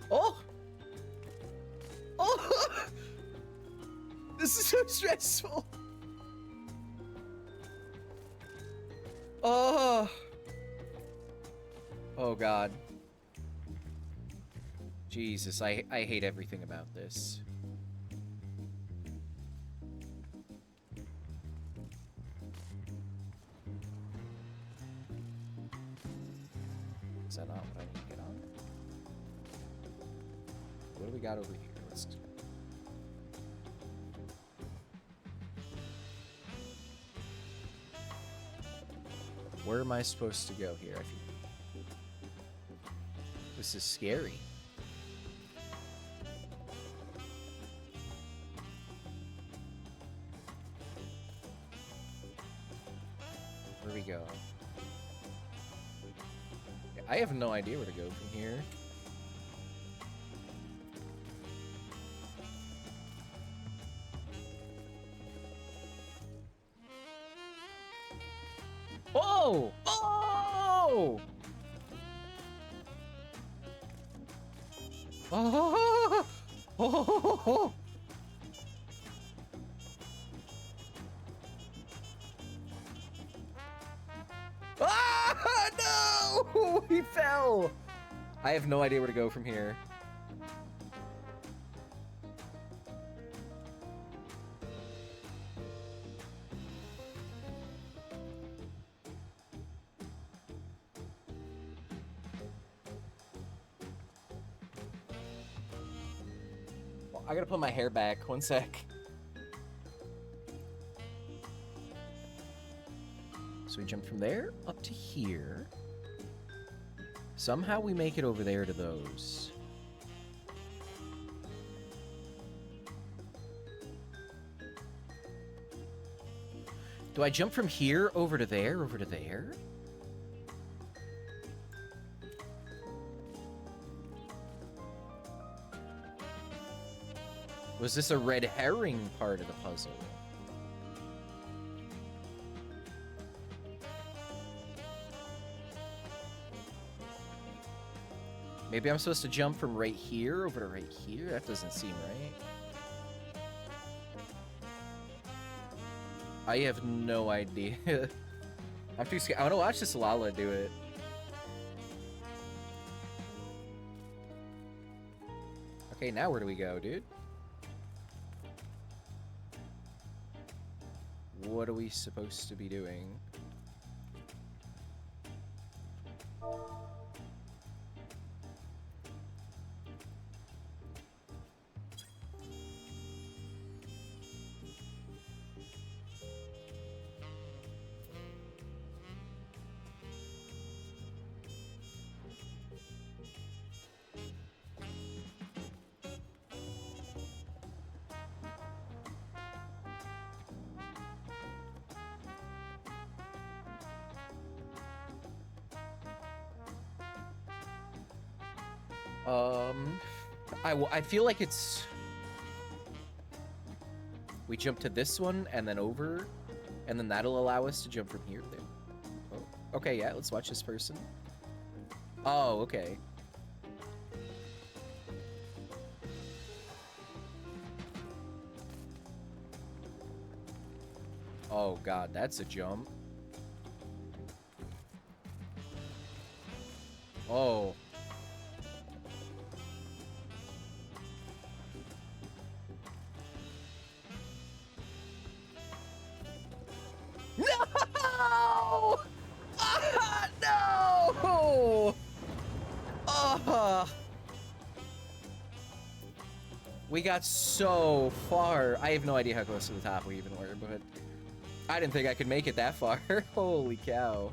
Oh! Oh! This is so stressful. Oh! Oh god. Jesus, I hate everything about this. Is that not what I need to get on? What do we got over here? Let's... Where am I supposed to go here? I feel... This is scary. Where we go? I have no idea where to go from here. Oh! Oh! Oh! Oh! Ah! No! He fell! I have no idea where to go from here. I gotta put my hair back. One sec. So we jump from there up to here. Somehow we make it over there to those. Do I jump from here over to there, over to there? Was this a red herring part of the puzzle? Maybe I'm supposed to jump from right here over to right here? That doesn't seem right. I have no idea. I'm too scared. I want to watch this Lala do it. Okay, now where do we go, dude? What are we supposed to be doing? I feel like it's... We jump to this one, and then over, and then that'll allow us to jump from here to there. Oh, okay, yeah, let's watch this person. Oh, okay. Oh god, that's a jump. Oh. No! Ah, no! We got so far. I have no idea how close to the top we even were, but I didn't think I could make it that far. Holy cow.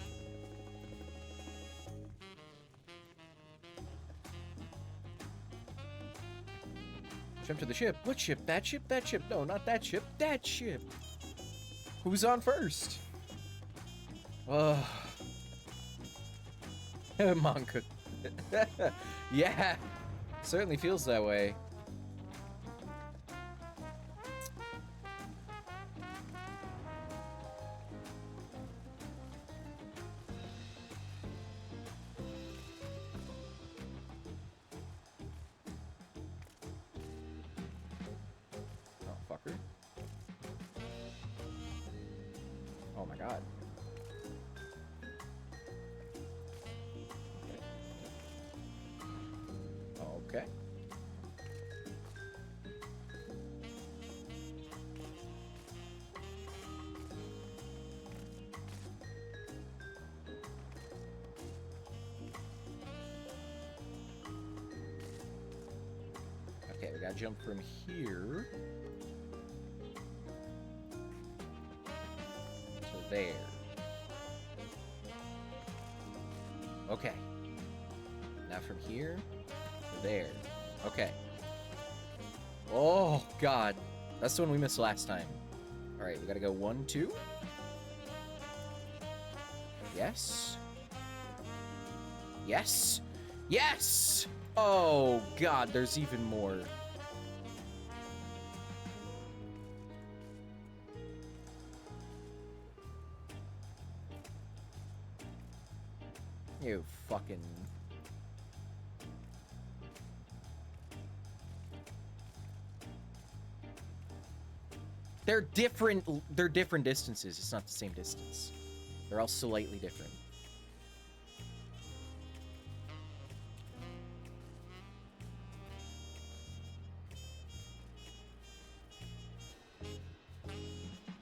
Jump to the ship. What ship? That ship? That ship? No, not that ship. That ship. Who's on first? Oh. Manga. Yeah. Certainly feels that way. Oh my god. Okay. Okay, we gotta jump from here to there. Okay. Now from here to there. Okay. Oh, God. That's the one we missed last time. Alright, we gotta go 1, 2. Yes. Yes. Yes! Oh, God, there's even more. You fucking... They're different distances. It's not the same distance. They're all slightly different.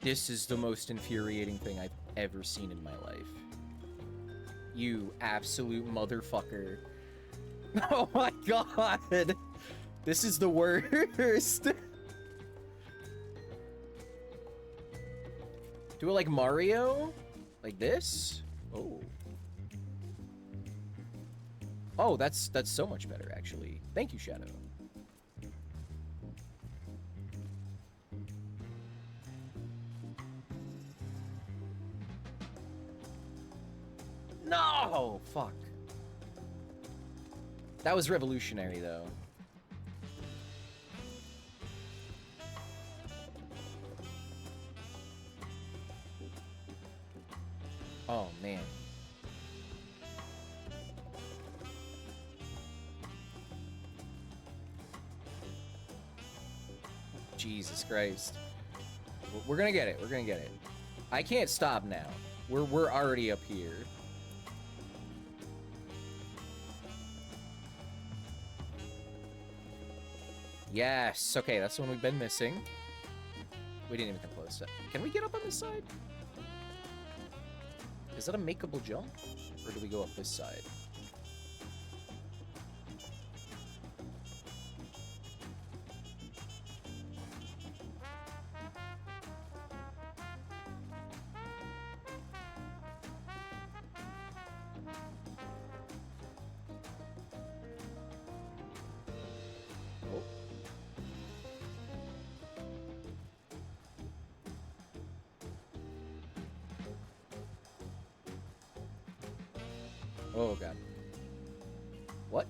This is the most infuriating thing I've ever seen in my life. You absolute motherfucker. Oh my god! This is the worst! Do it like Mario? Like this? Oh. Oh, that's so much better, actually. Thank you, Shadow. No! Fuck. That was revolutionary, though. Oh, man. Jesus Christ. We're gonna get it. We're gonna get it. I can't stop now. We're already up here. Yes. Okay, that's the one we've been missing. We didn't even come close. Can we get up on this side? Is that a makeable jump? Or do we go up this side? Oh god. What?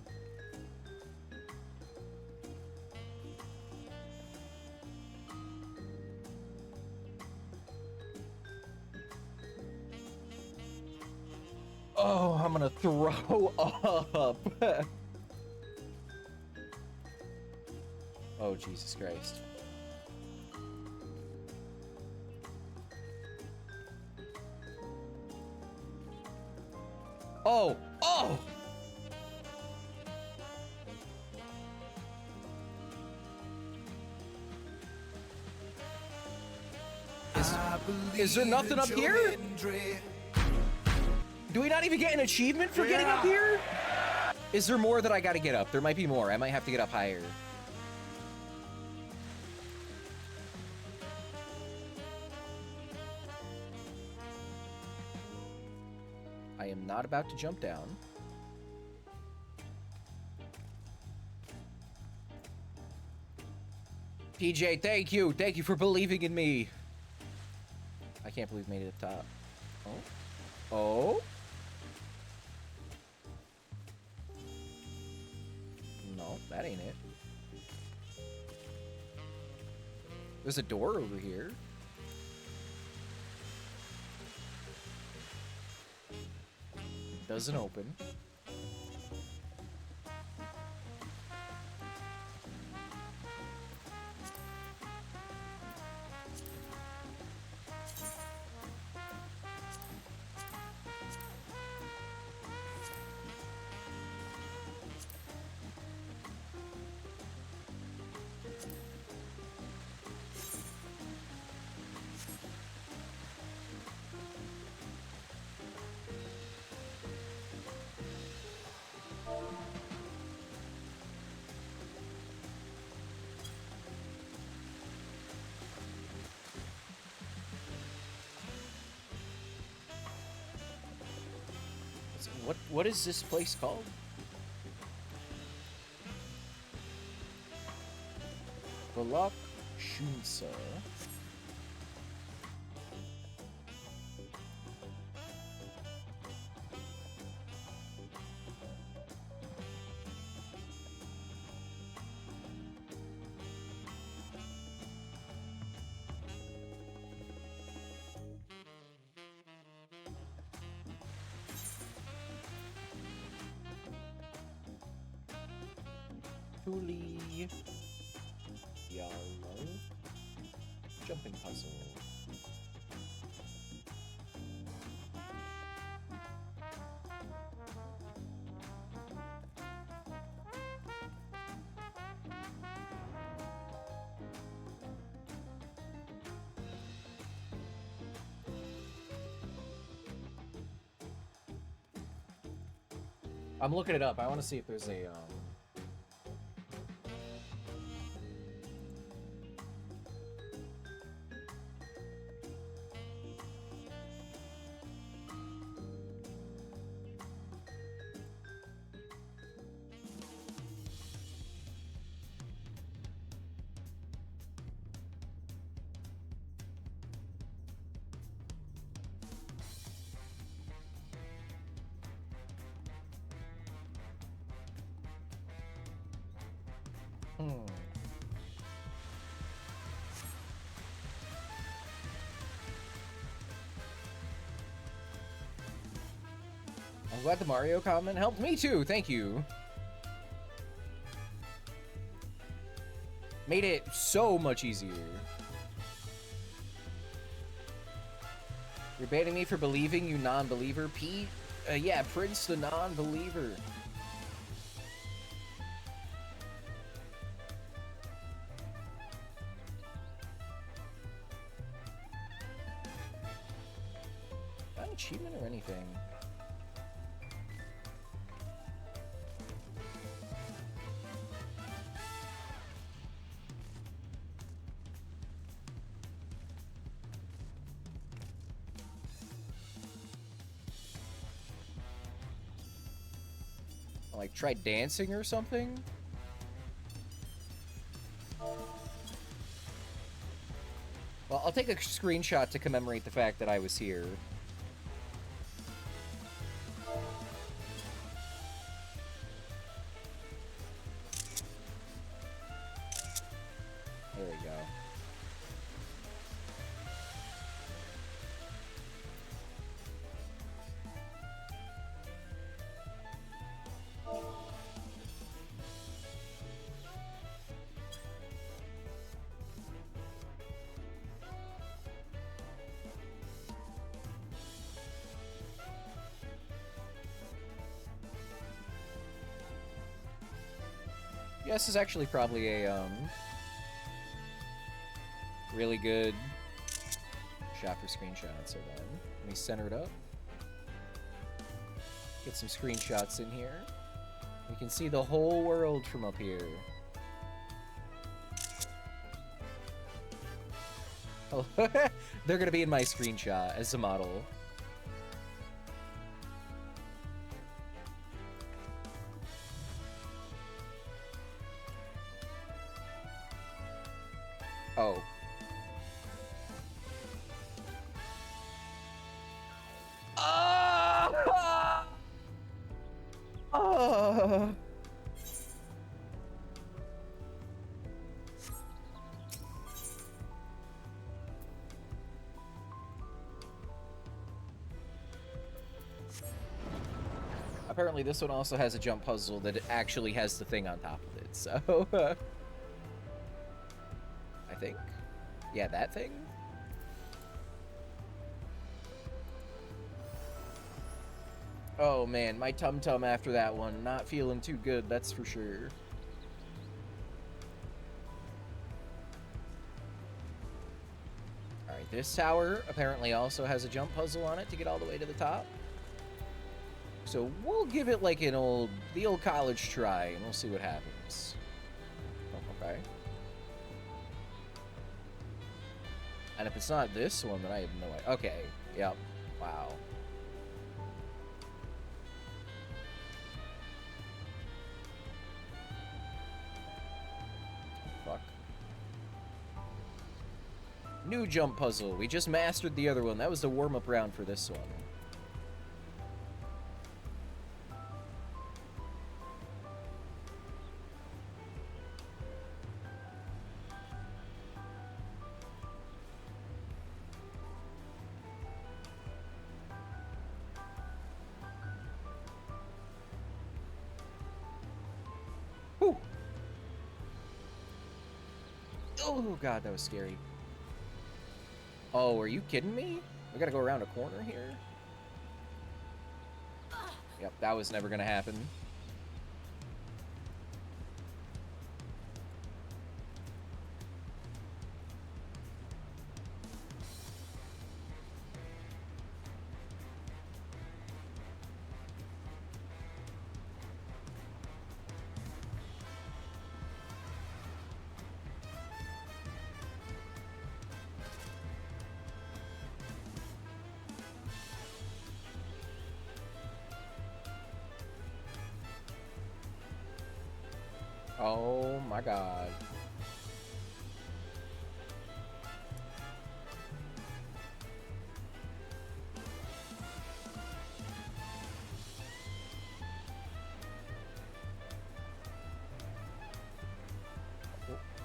Oh, I'm gonna throw up. Oh, Jesus Christ. Oh! Oh! Is there nothing up here? Do we not even get an achievement for getting up here? Is there more that I gotta get up? There might be more. I might have to get up higher. I am not about to jump down. PJ, thank you. Thank you for believing in me. I can't believe we made it up top. Oh? Oh? No, that ain't it. There's a door over here. Doesn't open. What is this place called? Balak Shunsa. Huli. Yellow. Jumping puzzle. I'm looking it up. I want to see if there's a I'm glad the Mario comment helped me too. Thank you. Made it so much easier. You're banning me for believing, you non-believer. Pete? Yeah, Prince the non-believer. Not an achievement or anything. Like, try dancing or something? Well, I'll take a screenshot to commemorate the fact that I was here. There we go. Yeah, this is actually probably a really good shot for screenshots. Hold on. Let me center it up. Get some screenshots in here. We can see the whole world from up here. Oh, they're gonna be in my screenshot as a model. Oh. Ah! Ah! Apparently this one also has a jump puzzle that actually has the thing on top of it, so... I think. Yeah, that thing? Oh man, my tum-tum after that one. Not feeling too good, that's for sure. Alright, this tower apparently also has a jump puzzle on it to get all the way to the top. So we'll give it like the old college try, and we'll see what happens. Oh, okay. And if it's not this one, then I have no idea. Okay, yep. Wow. Fuck. New jump puzzle. We just mastered the other one. That was the warm-up round for this one. Whew. Oh god, that was scary. Oh, are you kidding me? We gotta go around a corner here? Yep, that was never gonna happen. Oh my god.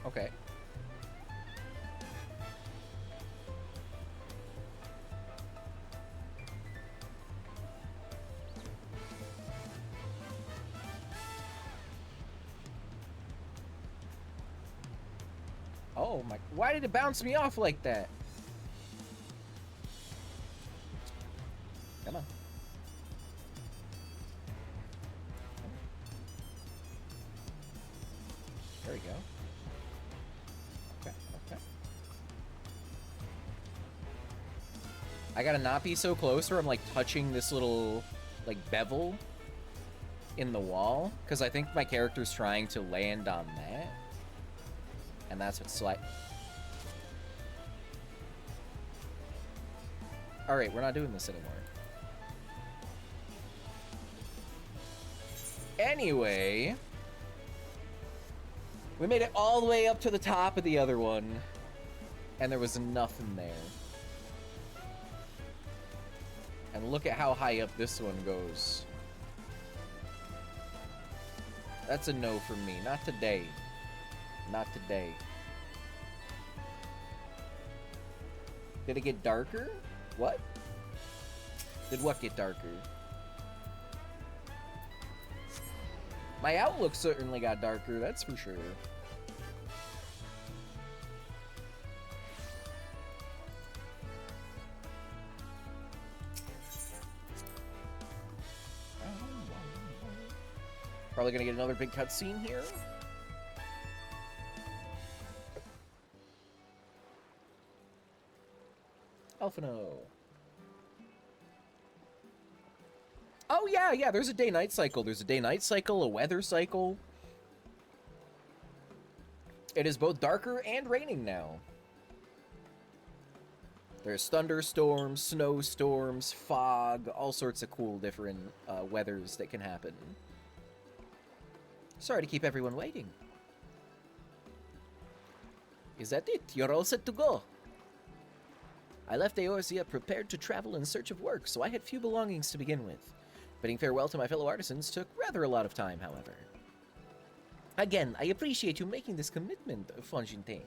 Okay. Oh my, why did it bounce me off like that? Come on. There we go. Okay, okay. I gotta not be so close or I'm like touching this little like bevel in the wall because I think my character's trying to land on that. And that's what's like. Alright, we're not doing this anymore. Anyway, we made it all the way up to the top of the other one, and there was nothing there. And look at how high up this one goes. That's a no from me. Not today. Not today. Did it get darker? What? Did what get darker? My outlook certainly got darker, that's for sure. Probably gonna get another big cutscene here. Alphino. Oh, yeah, there's a day-night cycle. There's a day-night cycle, a weather cycle. It is both darker and raining now. There's thunderstorms, snowstorms, fog, all sorts of cool different weathers that can happen. Sorry to keep everyone waiting. Is that it? You're all set to go. I left Eorzea prepared to travel in search of work, so I had few belongings to begin with. Bidding farewell to my fellow artisans took rather a lot of time, however. Again, I appreciate you making this commitment, Fongintain.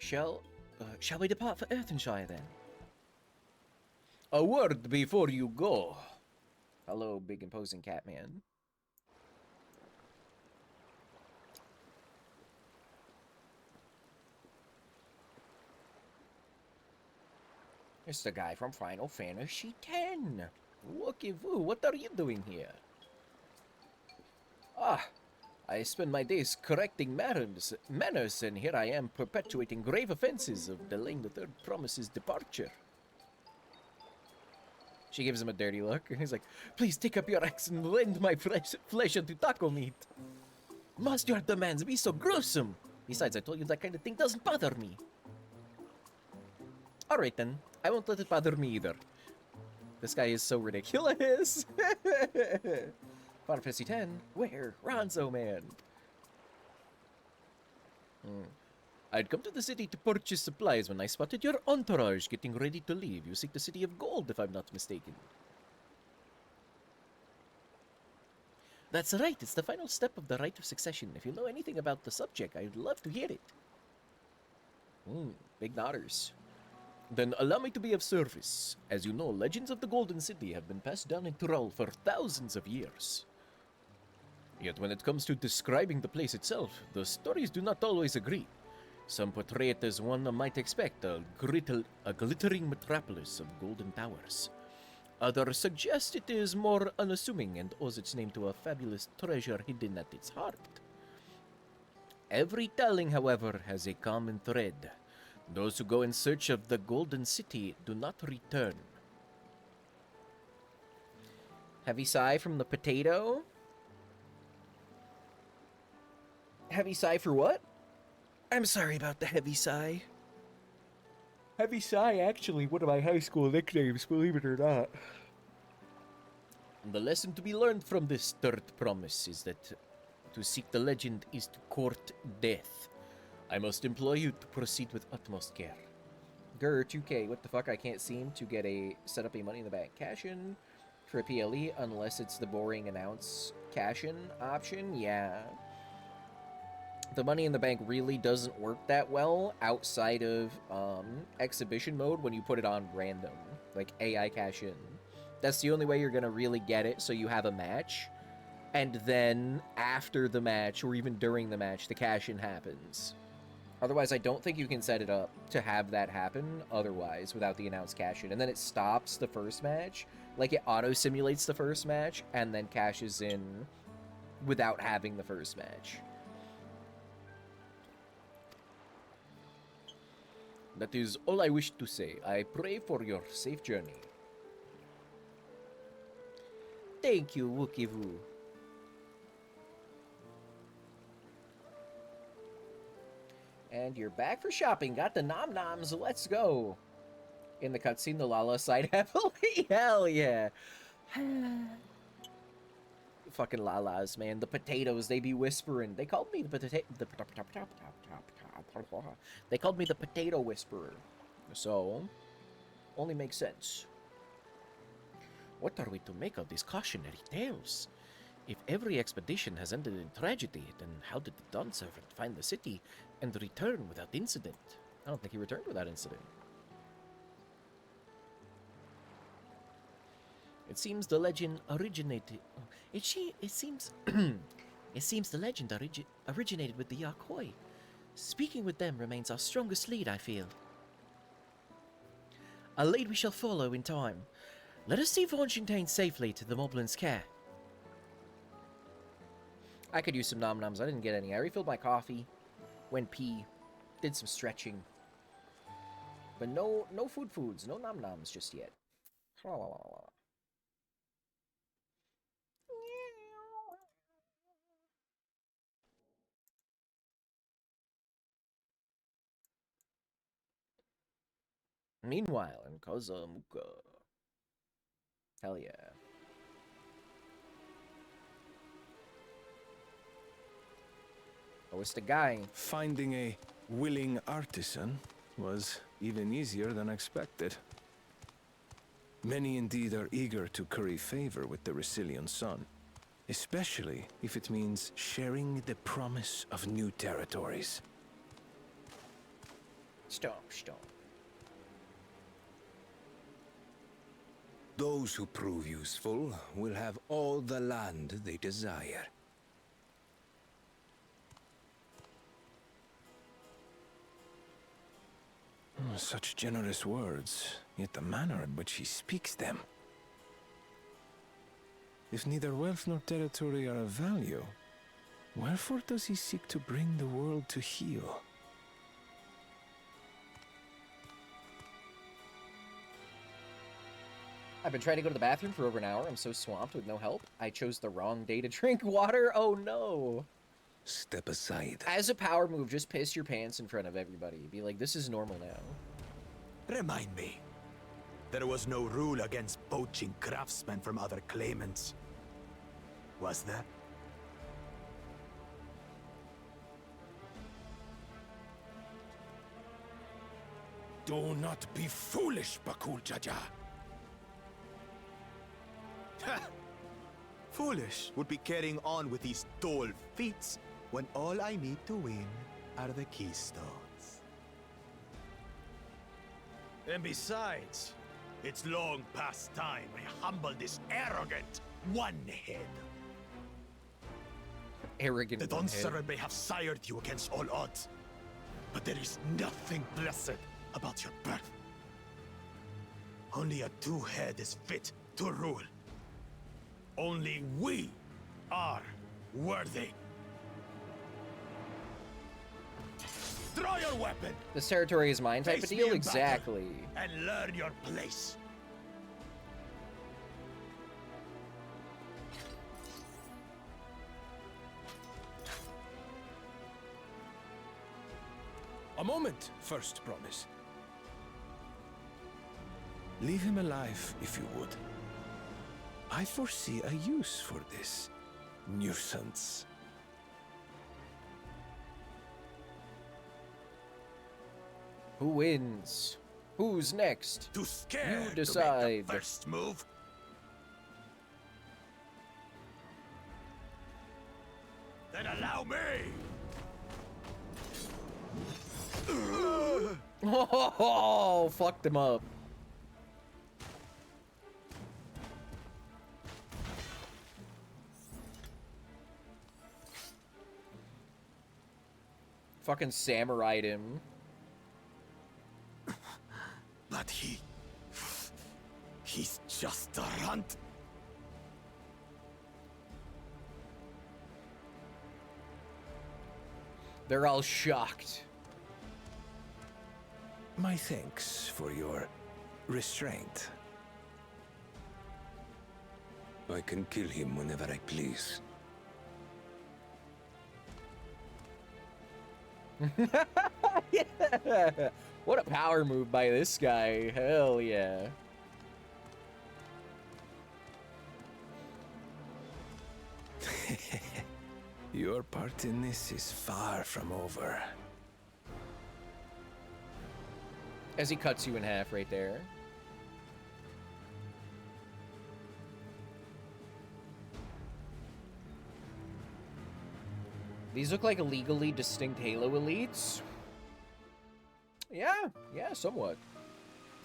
Shall we depart for Earthenshire, then?
A word before you go.
Hello, big imposing Catman. It's the guy from Final Fantasy X. Wookie-woo, what are you doing here?
Ah, I spend my days correcting manners, and here I am perpetuating grave offenses of delaying the third promise's departure.
She gives him a dirty look. He's like,
Please take up your axe and rend my flesh into taco meat. Must your demands be so gruesome? Besides, I told you that kind of thing doesn't bother me.
alright then, I won't let it bother me either. This guy is so ridiculous. Final Fantasy X, where? Ronzo Man.
I'd come to the city to purchase supplies when I spotted your entourage getting ready to leave. You seek the City of Gold, if I'm not mistaken.
That's right, it's the final step of the rite of succession. If you know anything about the subject, I'd love to hear it. Big nodders.
Then allow me to be of service. As you know, legends of the Golden City have been passed down in Tyrol for thousands of years. Yet when it comes to describing the place itself, the stories do not always agree. Some portray it as one might expect, a glittering metropolis of golden towers. Others suggest it is more unassuming and owes its name to a fabulous treasure hidden at its heart. Every telling, however, has a common thread. Those who go in search of the Golden City do not return.
Heavy sigh from the potato? Heavy sigh for what?
I'm sorry about the heavy sigh.
Heavy sigh, actually, one of my high school nicknames, believe it or not.
The lesson to be learned from this third promise is that to seek the legend is to court death. I must implore you to proceed with utmost care.
Grr, 2K, what the fuck? I can't seem to set up a money in the bank cash-in for a PLE unless it's the boring announce cash-in option. Yeah. The money in the bank really doesn't work that well outside of exhibition mode when you put it on random, like AI cash-in. That's the only way you're gonna really get it, so you have a match, and then after the match, or even during the match, the cash-in happens. Otherwise, I don't think you can set it up to have that happen otherwise without the announced cash-in. And then it stops the first match. Like, it auto-simulates the first match and then cashes in without having the first match.
That is all I wish to say. I pray for your safe journey.
Thank you, Wookie-Woo. And you're back for shopping. Got the nom-noms. Let's go. In the cutscene, the Lala sighed heavily. Hell yeah. Fucking Lalas, man. The potatoes, they be whispering. They called me the potato... They called me the Potato Whisperer. So, only makes sense.
What are we to make of these cautionary tales? If every expedition has ended in tragedy, then how did the Dawn Servant find the city and return without incident?
I don't think he returned without incident.
It seems the legend originated... It seems... it seems the legend originated with the Yakoi. Speaking with them remains our strongest lead, I feel. A lead we shall follow in time.
Let us see Vonshintane safely to the Moblin's care. I could use some nom-noms. I didn't get any. I refilled my coffee, went pee, did some stretching. But no foods, no nom-noms just yet. Meanwhile, in Kozamuka. Hell yeah. Oh, it's the guy.
Finding a willing artisan was even easier than expected. Many indeed are eager to curry favor with the Resilian sun, especially if it means sharing the promise of new territories.
Stone.
Those who prove useful will have all the land they desire.
Such generous words, yet the manner in which he speaks them. If neither wealth nor territory are of value, wherefore does he seek to bring the world to heel?
I've been trying to go to the bathroom for over an hour. I'm so swamped with no help. I chose the wrong day to drink water. Oh no.
Step aside.
As a power move, just piss your pants in front of everybody. Be like, this is normal now.
Remind me. There was no rule against poaching craftsmen from other claimants. Was there?
Do not be foolish, Bakul Jaja.
Foolish would be carrying on with these dull feats when all I need to win are the keystones. And besides, it's long past time I humble this arrogant one-head.
Arrogant
The
one-head.
Dawntrail may have sired you against all odds, but there is nothing blessed about your birth. Only a two-head is fit to rule. Only we are worthy. Draw your weapon.
This territory is mine type of
Face me
deal?
in
Exactly.
battle and learn your place.
A moment, first promise. Leave him alive, if you would. I foresee a use for this nuisance.
Who wins? Who's next?
Too scared
You decide.
to make the first move. Then allow me.
Oh, fucked him up. Fucking samurai'd him.
But he's just a runt.
They're all shocked.
My thanks for your restraint.
I can kill him whenever I please.
Yeah. What a power move by this guy. Hell yeah.
Your part in this is far from over.
As he cuts you in half right there. These look like legally distinct Halo elites. Yeah, somewhat.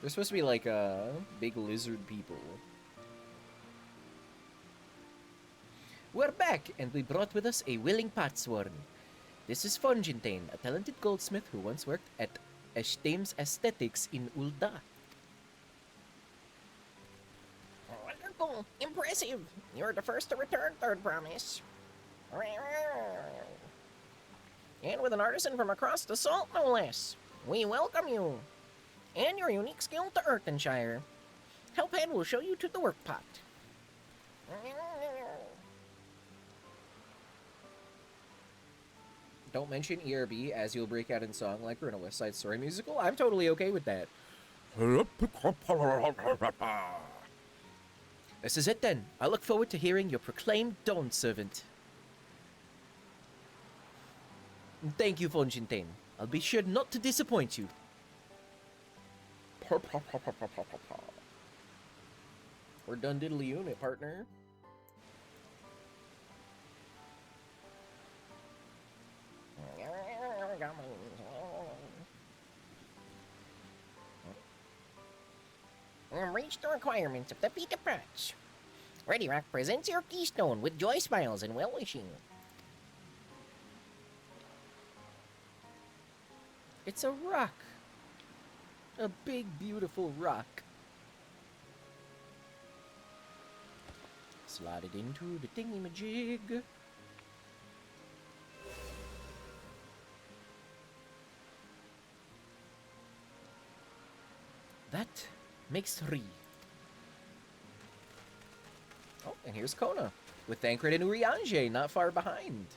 They're supposed to be like big lizard people. We're back, and we brought with us a willing patsworn. This is Vonshintane, a talented goldsmith who once worked at Eshtaim's Aesthetics in Ul'dah.
musical. Impressive. You're the first to return, Third Promise. And with an artisan from across the salt, no less. We welcome you. And your unique skill to Earthenshire. Helphead will show you to the work pot.
Don't mention ERB as you'll break out in song like we're in a West Side Story musical. I'm totally okay with that. This is it then. I look forward to hearing your proclaimed Dawn Servant. Thank you, Fonjintain. I'll be sure not to disappoint you. We're done diddly unit, partner.
Reach the requirements of the Pita Patch. Ready Rock presents your keystone with joy smiles and well-wishing.
It's a rock. A big, beautiful rock. Slide it into the thingy-majig. That makes 3. Oh, and here's Kona, with Thancred and Urianger not far behind.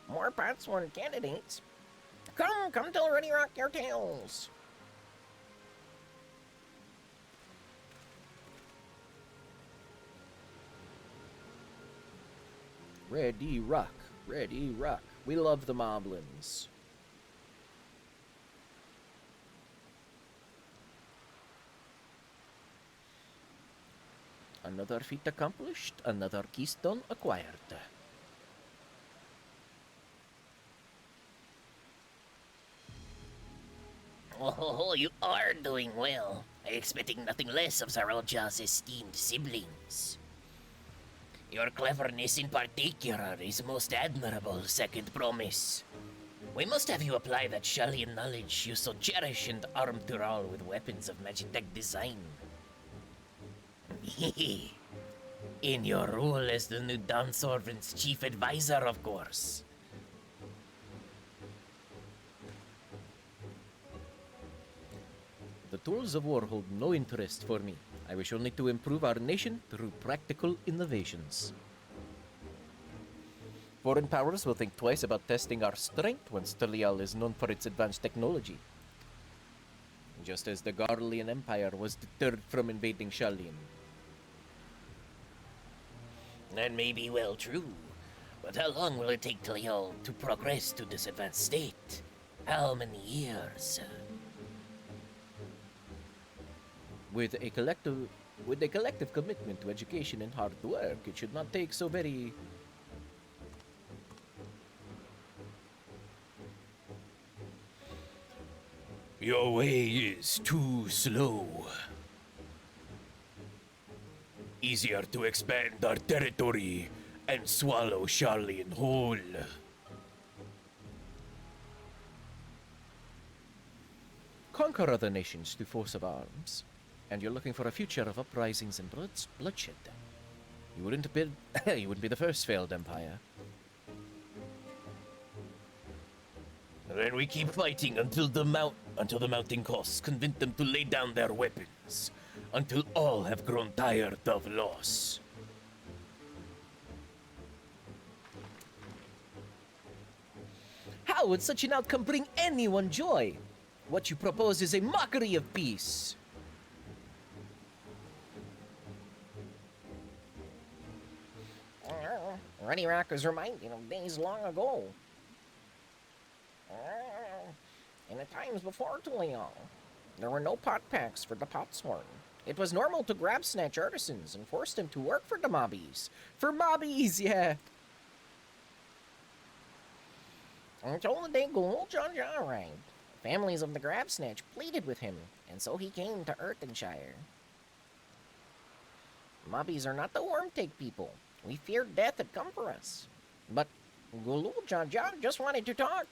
More Patsworn candidates. Come till Ready Rock your tails.
Ready rock, ready rock. We love the Moblins. Another feat accomplished, another keystone acquired.
Oh, you are doing well. Expecting nothing less of Zaralja's esteemed siblings. Your cleverness in particular is most admirable, Second Promise. We must have you apply that Shallian knowledge you so cherish and arm Tural with weapons of Magitech design. In your role as the new Dawnsorvent's chief advisor, of course.
The tools of war hold no interest for me. I wish only to improve our nation through practical innovations. Foreign powers will think twice about testing our strength once Talial is known for its advanced technology. Just as the Garlean Empire was deterred from invading Shallian.
That may be well true, but how long will it take Talial to progress to this advanced state? How many years?
With a collective commitment to education and hard work, it should not take so very...
Your way is too slow. Easier to expand our territory and swallow Sharlayan whole.
Conquer other nations through force of arms, and you're looking for a future of uprisings and bloodshed. You wouldn't be the first failed empire.
Then we keep fighting until the mounting costs convince them to lay down their weapons, until all have grown tired of loss.
How would such an outcome bring anyone joy? What you propose is a mockery of peace.
Ready Rock is reminded of days long ago. In the times before Tulial, there were no pot packs for the Potsworn. It was normal to grab snatch artisans and force them to work for the mobbies.
For mobbies, yeah!
Until the day Gulul Jaja arrived, families of the grab snatch pleaded with him, and so he came to Earthenshire. Mobbies are not the worm-take people. We feared death had come for us. But Gulul Jaja just wanted to talk.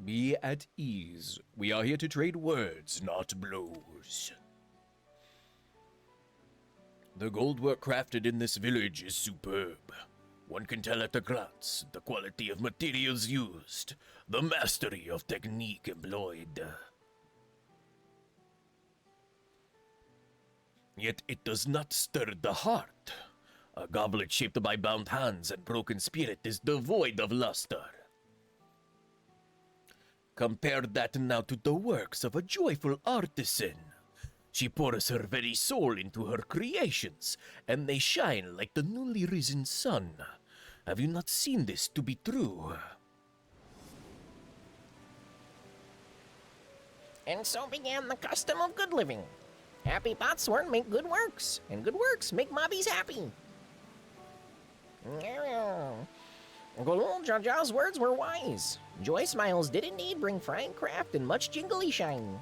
Be at ease. We are here to trade words, not blows. The gold work crafted in this village is superb. One can tell at a glance the quality of materials used, the mastery of technique employed. Yet it does not stir the heart. A goblet shaped by bound hands and broken spirit is devoid of luster. Compare that now to the works of a joyful artisan. She pours her very soul into her creations, and they shine like the newly risen sun. Have you not seen this to be true?
And so began the custom of good living. Happy Botsworn make good works, and good works make mobbies happy. Golul Jaja's words were wise. Joy smiles did indeed bring fine craft and much jingly shine.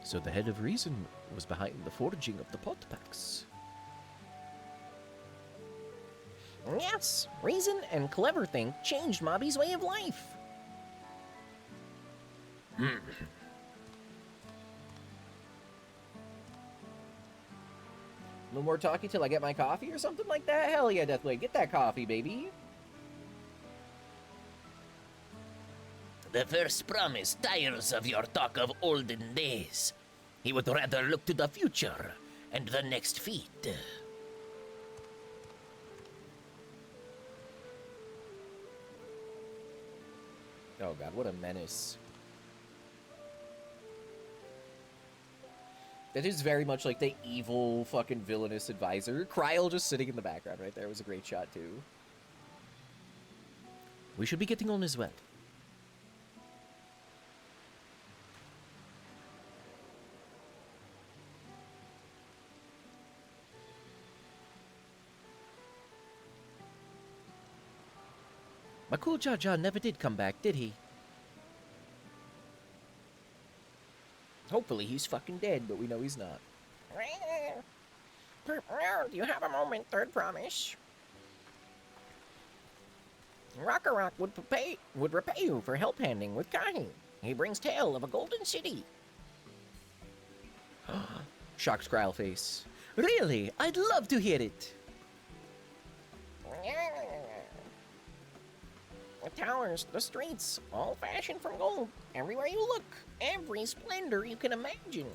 So the head of reason was behind the forging of the pot packs.
Yes, reason and clever think changed Mobby's way of life.
No more talking till I get my coffee or something like that? Hell yeah, Deathblade. Get that coffee, baby.
The first promise tires of your talk of olden days. He would rather look to the future and the next feat.
Oh god, what a menace. That is very much like the evil fucking villainous advisor. Kryl just sitting in the background right there was a great shot too. We should be getting on as well. Makul Jaja never did come back, did he? Hopefully he's fucking dead, but we know he's not.
Do you have a moment, third promise? Rock would repay you for help handing with Kahi. He brings tale of a golden city.
Shocked Kryl face. Really? I'd love to hear it.
The towers, the streets, all fashioned from gold. Everywhere you look, every splendor you can imagine.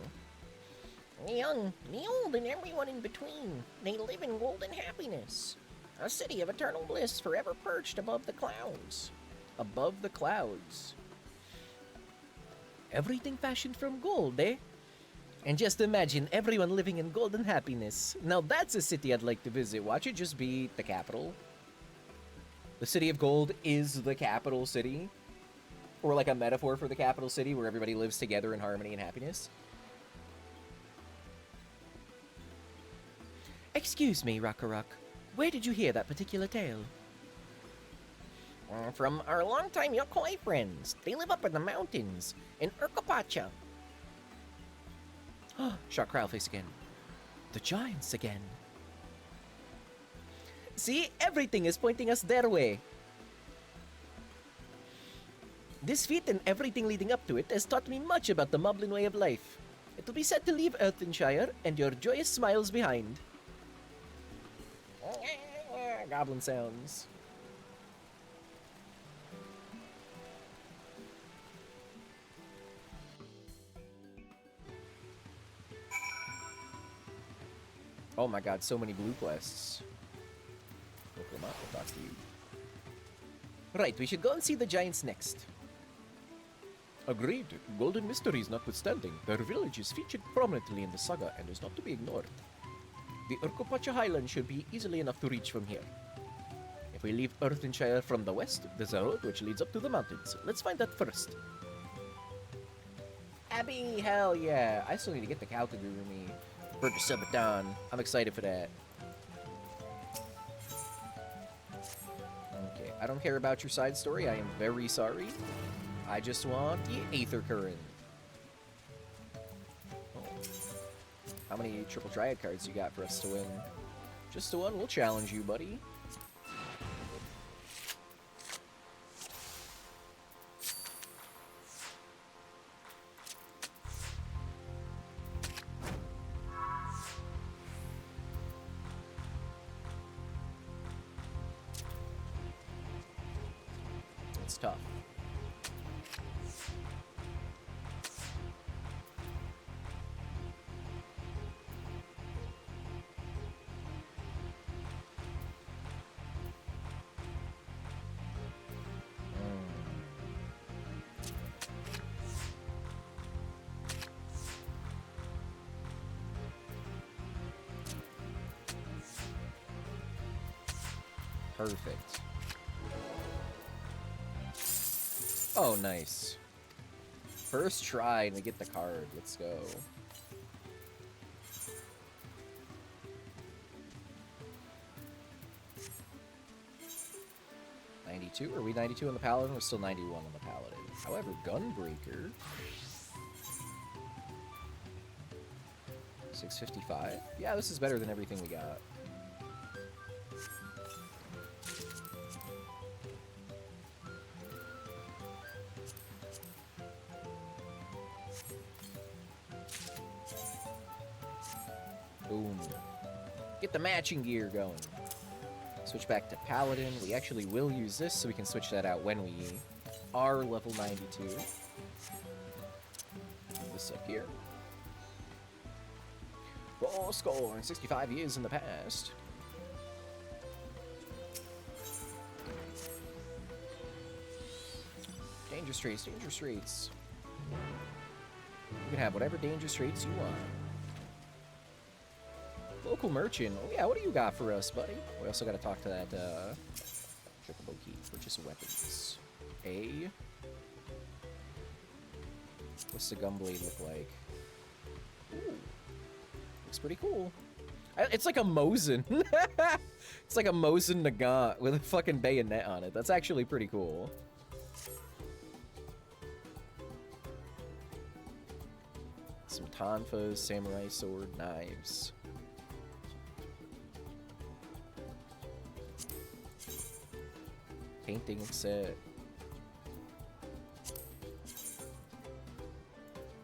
The young, the old, and everyone in between, they live in golden happiness. A city of eternal bliss forever perched above the clouds.
Above the clouds. Everything fashioned from gold, eh? And just imagine everyone living in golden happiness. Now that's a city I'd like to visit. Watch it just be the capital. The City of Gold is the capital city. Or like a metaphor for the capital city where everybody lives together in harmony and happiness. Excuse me, Rock. Where did you hear that particular tale?
From our longtime Yokoi friends. They live up in the mountains, in Urkapacha.
Shock Kryl face again. The giants again. See, everything is pointing us their way. This feat and everything leading up to it has taught me much about the Moblin way of life. It will be sad to leave Earthenshire and your joyous smiles behind. Goblin sounds. Oh my god, so many blue quests. We'll come up, we'll talk to you. Right, we should go and see the giants next.
Agreed. Golden mysteries notwithstanding, their village is featured prominently in the saga and is not to be ignored.
The Urkopacha Highlands should be easily enough to reach from here. If we leave Earthenshire from the west, there's a road which leads up to the mountains. Let's find that first. Abby, hell yeah. I still need to get the Kalkagurumi for the Sabaton. I'm excited for that. Okay, I don't care about your side story. I am very sorry. I just want the Aether Current. Oh. How many Triple Triad cards you got for us to win? Just the one? We'll challenge you, buddy. It's tough. Perfect. Oh, nice. First try and we get the card. Let's go. $92? Are we 92 on the Paladin? We're still 91 on the Paladin. However, Gunbreaker... 655? Yeah, this is better than everything we got. Boom. Get the matching gear going. Switch back to Paladin. We actually will use this, so we can switch that out when we are level 92. Move this up here. Full score in 65 years in the past. Dangerous traits, dangerous traits. You can have whatever dangerous traits you want. Local merchant. Oh yeah, what do you got for us, buddy? We also got to talk to that Chocobo key. Purchase weapons. What's the gunblade look like? Ooh. Looks pretty cool. It's like a Mosin. It's like a Mosin Nagant with a fucking bayonet on it. That's actually pretty cool. Some tonfas, samurai sword, knives. Painting set.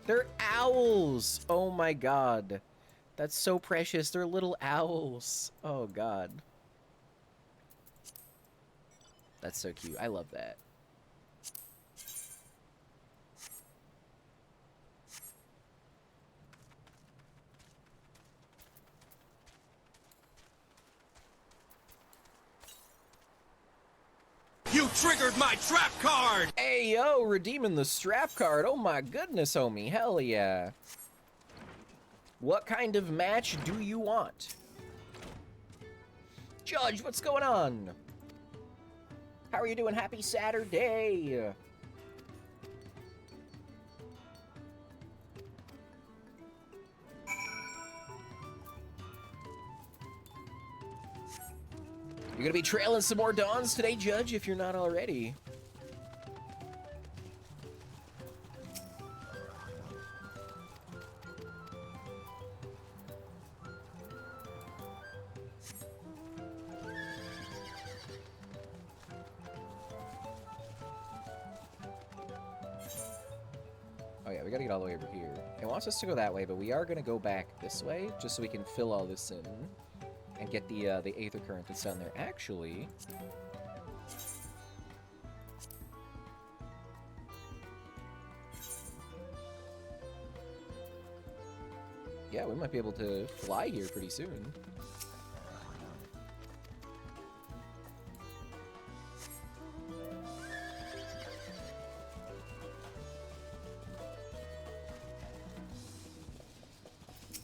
They're owls! Oh my god. That's so precious. They're little owls. Oh god. That's so cute. I love that.
You triggered my trap card!
Hey, yo, redeeming the strap card. Oh my goodness, homie. Hell yeah. What kind of match do you want? Judge, what's going on? How are you doing? Happy Saturday. You're gonna be trailing some more dawns today, Judge, if you're not already. Oh yeah, we gotta get all the way over here. It wants us to go that way, but we are gonna go back this way, just so we can fill all this in. And get the Aether Current that's down there. Actually... yeah, we might be able to fly here pretty soon.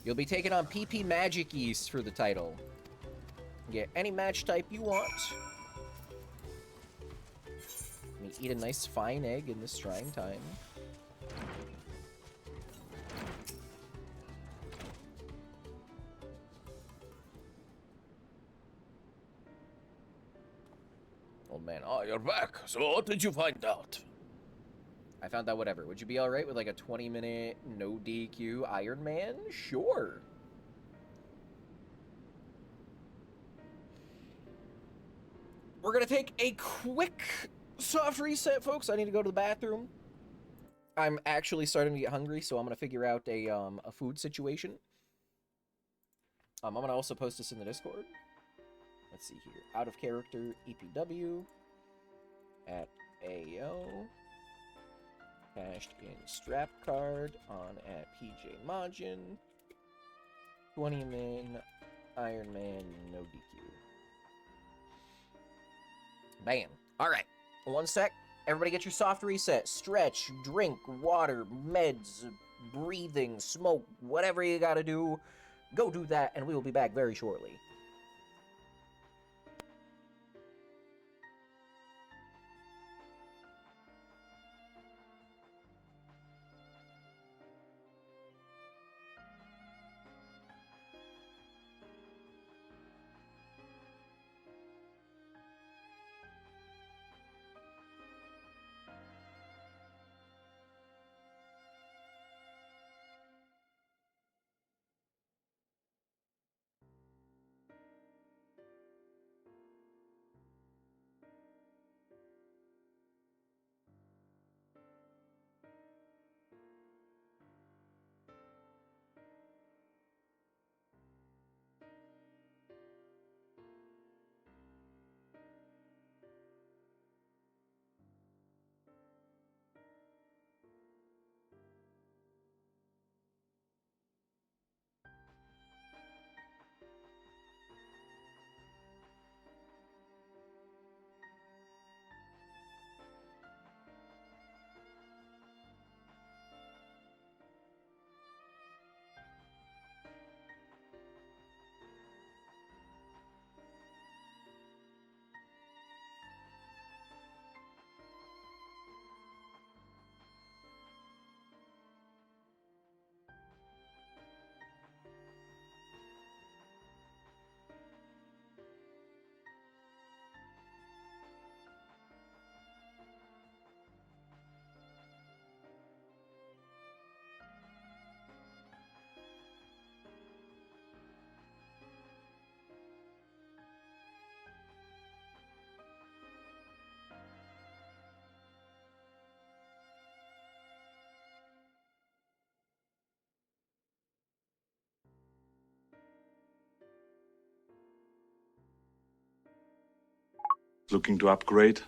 You'll be taking on PP Magic East for the title. Get any match type you want. Let me eat a nice fine egg in this trying time.
Old man, oh, you're back. So what did you find out?
I found out whatever. Would you be alright with like a 20-minute no DQ Iron Man? Sure. We're gonna take a quick soft reset, folks. I need to go to the bathroom. I'm actually starting to get hungry, so I'm gonna figure out a food situation. I'm gonna also post this in the Discord. Let's see here. Out of character EPW at AO. Cashed in strap card on at PJ Majin. 20 min, Iron Man, no DQ. Bam. Alright. 1 sec. Everybody get your soft reset. Stretch, drink, water, meds, breathing, smoke, whatever you gotta do. Go do that, and we will be back very shortly.
Looking to upgrade?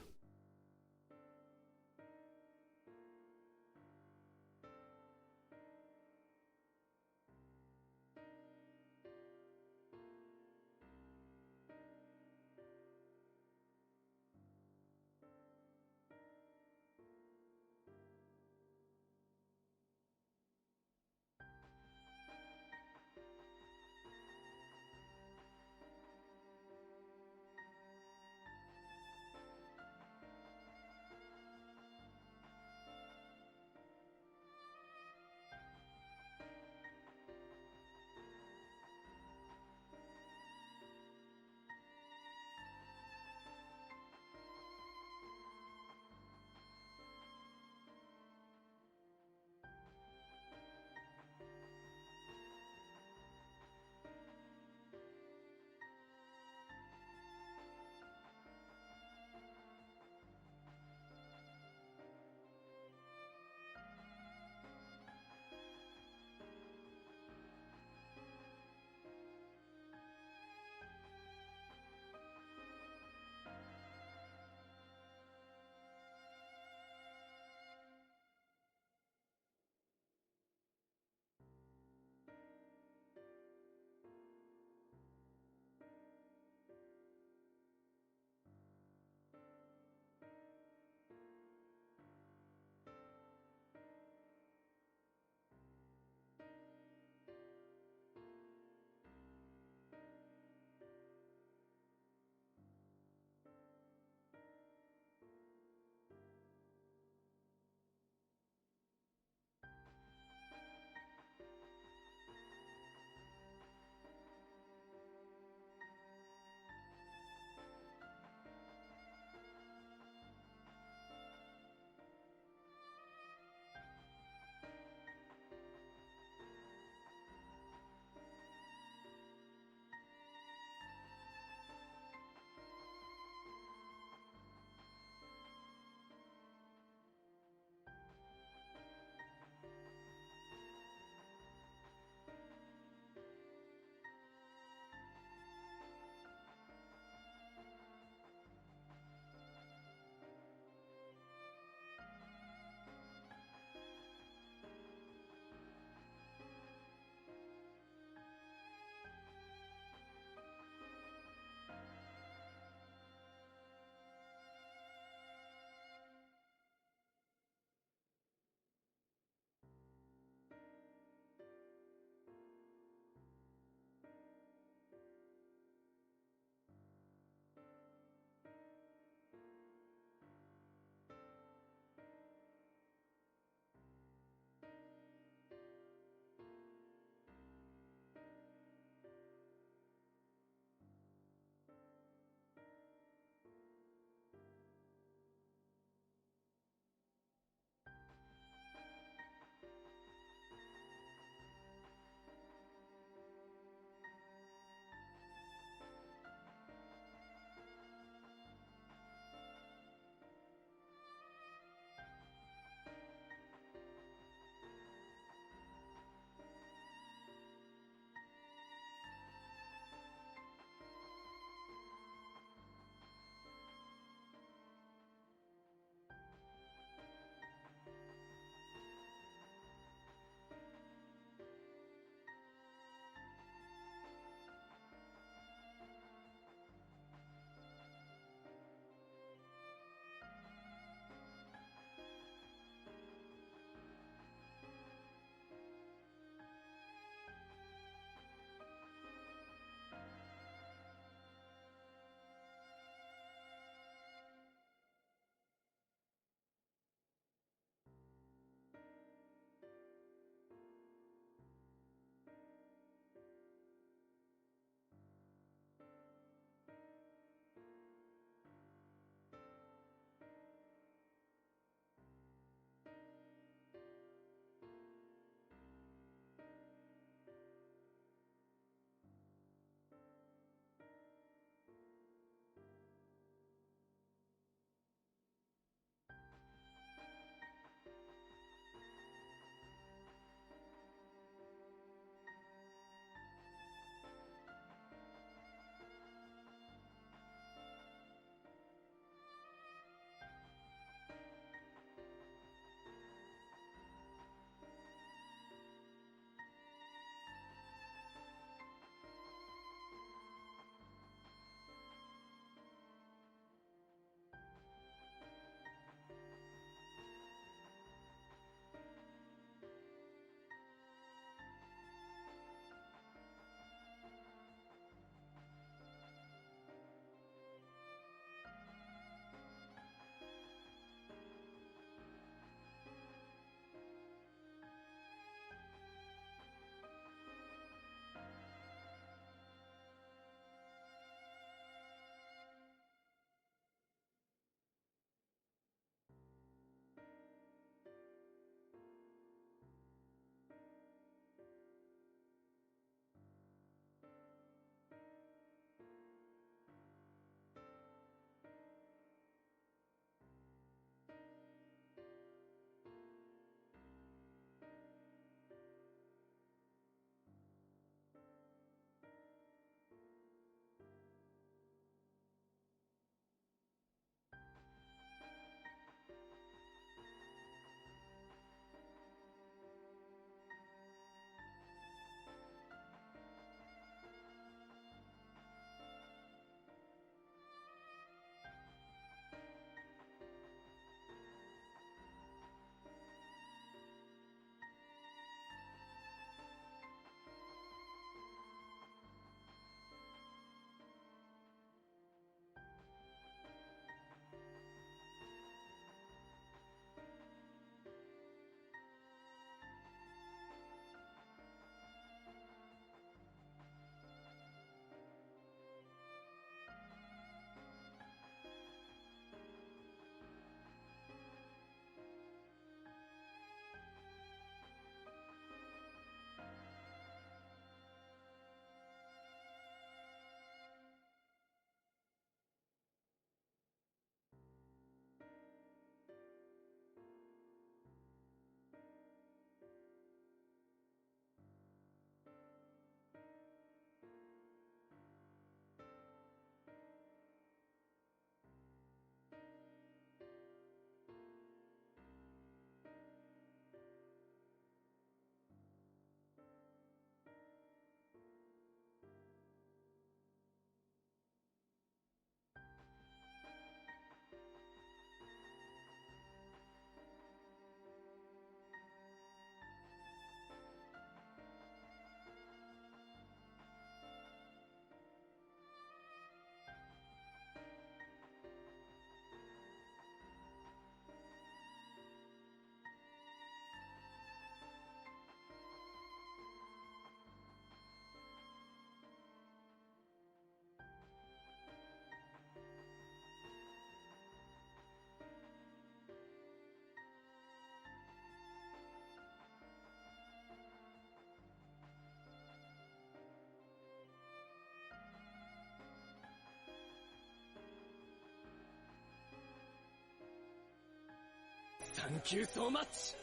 Thank you so much,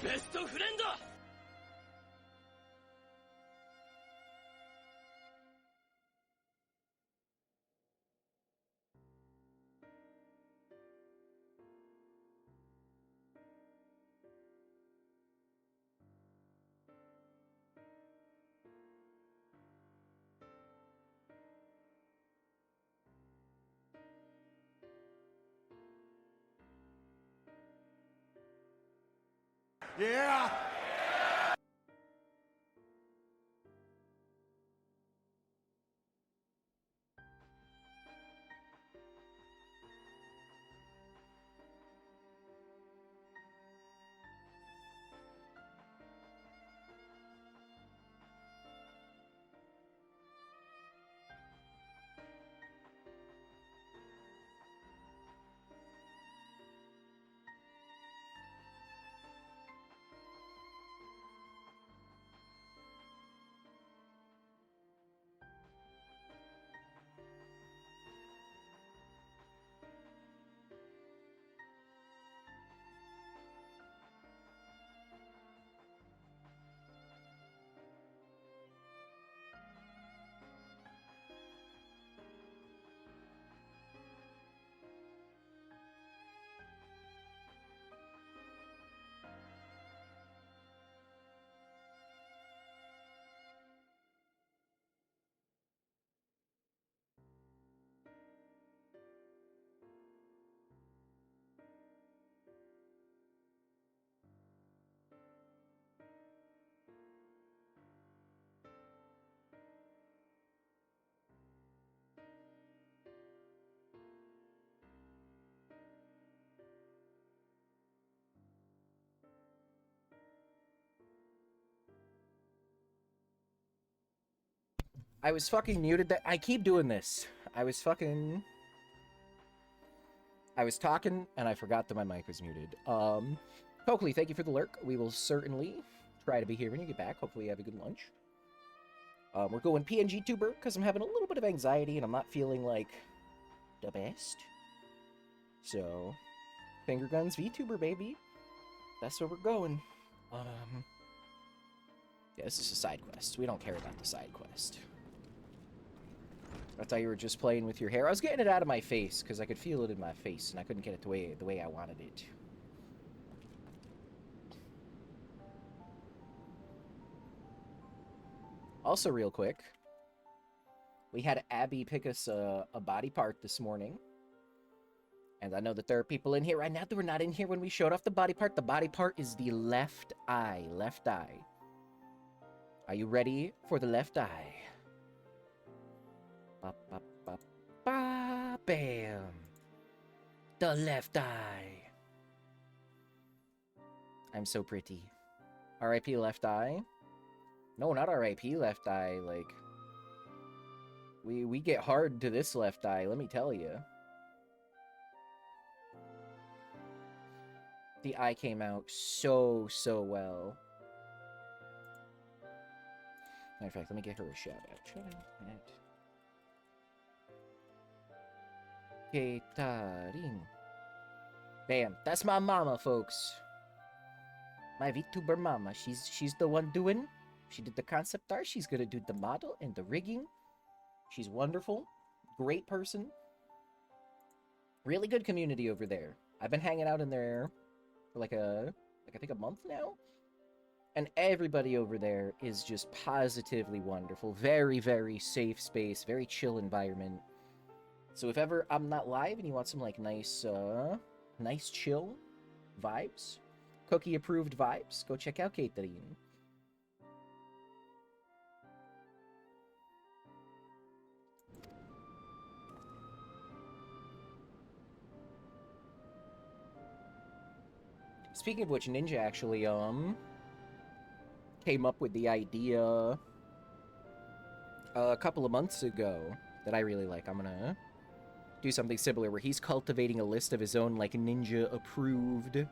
best friend!
Yeah!
I was fucking muted. That I keep doing this. I was talking and I forgot that my mic was muted. Coakley, thank you for the lurk. We will certainly try to be here when you get back. Hopefully you have a good lunch. We're going PNG tuber because I'm having a little bit of anxiety and I'm not feeling like the best. So, finger guns VTuber, baby. That's where we're going. Yeah, this is a side quest. We don't care about the side quest. I thought you were just playing with your hair. I was getting it out of my face because I could feel it in my face and I couldn't get it the way I wanted it. Also, real quick, we had Abby pick us a body part this morning. And I know that there are people in here right now that were not in here when we showed off the body part. The body part is the left eye. Left eye. Are you ready for the left eye? Ba, ba, ba, ba, bam. The left eye. I'm so pretty. R.I.P. left eye. No, not R.I.P. left eye. Like, we get hard to this left eye, let me tell you. The eye came out so well. Matter of fact, let me get her a shout out. Shout out at Ketarin. Bam. That's my mama, folks. My VTuber mama. She's the one doing. She did the concept art. She's gonna do the model and the rigging. She's wonderful. Great person. Really good community over there. I've been hanging out in there for I think a month now. And everybody over there is just positively wonderful. Very, very safe space. Very chill environment. So if ever I'm not live and you want some like nice chill vibes, cookie approved vibes, go check out Catherine. Speaking of which, Ninja actually came up with the idea a couple of months ago that I really like. I'm gonna do something similar where he's cultivating a list of his own like Ninja approved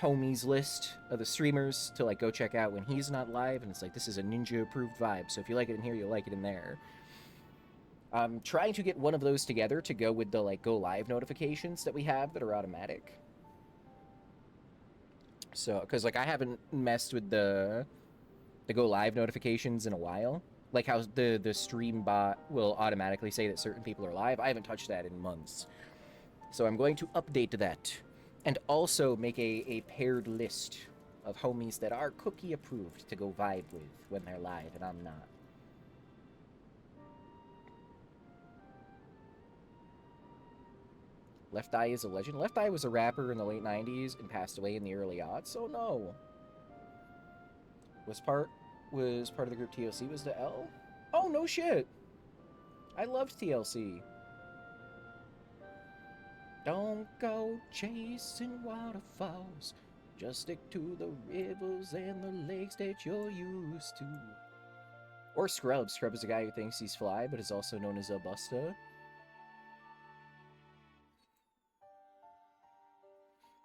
homies list of the streamers to like go check out when he's not live, and it's like this is a Ninja approved vibe, so if you like it in here, you'll like it in there. I'm trying to get one of those together to go with the like go live notifications that we have that are automatic. So, because like I haven't messed with the go live notifications in a while, like how the stream bot will automatically say that certain people are live. I haven't touched that in months, so I'm going to update that, and also make a paired list of homies that are cookie approved to go vibe with when they're live, and I'm not. Left Eye is a legend. Left Eye was a rapper in the late 90s and passed away in the early aughts, so no. Was part of the group TLC, was the L? Oh, no shit. I loved TLC. Don't go chasing waterfalls. Just stick to the rivers and the lakes that you're used to. Or Scrub. Scrub is a guy who thinks he's fly, but is also known as a buster.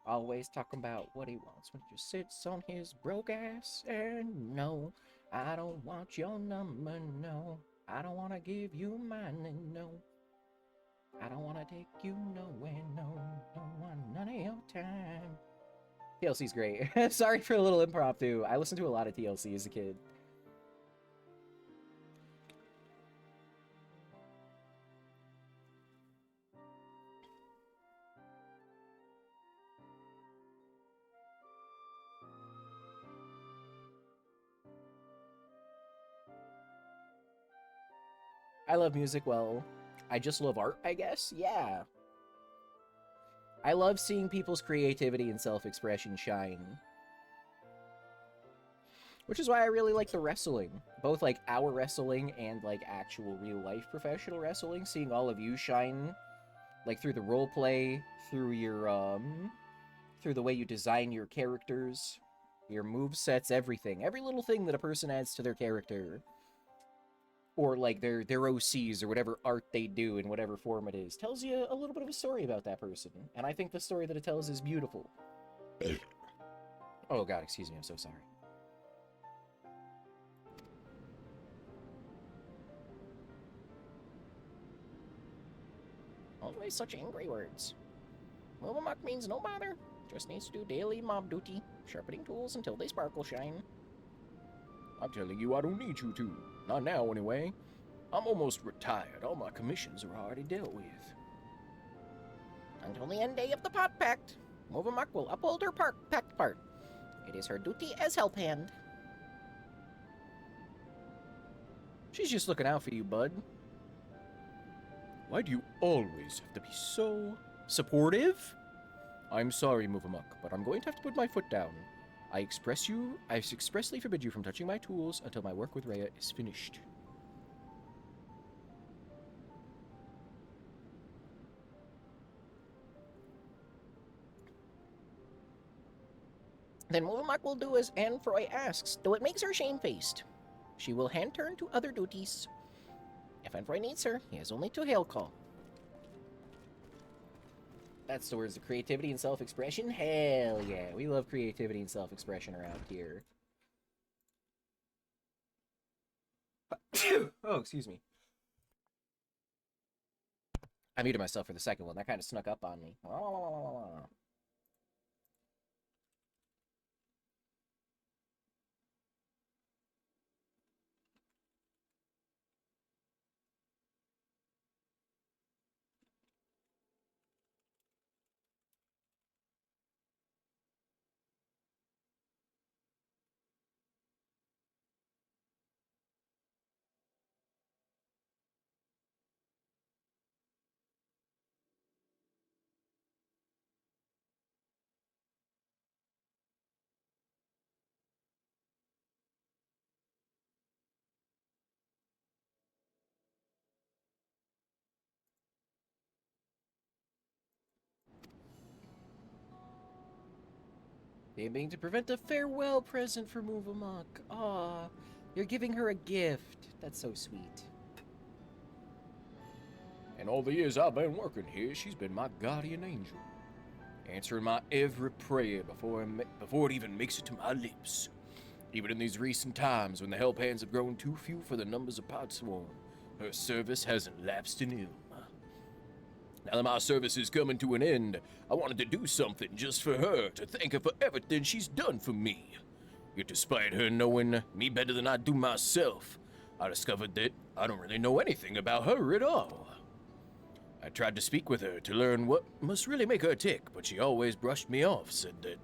Always talking about what he wants when he just sits on his broke ass. And no, I don't want your number, no. I don't want to give you mine, and no. I don't want to take you nowhere, no. Don't want none of your time. TLC's great. Sorry for a little impromptu. I listened to a lot of TLC as a kid. I love music, well, I just love art, I guess? Yeah. I love seeing people's creativity and self-expression shine. Which is why I really like the wrestling. Both, like, our wrestling and, like, actual real-life professional wrestling. Seeing all of you shine, like, through the roleplay, through your, through the way you design your characters, your movesets, everything. Every little thing that a person adds to their character. Or, like, their OCs, or whatever art they do in whatever form it is, tells you a little bit of a story about that person. And I think the story that it tells is beautiful. Oh, God, excuse me, I'm so sorry.
Always such angry words. Movamuck means no bother. Just needs to do daily mob duty, sharpening tools until they sparkle shine.
I'm telling you, I don't need you to. Not now, anyway. I'm almost retired. All my commissions are already dealt with.
Until the end day of the pot pact, Movamuck will uphold her pact part. It is her duty as help hand.
She's just looking out for you, bud.
Why do you always have to be so supportive? I'm sorry, Movamuck, but I'm going to have to put my foot down. I expressly forbid you from touching my tools until my work with Rhea is finished.
Then Movamuck will do as Anne Froy asks, though it makes her shamefaced. She will hand turn to other duties. If Anne Froy needs her, he has only to hail call.
That's the words of creativity and self-expression? Hell yeah, we love creativity and self-expression around here. Oh, excuse me. I muted myself for the second one. That kind of snuck up on me. Aiming to prevent a farewell present for Movamuck. Aw, you're giving her a gift. That's so sweet.
In all the years I've been working here, she's been my guardian angel. Answering my every prayer before it even makes it to my lips. Even in these recent times when the Hellpans have grown too few for the numbers of Podsworn, her service hasn't lapsed in ill. Now that my service is coming to an end, I wanted to do something just for her, to thank her for everything she's done for me. Yet despite her knowing me better than I do myself, I discovered that I don't really know anything about her at all. I tried to speak with her to learn what must really make her tick, but she always brushed me off, said that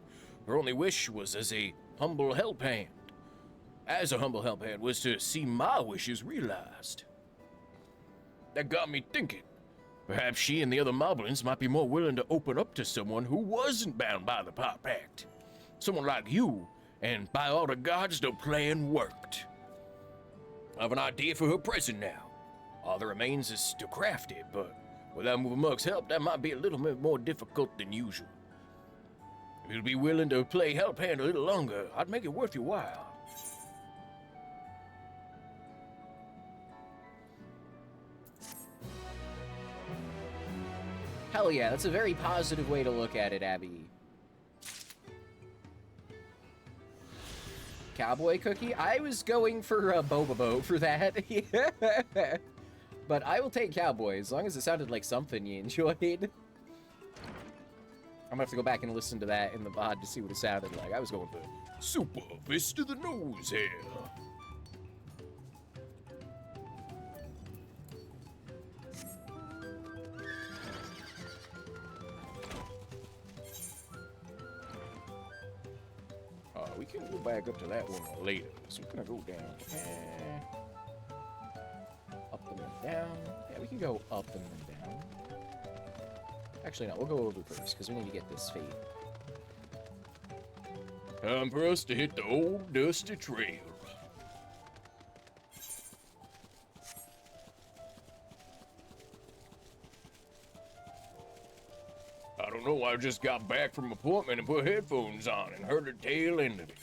her only wish was as a humble help hand. As a humble help hand was to see my wishes realized. That got me thinking. Perhaps she and the other moblins might be more willing to open up to someone who wasn't bound by the Pot Pact. Someone like you, and by all the gods, the plan worked. I have an idea for her present now. All that remains is to craft it, but without Mug's help, that might be a little bit more difficult than usual. If you'd be willing to play help hand a little longer, I'd make it worth your while.
Hell yeah, that's a very positive way to look at it, Abby. Cowboy cookie? I was going for a Boba for that. But I will take cowboy, as long as it sounded like something you enjoyed. I'm gonna have to go back and listen to that in the VOD to see what it sounded like. I was going for
super fist to the nose here. We can go back up to that one later. So we're gonna go down.
up and then down. Yeah, we can go up and then down. Actually, no, we'll go over first, because we need to get this fate.
Time for us to hit the old dusty trail. I don't know, I just got back from appointment and put headphones on and heard the tail end of it.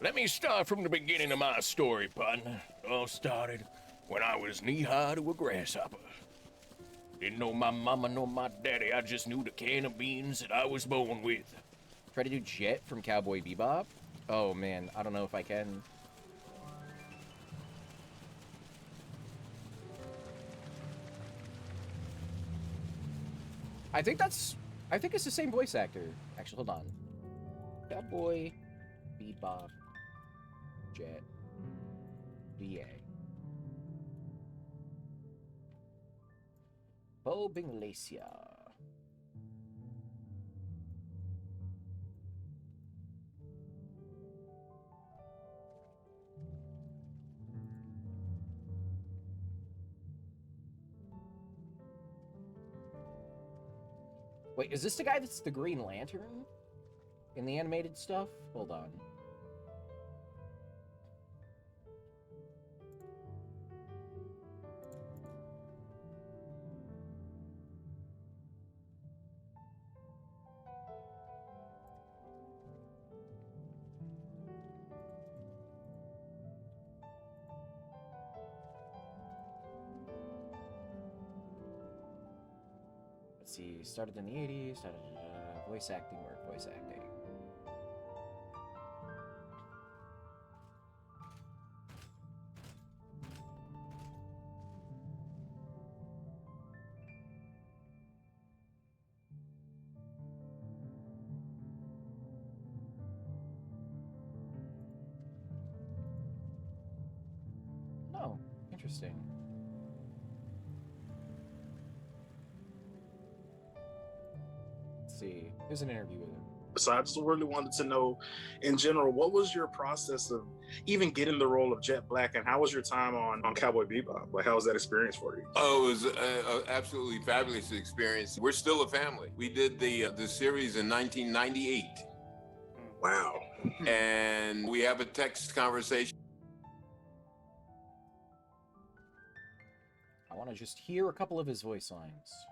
Let me start from the beginning of my story, partner. It all started when I was knee-high to a grasshopper. Didn't know my mama nor my daddy, I just knew the can of beans that I was born with.
Try to do Jet from Cowboy Bebop? Oh man, I don't know if I can. I think it's the same voice actor. Actually, hold on. Cowboy Bebop Jet VA. Bo Binglacia. Wait, is this the guy that's the Green Lantern in the animated stuff? Hold on. Let's see, started in the 80s, voice acting work, voice acting. Oh, interesting. See, here's an interview with him.
So I just really wanted to know, in general, what was your process of even getting the role of Jet Black, and how was your time on Cowboy Bebop? Like, how was that experience for you?
Oh, it was an absolutely fabulous experience. We're still a family. We did the series in 1998.
Wow.
And we have a text conversation.
I want to just hear a couple of his voice lines.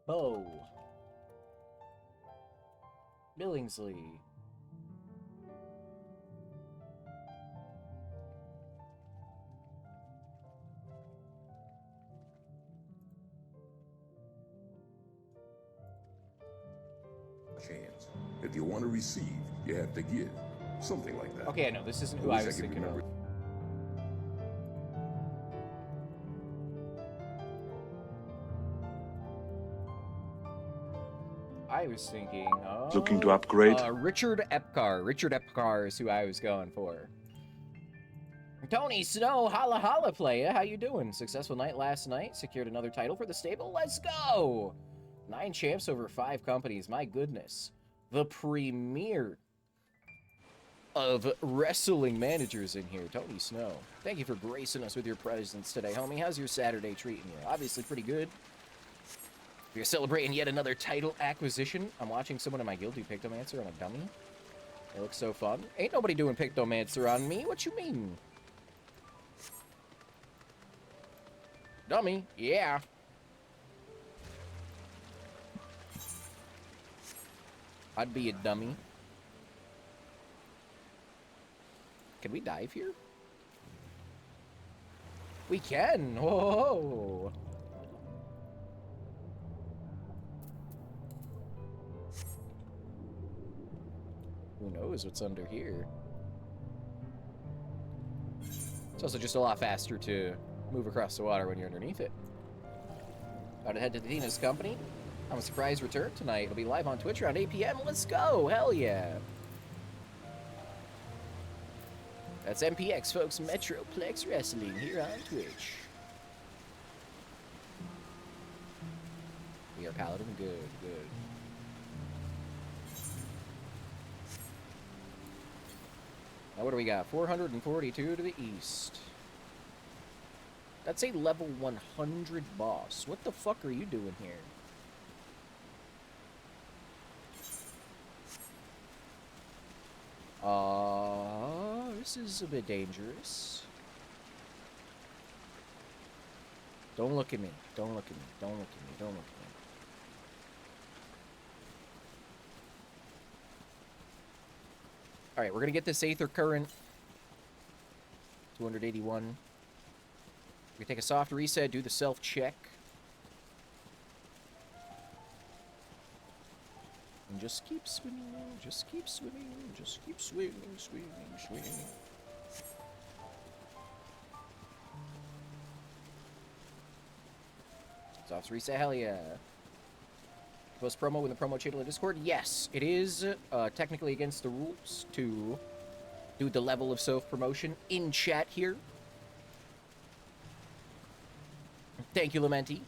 Bo. Billingsley.
Chance. If you want to receive, you have to give. Something like that.
Okay, I know, this isn't who I was thinking of. I was thinking. Oh,
Looking to upgrade?
Richard Epcar. Richard Epcar is who I was going for. Tony Snow, holla holla playa. How you doing? Successful night last night. Secured another title for the stable. Let's go! 9 champs over 5 companies. My goodness. The premier of wrestling managers in here. Tony Snow. Thank you for gracing us with your presence today, homie. How's your Saturday treating you? Obviously pretty good. You're celebrating yet another title acquisition. I'm watching someone in my guild do Pictomancer on a dummy. It looks so fun. Ain't nobody doing Pictomancer on me. What you mean? Dummy, yeah. I'd be a dummy. Can we dive here? We can! Whoa! Who knows what's under here? It's also just a lot faster to move across the water when you're underneath it. About to head to Tina's company. I'm a surprise return tonight. It'll be live on Twitch around 8 p.m. Let's go! Hell yeah! That's MPX, folks. Metroplex Wrestling here on Twitch. We are Paladin. Good, good. Now what do we got? 442 to the east. That's a level 100 boss. What the fuck are you doing here? This is a bit dangerous. Don't look at me. Don't look at me. Don't look at me. Don't look at me. Alright, we're gonna get this Aether Current. 281. We're gonna take a soft reset, do the self-check. And just keep swimming, just keep swimming, just keep swimming, swimming, swimming. Soft reset, hell yeah. Post promo in the promo channel in Discord? Yes, it is technically against the rules to do the level of self-promotion in chat here. Thank you, Lamenti.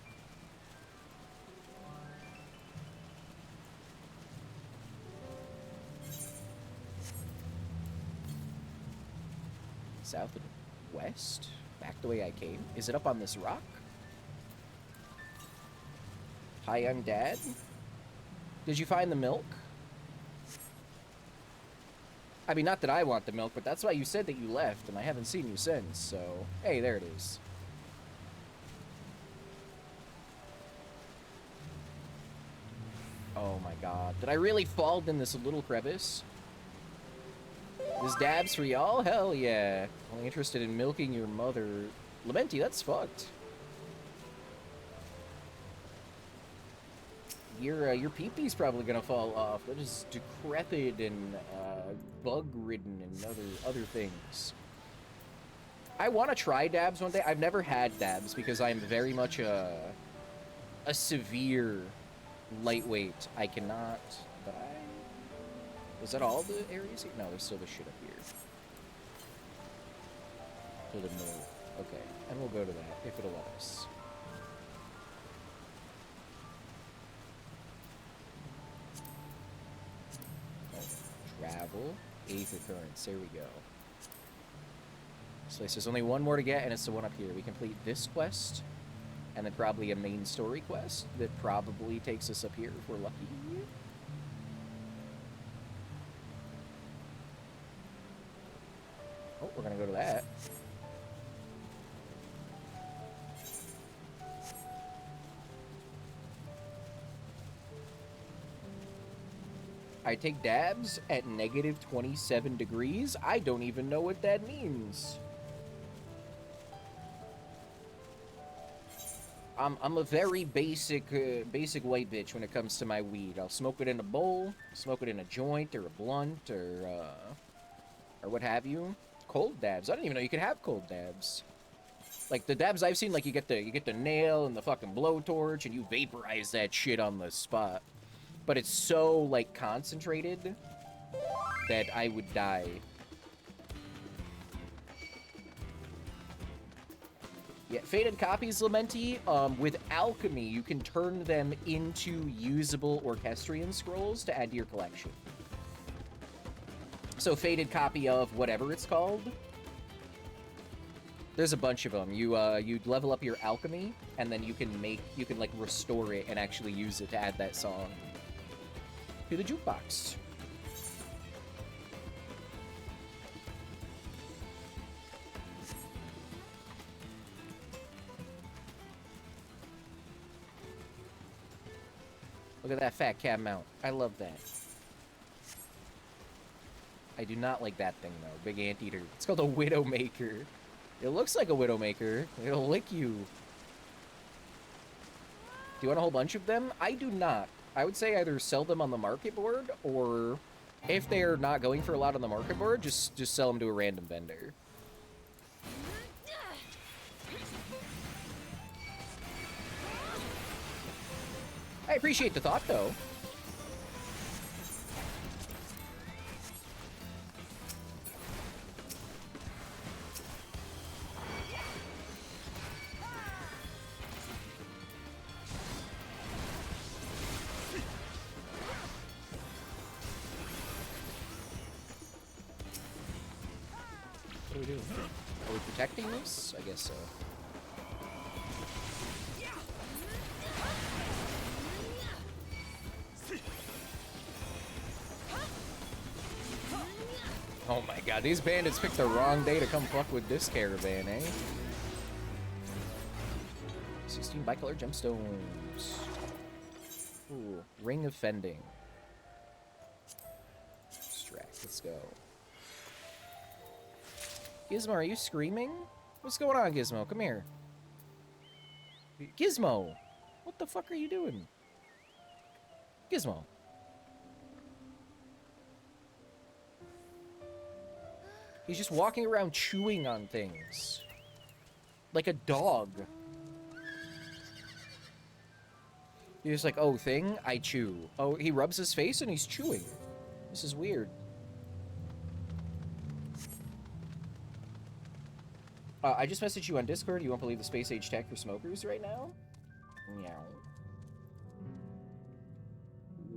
South and west? Back the way I came? Is it up on this rock? Hi, I'm Dad. Did you find the milk? I mean, not that I want the milk, but that's why you said that you left, and I haven't seen you since, so... Hey, there it is. Oh my god. Did I really fall in this little crevice? This dabs for y'all? Hell yeah. Only interested in milking your mother. Lamenti, that's fucked. Your pee-pee's probably gonna fall off. That is decrepit and bug-ridden and other things. I want to try dabs one day. I've never had dabs because I'm very much a severe lightweight. I cannot. But is that all the areas here? No, there's still the shit up here. To the north. Okay, and we'll go to that if it'll let us. Travel, Aether Currents, there we go. So there's only one more to get, and it's the one up here. We complete this quest, and then probably a main story quest that probably takes us up here if we're lucky. Oh, we're gonna go to that. I take dabs at negative 27 degrees? I don't even know what that means. I'm a very basic white bitch when it comes to my weed. I'll smoke it in a bowl, smoke it in a joint or a blunt or what have you. Cold dabs. I didn't even know you could have cold dabs. Like the dabs I've seen, like you get the nail and the fucking blowtorch and you vaporize that shit on the spot. but it's so, like, concentrated that I would die. Yeah, Faded Copies, Lamenti, with Alchemy, you can turn them into usable Orchestrion scrolls to add to your collection. So, Faded Copy of whatever it's called. There's a bunch of them. You level up your Alchemy, and then you can, like, restore it and actually use it to add that song to the jukebox. Look at that fat cat mount. I love that. I do not like that thing, though. Big anteater. It's called a Widowmaker. It looks like a Widowmaker. It'll lick you. Do you want a whole bunch of them? I do not. I would say either sell them on the market board, or if they're not going for a lot on the market board, just sell them to a random vendor. I appreciate the thought, though. What are we doing? Are we protecting this? I guess so. Oh my god, these bandits picked the wrong day to come fuck with this caravan, eh? 16 bicolor gemstones. Ooh, ring of fending. Extract, let's go. Gizmo, are you screaming? What's going on, Gizmo? Come here. Gizmo! What the fuck are you doing? Gizmo. He's just walking around chewing on things. Like a dog. He's just like, oh, thing? I chew. Oh, he rubs his face and he's chewing. This is weird. I just messaged you on Discord. You won't believe the space age tech for smokers right now? Meow.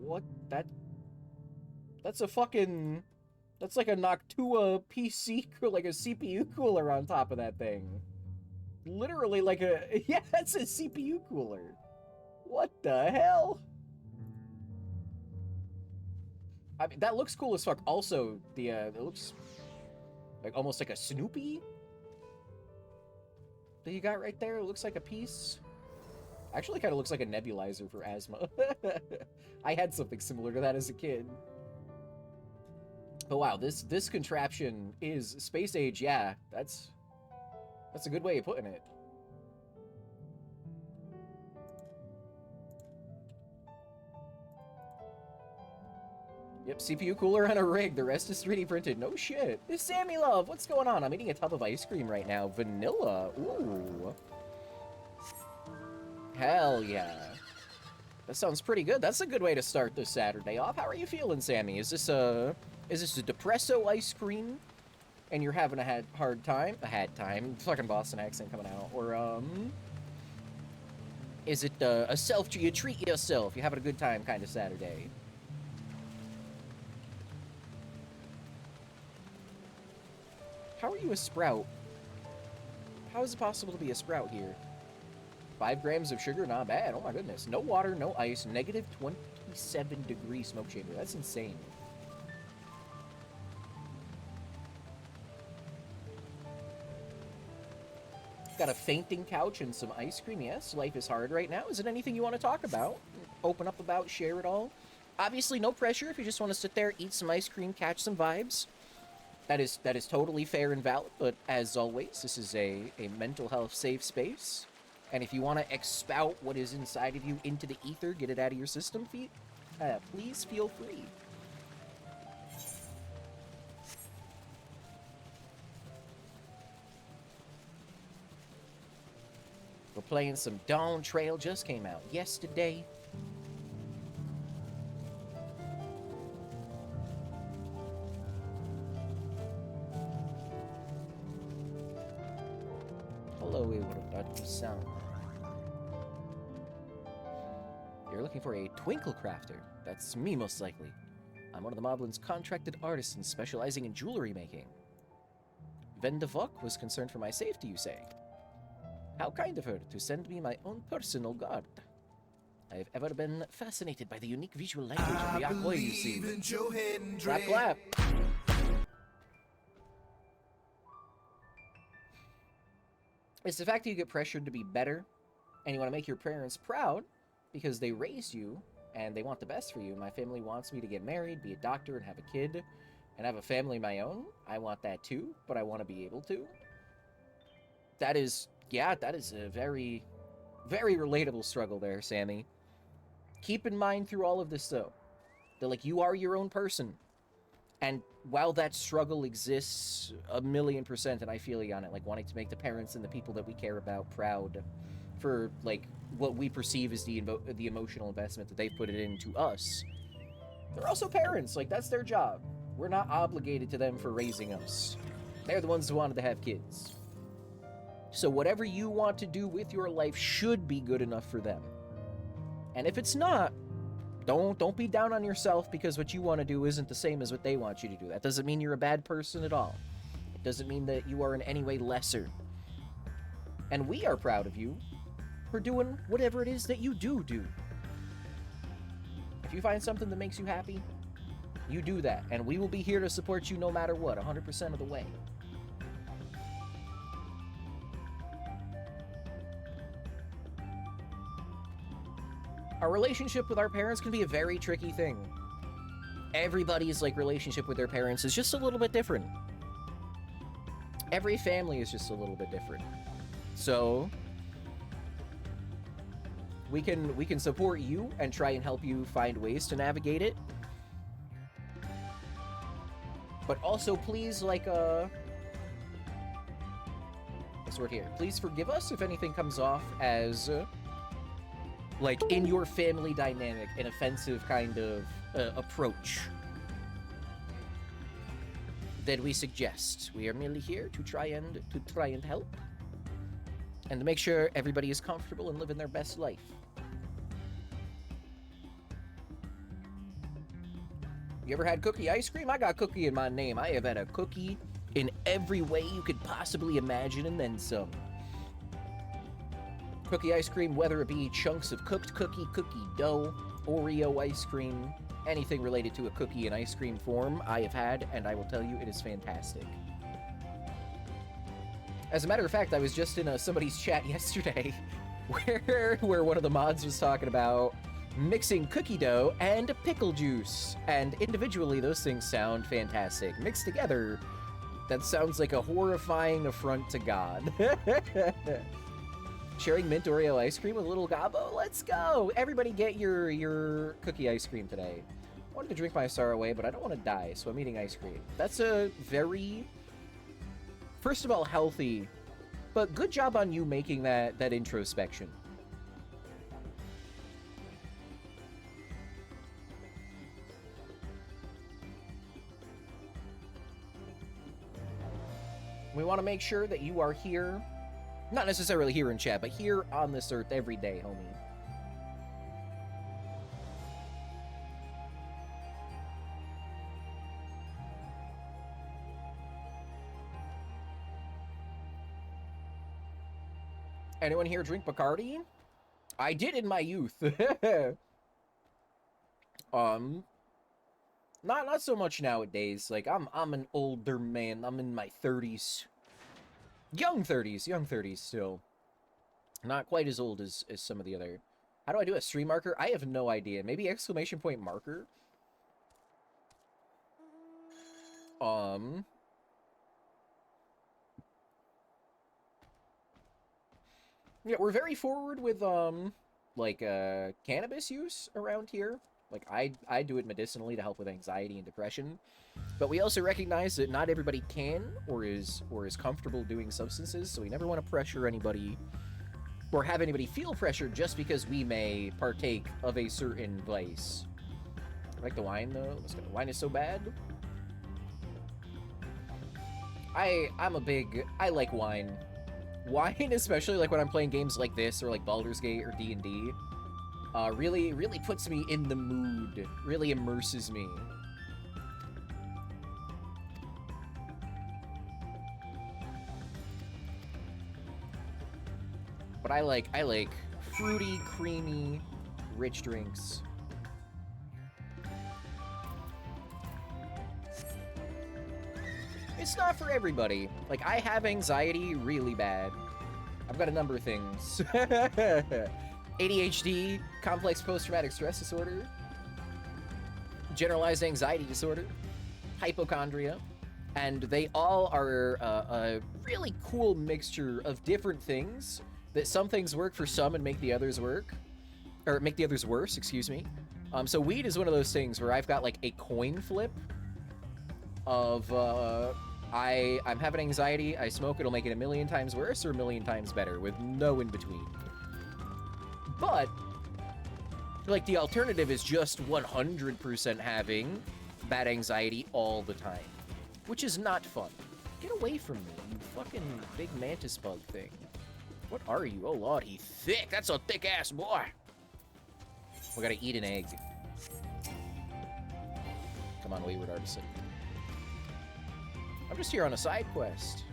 What? That's a fucking... That's like a Noctua PC, like a CPU cooler on top of that thing. Literally like a... Yeah, that's a CPU cooler. What the hell? I mean, that looks cool as fuck. Also, it looks like almost like a Snoopy that you got right there. It looks like a piece. Actually, kind of looks like a nebulizer for asthma. I had something similar to that as a kid. But wow, this contraption is space age. Yeah, that's a good way of putting it. Yep, CPU cooler on a rig. The rest is 3D printed. No shit. This Sammy Love, what's going on? I'm eating a tub of ice cream right now. Vanilla. Ooh. Hell yeah. That sounds pretty good. That's a good way to start this Saturday off. How are you feeling, Sammy? Is this a depresso ice cream and you're having a hard time? Fucking Boston accent coming out. Or, is it a you treat yourself, you're having a good time kind of Saturday? How are you a sprout? How is it possible to be a sprout here? 5 grams of sugar, not bad. Oh my goodness. No water, no ice, negative 27 degree smoke chamber. That's insane. Got a fainting couch and some ice cream. Yes, life is hard right now. Is it anything you want to talk about? Open up about, share it all? Obviously, no pressure if you just want to sit there, eat some ice cream, catch some vibes. That is totally fair and valid, but as always, this is a mental health safe space. And if you want to expout what is inside of you into the ether, get it out of your system, please feel free. We're playing some Dawntrail, just came out yesterday. Hello, sound. You're looking for a twinkle crafter. That's me, most likely. I'm one of the Moblin's contracted artisans specializing in jewelry making. Vendevok was concerned for my safety, you say? How kind of her to send me my own personal guard. I have ever been fascinated by the unique visual language of the Akoi you see. Clap, clap! It's the fact that you get pressured to be better, and you want to make your parents proud, because they raised you, and they want the best for you. My family wants me to get married, be a doctor, and have a kid, and have a family of my own. I want that too, but I want to be able to. That is a very, very relatable struggle there, Sammy. Keep in mind through all of this, though, that, like, you are your own person. And while that struggle exists 1,000,000%, and I feel you on it, like, wanting to make the parents and the people that we care about proud for, like, what we perceive as the emotional investment that they've put it into us. They're also parents. Like, that's their job. We're not obligated to them for raising us. They're the ones who wanted to have kids. So whatever you want to do with your life should be good enough for them. And if it's not, don't be down on yourself because what you want to do isn't the same as what they want you to do. That doesn't mean you're a bad person at all. It doesn't mean that you are in any way lesser. And we are proud of you for doing whatever it is that you do. If you find something that makes you happy, you do that. And we will be here to support you no matter what, 100% of the way. Our relationship with our parents can be a very tricky thing. Everybody's, like, relationship with their parents is just a little bit different. Every family is just a little bit different. So we can support you and try and help you find ways to navigate it. But also, please, like, this word here. Please forgive us if anything comes off as, like, in your family dynamic, an offensive kind of approach that we suggest. We are merely here to try and help, and to make sure everybody is comfortable and living their best life. You ever had cookie ice cream? I got cookie in my name. I have had a cookie in every way you could possibly imagine, and then some. Cookie ice cream, whether it be chunks of cooked cookie dough, Oreo ice cream, anything related to a cookie and ice cream form, I have had, and I will tell you, it is fantastic. As a matter of fact, I was just in somebody's chat yesterday where one of the mods was talking about mixing cookie dough and pickle juice, and individually those things sound fantastic. Mixed together, that sounds like a horrifying affront to God. Sharing mint Oreo ice cream with a little gobbo? Let's go! Everybody get your cookie ice cream today. I wanted to drink my sorrow away, but I don't want to die, so I'm eating ice cream. That's a very, first of all, healthy, but good job on you making that introspection. We want to make sure that you are here, not necessarily here in chat, but here on this earth every day, homie. Anyone here drink Bacardi? I did in my youth. Not so much nowadays. Like, I'm an older man. I'm in my 30s. Young 30s still. Not quite as old as some of the other. How do I do a stream marker? I have no idea. Maybe exclamation point marker? Yeah, we're very forward with, like, cannabis use around here. Like, I do it medicinally to help with anxiety and depression. But we also recognize that not everybody can or is comfortable doing substances, so we never want to pressure anybody or have anybody feel pressured just because we may partake of a certain vice. I like the wine, though. The wine is so bad. I like wine Wine, especially like when I'm playing games like this or like Baldur's Gate or D&D, really puts me in the mood, really immerses me. But I like fruity, creamy, rich drinks. It's not for everybody. Like, I have anxiety really bad. I've got a number of things. ADHD, complex post-traumatic stress disorder, generalized anxiety disorder, hypochondria, and they all are a really cool mixture of different things that some things work for some and make the others work, or make the others worse, excuse me. So weed is one of those things where I've got like a coin flip of I'm having anxiety, I smoke, it'll make it 1,000,000 times worse or 1,000,000 times better with no in between. But like the alternative is just 100% having bad anxiety all the time, which is not fun. Get away from me, you fucking big mantis bug thing. What are you? Oh lord, he's thick. That's a thick ass boy. We gotta eat an egg. Come on, wayward artisan. I'm just here on a side quest.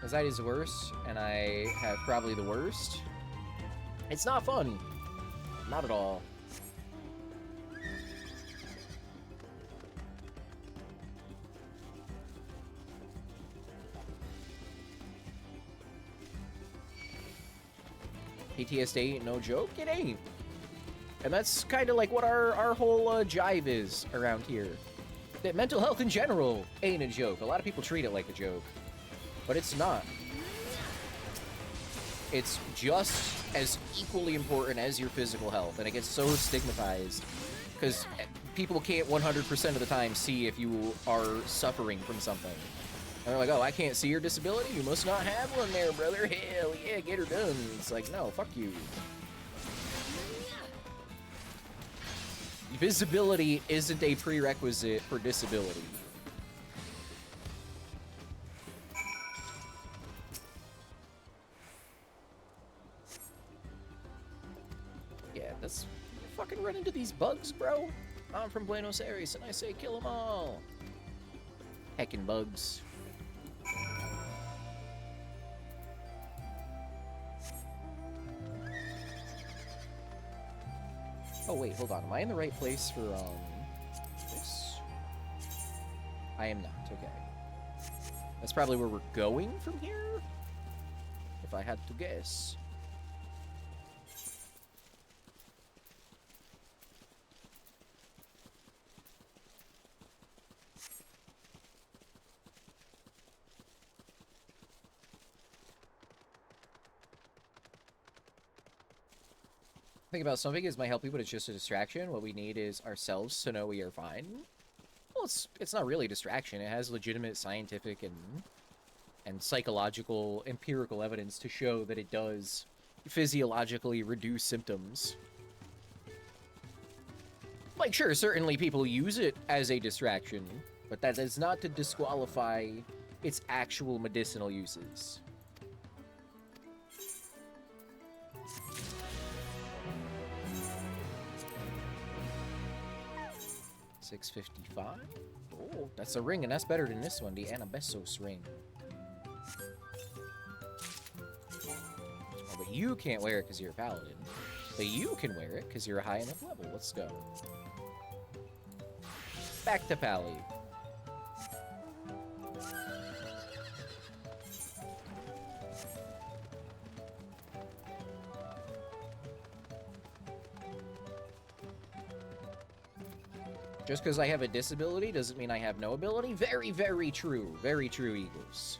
Anxiety's the worst, and I have probably the worst. It's not fun. Not at all. PTSD ain't no joke, it ain't. And that's kind of like what our whole jive is around here. That mental health in general ain't a joke. A lot of people treat it like a joke, but it's not. It's just as equally important as your physical health, and it gets so stigmatized because people can't 100% of the time see if you are suffering from something. And they're like, oh, I can't see your disability? You must not have one there, brother. Hell yeah, get her done. It's like, no, fuck you. Visibility isn't a prerequisite for disability. Yeah, that's... fucking run into these bugs, bro. I'm from Buenos Aires, and I say kill them all. Heckin' bugs. Oh, wait, hold on. Am I in the right place for, this? I am not. Okay. That's probably where we're going from here? If I had to guess. Think about something is might help you, but it's just a distraction. What we need is ourselves to know we are fine. Well, it's not really a distraction. It has legitimate scientific and psychological empirical evidence to show that it does physiologically reduce symptoms. Like, sure, certainly people use it as a distraction, but that is not to disqualify its actual medicinal uses. $6.55. Oh, that's a ring, and that's better than this one, the Anabesos ring. Oh, but you can't wear it because you're a paladin. But you can wear it because you're a high enough level. Let's go. Back to Pally. Just because I have a disability doesn't mean I have no ability. Very, very true. Very true, Eagles.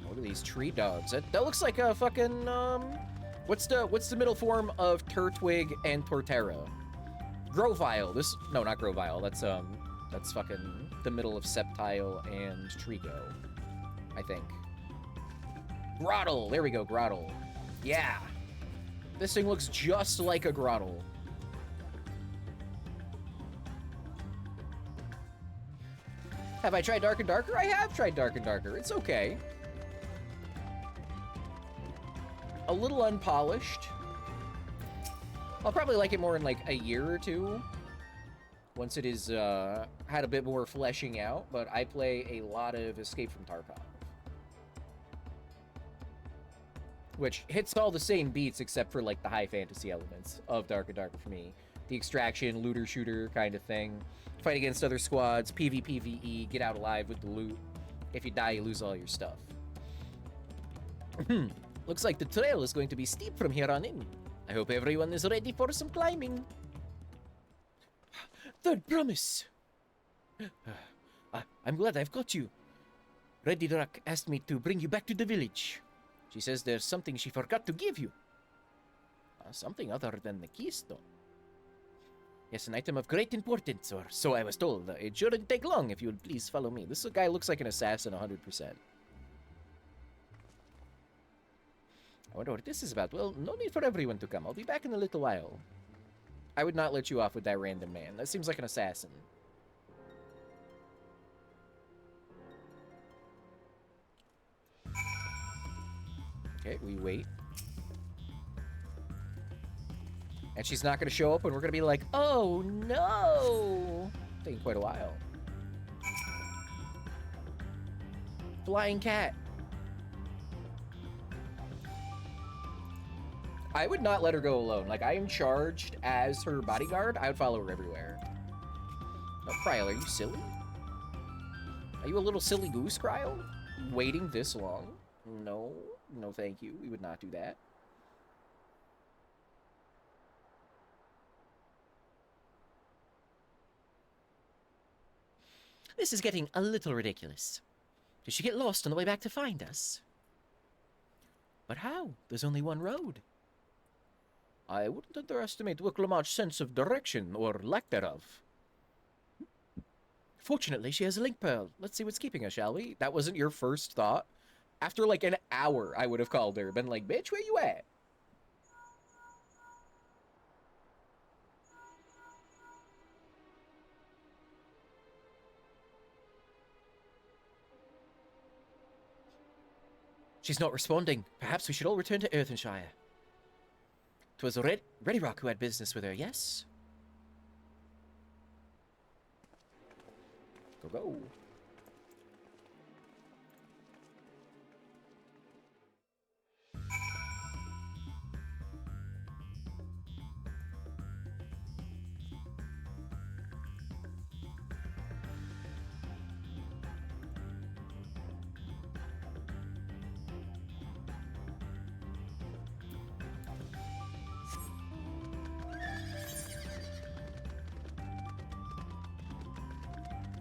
What are these tree dogs? That looks like a fucking, what's the middle form of Turtwig and Torterra? Grovile. No, not Grovile. That's fucking the middle of Septile and Trigo, I think. Grottle. There we go, Grottle. Yeah. This thing looks just like a Grottle. Have I tried Dark and Darker? I have tried Dark and Darker. It's okay. A little unpolished. I'll probably like it more in like a year or two. Once it is had a bit more fleshing out, but I play a lot of Escape from Tarkov. Which hits all the same beats except for like the high fantasy elements of Dark and Darker for me. The extraction, looter shooter kind of thing. Fight against other squads, PvPvE, get out alive with the loot. If you die, you lose all your stuff. Looks like the trail is going to be steep from here on in. I hope everyone is ready for some climbing. Third promise. I'm glad I've got you. Ready Rock asked me to bring you back to the village. She says there's something she forgot to give you. Something other than the keystone. Yes, an item of great importance, or so I was told. It shouldn't take long if you would please follow me. This guy looks like an assassin 100%. I wonder what this is about. Well, no need for everyone to come. I'll be back in a little while. I would not let you off with that random man. That seems like an assassin. Okay, we wait. And she's not going to show up, and we're going to be like, oh, no! Taking quite a while. Flying cat. I would not let her go alone. Like, I am charged as her bodyguard. I would follow her everywhere. Oh, Kryl, are you silly? Are you a little silly goose, Kryl? Waiting this long? No. No, thank you. We would not do that.
This is getting a little ridiculous. Did she get lost on the way back to find us? But how? There's only one road. I wouldn't underestimate Wiklamat's sense of direction, or lack thereof. Fortunately, she has a link pearl. Let's see what's keeping her, shall we? That wasn't your first thought? After like an hour, I would have called her, been like, bitch, where you at?
She's not responding. Perhaps we should all return to Earthenshire. 'Twas Ready Rock who had business with her, yes? Go.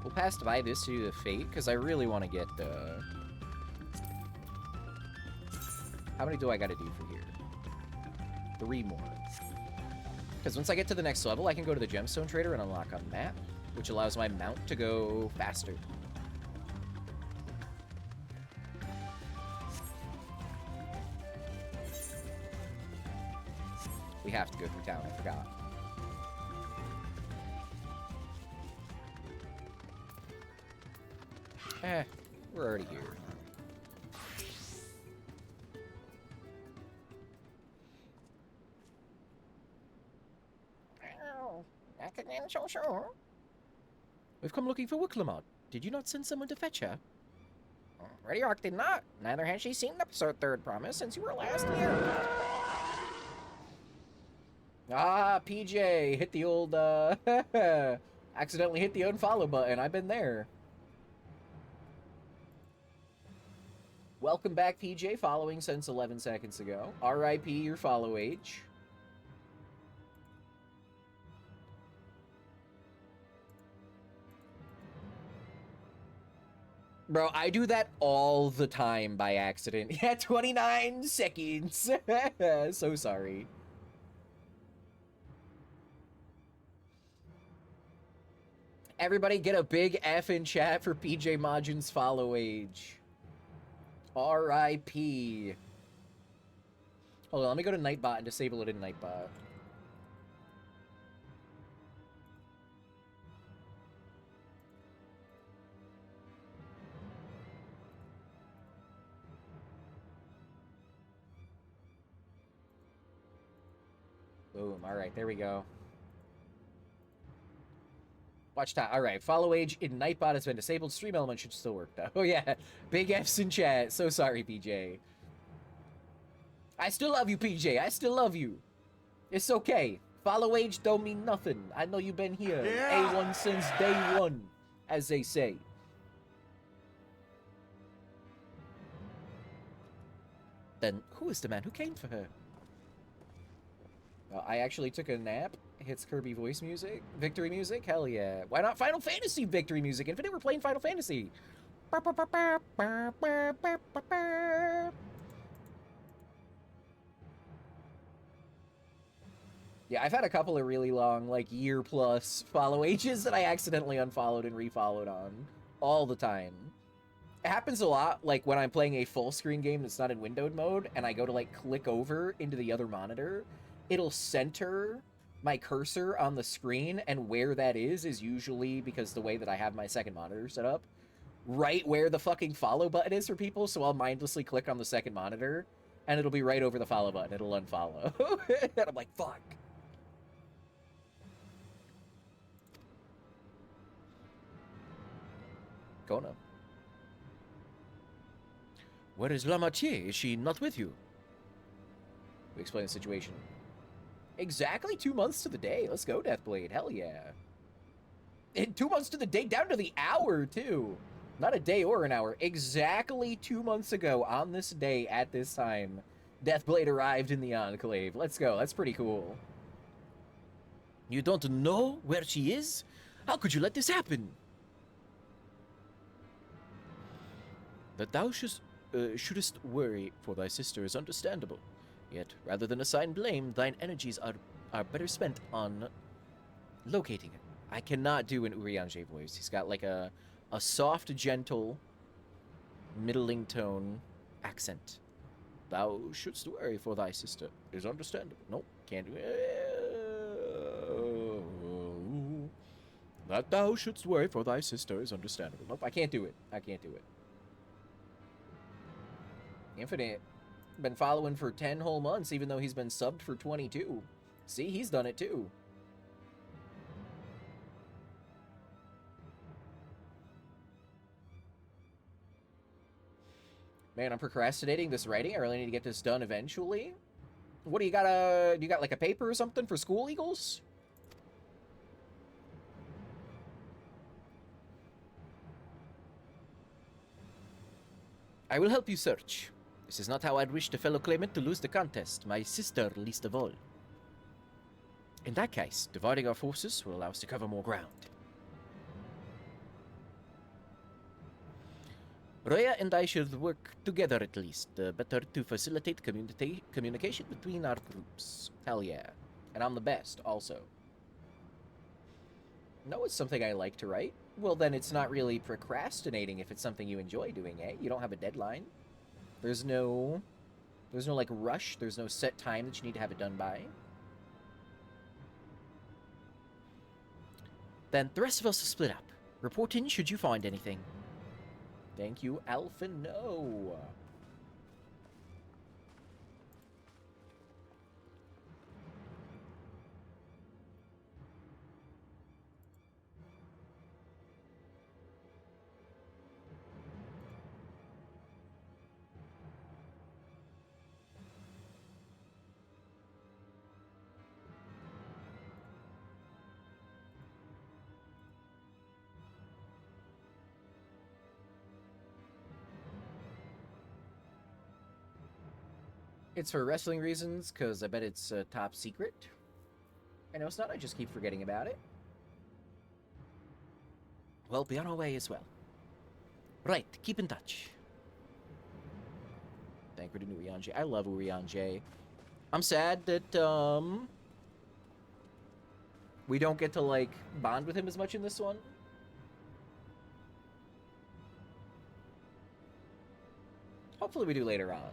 We'll pass by this to do the fate, because I really want to get the... How many do I got to do for here? 3 more. Because once I get to the next level, I can go to the gemstone trader and unlock a map, which allows my mount to go faster. We have to go through town, I forgot. We're already here. We've come looking for Wiklamat. Did you not send someone to fetch her?
Ready Rock did not. Neither has she seen episode 3rd promise since you were last here.
Ah, PJ, hit the old, accidentally hit the unfollow button. I've been there. Welcome back, PJ, following since 11 seconds ago. RIP your follow age. Bro, I do that all the time by accident. Yeah, 29 seconds. So sorry. Everybody get a big F in chat for PJ Majin's follow age. R.I.P. Hold on, let me go to Nightbot and disable it in Nightbot. Boom. Alright, there we go. Watch time. Alright, follow age in Nightbot has been disabled. Stream element should still work, though. Oh, yeah. Big F's in chat. So sorry, PJ. I still love you, PJ. I still love you. It's okay. Follow age don't mean nothing. I know you've been here.
Yeah.
A1 since day one, as they say. Then who is the man who came for her? I actually took a nap. Hits Kirby voice music. Victory music? Hell yeah. Why not Final Fantasy victory music? Infinite, we're playing Final Fantasy. Yeah, I've had a couple of really long, like, year-plus follow ages that I accidentally unfollowed and refollowed on. All the time. It happens a lot, like, when I'm playing a full-screen game that's not in windowed mode, and I go to, like, click over into the other monitor, it'll center my cursor on the screen, and where that is usually, because the way that I have my second monitor set up, right where the fucking follow button is for people, so I'll mindlessly click on the second monitor, and it'll be right over the follow button. It'll unfollow. And I'm like, fuck. Kona.
Where is La Moitié? Is she not with you?
We explain the situation. Exactly 2 months to the day. Let's go, Deathblade. Hell yeah. And 2 months to the day, down to the hour, too. Not a day or an hour. Exactly 2 months ago, on this day, at this time, Deathblade arrived in the Enclave. Let's go. That's pretty cool.
You don't know where she is? How could you let this happen? That thou shouldest worry for thy sister is understandable. Yet, rather than assign blame, thine energies are better spent on locating her.
I cannot do an Urianger voice. He's got like a soft, gentle, middling tone accent.
Thou shouldst worry for thy sister is understandable. Nope, can't do it. That thou shouldst worry for thy sister is understandable.
Nope, I can't do it. I can't do it. Infinite. Been following for 10 whole months, even though he's been subbed for 22. See, he's done it too. Man, I'm procrastinating this writing. I really need to get this done eventually. What do you got? Do you got like a paper or something for School Eagles?
I will help you search. This is not how I'd wish the fellow claimant to lose the contest, my sister least of all. In that case, dividing our forces will allow us to cover more ground. Roya and I should work together at least, better to facilitate communication between our groups.
Hell yeah. And I'm the best, also. No, it's something I like to write. Well, then it's not really procrastinating if it's something you enjoy doing, eh? You don't have a deadline. There's no, like, rush. There's no set time that you need to have it done by.
Then the rest of us will split up. Report in should you find anything.
Thank you, Alpha No. It's for wrestling reasons, because I bet it's top secret. I know it's not, I just keep forgetting about it.
Well, be on our way as well. Right, keep in touch.
Thank you to Urianger. I love Urianger. I'm sad that, we don't get to, like, bond with him as much in this one. Hopefully we do later on.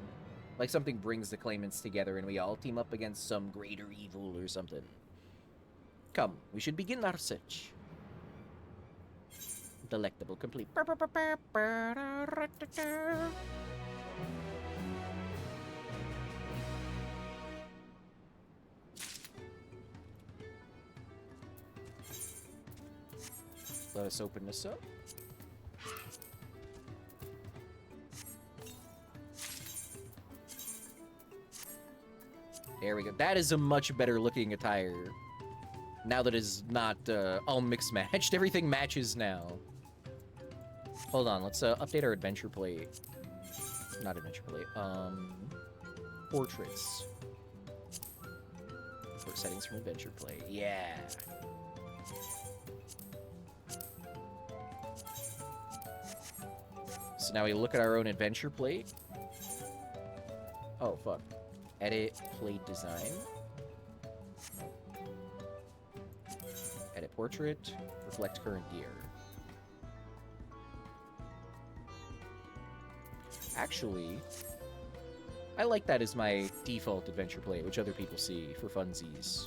Like something brings the claimants together and we all team up against some greater evil or something. Come, we should begin our search. Delectable complete. Let us open this up. There we go. That is a much better looking attire. Now that it's not all mixed matched. Everything matches now. Hold on, let's update our adventure plate. Not adventure plate. Portraits. Import settings from adventure plate. Yeah. So now we look at our own adventure plate. Oh, fuck. Edit plate design. Edit portrait. Reflect current gear. Actually, I like that as my default adventure plate, which other people see for funsies.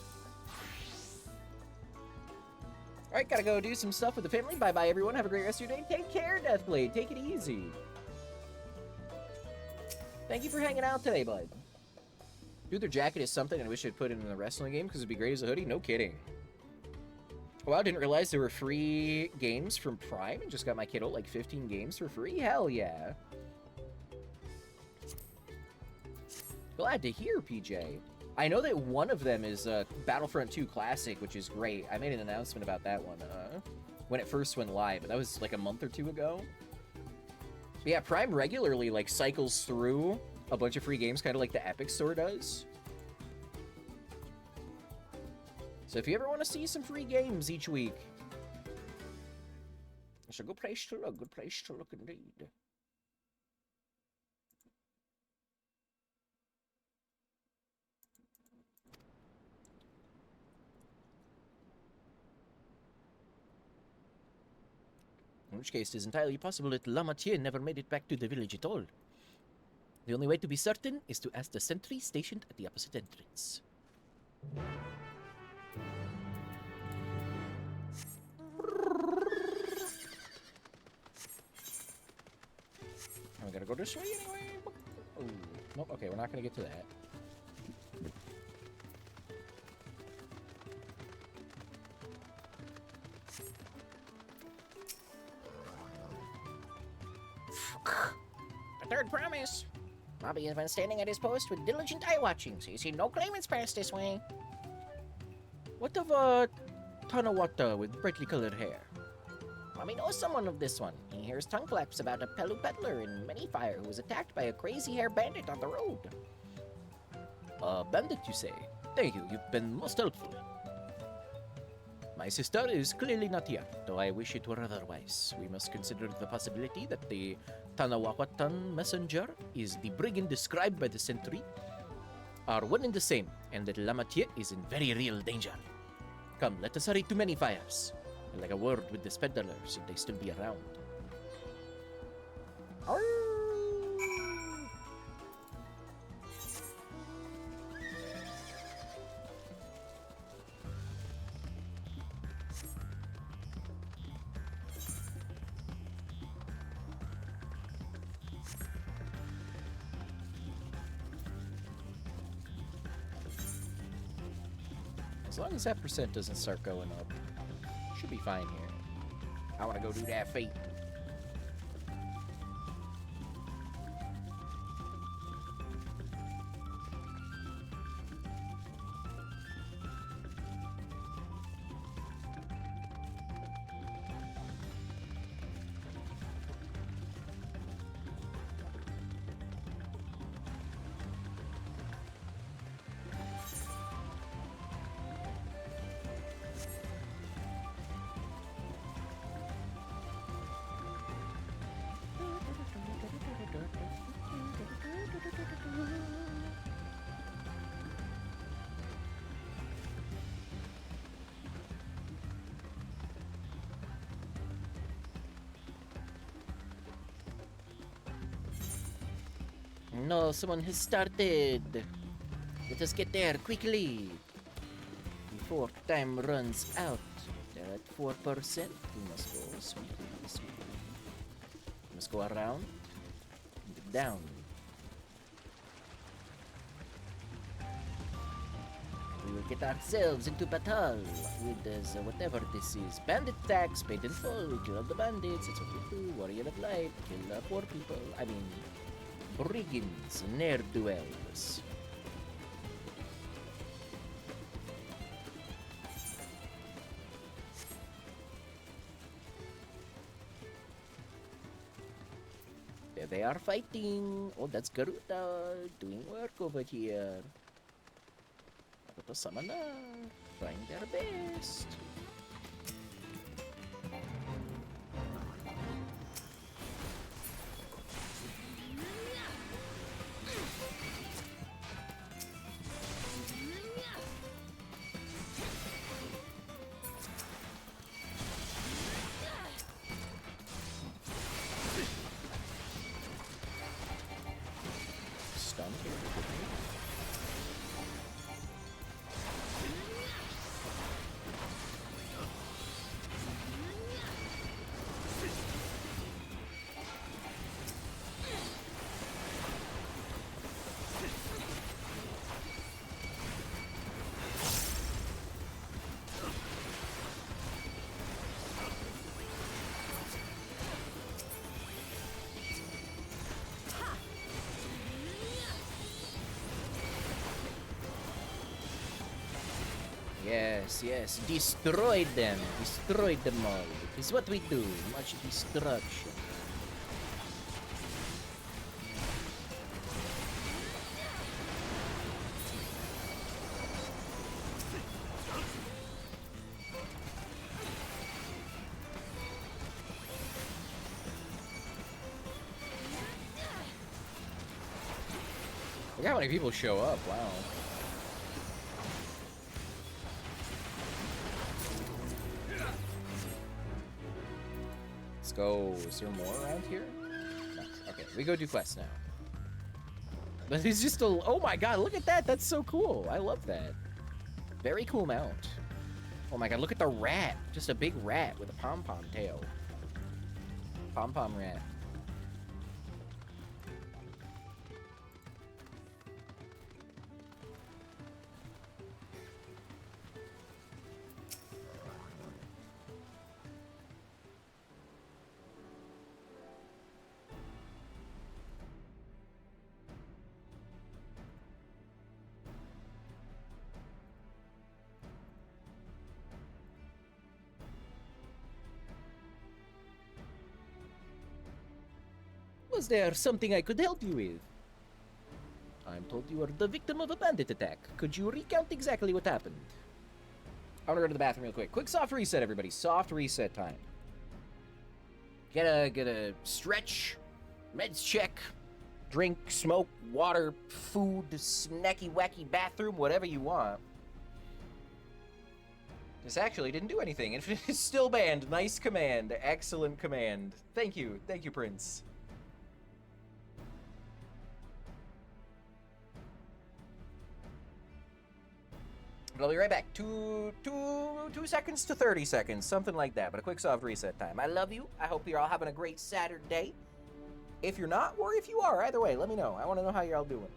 Alright, gotta go do some stuff with the family. Bye-bye, everyone. Have a great rest of your day. Take care, Deathblade. Take it easy. Thank you for hanging out today, bud. Dude, their jacket is something I wish I'd put in the wrestling game because it'd be great as a hoodie. No kidding. Wow, I didn't realize there were free games from Prime and just got my kiddo like 15 games for free. Hell yeah. Glad to hear, PJ. I know that one of them is Battlefront 2 Classic, which is great. I made an announcement about that one when it first went live, but that was like a month or two ago. But yeah, Prime regularly like cycles through a bunch of free games, kind of like the Epic Store does. So if you ever want to see some free games each week, it's a good place to look. Good place to look indeed. In which case, it is entirely possible that Lamatier never made it back to the village at all. The only way to be certain is to ask the sentry stationed at the opposite entrance. We gotta go this way anyway. Oh, nope. Okay, we're not gonna get to that.
The third promise. Bobby has been standing at his post with diligent eye watching, so you see no claimants pass this way.
What of Tanawata with brightly colored hair?
Bobby knows someone of this one. He hears tongue flaps about a Pelu peddler in Manyfire who was attacked by a crazy hair bandit on the road.
Bandit, you say? Thank you, you've been most helpful. My sister is clearly not here, though I wish it were otherwise. We must consider the possibility that the Tanawakatan messenger is the brigand described by the sentry, are one and the same, and that Lamatier is in very real danger. Come, let us hurry to Manyfires. I'd like a word with the peddler, should they still be around. As long as that percent doesn't start going up, should be fine here. I want to go do that feat. No, someone has started. Let us get there quickly. Before time runs out. They're at 4%. We must go sweetly, sweetly. We must go around and down. We will get ourselves into battle with this, whatever this is. Bandit attacks, paid in full. We kill all the bandits. It's what we do. Warrior of light. Kill poor people. I mean, brigands, ne'er-do-wells. There they are fighting. Oh, that's Garuda doing work over here. Naruto Summoner trying their best. Stunned here. Yes, yes, destroyed them all. It is what we do, much destruction. Look how many people show up, wow. Let's go. Is there more around here? No. Okay, we go do quests now. But it's just a... Oh my god, look at that. That's so cool. I love that. Very cool mount. Oh my god, look at the rat. Just a big rat with a pom-pom tail. Pom-pom rat. Was there something I could help you with? I'm told you were the victim of a bandit attack. Could you recount exactly what happened? I want to go to the bathroom real quick. Quick soft reset, everybody. Soft reset time. Get a stretch, meds check, drink, smoke, water, food, snacky wacky bathroom, whatever you want. This actually didn't do anything. It's still banned. Nice command. Excellent command. Thank you, Prince. But I'll be right back. Two seconds to 30 seconds, something like that. But a quick soft reset time. I love you. I hope you're all having a great Saturday. If you're not, or if you are, either way, let me know. I want to know how you're all doing.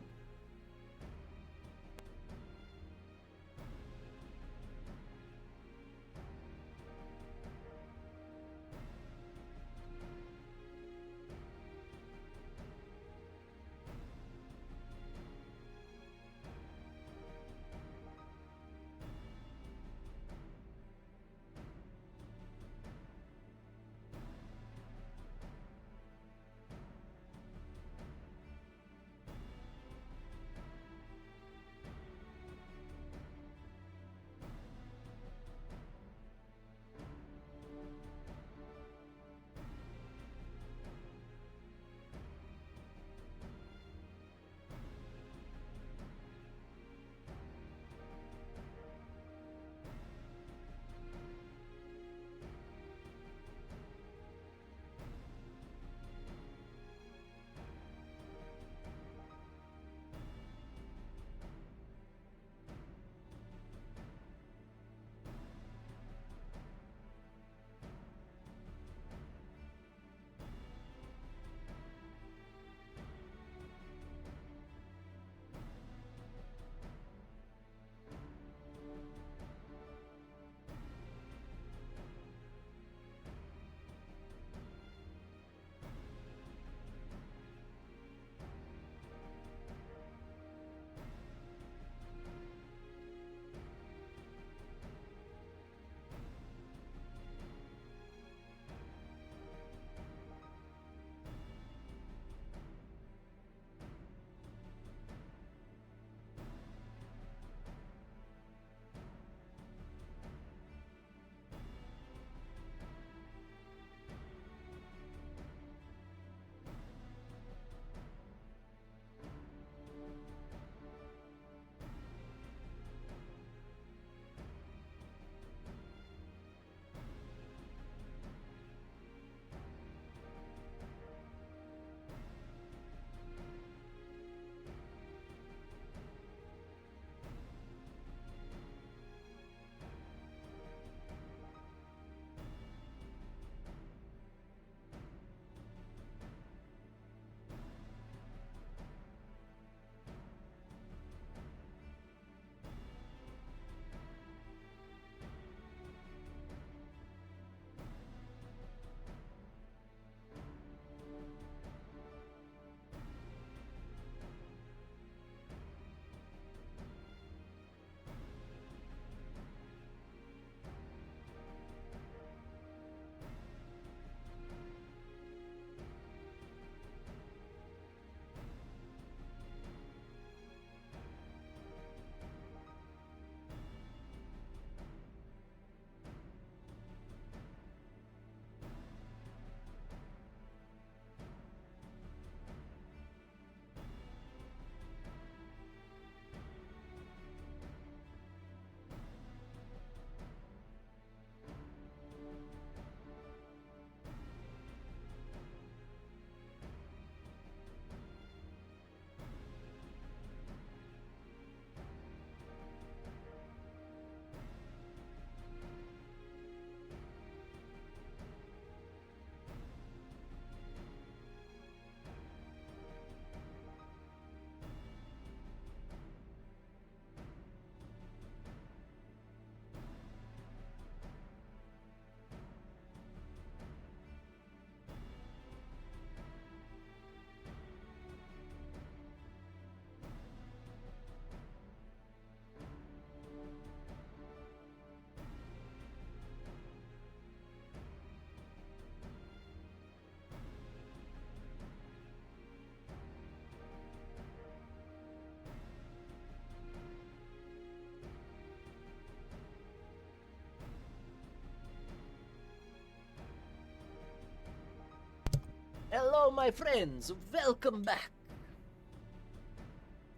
Hello, my friends. Welcome back.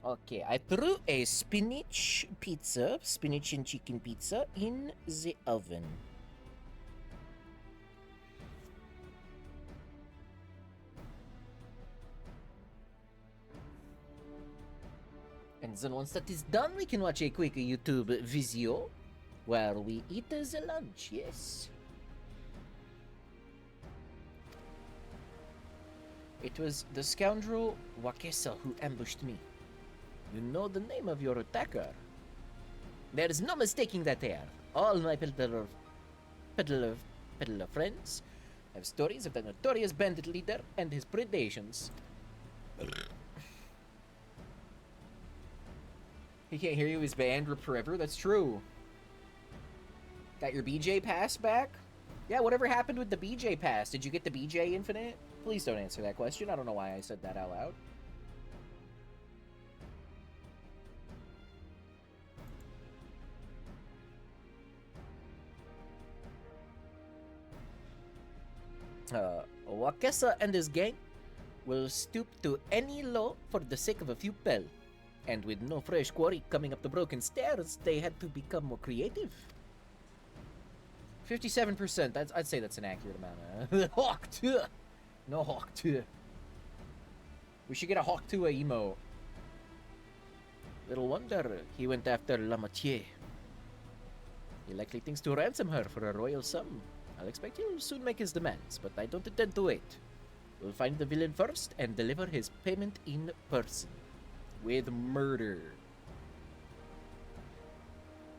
Okay, I threw a spinach and chicken pizza in the oven. And then once that is done, we can watch a quick YouTube video while we eat the lunch, yes. It was the scoundrel Wakesa who ambushed me. You know the name of your attacker. There is no mistaking that air. All my peddler friends have stories of the notorious bandit leader and his predations. He can't hear you, he's banned forever. That's true. Got your BJ pass back? Yeah, whatever happened with the BJ pass? Did you get the BJ Infinite? Please don't answer that question. I don't know why I said that out loud. Wakesa and his gang will stoop to any low for the sake of a few pel. And with no fresh quarry coming up the broken stairs, they had to become more creative. 57%, I'd say that's an accurate amount. Hawk 2! No Hawk 2. We should get a Hawk 2 emote. Little wonder he went after Lamatier. He likely thinks to ransom her for a royal sum. I'll expect he'll soon make his demands, but I don't intend to wait. We'll find the villain first and deliver his payment in person. With murder.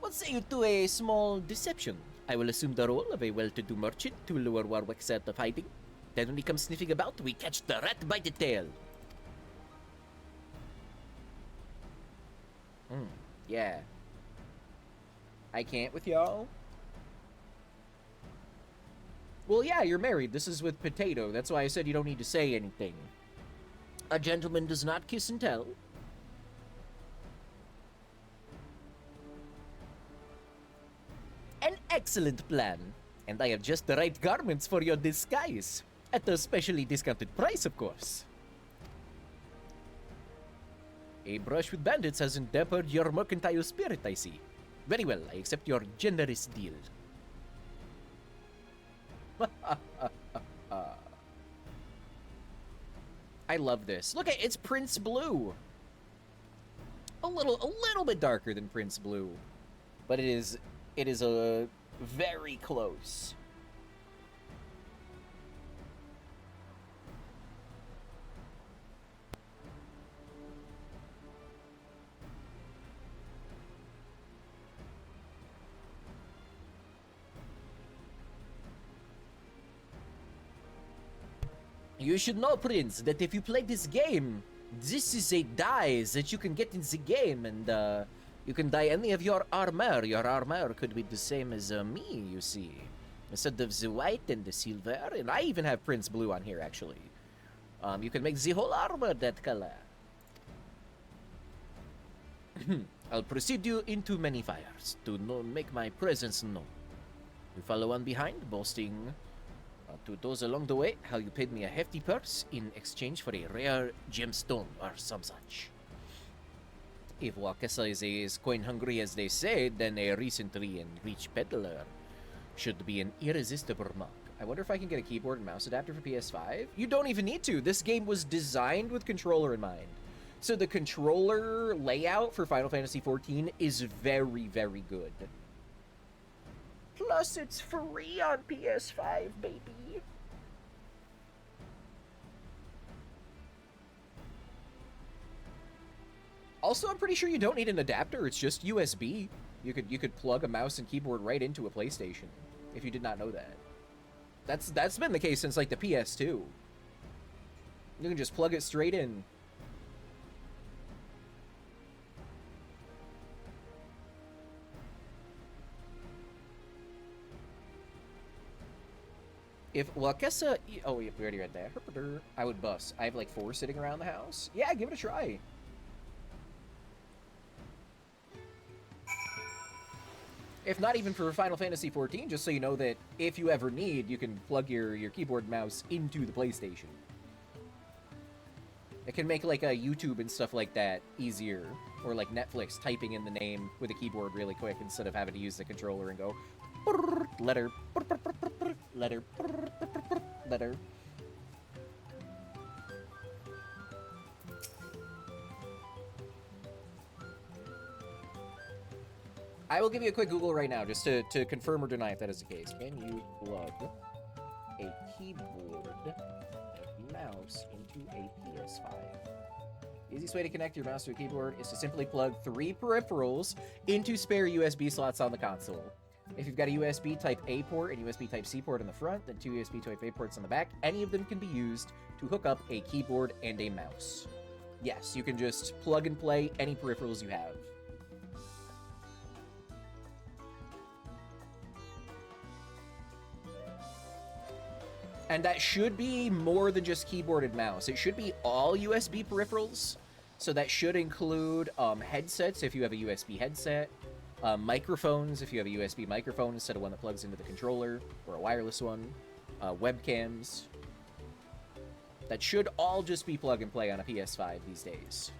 What say you to a small deception? I will assume the role of a well-to-do merchant to lure Warwick out of hiding. Then when he comes sniffing about, we catch the rat by the tail. Yeah. I can't with y'all? Well, yeah, you're married. This is with Potato. That's why I said you don't need to say anything. A gentleman does not kiss and tell. An excellent plan. And I have just the right garments for your disguise. At a specially discounted price, of course. A brush with bandits hasn't dampened your mercantile spirit, I see. Very well, I accept your generous deal. I love this. Look at it's Prince Blue. A little bit darker than Prince Blue, but it is a very close. You should know, Prince, that if you play this game, this is a dye that you can get in the game, and you can dye any of your armor. Your armor could be the same as me, you see. Instead of the white and the silver, and I even have Prince Blue on here, actually. You can make the whole armor that color. I'll precede you into many fires to make my presence known. You follow on behind, boasting to those along the way how you paid me a hefty purse in exchange for a rare gemstone or some such. If Wakesa is as coin-hungry as they say, then a recently enriched peddler should be an irresistible mark. I wonder if I can get a keyboard and mouse adapter for PS5? You don't even need to. This game was designed with controller in mind. So the controller layout for Final Fantasy XIV is very, very good. Plus, it's free on PS5, baby. Also, I'm pretty sure you don't need an adapter. It's just USB. You could plug a mouse and keyboard right into a PlayStation. If you did not know that. That's been the case since like the PS2. You can just plug it straight in. If Wakesa... Oh, we already read that. I would bus. I have like 4 sitting around the house. Yeah, give it a try. If not even for Final Fantasy XIV, just so you know that if you ever need, you can plug your keyboard and mouse into the PlayStation. It can make like a YouTube and stuff like that easier, or like Netflix typing in the name with a keyboard really quick instead of having to use the controller and go letter letter letter. I will give you a quick Google right now just to confirm or deny if that is the case. Can you plug a keyboard and mouse into a PS5? The easiest way to connect your mouse to a keyboard is to simply plug 3 peripherals into spare USB slots on the console. If you've got a USB Type A port and USB Type C port in the front, then 2 USB Type A ports on the back, any of them can be used to hook up a keyboard and a mouse. Yes, you can just plug and play any peripherals you have. And that should be more than just keyboard and mouse. It should be all USB peripherals. So that should include headsets if you have a USB headset, microphones if you have a USB microphone instead of one that plugs into the controller, or a wireless one, webcams. That should all just be plug and play on a PS5 these days.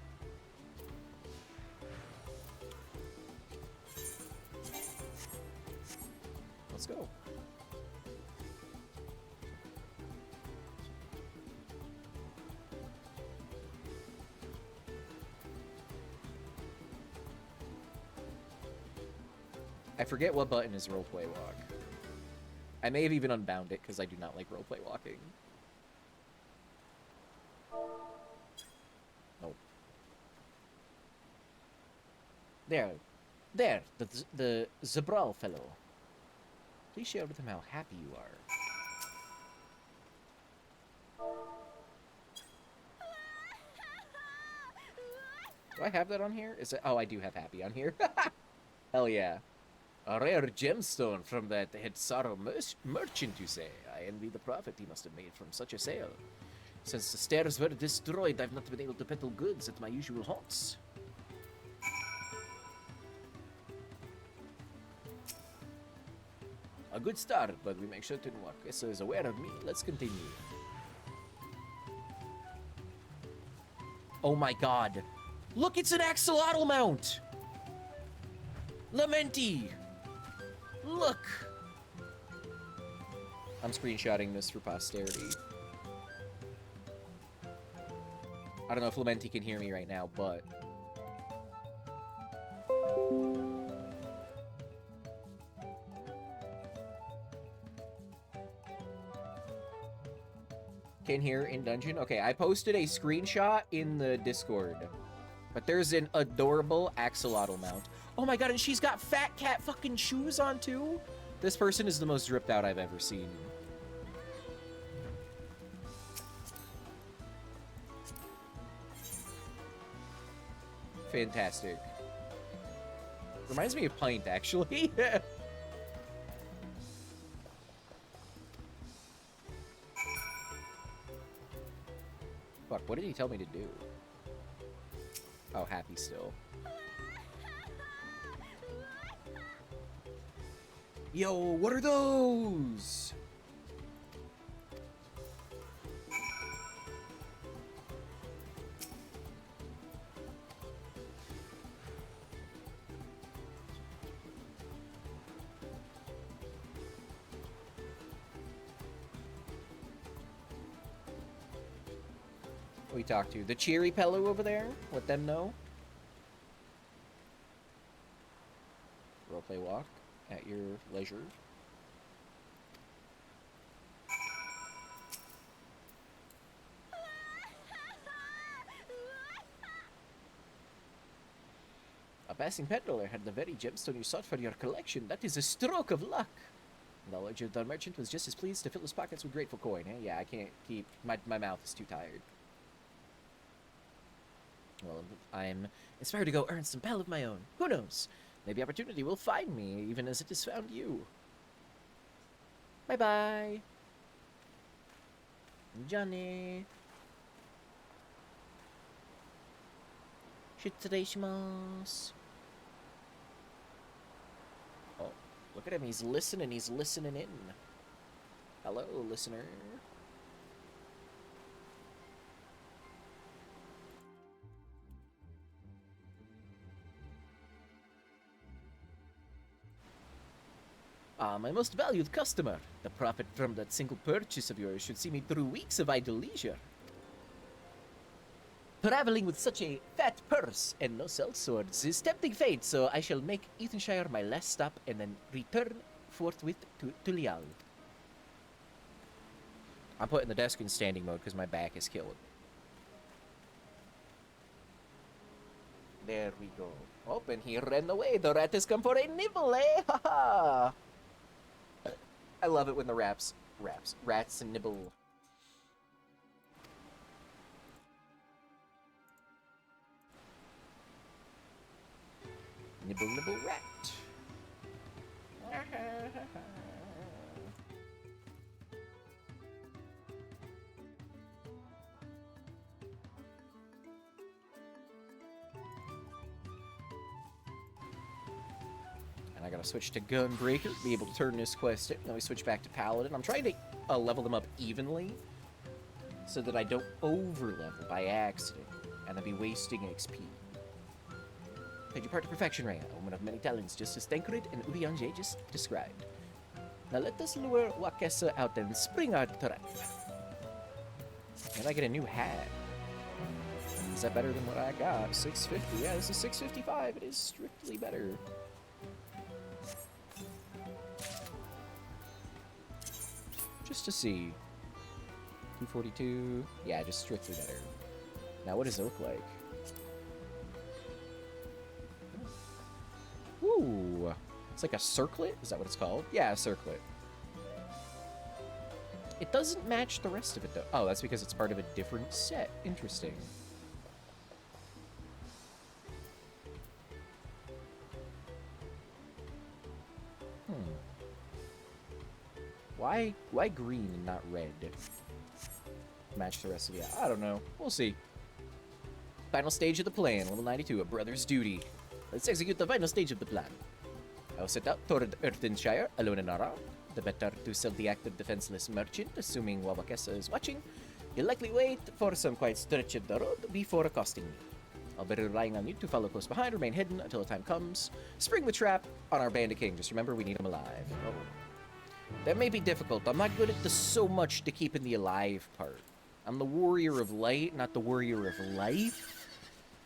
Let's go. I forget what button is roleplay walk. I may have even unbound it because I do not like roleplay walking. Nope. There. There, the Zabral fellow. Please share with him how happy you are. Do I have that on here? Is it? Oh, I do have happy on here. Hell yeah. A rare gemstone from that head sorrow merchant, you say? I envy the profit he must have made from such a sale. Since the stairs were destroyed, I've not been able to peddle goods at my usual haunts. A good start, but we make certain Wakesa is aware of me. Let's continue. Oh my god. Look, it's an axolotl mount! Lamenti! Look! I'm screenshotting this for posterity. I don't know if Lamenti can hear me right now, but... Can hear in dungeon? Okay, I posted a screenshot in the Discord. But there's an adorable axolotl mount. Oh my god, and she's got fat cat fucking shoes on too? This person is the most dripped out I've ever seen. Fantastic. Reminds me of Pint, actually. Fuck, what did he tell me to do? Oh, happy still. Yo, what are those? Who we talk to? The cheery Pellu over there? Let them know. Roleplay walk at your leisure. A passing peddler had the very gemstone you sought for your collection. That is a stroke of luck. The merchant was just as pleased to fill his pockets with grateful coin. Eh? Yeah, I can't keep... My mouth is too tired. Well, I'm inspired to go earn some pal of my own. Who knows? Maybe opportunity will find me, even as it has found you. Bye-bye. Johnny. Shitsudeishimasu. Oh, look at him. He's listening. He's listening in. Hello, listener. Ah, my most valued customer. The profit from that single purchase of yours should see me through weeks of idle leisure. Traveling with such a fat purse and no sellswords is tempting fate, so I shall make Ethanshire my last stop and then return forthwith to Lial. I'm putting the desk in standing mode because my back is killed. There we go. Oh, and he ran away. The rat has come for a nibble, eh? Ha ha! I love it when the rats nibble. Nibble, nibble, rat. And I gotta switch to Gunbreaker, be able to turn this quest in. Then we switch back to Paladin. I'm trying to level them up evenly so that I don't over-level by accident and I'd be wasting XP. Played your part to perfection, Rhea, a woman of many talents, just as Tancred and Urianger just described. Now let us lure Wakessa out and spring our trap. And I get a new hat. Is that better than what I got? 650. Yeah, this is 655. It is strictly better. Just to see. 242. Yeah, just strictly better. Now, what does it look like? Ooh. It's like a circlet? Is that what it's called? Yeah, a circlet. It doesn't match the rest of it, though. Oh, that's because it's part of a different set. Interesting. Why green and not red? Match the rest of the... I don't know. We'll see. Final stage of the plan. Level 92, a brother's duty. Let's execute the final stage of the plan. I will set out toward Earthenshire, alone and unarmed. The better to sell the active defenseless merchant, assuming Wawakessa is watching. You'll likely wait for some quiet stretch of the road before accosting me. I'll be relying on you to follow close behind, remain hidden until the time comes. Spring the trap on our Bandit King. Just remember, we need him alive. Oh. That may be difficult. I'm not good at the so much to keep in the alive part. I'm the warrior of light, not the warrior of life.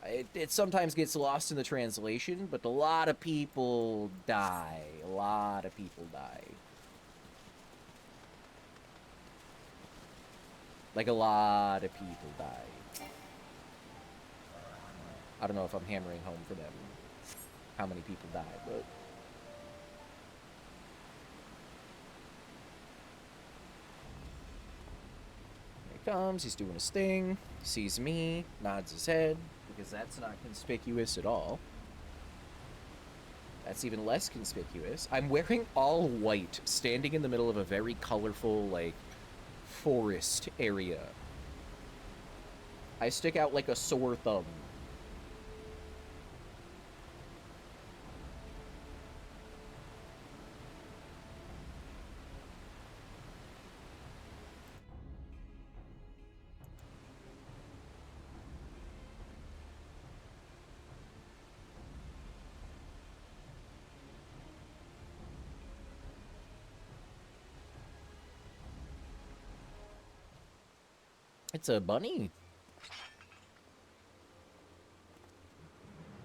It sometimes gets lost in the translation, but a lot of people die. A lot of people die. Like, a lot of people die. I don't know if I'm hammering home for them how many people die, but... comes, he's doing his thing, sees me, nods his head, because that's not conspicuous at all. That's even less conspicuous. I'm wearing all white, standing in the middle of a very colorful, like, forest area. I stick out like a sore thumb. It's a bunny.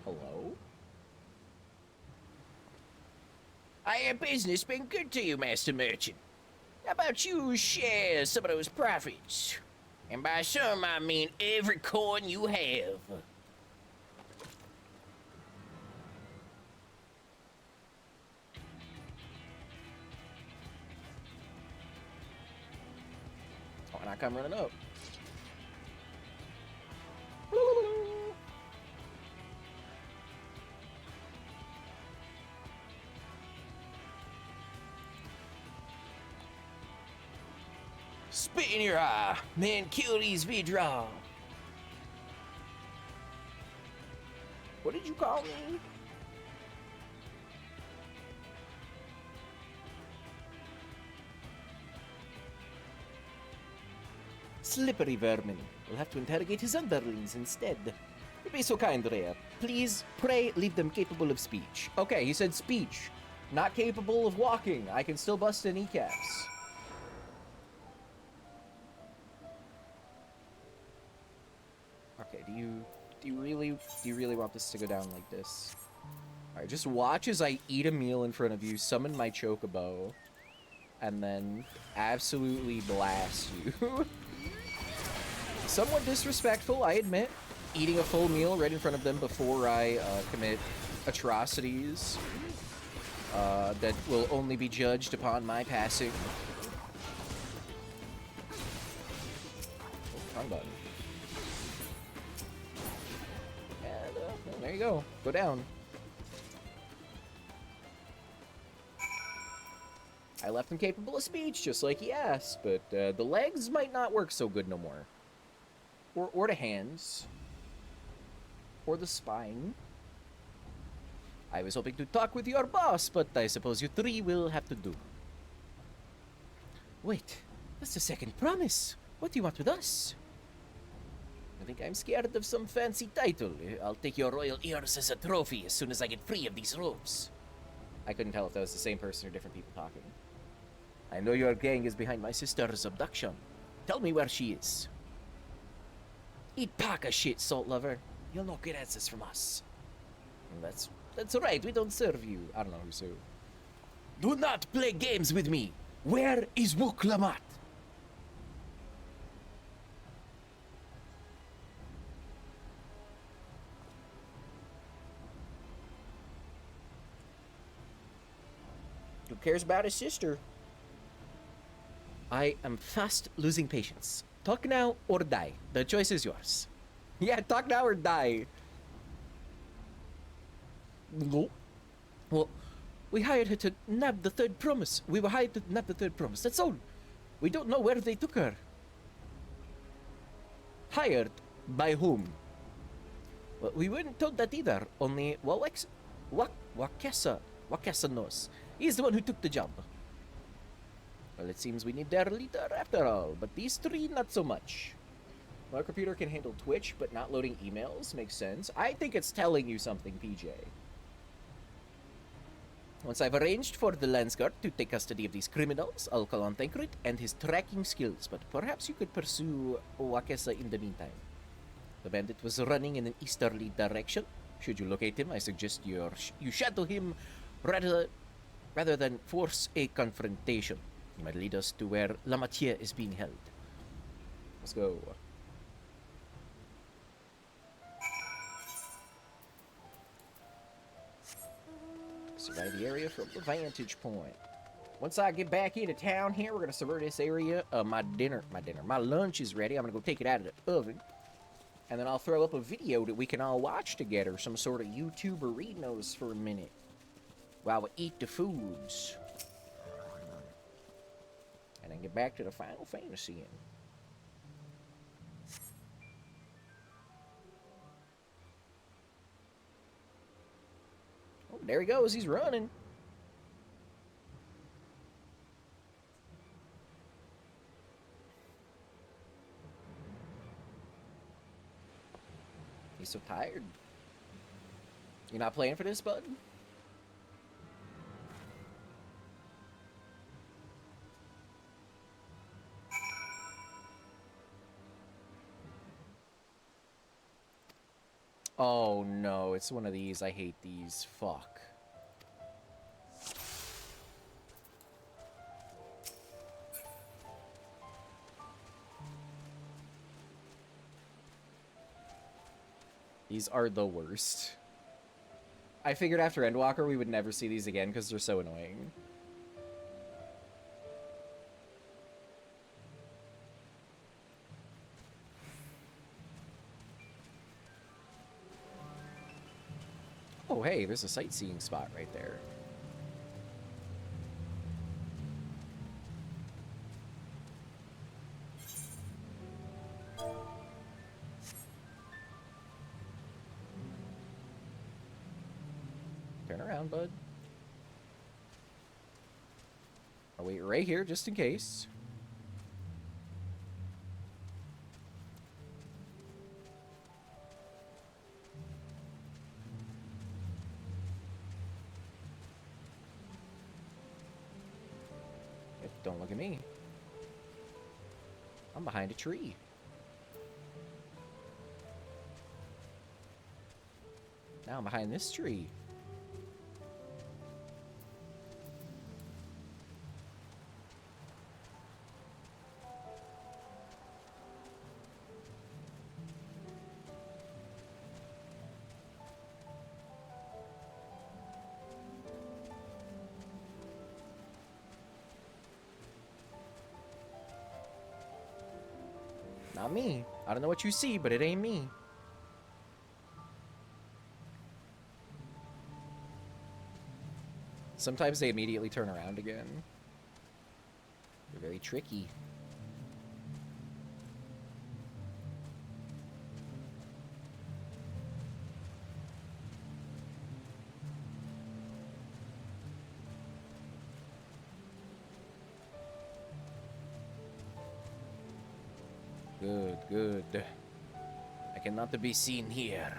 Hello?
Our business been good to you, Master Merchant. How about you share some of those profits? And by some, I mean every coin you have.
Oh, and I come running up.
Spit in your eye, man, kill these Vidra.
What did you call me?
Slippery vermin. We'll have to interrogate his underlings instead. Be so kind, Rhea. Please, pray, leave them capable of speech.
Okay, he said speech. Not capable of walking. I can still bust in kneecaps. Okay, do you really want this to go down like this? Alright, just watch as I eat a meal in front of you, summon my chocobo, and then absolutely blast you. Somewhat disrespectful, I admit. Eating a full meal right in front of them before I commit atrocities that will only be judged upon my passing. Oh, wrong button. And, well, there you go. Go down. I left him capable of speech, just like he asked, but the legs might not work so good no more. Or the hands. Or the spine. I was hoping to talk with your boss, but I suppose you three will have to do. Wait, that's the second promise. What do you want with us? I think I'm scared of some fancy title. I'll take your royal ears as a trophy as soon as I get free of these robes. I couldn't tell if that was the same person or different people talking. I know your gang is behind my sister's abduction. Tell me where she is. Eat pack of shit, salt lover. You'll not get answers from us. That's right, we don't serve you. I don't know who's who. Do not play games with me. Where is Wuk Lamat? Who cares about his sister? I am fast losing patience. Talk now or die. The choice is yours. Yeah, talk now or die. No. Well, we hired her to nab the third promise. We were hired to nab the third promise. That's all. We don't know where they took her. Hired by whom? Well, we weren't told that either. Only Wakessa knows. He's the one who took the job. Well, it seems we need their leader after all, but these three not so much. My computer can handle Twitch, but not loading emails makes sense. I think it's telling you something, PJ. Once I've arranged for the Landsguard to take custody of these criminals, I'll call on Thancred and his tracking skills, but perhaps you could pursue Wakessa in the meantime. The bandit was running in an easterly direction. Should you locate him, I suggest you shadow him rather than force a confrontation. He might lead us to where Lamatier is being held. Let's go. Survey the area from the vantage point. Once I get back into town here, we're gonna survey this area. My lunch is ready. I'm gonna go take it out of the oven. And then I'll throw up a video that we can all watch together. Some sort of YouTuber read-knows for a minute. While we eat the foods. And then get back to the Final Fantasy end. Oh, there he goes. He's running. He's so tired. You're not playing for this, bud? Oh no, it's one of these. I hate these. Fuck. These are the worst. I figured after Endwalker we would never see these again because they're so annoying. Oh, hey, there's a sightseeing spot right there. Turn around, bud. I'll wait right here just in case. Don't look at me. I'm behind a tree. Now I'm behind this tree. Not me. I don't know what you see, but it ain't me. Sometimes they immediately turn around again. They're very tricky. Good, good. I cannot be seen here.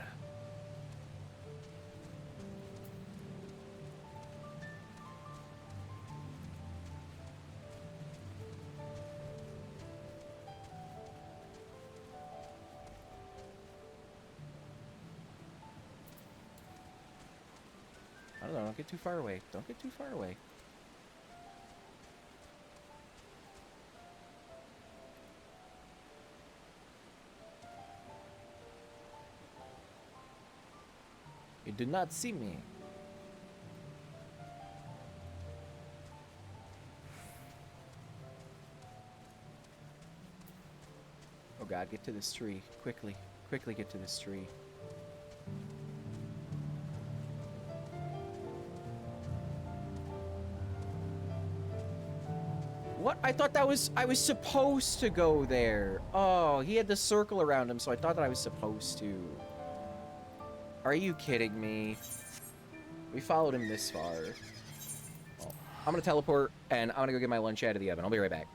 I don't know, don't get too far away. Don't get too far away. You do not see me. Oh god, get to this tree. Quickly. Quickly get to this tree. What? I thought that was... I was supposed to go there. Oh, he had the circle around him, so I thought that I was supposed to. Are you kidding me? We followed him this far. Well, I'm gonna teleport, and I'm gonna go get my lunch out of the oven. I'll be right back.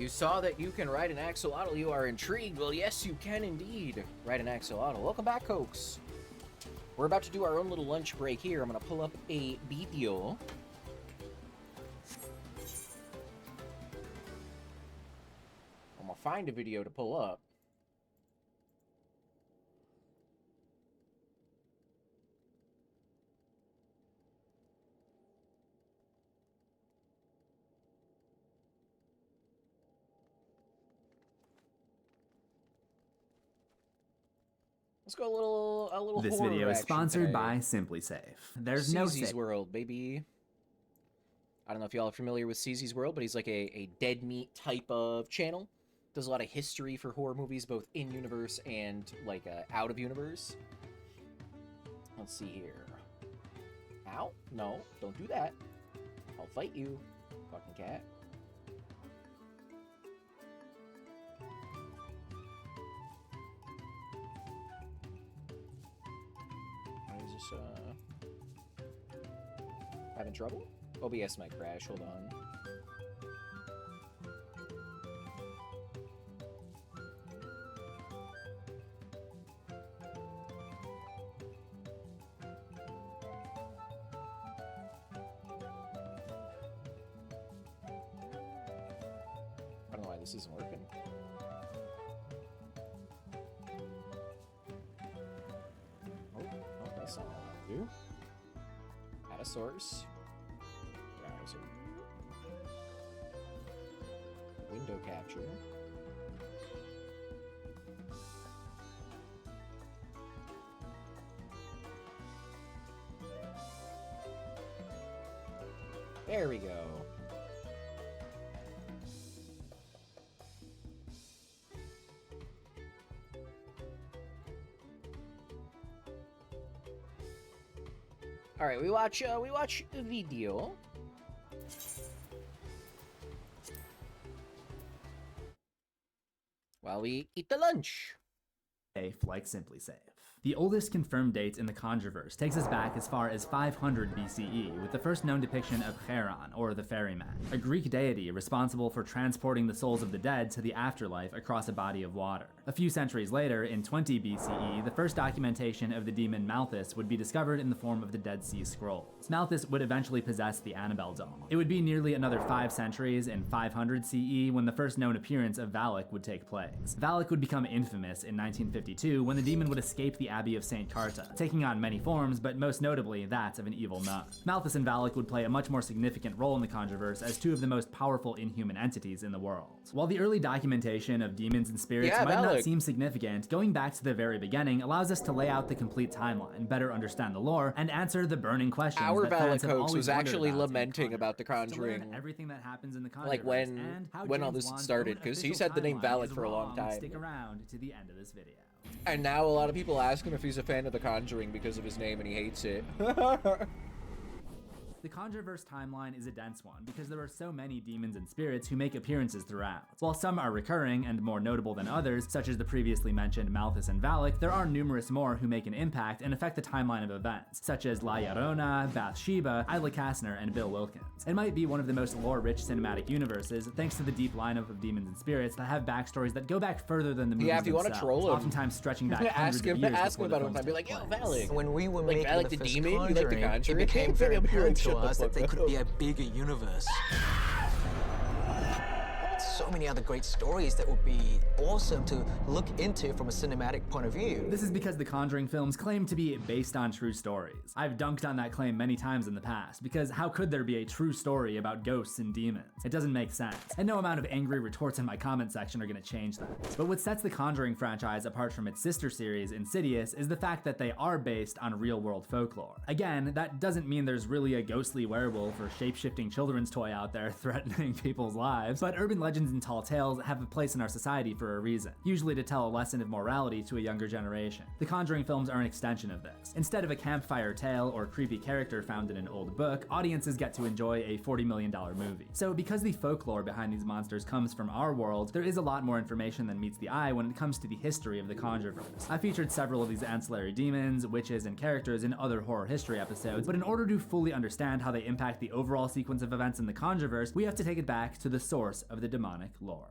You saw that you can ride an axolotl. You are intrigued. Well, yes, you can indeed ride an axolotl. Welcome back, Cokes. We're about to do our own little lunch break here. I'm going to pull up a video. I'm going to find a video to pull up. Let's go a little
This
horror
video is
action
sponsored
today.
by Simply Safe. There's no
Cece's
safe.
World, baby. I don't know if y'all are familiar with Cece's World, but he's like a dead meat type of channel. Does a lot of history for horror movies, both in universe and like out of universe. Let's see here. Ow! No, don't do that. I'll fight you, fucking cat. Is this having trouble? OBS might crash. Hold on. I don't know why this isn't working. Oh, that's not what I do. Add a source. Browser. Window capture. There we go. All right, we watch a video. While we eat the lunch.
Safe like Simply Safe. The oldest confirmed dates in the Conjureverse takes us back as far as 500 BCE, with the first known depiction of Charon, or the ferryman, a Greek deity responsible for transporting the souls of the dead to the afterlife across a body of water. A few centuries later, in 20 BCE, the first documentation of the demon Malthus would be discovered in the form of the Dead Sea Scrolls. Malthus would eventually possess the Annabelle doll. It would be nearly another 5 centuries, in 500 CE, when the first known appearance of Valak would take place. Valak would become infamous in 1952 when the demon would escape the Abbey of St. Carta, taking on many forms, but most notably that of an evil nun. Malthus and Valak would play a much more significant role in the Conjureverse as two of the most powerful inhuman entities in the world. While the early documentation of demons and spirits might not seem significant, going back to the very beginning allows us to lay out the complete timeline, better understand the lore, and answer the burning questions
Our
that fans have
Valak
always
was
wondered
actually
about
lamenting about the Conjuring.
Everything that happens in the Conjureverse,
Like when all
James
this
Wan's
started,
own
because he's
official
had the name
timeline
Valak
is
for a long
wrong.
time.
Stick around to the end of this video.
And now a lot of people ask him if he's a fan of The Conjuring because of his name, and he hates it.
The Conjureverse timeline is a dense one because there are so many demons and spirits who make appearances throughout. While some are recurring and more notable than others, such as the previously mentioned Malthus and Valak, there are numerous more who make an impact and affect the timeline of events, such as La Llorona, Bathsheba, Isla Kastner, and Bill Wilkins. It might be one of the most lore-rich cinematic universes, thanks to the deep lineup of demons and spirits that have backstories that go back further than the movies
if you want to
themselves,
troll him,
oftentimes stretching back hundreds
ask him
of years
about
before
it
the
one
films
time. Be
take
like, yo,
place.
Valak.
When we were
like,
making
Valak
the
the
first
demon, you like the
Conjuring,
Conjuring?
it became very apparent to
Shut the
us that
fuck
there could
up.
be a bigger universe. So many other great stories that would be awesome to look into from a cinematic point of view.
This is because the Conjuring films claim to be based on true stories. I've dunked on that claim many times in the past, because how could there be a true story about ghosts and demons? It doesn't make sense, and no amount of angry retorts in my comment section are gonna change that. But what sets the Conjuring franchise apart from its sister series, Insidious, is the fact that they are based on real-world folklore. Again, that doesn't mean there's really a ghostly werewolf or shape-shifting children's toy out there threatening people's lives, but urban legends and tall tales have a place in our society for a reason, usually to tell a lesson of morality to a younger generation. The Conjuring films are an extension of this. Instead of a campfire tale or creepy character found in an old book, audiences get to enjoy a $40 million movie. So because the folklore behind these monsters comes from our world, there is a lot more information than meets the eye when it comes to the history of the Conjureverse. I featured several of these ancillary demons, witches, and characters in other horror history episodes, but in order to fully understand how they impact the overall sequence of events in the Conjureverse, we have to take it back to the source of the demonic demonic lore.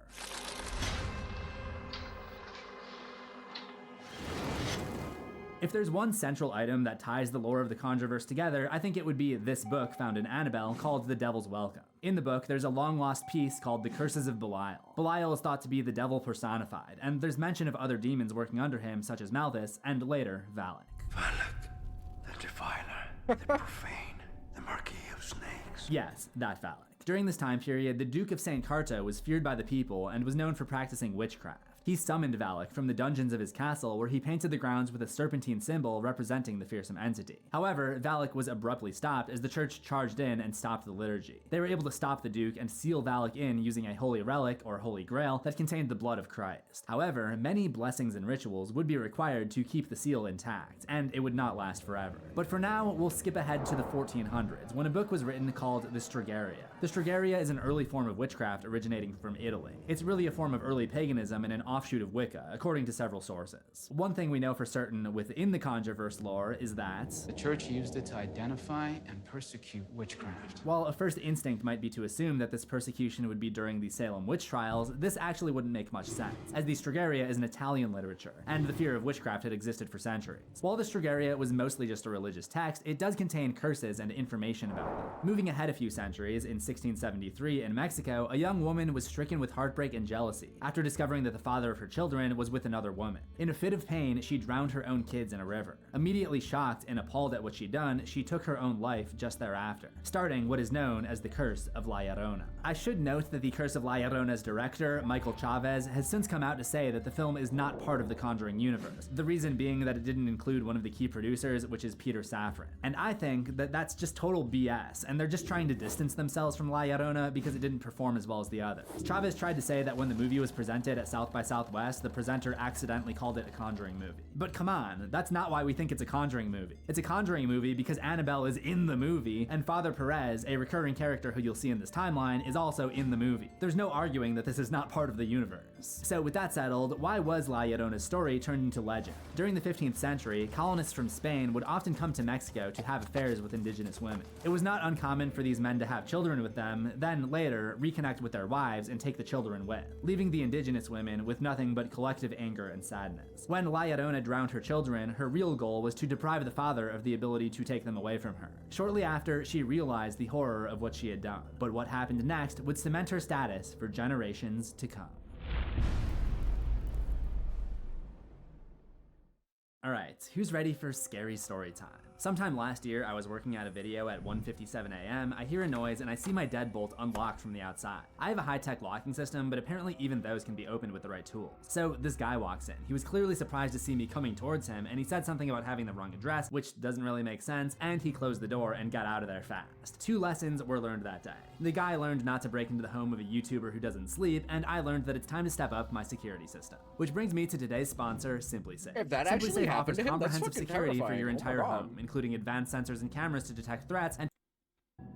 If there's one central item that ties the lore of the Conjureverse together, I think it would be this book found in Annabelle called The Devil's Welcome. In the book, there's a long-lost piece called The Curses of Belial. Belial is thought to be the devil personified, and there's mention of other demons working under him, such as Malthus, and later, Valak.
Valak, the Defiler, the Profane, the Marquis of Snakes.
Yes, that Valak. During this time period, the Duke of St. Carta was feared by the people and was known for practicing witchcraft. He summoned Valak from the dungeons of his castle, where he painted the grounds with a serpentine symbol representing the fearsome entity. However, Valak was abruptly stopped as the church charged in and stopped the liturgy. They were able to stop the Duke and seal Valak in using a holy relic, or holy grail, that contained the blood of Christ. However, many blessings and rituals would be required to keep the seal intact, and it would not last forever. But for now, we'll skip ahead to the 1400s, when a book was written called the Stregheria. The Stregheria is an early form of witchcraft originating from Italy. It's really a form of early paganism and an offshoot of Wicca, according to several sources. One thing we know for certain within the Conjureverse lore is that
the church used it to identify and persecute witchcraft.
While a first instinct might be to assume that this persecution would be during the Salem witch trials, this actually wouldn't make much sense, as the Stregheria is an Italian literature, and the fear of witchcraft had existed for centuries. While the Stregheria was mostly just a religious text, it does contain curses and information about them. Moving ahead a few centuries, in 1673 in Mexico, a young woman was stricken with heartbreak and jealousy after discovering that the father of her children was with another woman. In a fit of pain, she drowned her own kids in a river. Immediately shocked and appalled at what she'd done, she took her own life just thereafter, starting what is known as the Curse of La Llorona. I should note that the Curse of La Llorona's director, Michael Chavez, has since come out to say that the film is not part of the Conjuring universe, the reason being that it didn't include one of the key producers, which is Peter Safran. And I think that that's just total BS, and they're just trying to distance themselves from La Llorona because it didn't perform as well as the others. Chavez tried to say that when the movie was presented at South by Southwest, the presenter accidentally called it a Conjuring movie. But come on, that's not why we think it's a Conjuring movie. It's a Conjuring movie because Annabelle is in the movie, and Father Perez, a recurring character who you'll see in this timeline, is also in the movie. There's no arguing that this is not part of the universe. So with that settled, why was La Llorona's story turned into legend? During the 15th century, colonists from Spain would often come to Mexico to have affairs with indigenous women. It was not uncommon for these men to have children with them, then later reconnect with their wives and take the children with, leaving the indigenous women with nothing but collective anger and sadness. When La Llorona drowned her children, her real goal was to deprive the father of the ability to take them away from her. Shortly after, she realized the horror of what she had done, but what happened next would cement her status for generations to come. Alright, who's ready for scary story time? Sometime last year, I was working at a video at 1:57 a.m., I hear a noise and I see my deadbolt unlocked from the outside. I have a high-tech locking system, but apparently even those can be opened with the right tools. So this guy walks in. He was clearly surprised to see me coming towards him, and he said something about having the wrong address, which doesn't really make sense, and he closed the door and got out of there fast. 2 lessons were learned that day. The guy learned not to break into the home of a YouTuber who doesn't sleep, and I learned that it's time to step up my security system. Which brings me to today's sponsor, SimpliSafe.
If that
SimpliSafe
actually happened
offers
to him, that's
comprehensive
fucking
security for
terrifying.
your
Oh my
entire
God.
home, including advanced sensors and cameras to detect threats, and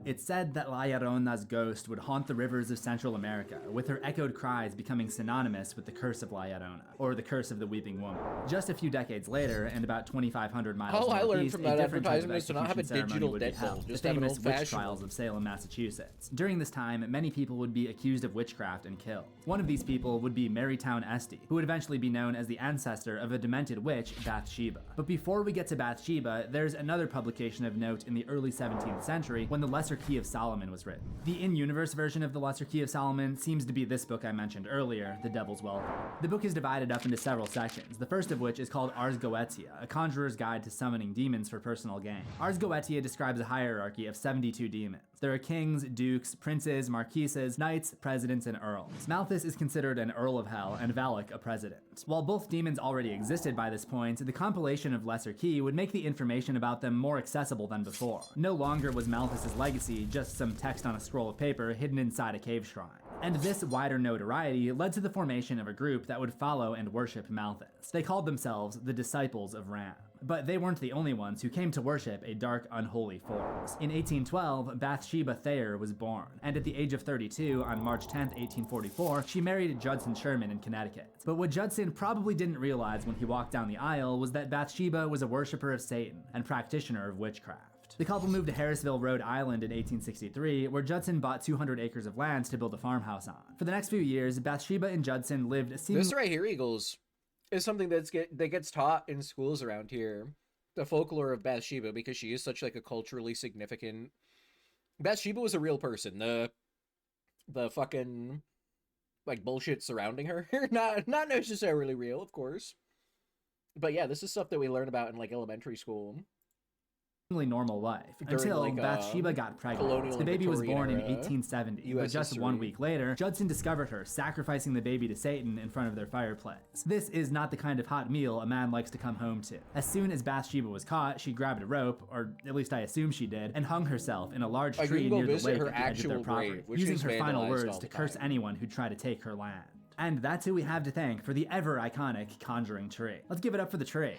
it's said that La Llorona's ghost would haunt the rivers of Central America, with her echoed cries becoming synonymous with the curse of La Llorona, or the curse of the weeping woman. Just a few decades later, and about 2,500 miles
All I learned
northeast,
from
a
that
different type of
advertisement is to not have a
execution ceremony
digital
would be
deadbolt,
held,
just
the
have an
famous witch
old-fashioned
trials of Salem, Massachusetts. During this time, many people would be accused of witchcraft and killed. One of these people would be Marytown Este, who would eventually be known as the ancestor of a demented witch, Bathsheba. But before we get to Bathsheba, there's another publication of note in the early 17th century when the Lesser Key of Solomon was written. The in-universe version of the Lesser Key of Solomon seems to be this book I mentioned earlier, The Devil's Welcome. The book is divided up into several sections, the first of which is called Ars Goetia, a conjurer's guide to summoning demons for personal gain. Ars Goetia describes a hierarchy of 72 demons. There are kings, dukes, princes, marquises, knights, presidents, and earls. Malthus is considered an earl of hell, and Valak a president. While both demons already existed by this point, the compilation of Lesser Key would make the information about them more accessible than before. No longer was Malthus's legacy just some text on a scroll of paper hidden inside a cave shrine. And this wider notoriety led to the formation of a group that would follow and worship Malthus. They called themselves the Disciples of Ram. But they weren't the only ones who came to worship a dark, unholy force. In 1812, Bathsheba Thayer was born, and at the age of 32, on March 10, 1844, she married Judson Sherman in Connecticut. But what Judson probably didn't realize when he walked down the aisle was that Bathsheba was a worshiper of Satan and practitioner of witchcraft. The couple moved to Harrisville, Rhode Island in 1863, where Judson bought 200 acres of land to build a farmhouse on. For the next few years, Bathsheba and Judson lived seemingly...
This right here, Eagles, is something that gets taught in schools around here. The folklore of Bathsheba, because she is such like a culturally significant... Bathsheba was a real person. The fucking like bullshit surrounding her, not necessarily real, of course. But yeah, this is stuff that we learn about in like elementary school.
Normal life until like, Bathsheba got pregnant. The baby was born in 1870, but just 1 week later, Judson discovered her sacrificing the baby to Satan in front of their fireplace. This is not the kind of hot meal a man likes to come home to. As soon as Bathsheba was caught, she grabbed a rope, or at least I assume she did, and hung herself in a large tree near the lake at the edge of their property, using her final words to curse anyone who'd try to take her land. And that's who we have to thank for the ever iconic conjuring tree. Let's give it up for the tree.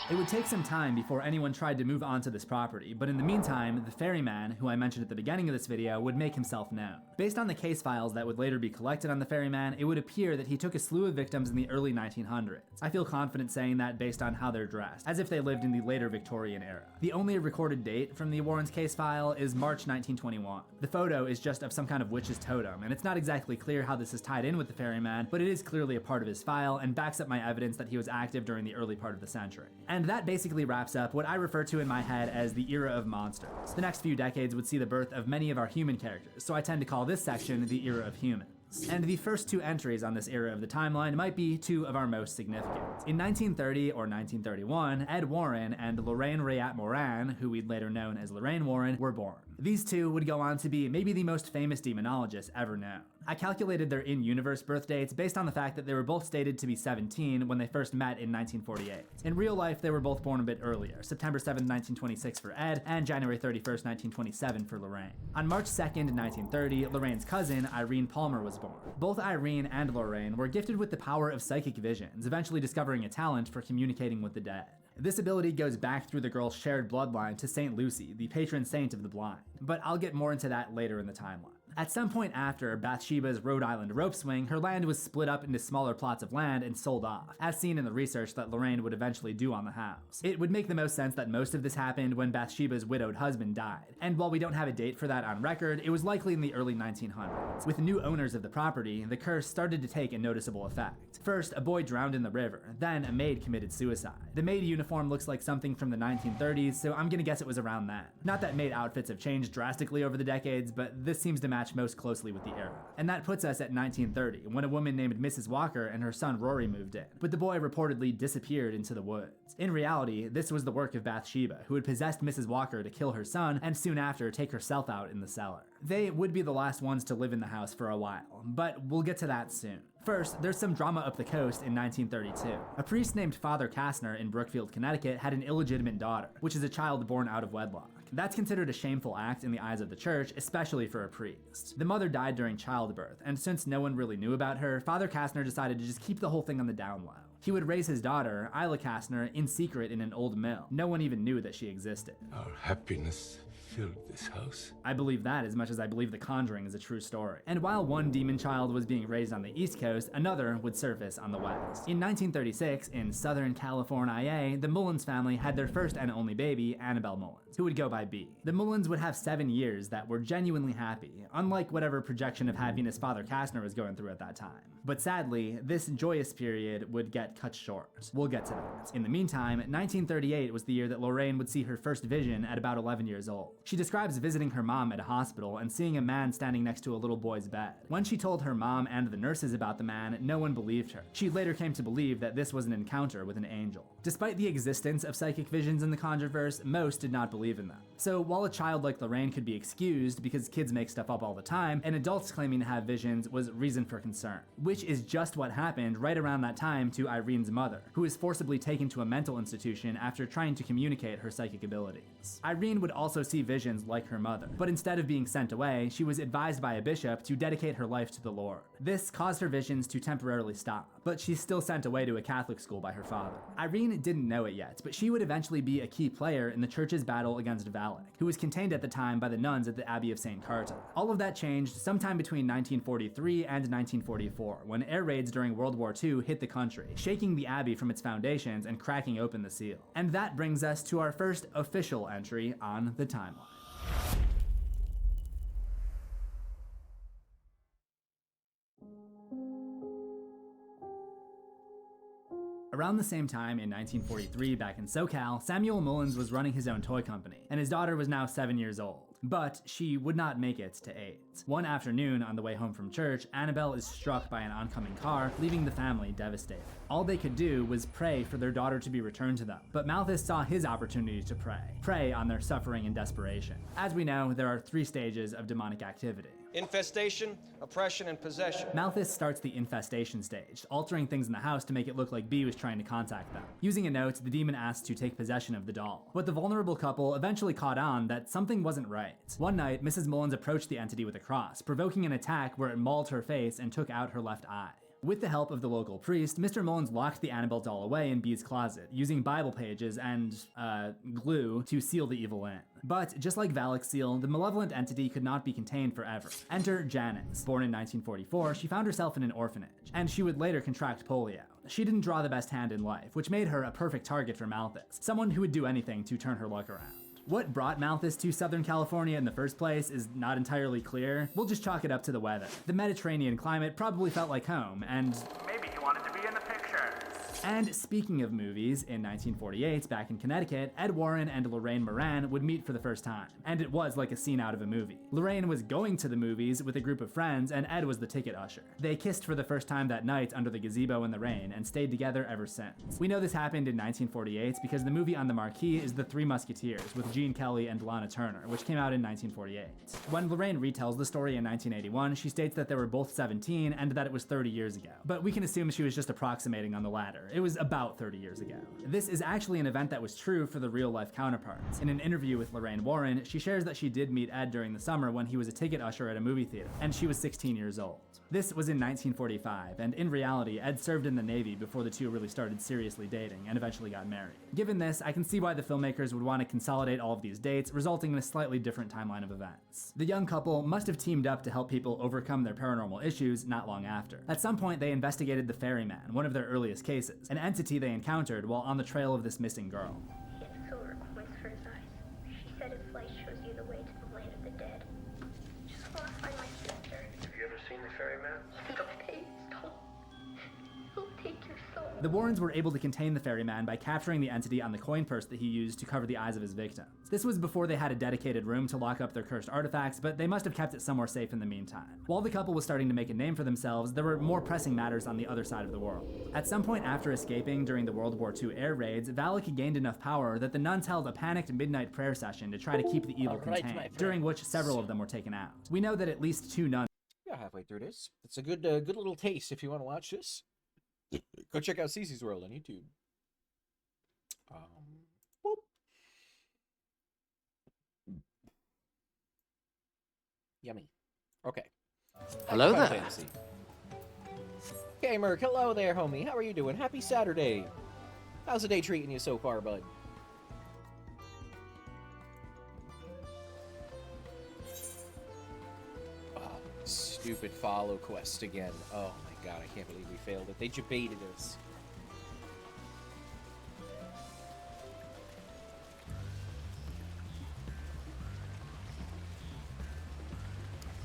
It would take some time before anyone tried to move onto this property, but in the meantime, the ferryman, who I mentioned at the beginning of this video, would make himself known. Based on the case files that would later be collected on the ferryman, it would appear that he took a slew of victims in the early 1900s. I feel confident saying that based on how they're dressed, as if they lived in the later Victorian era. The only recorded date from the Warrens case file is March 1921. The photo is just of some kind of witch's totem, and it's not exactly clear how this is tied in with the ferryman, but it is clearly a part of his file and backs up my evidence that he was active during the early part of the century. And that basically wraps up what I refer to in my head as the era of monsters. The next few decades would see the birth of many of our human characters, so I tend to call this section the era of humans. And the first two entries on this era of the timeline might be two of our most significant. In 1930 or 1931, Ed Warren and Lorraine Rayat Moran, who we'd later known as Lorraine Warren, were born. These two would go on to be maybe the most famous demonologists ever known. I calculated their in-universe birth dates based on the fact that they were both stated to be 17 when they first met in 1948. In real life, they were both born a bit earlier, September 7, 1926 for Ed, and January 31st, 1927 for Lorraine. On March 2nd, 1930, Lorraine's cousin, Irene Palmer, was born. Both Irene and Lorraine were gifted with the power of psychic visions, eventually discovering a talent for communicating with the dead. This ability goes back through the girl's shared bloodline to Saint Lucy, the patron saint of the blind, but I'll get more into that later in the timeline. At some point after Bathsheba's Rhode Island rope swing, her land was split up into smaller plots of land and sold off, as seen in the research that Lorraine would eventually do on the house. It would make the most sense that most of this happened when Bathsheba's widowed husband died, and while we don't have a date for that on record, it was likely in the early 1900s. With new owners of the property, the curse started to take a noticeable effect. First, a boy drowned in the river, then a maid committed suicide. The maid uniform looks like something from the 1930s, so I'm gonna guess it was around then. Not that maid outfits have changed drastically over the decades, but this seems to match most closely with the era. And that puts us at 1930, when a woman named Mrs. Walker and her son Rory moved in, but the boy reportedly disappeared into the woods. In reality, this was the work of Bathsheba, who had possessed Mrs. Walker to kill her son and soon after take herself out in the cellar. They would be the last ones to live in the house for a while, but we'll get to that soon. First, there's some drama up the coast in 1932. A priest named Father Kastner in Brookfield, Connecticut had an illegitimate daughter, which is a child born out of wedlock. That's considered a shameful act in the eyes of the church, especially for a priest. The mother died during childbirth, and since no one really knew about her, Father Kastner decided to just keep the whole thing on the down low. He would raise his daughter, Isla Kastner, in secret in an old mill. No one even knew that she existed.
Our happiness filled this house.
I believe that as much as I believe The Conjuring is a true story. And while one demon child was being raised on the East Coast, another would surface on the West. In 1936, in Southern California, the Mullins family had their first and only baby, Annabelle Mullins, who would go by B. The Mullins would have 7 years that were genuinely happy, unlike whatever projection of happiness Father Kastner was going through at that time. But sadly, this joyous period would get cut short. We'll get to that. In the meantime, 1938 was the year that Lorraine would see her first vision at about 11 years old. She describes visiting her mom at a hospital and seeing a man standing next to a little boy's bed. When she told her mom and the nurses about the man, no one believed her. She later came to believe that this was an encounter with an angel. Despite the existence of psychic visions in the Conjureverse, most did not believe in them. So while a child like Lorraine could be excused because kids make stuff up all the time, and adults claiming to have visions was reason for concern. Which is just what happened right around that time to Irene's mother, who was forcibly taken to a mental institution after trying to communicate her psychic abilities. Irene would also see visions like her mother, but instead of being sent away, she was advised by a bishop to dedicate her life to the Lord. This caused her visions to temporarily stop. but she's still sent away to a Catholic school by her father. Irene didn't know it yet, but she would eventually be a key player in the church's battle against Valak, who was contained at the time by the nuns at the Abbey of St. Carta. All of that changed sometime between 1943 and 1944, when air raids during World War II hit the country, shaking the Abbey from its foundations and cracking open the seal. And that brings us to our first official entry on the timeline. Around the same time in 1943 back in SoCal, Samuel Mullins was running his own toy company, and his daughter was now 7 years old. But she would not make it to 8. One afternoon, on the way home from church, Annabelle is struck by an oncoming car, leaving the family devastated. All they could do was pray for their daughter to be returned to them, but Malthus saw his opportunity to prey on their suffering and desperation. As we know, there are 3 stages of demonic activity:
infestation, oppression, and possession.
Malthus starts the infestation stage, altering things in the house to make it look like B was trying to contact them. Using a note, the demon asks to take possession of the doll. But the vulnerable couple eventually caught on that something wasn't right. One night, Mrs. Mullins approached the entity with a cross, provoking an attack where it mauled her face and took out her left eye. With the help of the local priest, Mr. Mullins locked the Annabelle doll away in B's closet, using Bible pages and, glue to seal the evil in. But, just like Valak's seal, the malevolent entity could not be contained forever. Enter Janice. Born in 1944, she found herself in an orphanage, and she would later contract polio. She didn't draw the best hand in life, which made her a perfect target for Malthus, someone who would do anything to turn her luck around. What brought Malthus to Southern California in the first place is not entirely clear. We'll just chalk it up to the weather. The Mediterranean climate probably felt like home, and
maybe he wanted to be in the picture.
And speaking of movies, in 1948, back in Connecticut, Ed Warren and Lorraine Moran would meet for the first time, and it was like a scene out of a movie. Lorraine was going to the movies with a group of friends, and Ed was the ticket usher. They kissed for the first time that night under the gazebo in the rain, and stayed together ever since. We know this happened in 1948 because the movie on the marquee is The Three Musketeers, with Gene Kelly and Lana Turner, which came out in 1948. When Lorraine retells the story in 1981, she states that they were both 17 and that it was 30 years ago. But we can assume she was just approximating on the latter. It was about 30 years ago. This is actually an event that was true for the real-life counterparts. In an interview with Lorraine Warren, she shares that she did meet Ed during the summer when he was a ticket usher at a movie theater, and she was 16 years old. This was in 1945, and in reality, Ed served in the Navy before the two really started seriously dating, and eventually got married. Given this, I can see why the filmmakers would want to consolidate all of these dates, resulting in a slightly different timeline of events. The young couple must have teamed up to help people overcome their paranormal issues not long after. At some point, they investigated the Ferryman, one of their earliest cases, an entity they encountered while on the trail of this missing girl.
He had silver coins for his eyes. She said his light shows you the way to the land of the dead. Just want to find my sister.
Have you ever seen the ferryman?
He'll take your soul.
The Warrens were able to contain the Ferryman by capturing the entity on the coin purse that he used to cover the eyes of his victims. This was before they had a dedicated room to lock up their cursed artifacts, but they must have kept it somewhere safe in the meantime. While the couple was starting to make a name for themselves, there were more pressing matters on the other side of the world. At some point after escaping during the World War II air raids, Valak gained enough power that the nuns held a panicked midnight prayer session to try to keep the evil contained, during which several of them were taken out. We know that at least 2 nuns.
Yeah, halfway through this. It's a good little taste if you want to watch this. Go check out Cece's World on YouTube. Boop. Yummy. Okay.
Hello
Final
there.
Fantasy. Okay, Merc. Hello there, homie. How are you doing? Happy Saturday. How's the day treating you so far, bud? Oh, stupid follow quest again. Oh my god, I can't believe we failed it. They debated us.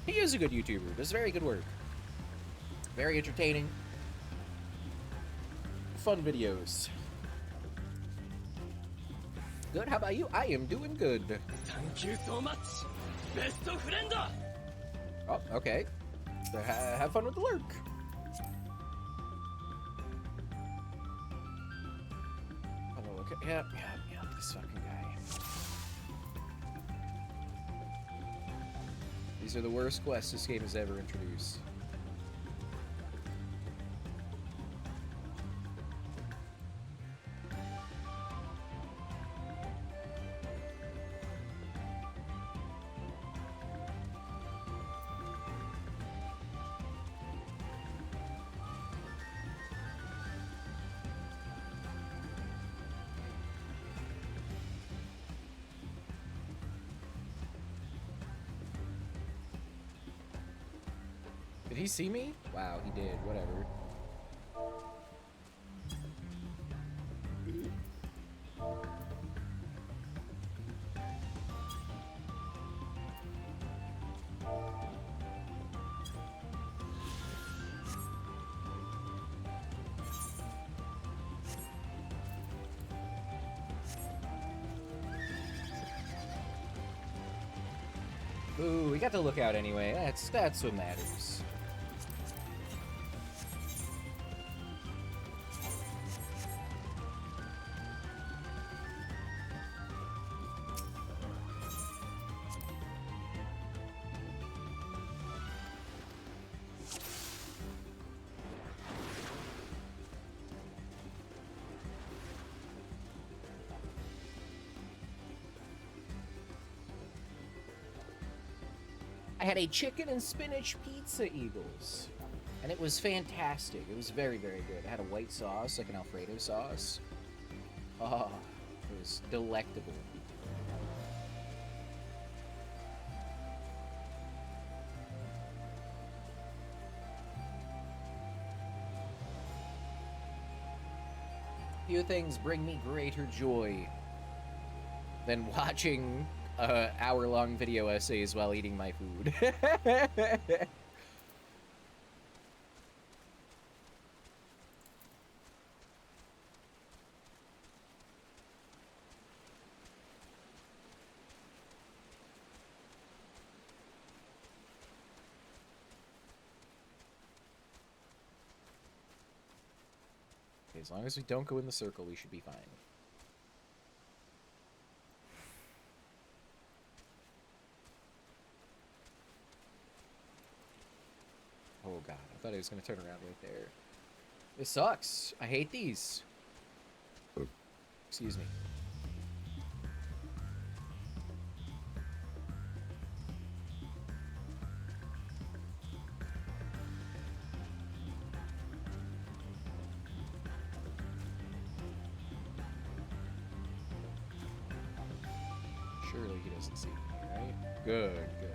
He is a good YouTuber. Does very good work. Very entertaining. Fun videos. Good. How about you? I am doing good.
Thank you so much. Best friend.
Oh, okay. So have fun with the lurk. Oh, look at yep, this fucking guy. These are the worst quests this game has ever introduced. Did he see me? Wow, he did. Whatever. Ooh, we got the lookout anyway. That's what matters. I had a chicken and spinach pizza, Eagles. And it was fantastic. It was very, very good. It had a white sauce, like an Alfredo sauce. Oh, it was delectable. Few things bring me greater joy than watching hour-long video essays while eating my food. Okay, as long as we don't go in the circle, we should be fine. Oh god, I thought he was going to turn around right there. This sucks. I hate these. Excuse me. Surely he doesn't see me, right? Good, good.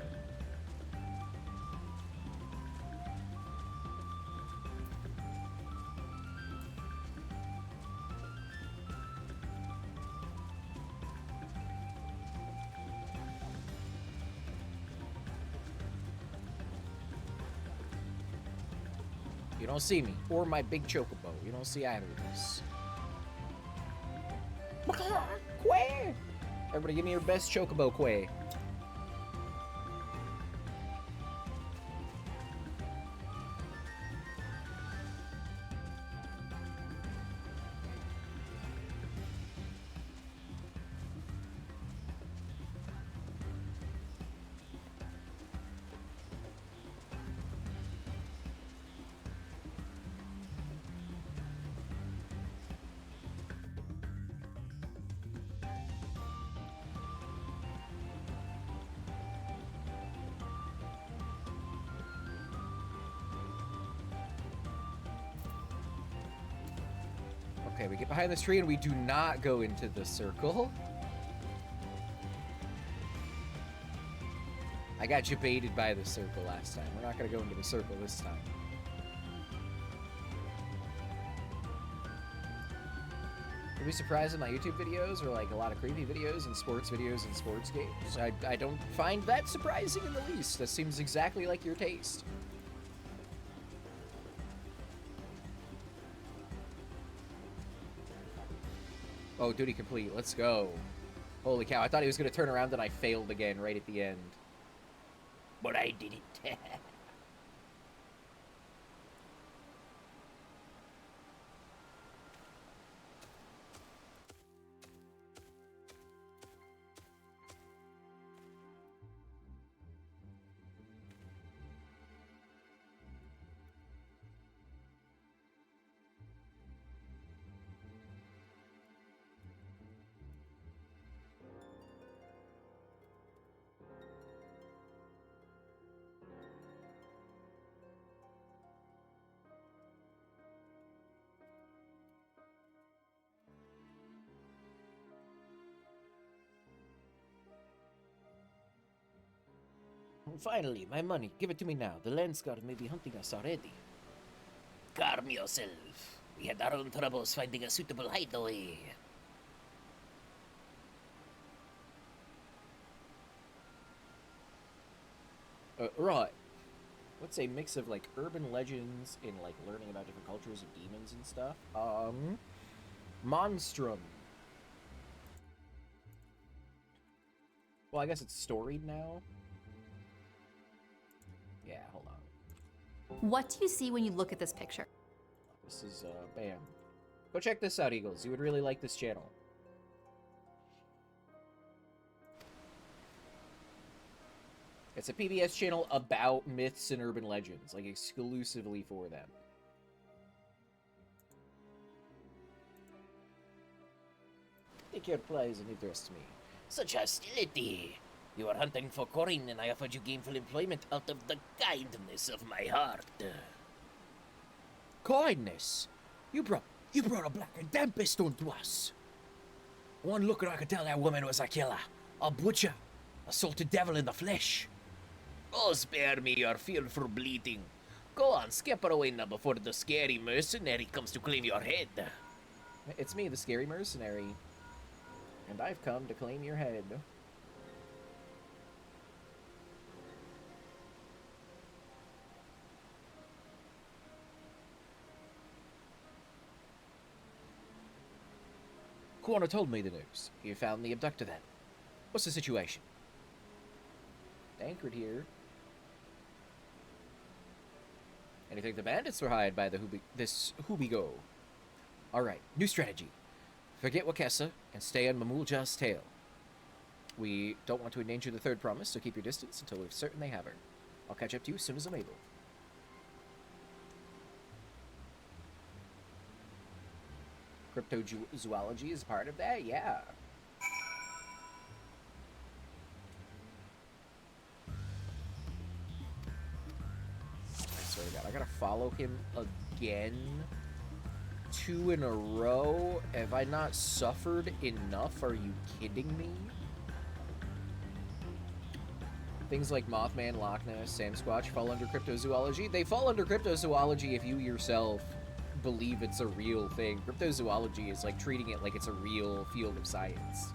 You don't see me, or my big chocobo. You don't see either of these. Quay! Everybody give me your best chocobo, Quay. Okay, we get behind this tree and we do not go into the circle. I got baited by the circle last time. We're not going to go into the circle this time. You'll be surprised that my YouTube videos are like a lot of creepy videos and sports games. I don't find that surprising in the least. That seems exactly like your taste. Oh, duty complete. Let's go. Holy cow. I thought he was going to turn around and I failed again right at the end. But I did it. Finally, my money. Give it to me now. The Lens Guard may be hunting us already.
Calm yourself. We had our own troubles finding a suitable hideaway.
Right. What's a mix of, like, urban legends and, like, learning about different cultures of demons and stuff? Monstrum. Well, I guess it's storied now. Yeah, hold on.
What do you see when you look at this picture?
This is, bam. Go check this out, Eagles. You would really like this channel. It's a PBS channel about myths and urban legends, like, exclusively for them. Think your plies and interest me.
Such hostility. You are hunting for Corin, and I offered you gainful employment out of the kindness of my heart.
Kindness? You brought a black and damp stone to us.
One look and I could tell that woman was a killer, a butcher, a salted devil in the flesh. Oh, spare me your feel for bleeding. Go on, skip her away now before the scary mercenary comes to claim your head.
It's me, the scary mercenary. And I've come to claim your head. Corner told me the news. You found the abductor then. What's the situation? Anchored here. And you think the bandits were hired by this Hubigo? Alright, new strategy. Forget Wakessa and stay on Mamulja's tail. We don't want to endanger the third promise, so keep your distance until we're certain they have her. I'll catch up to you as soon as I'm able. Cryptozoology is part of that? Yeah. I swear to God, I gotta follow him again? 2 in a row? Have I not suffered enough? Are you kidding me? Things like Mothman, Loch Ness, Sasquatch fall under cryptozoology. They fall under cryptozoology if you yourself believe it's a real thing. Cryptozoology is like treating it like it's a real field of science.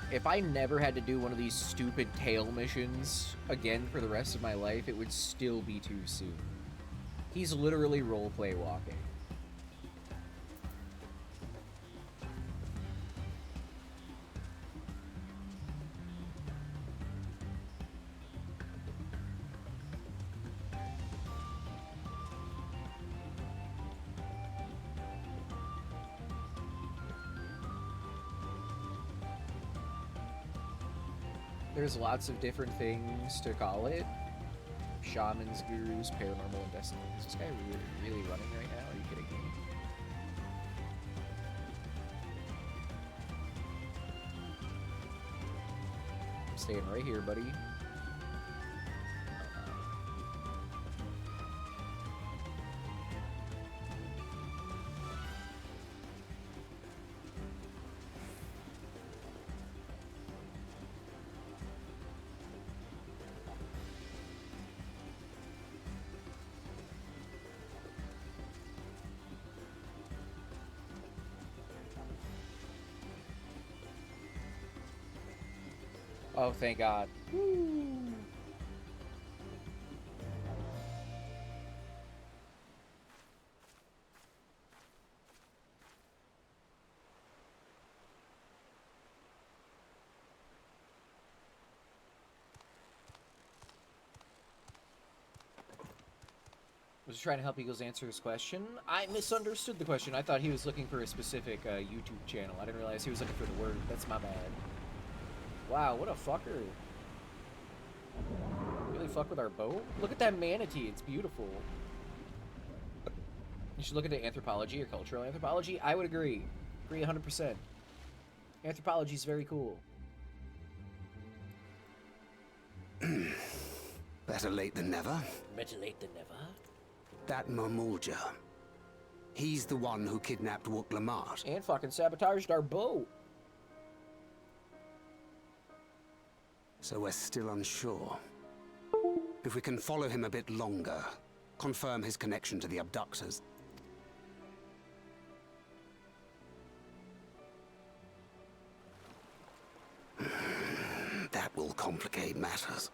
If I never had to do one of these stupid tail missions again for the rest of my life, it would still be too soon. He's literally roleplay walking. There's lots of different things to call it. Shamans, gurus, paranormal, and destiny. Is this guy really running right now? Are you kidding me? I'm staying right here, buddy. Oh, thank God. Woo. Was just trying to help Eagles answer his question. I misunderstood the question. I thought he was looking for a specific YouTube channel. I didn't realize he was looking for the word. That's my bad. Wow, what a fucker. Really actually fuck with our boat? Look at that manatee. It's beautiful. You should look into anthropology or cultural anthropology. I would agree. Agree 100%. Anthropology is very cool.
Better late than never.
Better late than never.
That Mamulja. He's the one who kidnapped Wook Lamart.
And fucking sabotaged our boat.
So we're still unsure. If we can follow him a bit longer, confirm his connection to the abductors. That will complicate matters.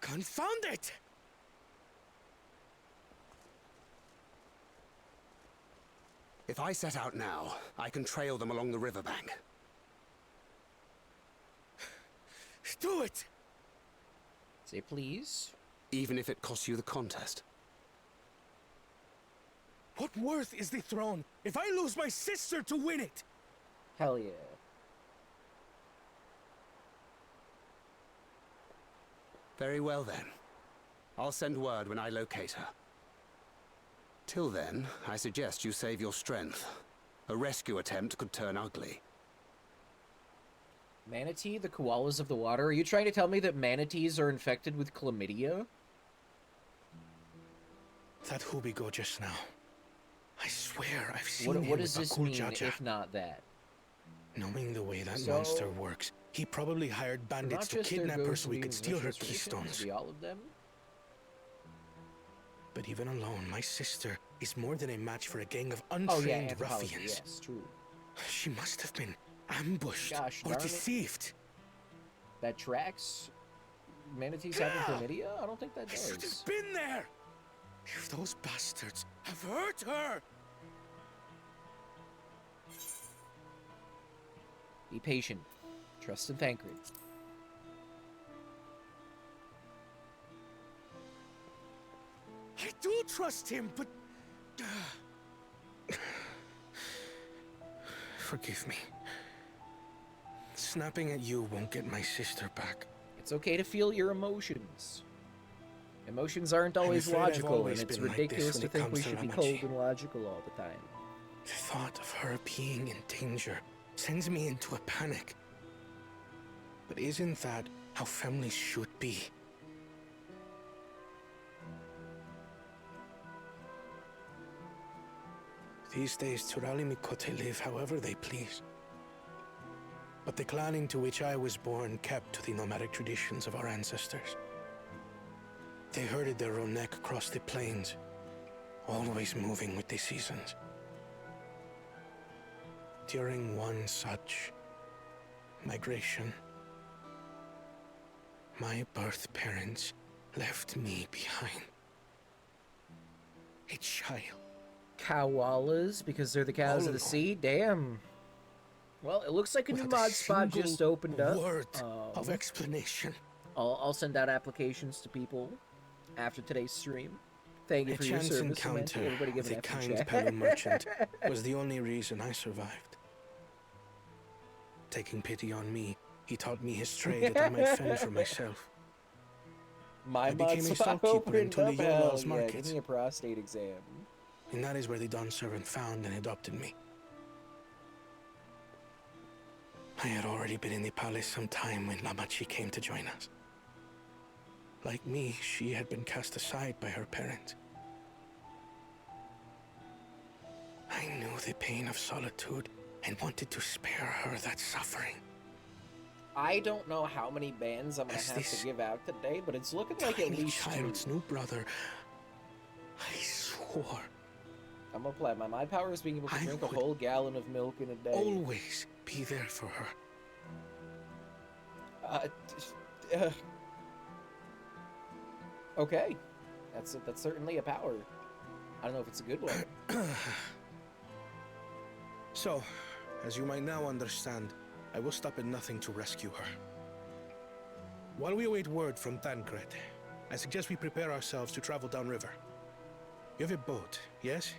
Confound it!
If I set out now, I can trail them along the riverbank.
Do it!
Say please.
Even if it costs you the contest.
What worth is the throne if I lose my sister to win it?
Hell yeah.
Very well then. I'll send word when I locate her. Till then, I suggest you save your strength. A rescue attempt could turn ugly.
Manatee, the koalas of the water. Are you trying to tell me that manatees are infected with chlamydia?
That Hubigo just now. I swear I've seen him
What does
with
this
Bakul
mean,
Jaja.
if not that?
Knowing the way that
So-
monster works, he probably hired bandits to
Not just their
kidnap her
ghosts
so he
being
could steal her
vicious, it could
keystones.
be all of them.
But even alone, my sister is more than a match for a gang of
Oh
untrained
yeah, anthropology,
ruffians.
yes, true.
She must have been ambushed
Gosh
or
darn it.
deceived.
That tracks manatees having chlamydia? I don't think that
I should
does.
have been there! If those bastards have hurt her!
Be patient. Trust in Thancred.
I do trust him, but... Forgive me. Snapping at you won't get my sister back.
It's okay to feel your emotions. Emotions aren't
I'm
always
afraid I've
logical, and
always
it's
been like
ridiculous
this
to
when it
think we
comes to
should be
Lamachi.
cold and logical all the time.
The thought of her being in danger sends me into a panic. But isn't that how families should be? These days, Turali Mikote live however they please. But the clan into which I was born kept to the nomadic traditions of our ancestors. They herded their own neck across the plains, always moving with the seasons. During one such migration, my birth parents left me behind. A child.
Koalas, because they're the cows of the sea? Damn. Well, it looks like a new
Without a
mod spot
single
just opened up.
word of explanation.
I'll send out applications to people after today's stream. Thank you
A
for your
chance
service,
encounter
Samantha. Everybody give
with
an
a
F in
kind
chat.
Palu merchant was the only reason I survived. Taking pity on me, he taught me his trade that I might fend for myself.
My
I became
mod
a
spot
storekeeper
opened
in
up. Hell
Tuliola's
yeah,
markets.
give me a prostate exam.
And that is where the Dawn servant found and adopted me. I had already been in the palace some time when Lamachi came to join us. Like me, she had been cast aside by her parents. I knew the pain of solitude and wanted to spare her that suffering.
I don't know how many bands I'm gonna
As
have
this
to give out today, but it's looking like at
tiny
least
child's
2.
new brother, I swore
I'm gonna play. My power is being able to
I
drink a
would
whole gallon of milk in a day.
always be there for her.
Okay, that's certainly a power. I don't know if it's a good one.
So, as you might now understand, I will stop at nothing to rescue her.
While we await word from Tancred, I suggest we prepare ourselves to travel downriver. You have a boat, yes?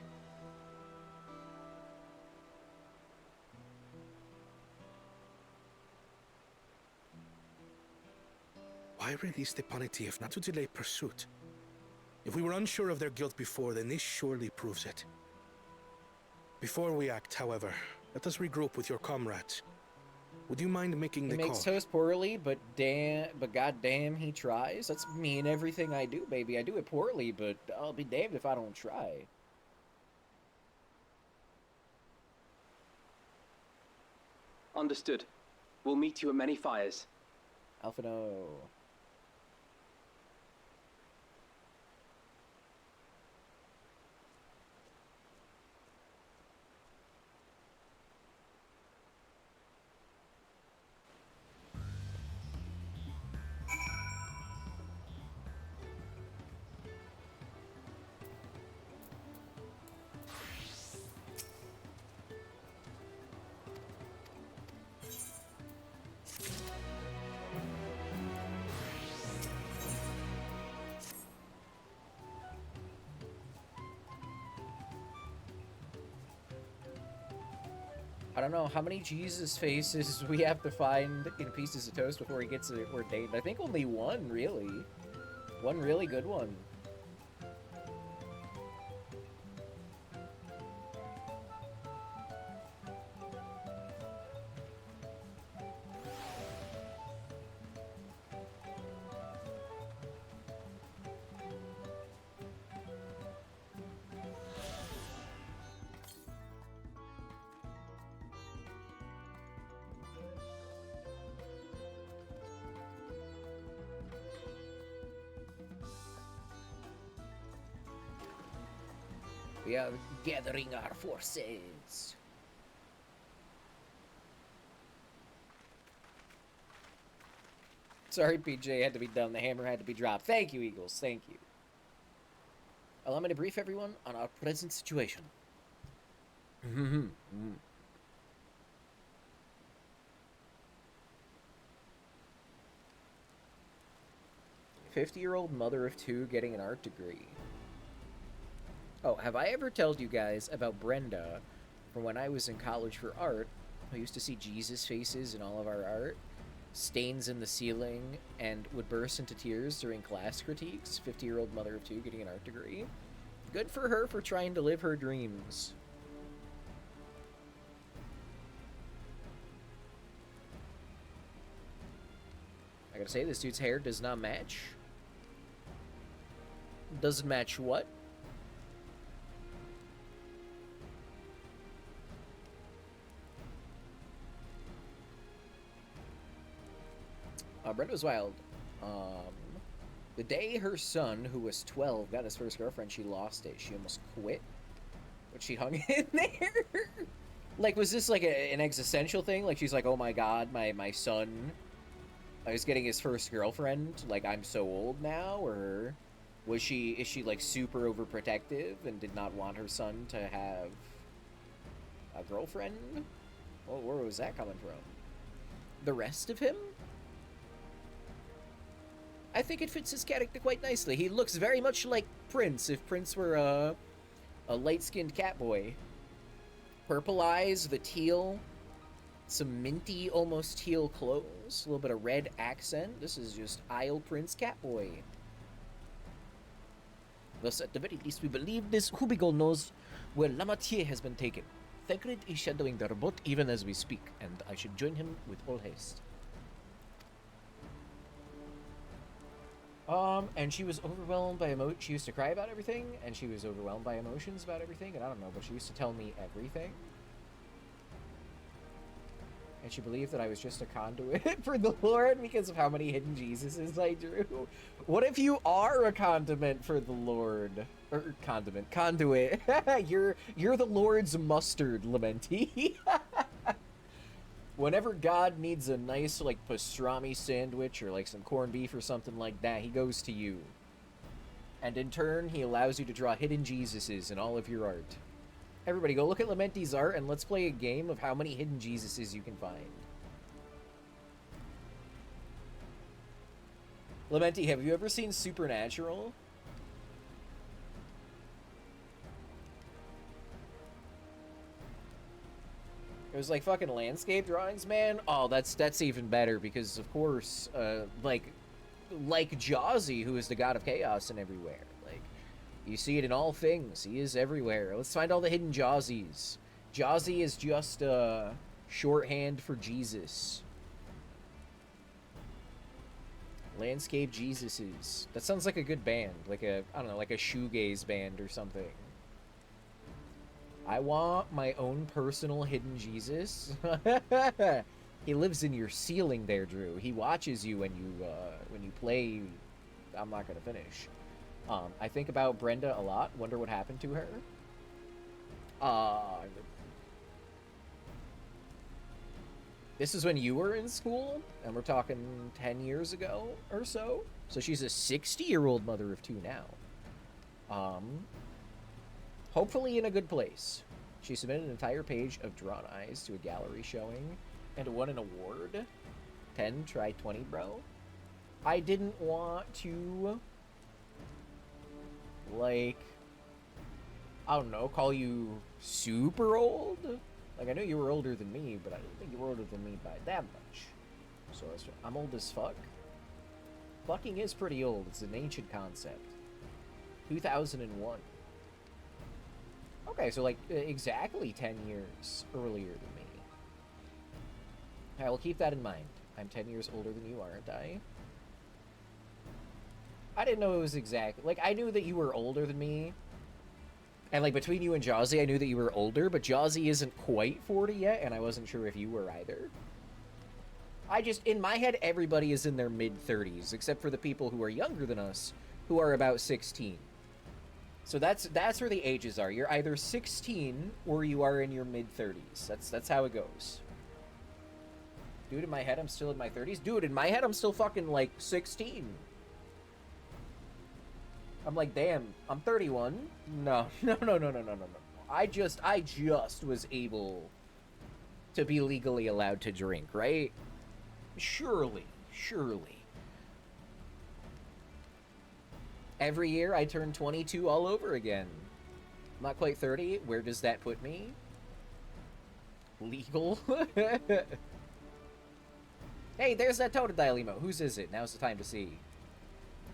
Why release the Panity if not to delay pursuit? If we were unsure of their guilt before, then this surely proves it. Before we act, however, let us regroup with your comrades. Would you mind making the
He
call?
makes toast poorly, but goddamn, he tries. That's me in everything I do, baby. I do it poorly, but I'll be damned if I don't try.
Understood. We'll meet you at many fires.
Alphino. I don't know how many Jesus faces we have to find in pieces of toast before he gets ordained. I think only one, really. One really good one. We are gathering our forces. Sorry, PJ, had to be done. The hammer had to be dropped. Thank you, Eagles. Thank you. Allow me to brief everyone on our present situation. 50-year-old mother of two getting an art degree. Oh, have I ever told you guys about Brenda from when I was in college for art? I used to see Jesus faces in all of our art, stains in the ceiling, and would burst into tears during class critiques. 50-year-old mother of two getting an art degree. Good for her for trying to live her dreams. I gotta say, this dude's hair does not match. Doesn't match what? Brenda was wild. The day her son, who was 12, got his first girlfriend, she lost it. She almost quit. But she hung in there. Like, was this like an existential thing? Like, she's like, oh my god, my son is getting his first girlfriend. Like, I'm so old now? Or is she like super overprotective and did not want her son to have a girlfriend? Well, where was that coming from? The rest of him? I think it fits his character quite nicely. He looks very much like Prince, if Prince were a light-skinned catboy. Purple eyes, the teal, some minty, almost teal clothes, a little bit of red accent. This is just Isle Prince catboy. Thus, at the very least, we believe this Hubigal knows where Lamatier has been taken. Thegrid is shadowing their boat even as we speak, and I should join him with all haste. And she was overwhelmed by she used to cry about everything, and she was overwhelmed by emotions about everything, and I don't know, but she used to tell me everything. And she believed that I was just a conduit for the Lord because of how many hidden Jesuses I drew. What if you are a condiment for the Lord? Or conduit. You're the Lord's mustard, Lamenti. Whenever God needs a nice, like, pastrami sandwich or, like, some corned beef or something like that, he goes to you. And in turn, he allows you to draw hidden Jesuses in all of your art. Everybody, go look at Lamenti's art and let's play a game of how many hidden Jesuses you can find. Lamenti, have you ever seen Supernatural? It was like fucking landscape drawings, man. Oh, that's even better because of course, like Jawsy, who is the god of chaos and everywhere. Like, you see it in all things. He is everywhere. Let's find all the hidden Jawsies. Jawsy is just shorthand for Jesus. Landscape Jesuses. That sounds like a good band. Like a, I don't know, like a shoegaze band or something. I want my own personal hidden Jesus. He lives in your ceiling there, Drew. He watches you when you play. I'm not gonna finish. I think about Brenda a lot. Wonder what happened to her. This is when you were in school, and we're talking 10 years ago or so. So she's a 60-year-old mother of two now. Hopefully in a good place. She submitted an entire page of drawn eyes to a gallery showing and won an award. 10, try 20, bro. I didn't want to, like, I don't know, call you super old. Like, I knew you were older than me, but I didn't think you were older than me by that much. So I'm old as fuck. Fucking is pretty old. It's an ancient concept. 2001. Okay, so like exactly 10 years earlier than me. I will keep that in mind. I'm 10 years older than you, aren't I? I didn't know it was exact. Like, I knew that you were older than me. And like between you and Jawsy, I knew that you were older, but Jawsy isn't quite 40 yet, and I wasn't sure if you were either. In my head, everybody is in their mid-30s, except for the people who are younger than us, who are about 16. So that's where the ages are. You're either 16 or you are in your mid-30s. That's how it goes. Dude, in my head, I'm still in my 30s. Dude, in my head, I'm still fucking, like, 16. I'm like, damn, I'm 31. No. I just was able to be legally allowed to drink, right? Surely. Every year, I turn 22 all over again. I'm not quite 30. Where does that put me? Legal? Hey, there's that Totodile emote. Whose is it? Now's the time to see.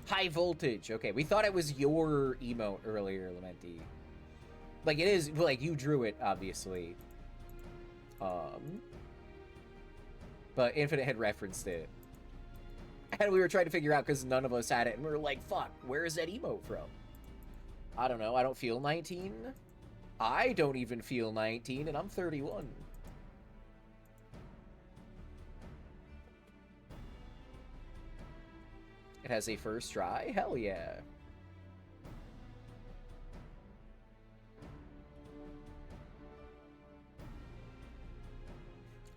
High voltage. Okay, we thought it was your emote earlier, Lamenti. Like, it is, like, you drew it, obviously. But Infinite had referenced it. And we were trying to figure out because none of us had it, and we were like, fuck, where is that emote from? I don't know, I don't feel 19. I don't even feel 19, and I'm 31. It has a first try? Hell yeah.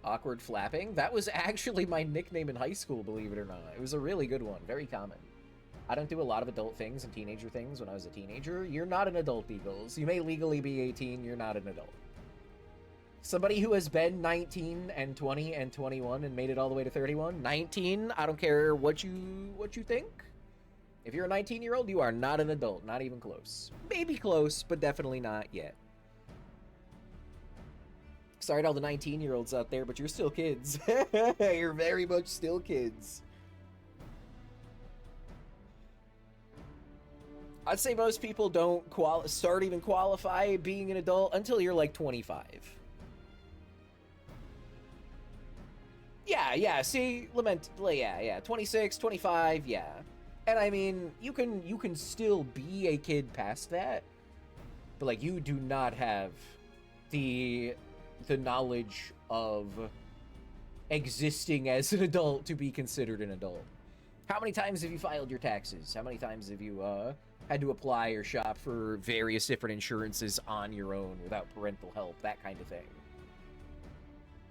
Awkward flapping? That was actually my nickname in high school, believe it or not. It was a really good one. Very common. I don't do a lot of adult things and teenager things when I was a teenager. You're not an adult, Eagles. You may legally be 18, you're not an adult. Somebody who has been 19 and 20 and 21 and made it all the way to 31. 19, I don't care what you think. If you're a 19-year-old, you are not an adult. Not even close. Maybe close, but definitely not yet. Sorry to all the 19-year-olds out there, but you're still kids. You're very much still kids. I'd say most people don't start even qualify being an adult until you're like 25. Yeah, see, yeah, 26, 25, yeah. And I mean, you can still be a kid past that, but like you do not have the knowledge of existing as an adult to be considered an adult. How many times have you filed your taxes? How many times have you had to apply or shop for various different insurances on your own without parental help, that kind of thing?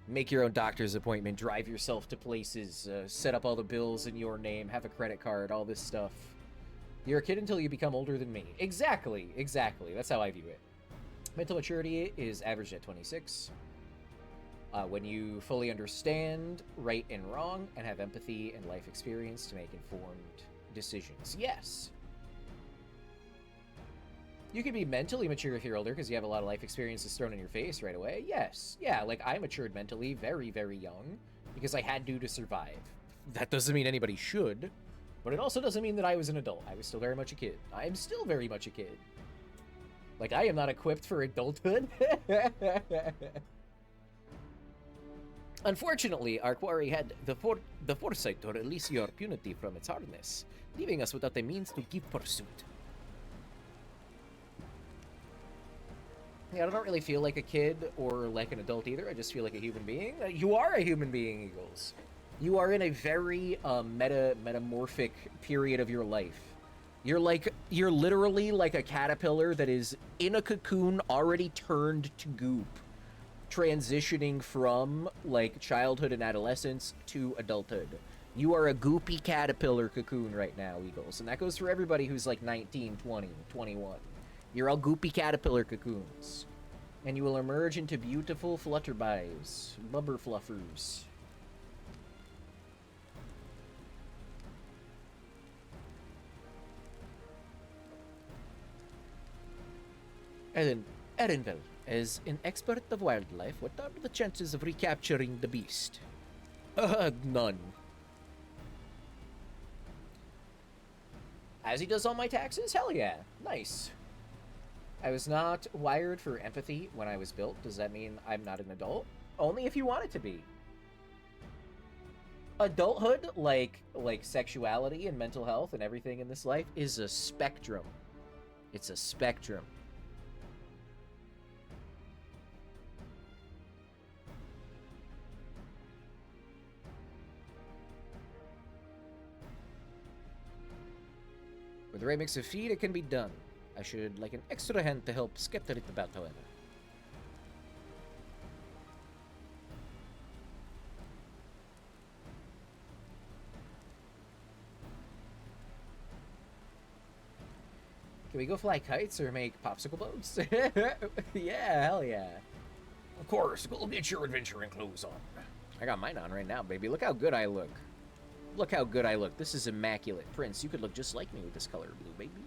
Make your own doctor's appointment, drive yourself to places, set up all the bills in your name, have a credit card, all this stuff. You're a kid until you become older than me. Exactly. That's how I view it. Mental maturity is averaged at 26. When you fully understand right and wrong and have empathy and life experience to make informed decisions. Yes. You can be mentally mature if you're older because you have a lot of life experiences thrown in your face right away. Yes. Yeah, like I matured mentally very, very young because I had to survive. That doesn't mean anybody should, but it also doesn't mean that I was an adult. I was still very much a kid. I am still very much a kid. Like, I am not equipped for adulthood. Unfortunately, our quarry had the foresight to release your punity from its hardness, leaving us without the means to give pursuit. Yeah, I don't really feel like a kid or like an adult either. I just feel like a human being. You are a human being, Eagles. You are in a very metamorphic period of your life. You're literally like a caterpillar that is in a cocoon already turned to goop, transitioning from like childhood and adolescence to adulthood. You are a goopy caterpillar cocoon right now, Eagles. And that goes for everybody who's like 19, 20, 21. You're all goopy caterpillar cocoons. And you will emerge into beautiful flutterbys, blubber fluffers. Erenvel, as an expert of wildlife, what are the chances of recapturing the beast? None. As he does all my taxes? Hell yeah. Nice. I was not wired for empathy when I was built. Does that mean I'm not an adult? Only if you want it to be. Adulthood, like sexuality and mental health and everything in this life, is a spectrum. It's a spectrum. With the right mix of feed, it can be done. I should like an extra hand to help scatter it about, however. Can we go fly kites or make popsicle boats? Yeah, hell yeah. Of course, go get your adventuring clothes on. I got mine on right now, baby. Look how good I look. Look how good I look. This is immaculate. Prince, you could look just like me with this color blue, baby.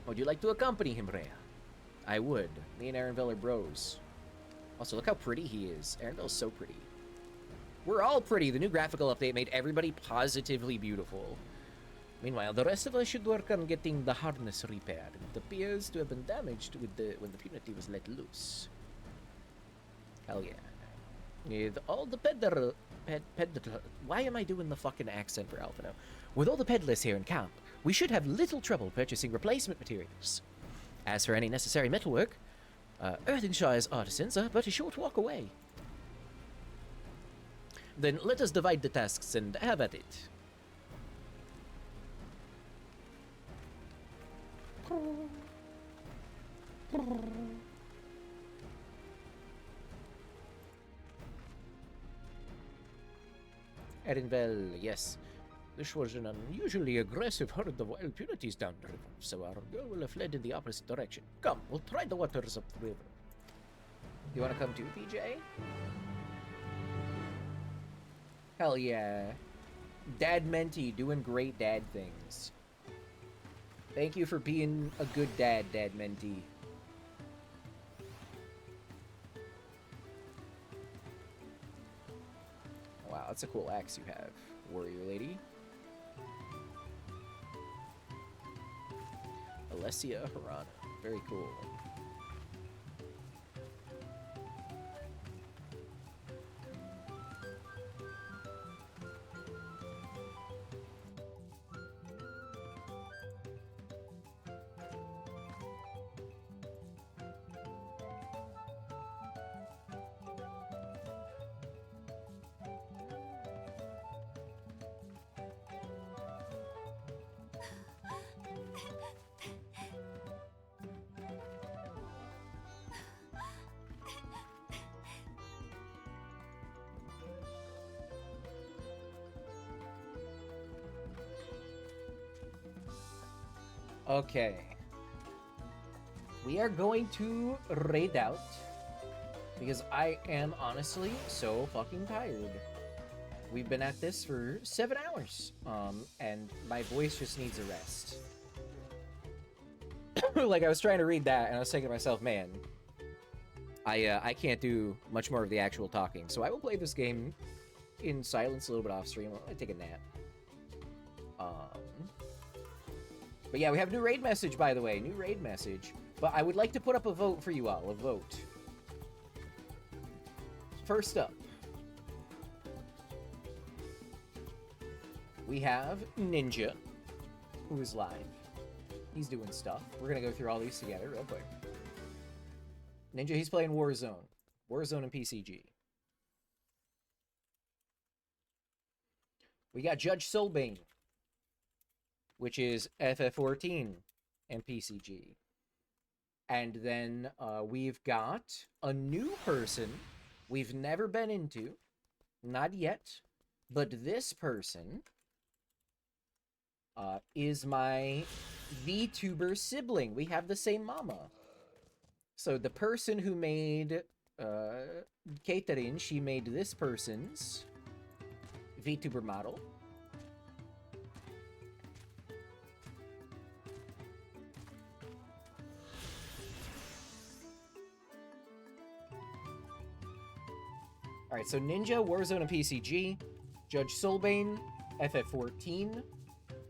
Would you like to accompany him, Rhea? I would. Me and Erenvel are bros. Also, look how pretty he is. Erenvel's so pretty. We're all pretty. The new graphical update made everybody positively beautiful. Meanwhile, the rest of us should work on getting the harness repaired. It appears to have been damaged with when the punity was let loose. Hell yeah. With all the why am I doing the fucking accent for Alpha now? With all the peddlers here in camp, we should have little trouble purchasing replacement materials. As for any necessary metalwork, Earthenshire's artisans are but a short walk away. Then let us divide the tasks and have at it. Erenvel, yes. This was an unusually aggressive herd of wild punities down the river, so our girl will have fled in the opposite direction. Come, we'll try the waters up the river. You wanna come too, PJ? Hell yeah. Dad Menti doing great dad things. Thank you for being a good dad, Dad Menti. Wow, that's a cool axe you have, warrior lady. Alessia Harana. Very cool. Okay. We are going to raid out because I am honestly so fucking tired. We've been at this for 7 hours, and my voice just needs a rest. Like, I was trying to read that, and I was thinking to myself, man, I can't do much more of the actual talking, so I will play this game in silence a little bit off stream. I'll take a nap. But yeah, we have a new raid message, by the way. New raid message. But I would like to put up a vote for you all. A vote. First up, we have Ninja, who is live. He's doing stuff. We're going to go through all these together real quick. Ninja, he's playing Warzone. Warzone and PCG. We got Judge Soulbane, which is FF14 and PCG. And then we've got a new person we've never been into. Not yet. But this person is my VTuber sibling. We have the same mama. So the person who made Catherine, she made this person's VTuber model. Alright, so Ninja, Warzone, and PCG. Judge Soulbane, FF14,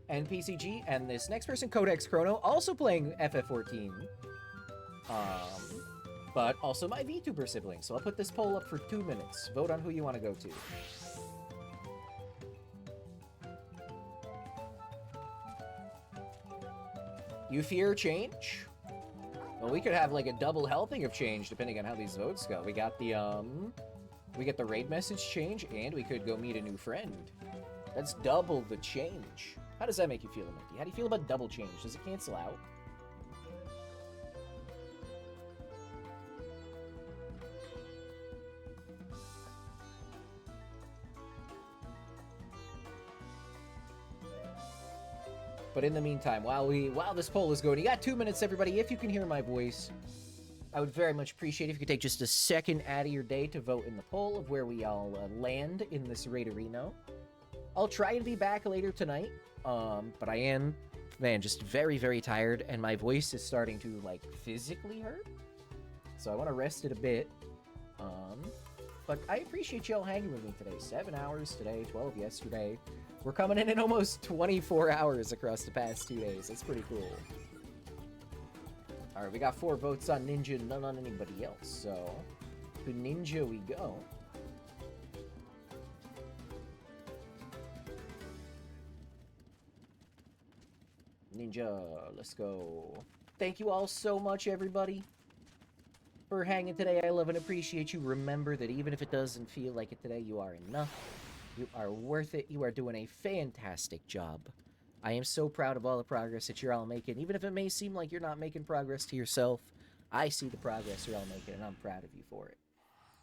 and PCG. And this next person, Codex Chrono, also playing FF14. But also my VTuber sibling. So I'll put this poll up for 2 minutes. Vote on who you want to go to. You fear change? Well, we could have like a double helping of change depending on how these votes go. We got the raid message change, and we could go meet a new friend. That's double the change. How does that make you feel, Minty? How do you feel about double change? Does it cancel out? But in the meantime, while this poll is going, you got 2 minutes, everybody. If you can hear my voice, I would very much appreciate it if you could take just a second out of your day to vote in the poll of where we all land in this raid arena. I'll try to be back later tonight, but I am, man, just very, very tired, and my voice is starting to, like, physically hurt. So I want to rest it a bit. But I appreciate y'all hanging with me today. 7 hours today, 12 yesterday. We're coming in almost 24 hours across the past 2 days. That's pretty cool. Alright, we got 4 votes on Ninja, none on anybody else. So, to Ninja we go. Ninja, let's go. Thank you all so much, everybody, for hanging today. I love and appreciate you. Remember that even if it doesn't feel like it today, you are enough. You are worth it. You are doing a fantastic job. I am so proud of all the progress that you're all making. Even if it may seem like you're not making progress to yourself, I see the progress you're all making, and I'm proud of you for it.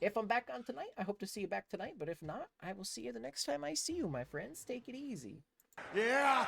If I'm back on tonight, I hope to see you back tonight. But if not, I will see you the next time I see you, my friends. Take it easy.
Yeah!